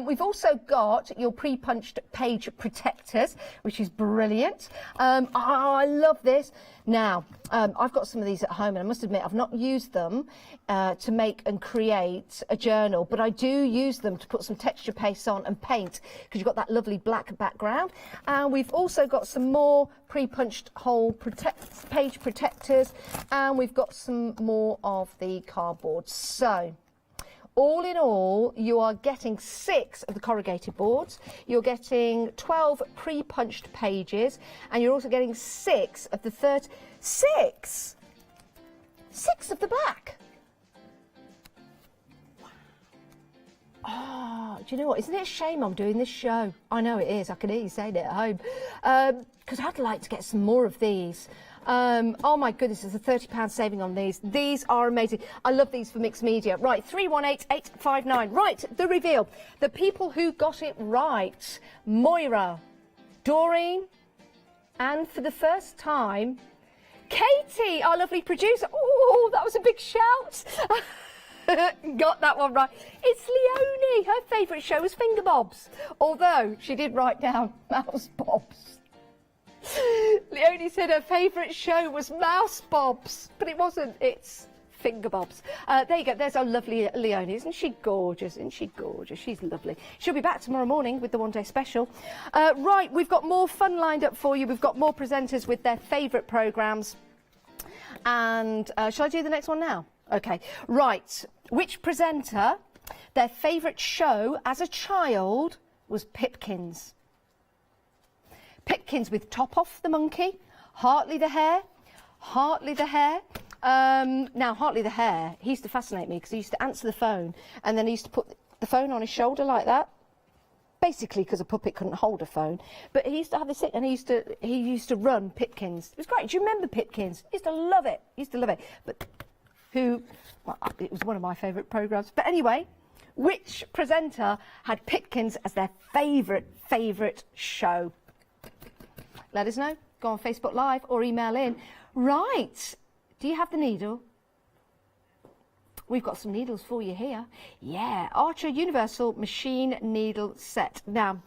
We've also got your pre-punched page protectors, which is brilliant. I love this. Now, I've got some of these at home, and I must admit, I've not used them to make and create a journal, but I do use them to put some texture paste on and paint, because you've got that lovely black background. And we've also got some more pre-punched hole page protectors, and we've got some more of the cardboard. So, all in all, you are getting 6 of the corrugated boards, you're getting 12 pre-punched pages, and you're also getting 6 of the 6 of the black. Oh, do you know what? Isn't it a shame I'm doing this show? I know it is. I can hear you saying it at home. Because I'd like to get some more of these. Oh my goodness, there's a £30 saving on these. These are amazing. I love these for mixed media. Right, 318859. Right, the reveal. The people who got it right. Moira, Doreen, and for the first time, Katie, our lovely producer. Oh, that was a big shout. Got that one right. It's Leonie. Her favourite show was Finger Bobs, although she did write down Mouse Bobs. Leonie said her favourite show was Mouse Bobs, but it wasn't. It's Finger Bobs. There you go. There's our lovely Leonie. Isn't she gorgeous? Isn't she gorgeous? She's lovely. She'll be back tomorrow morning with the one-day special. Right, we've got more fun lined up for you. We've got more presenters with their favourite programmes. And shall I do the next one now? Okay. Right. Which presenter, their favourite show as a child was Pipkins? Pipkins with Top Off the Monkey, Hartley the Hare, Hartley the Hare. Now, Hartley the Hare, he used to fascinate me because he used to answer the phone and then he used to put the phone on his shoulder like that. Basically, because a puppet couldn't hold a phone. But he used to have this thing, and he used to run Pipkins. It was great. Do you remember Pipkins? He used to love it. He used to love it. But well, it was one of my favourite programmes. But anyway, which presenter had Pipkins as their favourite show? Let us know. Go on Facebook Live or email in. Right. Do you have the needle? We've got some needles for you here. Yeah, Archer Universal Machine Needle Set. Now,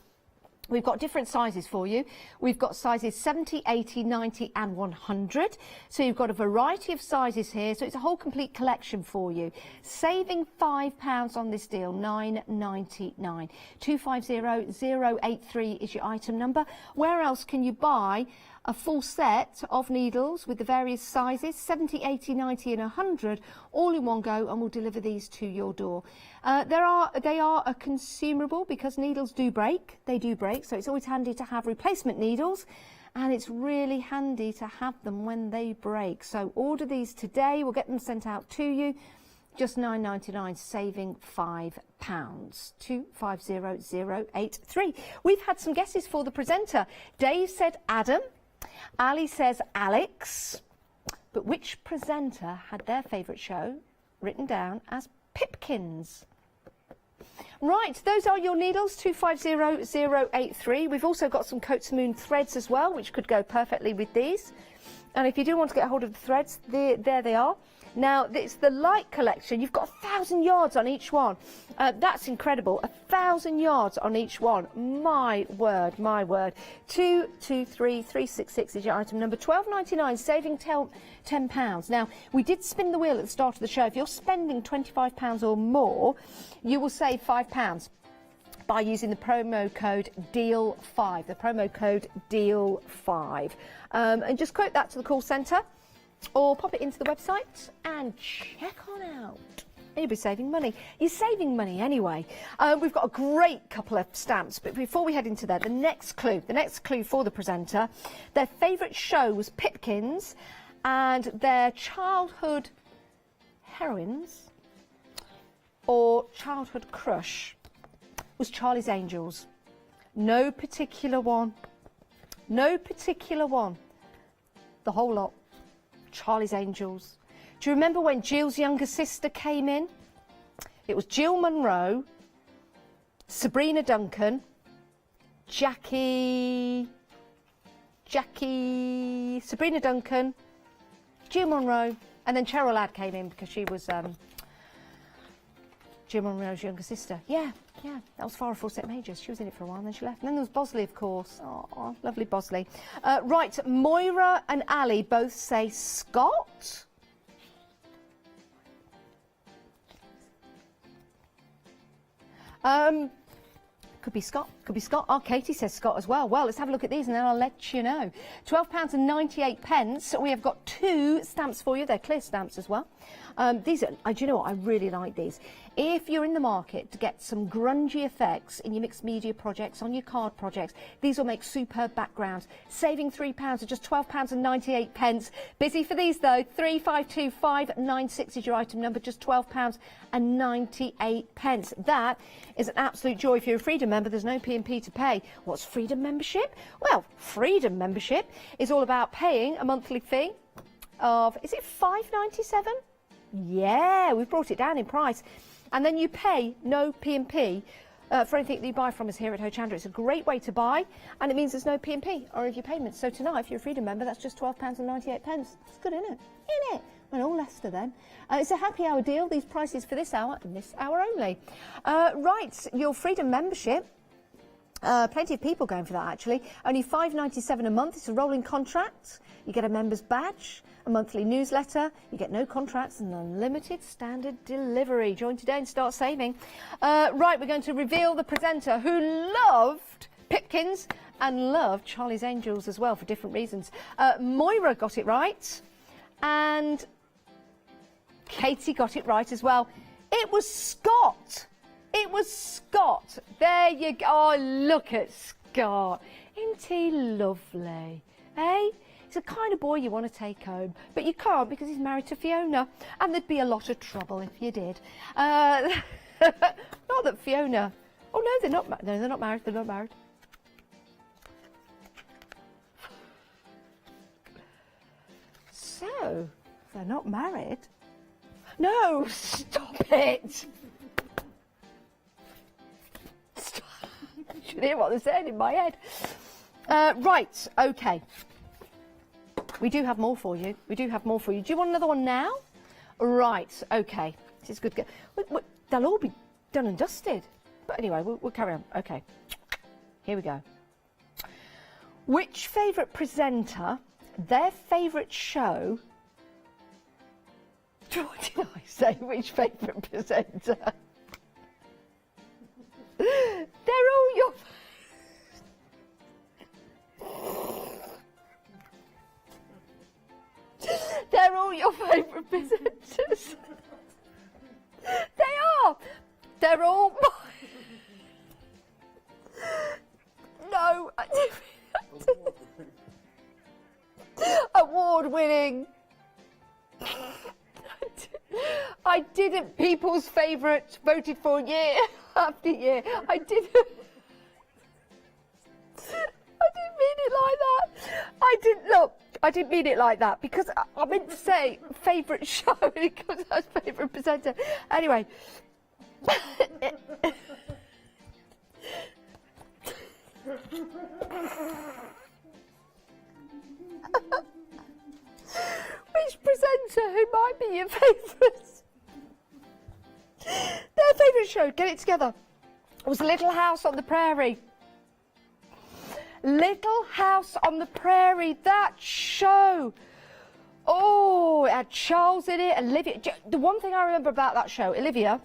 we've got different sizes for you. We've got sizes 70, 80, 90 and 100. So you've got a variety of sizes here. So it's a whole complete collection for you. Saving £5 on this deal, £9.99. 250083 is your item number. Where else can you buy a full set of needles with the various sizes, 70, 80, 90 and 100, all in one go, and we'll deliver these to your door. They are a consumable because needles do break. They do break, so it's always handy to have replacement needles, and it's really handy to have them when they break. So order these today. We'll get them sent out to you. Just £9.99, saving £5. 250083. We've had some guesses for the presenter. Dave said Adam. Ali says Alex, but which presenter had their favourite show written down as Pipkins? Right, those are your needles, 250083. We've also got some Coats Moon threads as well, which could go perfectly with these. And if you do want to get hold of the threads, there they are. Now, it's the light collection. You've got 1,000 yards on each one. That's incredible. 1,000 yards on each one. My word, my word. 223366 is your item number. £12.99, saving £10. Now, we did spin the wheel at the start of the show. If you're spending £25 or more, you will save £5 by using the promo code DEAL5. The promo code DEAL5. And just quote that to the call centre, or pop it into the website and check on out. You'll be saving money. You're saving money anyway. We've got a great couple of stamps, but before we head into that, the next clue for the presenter, their favourite show was Pipkins, and their childhood heroines or childhood crush was Charlie's Angels. No particular one. No particular one. The whole lot. Charlie's Angels. Do you remember when Jill's younger sister came in? It was Jill Munro, Sabrina Duncan, Sabrina Duncan, Jill Munro, and then Cheryl Ladd came in because she was Jill Munro's younger sister. Yeah, that was Farrah Fawcett Majors. She was in it for a while and then she left. And then there was Bosley, of course. Oh, lovely Bosley. Right, Moira and Ali both say Scott. Could be Scott, could be Scott. Oh, Katie says Scott as well. Well, let's have a look at these and then I'll let you know. £12.98. We have got 2 stamps for you. They're clear stamps as well. These are, do you know what? I really like these. If you're in the market to get some grungy effects in your mixed media projects, on your card projects, these will make superb backgrounds. Saving £3 at just £12.98. Busy for these though. 352596 is your item number, just £12.98. That is an absolute joy. If you're a Freedom member, there's no P&P to pay. What's Freedom membership? Well, Freedom membership is all about paying a monthly fee of, is it £5.97? Yeah, we've brought it down in price. And then you pay no P&P for anything that you buy from us here at Hochanda. It's a great way to buy, and it means there's no P&P or review payments. So tonight, if you're a Freedom member, that's just £12.98. It's good, isn't it? Isn't it? Well, all Leicester then. It's a happy hour deal. These prices for this hour and this hour only. Right, your Freedom membership. Plenty of people going for that, actually. Only £5.97 a month. It's a rolling contract. You get a member's badge, a monthly newsletter. You get no contracts and unlimited standard delivery. Join today and start saving. Right, we're going to reveal the presenter who loved Pipkins and loved Charlie's Angels as well for different reasons. Moira got it right, and Katie got it right as well. It was Scott. It was Scott. There you go. Oh, look at Scott. Isn't he lovely? Eh? He's the kind of boy you want to take home, but you can't because he's married to Fiona, and there'd be a lot of trouble if you did. Not that Fiona... Oh, no, they're not. No, they're not married. They're not married. So, they're not married. No, stop it. Stop. You should hear what they're saying in my head. Right, okay. We do have more for you. We do have more for you. Do you want another one now? Right, okay. This is good. They'll all be done and dusted. But anyway, we'll carry on. Okay. Here we go. Which favourite presenter, their favourite show... What did I say? Which favourite presenter? They're all your... They're all your favourite presenters. They are. They're all No. Award-winning. I didn't people's favourite, voted for year after year. I didn't mean it like that. I didn't mean it like that because I meant to say favourite show and it comes as favourite presenter. Anyway. Which presenter who might be your favourite? Their favourite show, get it together, was Little House on the Prairie. Little House on the Prairie, that show. Oh, it had Charles in it, Olivia. The one thing I remember about that show, Olivia,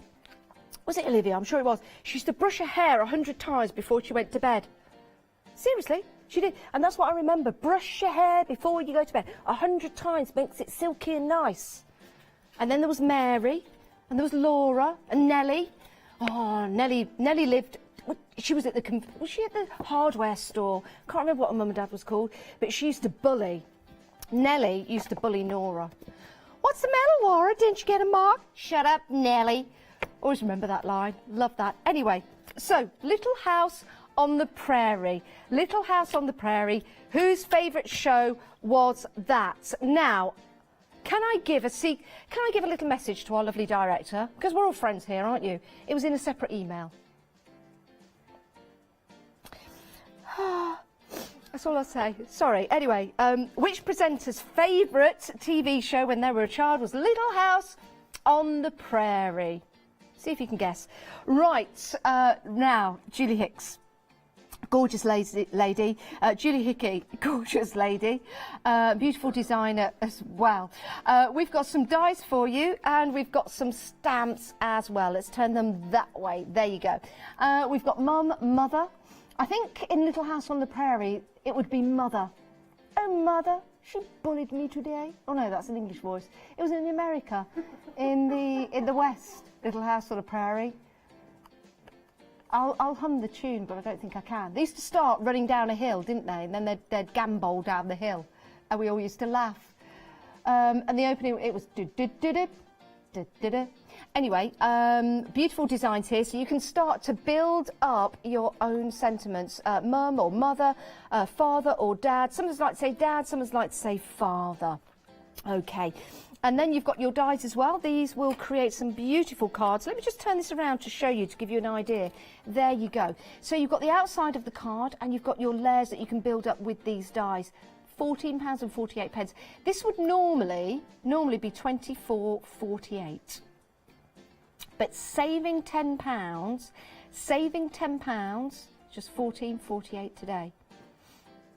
was it Olivia? I'm sure it was. She used to brush her hair 100 times before she went to bed. Seriously, she did. And that's what I remember. Brush your hair before you go to bed. 100 times makes it silky and nice. And then there was Mary, and there was Laura, and Nellie. Oh, Nellie lived... She was at the hardware store? Can't remember what her mum and dad was called, but she used to bully. Nellie used to bully Nora. What's the matter, Laura? Didn't you get a mark? Shut up, Nellie. Always remember that line. Love that. Anyway, so Little House on the Prairie. Little House on the Prairie. Whose favourite show was that? Now, Can I give a little message to our lovely director? Because we're all friends here, aren't you? It was in a separate email. That's all I'll say. Sorry. Anyway, which presenter's favourite TV show when they were a child was Little House on the Prairie? See if you can guess. Right, now, Julie Hicks. Gorgeous lady. Julie Hickey, gorgeous lady. Beautiful designer as well. We've got some dies for you, and we've got some stamps as well. Let's turn them that way. There you go. We've got Mum, Mother. I think in Little House on the Prairie, it would be Mother. Oh, Mother, she bullied me today. Oh, no, that's an English voice. It was in America, in the West, Little House on the Prairie. I'll hum the tune, but I don't think I can. They used to start running down a hill, didn't they? And then they'd gambol down the hill, and we all used to laugh. And the opening, it was do-do-do-do. Anyway, beautiful designs here, so you can start to build up your own sentiments. Mum or mother, father or dad. Someone's like to say dad, someone's like to say father. Okay, and then you've got your dies as well. These will create some beautiful cards. Let me just turn this around to show you, to give you an idea. There you go. So you've got the outside of the card, and you've got your layers that you can build up with these dies. £14.48. This would normally be £24.48. But saving £10, just £14.48 today.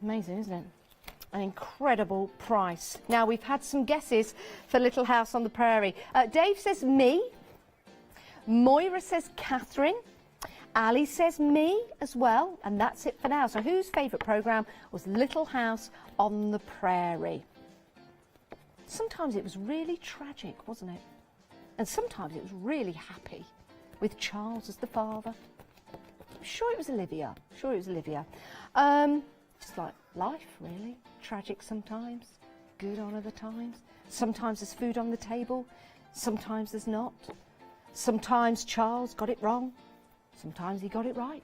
Amazing, isn't it? An incredible price. Now, we've had some guesses for Little House on the Prairie. Dave says me. Moira says Catherine. Ali says me as well. And that's it for now. So whose favourite programme was Little House on the Prairie? Sometimes it was really tragic, wasn't it? And sometimes it was really happy, with Charles as the father. I'm sure it was Olivia. Just like life, really. Tragic sometimes, good on other times. Sometimes there's food on the table, sometimes there's not. Sometimes Charles got it wrong, sometimes he got it right.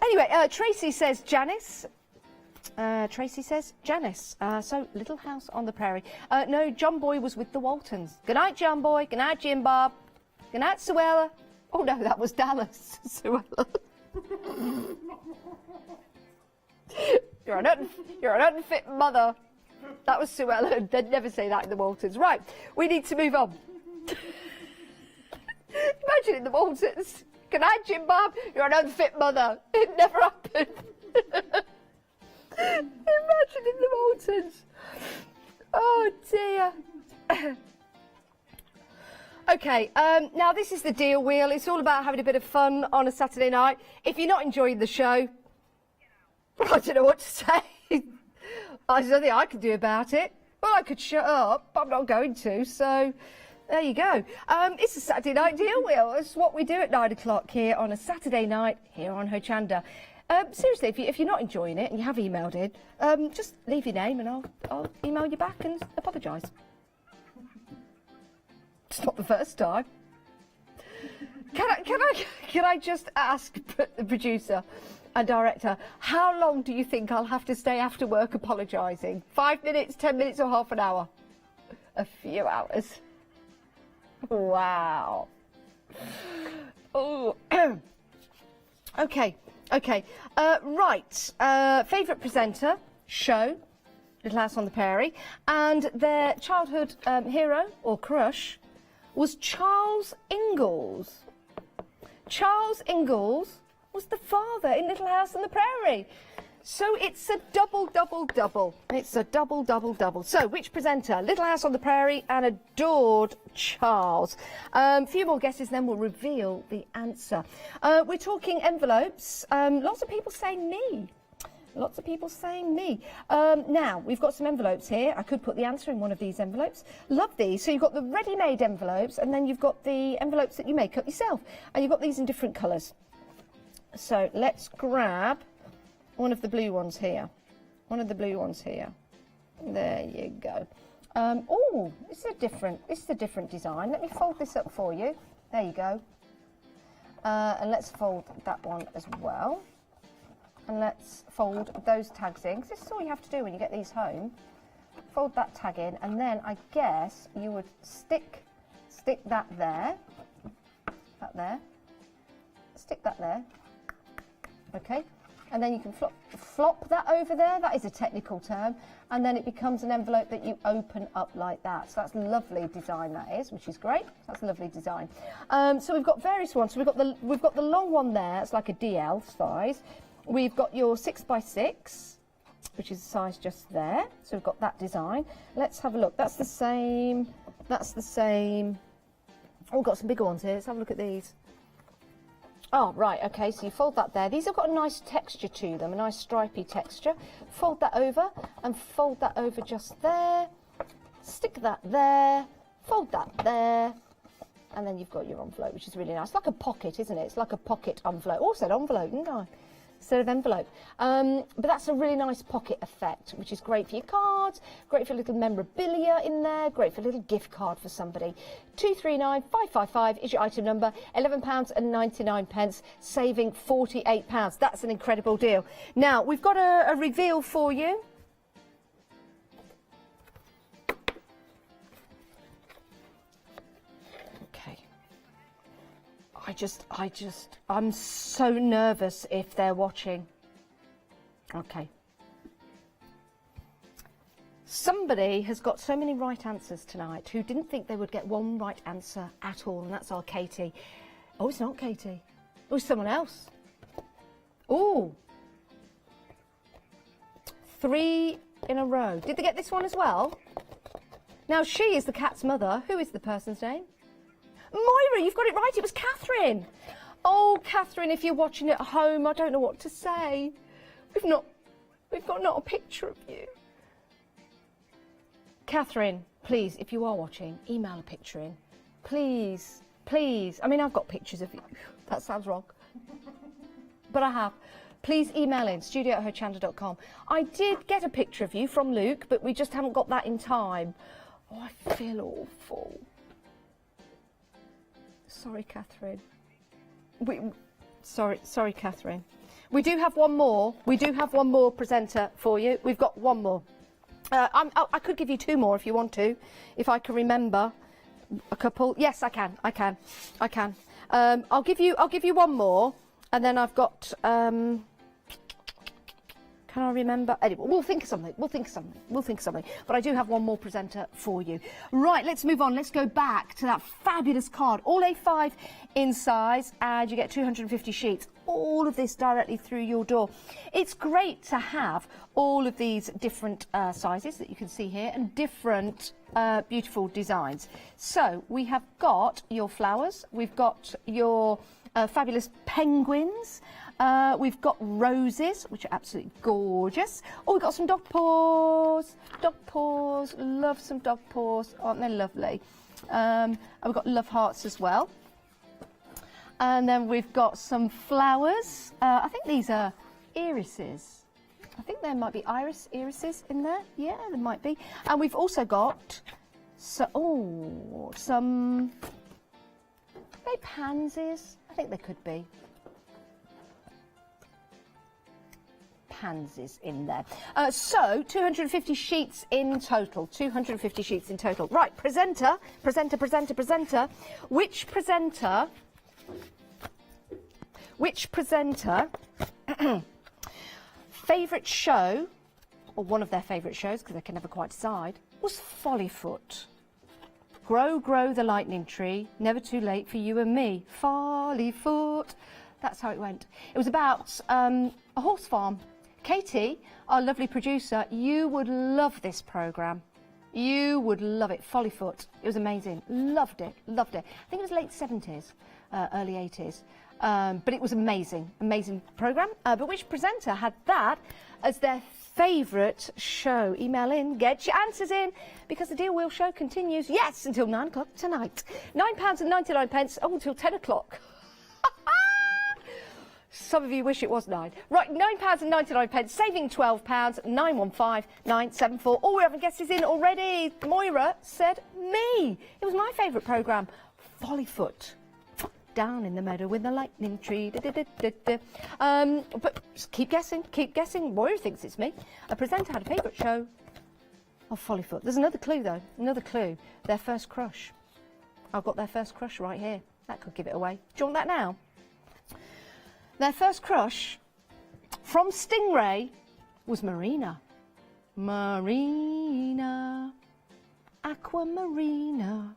Anyway, Tracy says Janice. So Little House on the Prairie. No, John Boy was with the Waltons. Good night, John Boy. Good night, Jim Bob. Good night, Suella. Oh no, that was Dallas. Suella. You're an unfit mother. That was Suella. They'd never say that in the Waltons. Right, we need to move on. Imagine in the Waltons. Good night, Jim Bob. You're an unfit mother. It never happened. Imagine in the Waltons. Oh dear. Okay, now this is the deal wheel. It's all about having a bit of fun on a Saturday night. If you're not enjoying the show, I don't know what to say. There's nothing I can do about it. Well, I could shut up, but I'm not going to, so there you go. It's a Saturday night deal wheel. It's what we do at 9 o'clock here on a Saturday night here on Hochanda. Seriously, if you're not enjoying it and you have emailed it, just leave your name and I'll email you back and apologise. It's not the first time. Can I just ask the producer and director, how long do you think I'll have to stay after work apologising? 5 minutes, 10 minutes or half an hour? A few hours. Wow. Oh. Okay. Right. Favourite presenter, show, Little House on the Prairie, and their childhood hero or crush was Charles Ingalls. Charles Ingalls was the father in Little House on the Prairie. So it's a double. It's a double. So which presenter? Little House on the Prairie and adored Charles. A few more guesses, then we'll reveal the answer. We're talking envelopes. Lots of people saying me. Now, we've got some envelopes here. I could put the answer in one of these envelopes. Love these. So you've got the ready-made envelopes, and then you've got the envelopes that you make up yourself. And you've got these in different colours. So let's grab one of the blue ones here. There you go. Oh, this is a different design. Let me fold this up for you. There you go. And let's fold that one as well. And let's fold those tags in, because this is all you have to do when you get these home. Fold that tag in, and then I guess you would stick that there, stick that there, okay, and then you can flop that over there. That is a technical term, and then it becomes an envelope that you open up like that. So that's a lovely design, that is, which is great. That's a lovely design. So we've got various ones. So we've got the long one there. It's like a DL size. We've got your 6x6, which is the size just there. So we've got that design. Let's have a look. That's the same. That's the same. Oh, we've got some bigger ones here. Let's have a look at these. Oh, right, okay, so you fold that there. These have got a nice texture to them, a nice stripy texture. Fold that over and fold that over just there. Stick that there, fold that there, and then you've got your envelope, which is really nice. Like a pocket, isn't it? It's like a pocket envelope. Oh, I said envelope, didn't I? Instead of envelope. But that's a really nice pocket effect, which is great for your cards, great for a little memorabilia in there, great for a little gift card for somebody. 239555 is your item number, £11.99, saving £48. That's an incredible deal. Now, we've got a reveal for you. I'm so nervous if they're watching. Okay. Somebody has got so many right answers tonight who didn't think they would get one right answer at all, and that's our Katie. Oh, it's not Katie. Oh, it's someone else. Oh. 3 in a row. Did they get this one as well? Now, she is the cat's mother. Who is the person's name? Moira, you've got it right. It was Catherine. Oh, Catherine, if you're watching at home, I don't know what to say. We've got not a picture of you. Catherine, please, if you are watching, email a picture in. Please, please. I mean, I've got pictures of you. That sounds wrong. But I have. Please email in, studio@hochanda.com. I did get a picture of you from Luke, but we just haven't got that in time. Oh, I feel awful. Sorry, Catherine. Sorry, Catherine. We do have one more. We do have one more presenter for you. We've got one more. I could give you 2 more if you want to, if I can remember a couple. Yes, I can. I'll give you one more, and then I've got. Can I remember? Anyway, we'll think of something. But I do have one more presenter for you. Right, let's move on. Let's go back to that fabulous card. All A5 in size, and you get 250 sheets. All of this directly through your door. It's great to have all of these different sizes that you can see here, and different beautiful designs. So we have got your flowers. We've got your fabulous penguins. We've got roses, which are absolutely gorgeous. Oh, we've got some dog paws. Dog paws. Love some dog paws. Aren't they lovely? And we've got love hearts as well. And then we've got some flowers. I think these are irises. I think there might be irises in there. Yeah, there might be. And we've also got some maybe pansies. I think they could be. Pansies in there. So 250 sheets in total. 250 sheets in total. Right, presenter. Which presenter favourite show, or one of their favourite shows, because they can never quite decide, was Follyfoot. Grow the lightning tree, never too late for you and me. Follyfoot. That's how it went. It was about a horse farm. Katie, our lovely producer, you would love this programme. You would love it. Follyfoot. It was amazing. Loved it. I think it was late 70s, early 80s. But it was amazing. Amazing programme. But which presenter had that as their favourite show? Email in, get your answers in, because the Deal Wheel show continues, yes, until 9 o'clock tonight. £9.99, until 10 o'clock. Some of you wish it was 9. Right, £9.99, saving £12, 915 974. Oh, we haven't guesses in already. Moira said me. It was my favourite programme, Follyfoot. down in the meadow with the lightning tree. But just keep guessing, keep guessing. Moira thinks it's me. A presenter had a favourite show of Follyfoot. There's another clue though, another clue. Their first crush. I've got their first crush right here. That could give it away. Do you want that now? Their first crush from Stingray was Marina. Marina, Aquamarina,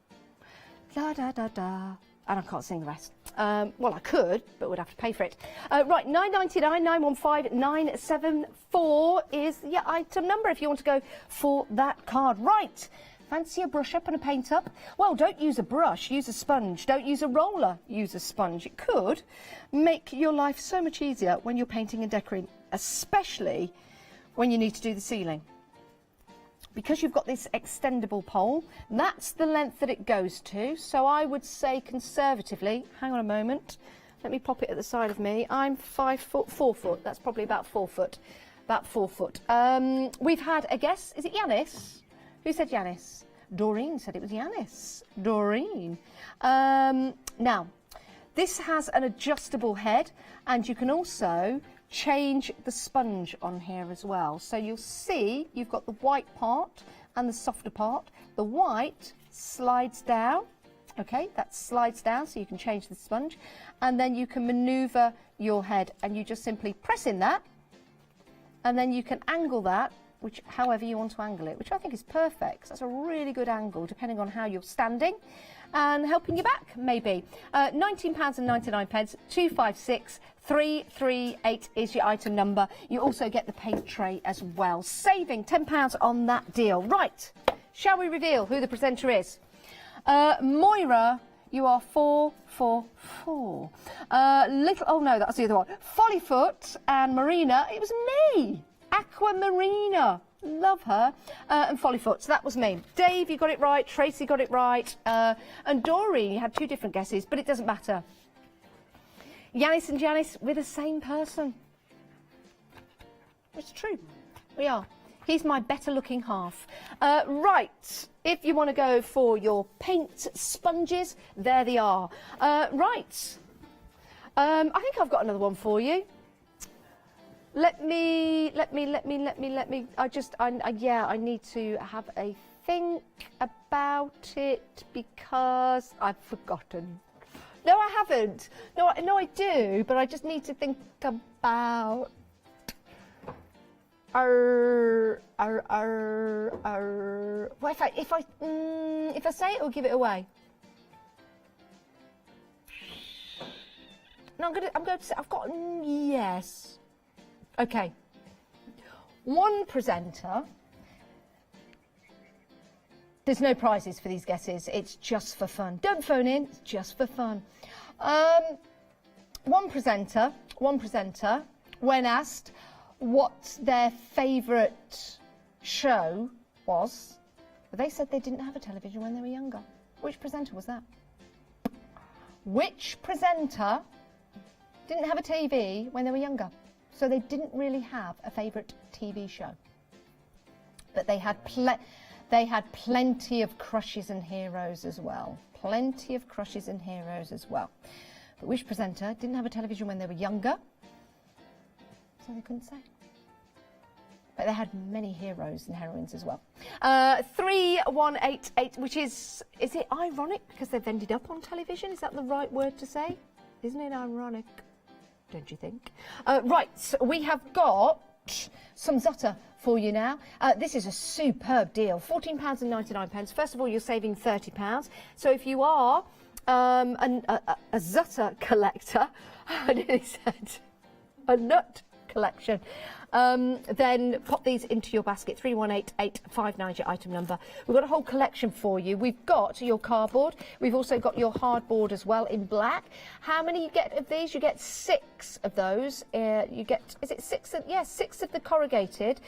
da da da da. And I can't sing the rest. Well, I could, but would have to pay for it. Right, 999 915 974 is the item number if you want to go for that card. Right, fancy a brush up and a paint up? Well, don't use a brush, use a sponge. Don't use a roller, use a sponge. It could make your life so much easier when you're painting and decorating, especially when you need to do the ceiling. Because you've got this extendable pole, that's the length that it goes to. So I would say conservatively, hang on a moment, let me pop it at the side of me. I'm 5 foot, 4 foot, that's probably about 4 foot. About 4 foot. We've had a guess, is it Yanis? Who said Yanis? Doreen said it was Yanis. Doreen. Now, this has an adjustable head, and you can also change the sponge on here as well. So you'll see you've got the white part and the softer part. The white slides down, okay, that slides down so you can change the sponge, and then you can maneuver your head, and you just simply press in that, and then you can angle that however you want to angle it, which I think is perfect. That's a really good angle depending on how you're standing and helping your back maybe. £19.99, 256 338 is your item number. You also get the paint tray as well, saving £10 on that deal. Right, shall we reveal who the presenter is? Moira, you are 444. Oh no, that's the other one. Follyfoot and Marina, it was me. Aquamarina, love her, and Follyfoot, so that was me. Dave, you got it right, Tracy got it right, and Doreen, you had 2 different guesses, but it doesn't matter. Yanis and Janice, we're the same person. It's true, we are. He's my better looking half. Right, if you want to go for your paint sponges, there they are. Right, I think I've got another one for you. Let me, I need to have a think about it because I've forgotten. No, I haven't. No, I do, but I just need to think about. Well, if I say it, it'll give it away. No, I'm going to say I've got yes. Okay, one presenter, there's no prizes for these guesses, it's just for fun. Don't phone in, it's just for fun. One presenter, when asked what their favourite show was, they said they didn't have a television when they were younger. Which presenter was that? Which presenter didn't have a TV when they were younger? So they didn't really have a favourite TV show. But they had plenty of crushes and heroes as well. Plenty of crushes and heroes as well. But which presenter didn't have a television when they were younger? So they couldn't say. But they had many heroes and heroines as well. 3188, which is it ironic because they've ended up on television? Is that the right word to say? Isn't it ironic? Don't you think? Right, we have got some Zutter for you now. This is a superb deal, £14.99. First of all, you're saving £30. So if you are a Zutter collector, I nearly said a nut collection, then pop these into your basket. 318859 is your item number. We've got a whole collection for you. We've got your cardboard. We've also got your hardboard as well in black. How many you get of these? You get 6 of those. You get, is it 6? Yeah, 6 of the corrugated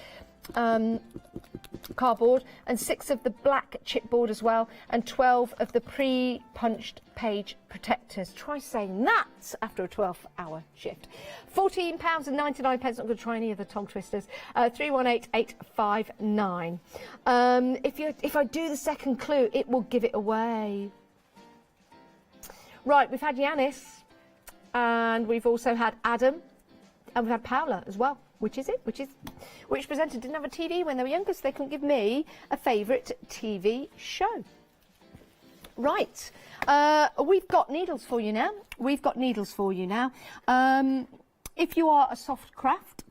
cardboard and 6 of the black chipboard as well, and 12 of the pre-punched page protectors. Try saying that after a 12-hour shift. £14.99. I'm not going to try any of the tongue twisters. 318859. If I do the second clue, it will give it away. Right, we've had Yanis, and we've also had Adam, and we've had Paula as well. Which presenter didn't have a TV when they were younger, so they couldn't give me a favourite TV show. Right, we've got needles for you now. If you are a soft crafter,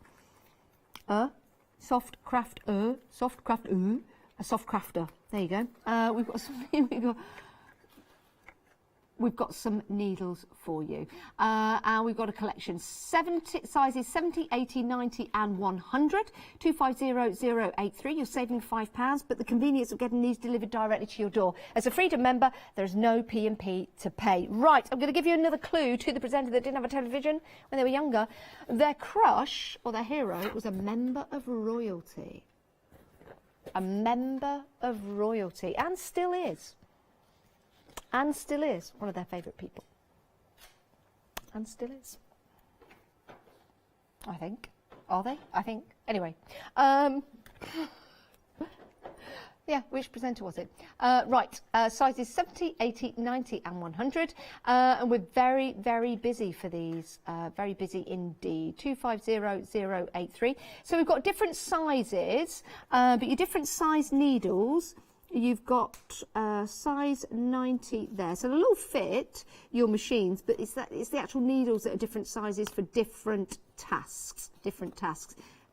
there you go. We've got some needles for you, and we've got a collection sizes 70, 80, 90 and 100, 250083. You're saving £5, but the convenience of getting these delivered directly to your door. As a Freedom member, there's no P&P to pay. Right, I'm going to give you another clue to the presenter that didn't have a television when they were younger. Their crush, or their hero, was a member of royalty. A member of royalty, and still is. And still is one of their favourite people. And still is. I think. Are they? I think. Anyway. Yeah, which presenter was it? Right, sizes 70, 80, 90 and 100. And we're very, very busy for these. Very busy indeed. 250083. So we've got different sizes, but your different size needles. You've got size 90 there, so they'll all fit your machines, but it's the actual needles that are different sizes for different tasks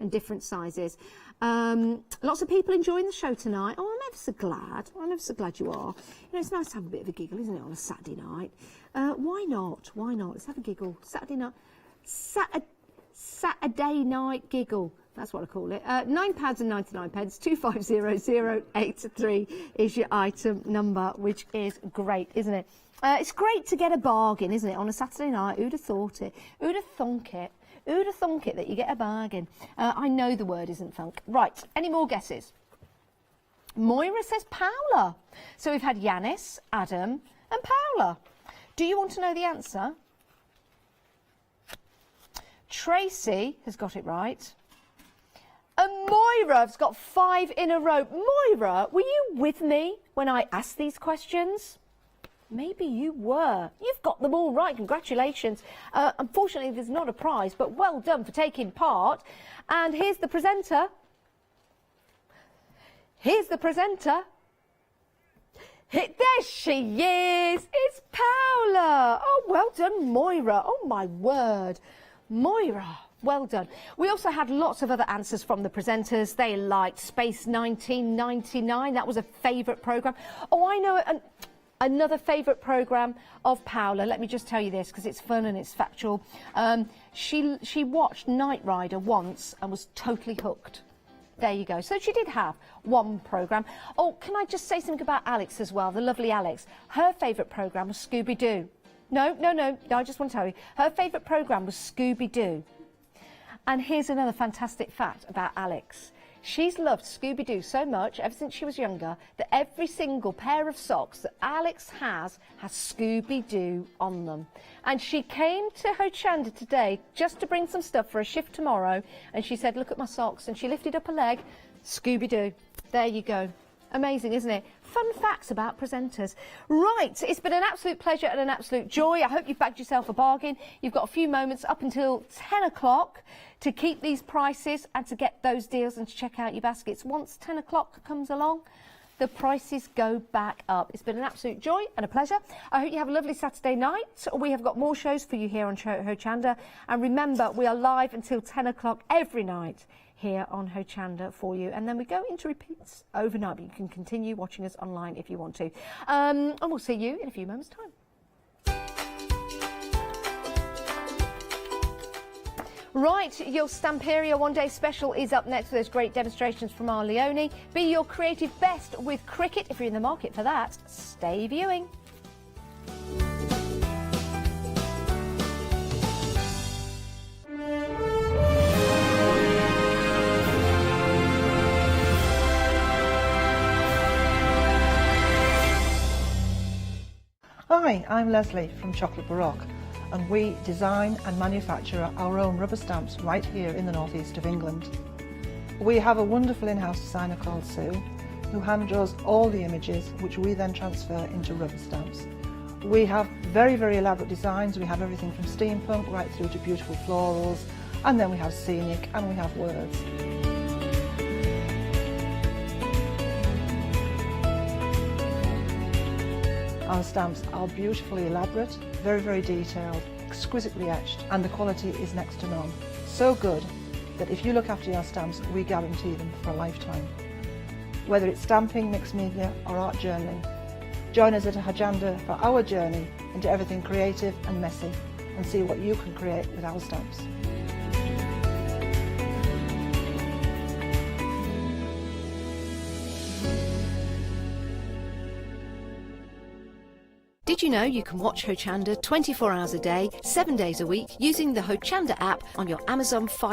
and different sizes. Lots of people enjoying the show tonight. Oh, I'm ever so glad. I'm ever so glad you are. You know, it's nice to have a bit of a giggle, isn't it, on a Saturday night? Why not? Why not? Let's have a giggle. Saturday night. Saturday night giggle. That's what I call it. £9.99, 250083 is your item number, which is great, isn't it? It's great to get a bargain, isn't it, on a Saturday night? Who'd have thought it? Who'd have thunk it? Who'd have thunk it that you get a bargain? I know the word isn't thunk. Right, any more guesses? Moira says Paula. So we've had Yanis, Adam and Paula. Do you want to know the answer? Tracy has got it right. And Moira's got 5 in a row. Moira, were you with me when I asked these questions? Maybe you were. You've got them all right. Congratulations. Unfortunately, there's not a prize, but well done for taking part. And here's the presenter. There she is. It's Paula. Oh, well done, Moira. Oh, my word. Moira. Well done. We also had lots of other answers from the presenters. They liked Space 1999. That was a favourite programme. Oh, I know another favourite programme of Paula. Let me just tell you this, because it's fun and it's factual. She watched Knight Rider once and was totally hooked. There you go. So she did have one programme. Oh, can I just say something about Alex as well, the lovely Alex? Her favourite programme was Scooby-Doo. No, I just want to tell you. Her favourite programme was Scooby-Doo. And here's another fantastic fact about Alex. She's loved Scooby-Doo so much ever since she was younger that every single pair of socks that Alex has Scooby-Doo on them. And she came to Hochanda today just to bring some stuff for a shift tomorrow, and she said, look at my socks, and she lifted up her leg, Scooby-Doo. There you go. Amazing, isn't it? Fun facts about presenters. Right, it's been an absolute pleasure and an absolute joy. I hope you've bagged yourself a bargain. You've got a few moments up until 10 o'clock to keep these prices and to get those deals and to check out your baskets. Once 10 o'clock comes along, the prices go back up. It's been an absolute joy and a pleasure. I hope you have a lovely Saturday night. We have got more shows for you here on Hochanda. And remember, we are live until 10 o'clock every night here on Hochanda for you, and then we go into repeats overnight, but you can continue watching us online if you want to. And we'll see you in a few moments' time. Right, your Stamperia One Day Special is up next with those great demonstrations from our Leone. Be your creative best with cricket. If you're in the market for that, stay viewing. Hi, I'm Leslie from Chocolate Baroque, and we design and manufacture our own rubber stamps right here in the northeast of England. We have a wonderful in-house designer called Sue, who hand draws all the images, which we then transfer into rubber stamps. We have very, very elaborate designs. We have everything from steampunk right through to beautiful florals, and then we have scenic and we have words. Our stamps are beautifully elaborate, very, very detailed, exquisitely etched, and the quality is next to none. So good that if you look after your stamps, we guarantee them for a lifetime. Whether it's stamping, mixed media or art journaling, join us at Hochanda for our journey into everything creative and messy, and see what you can create with our stamps. Did you know you can watch Hochanda 24 hours a day, 7 days a week using the Hochanda app on your Amazon Fire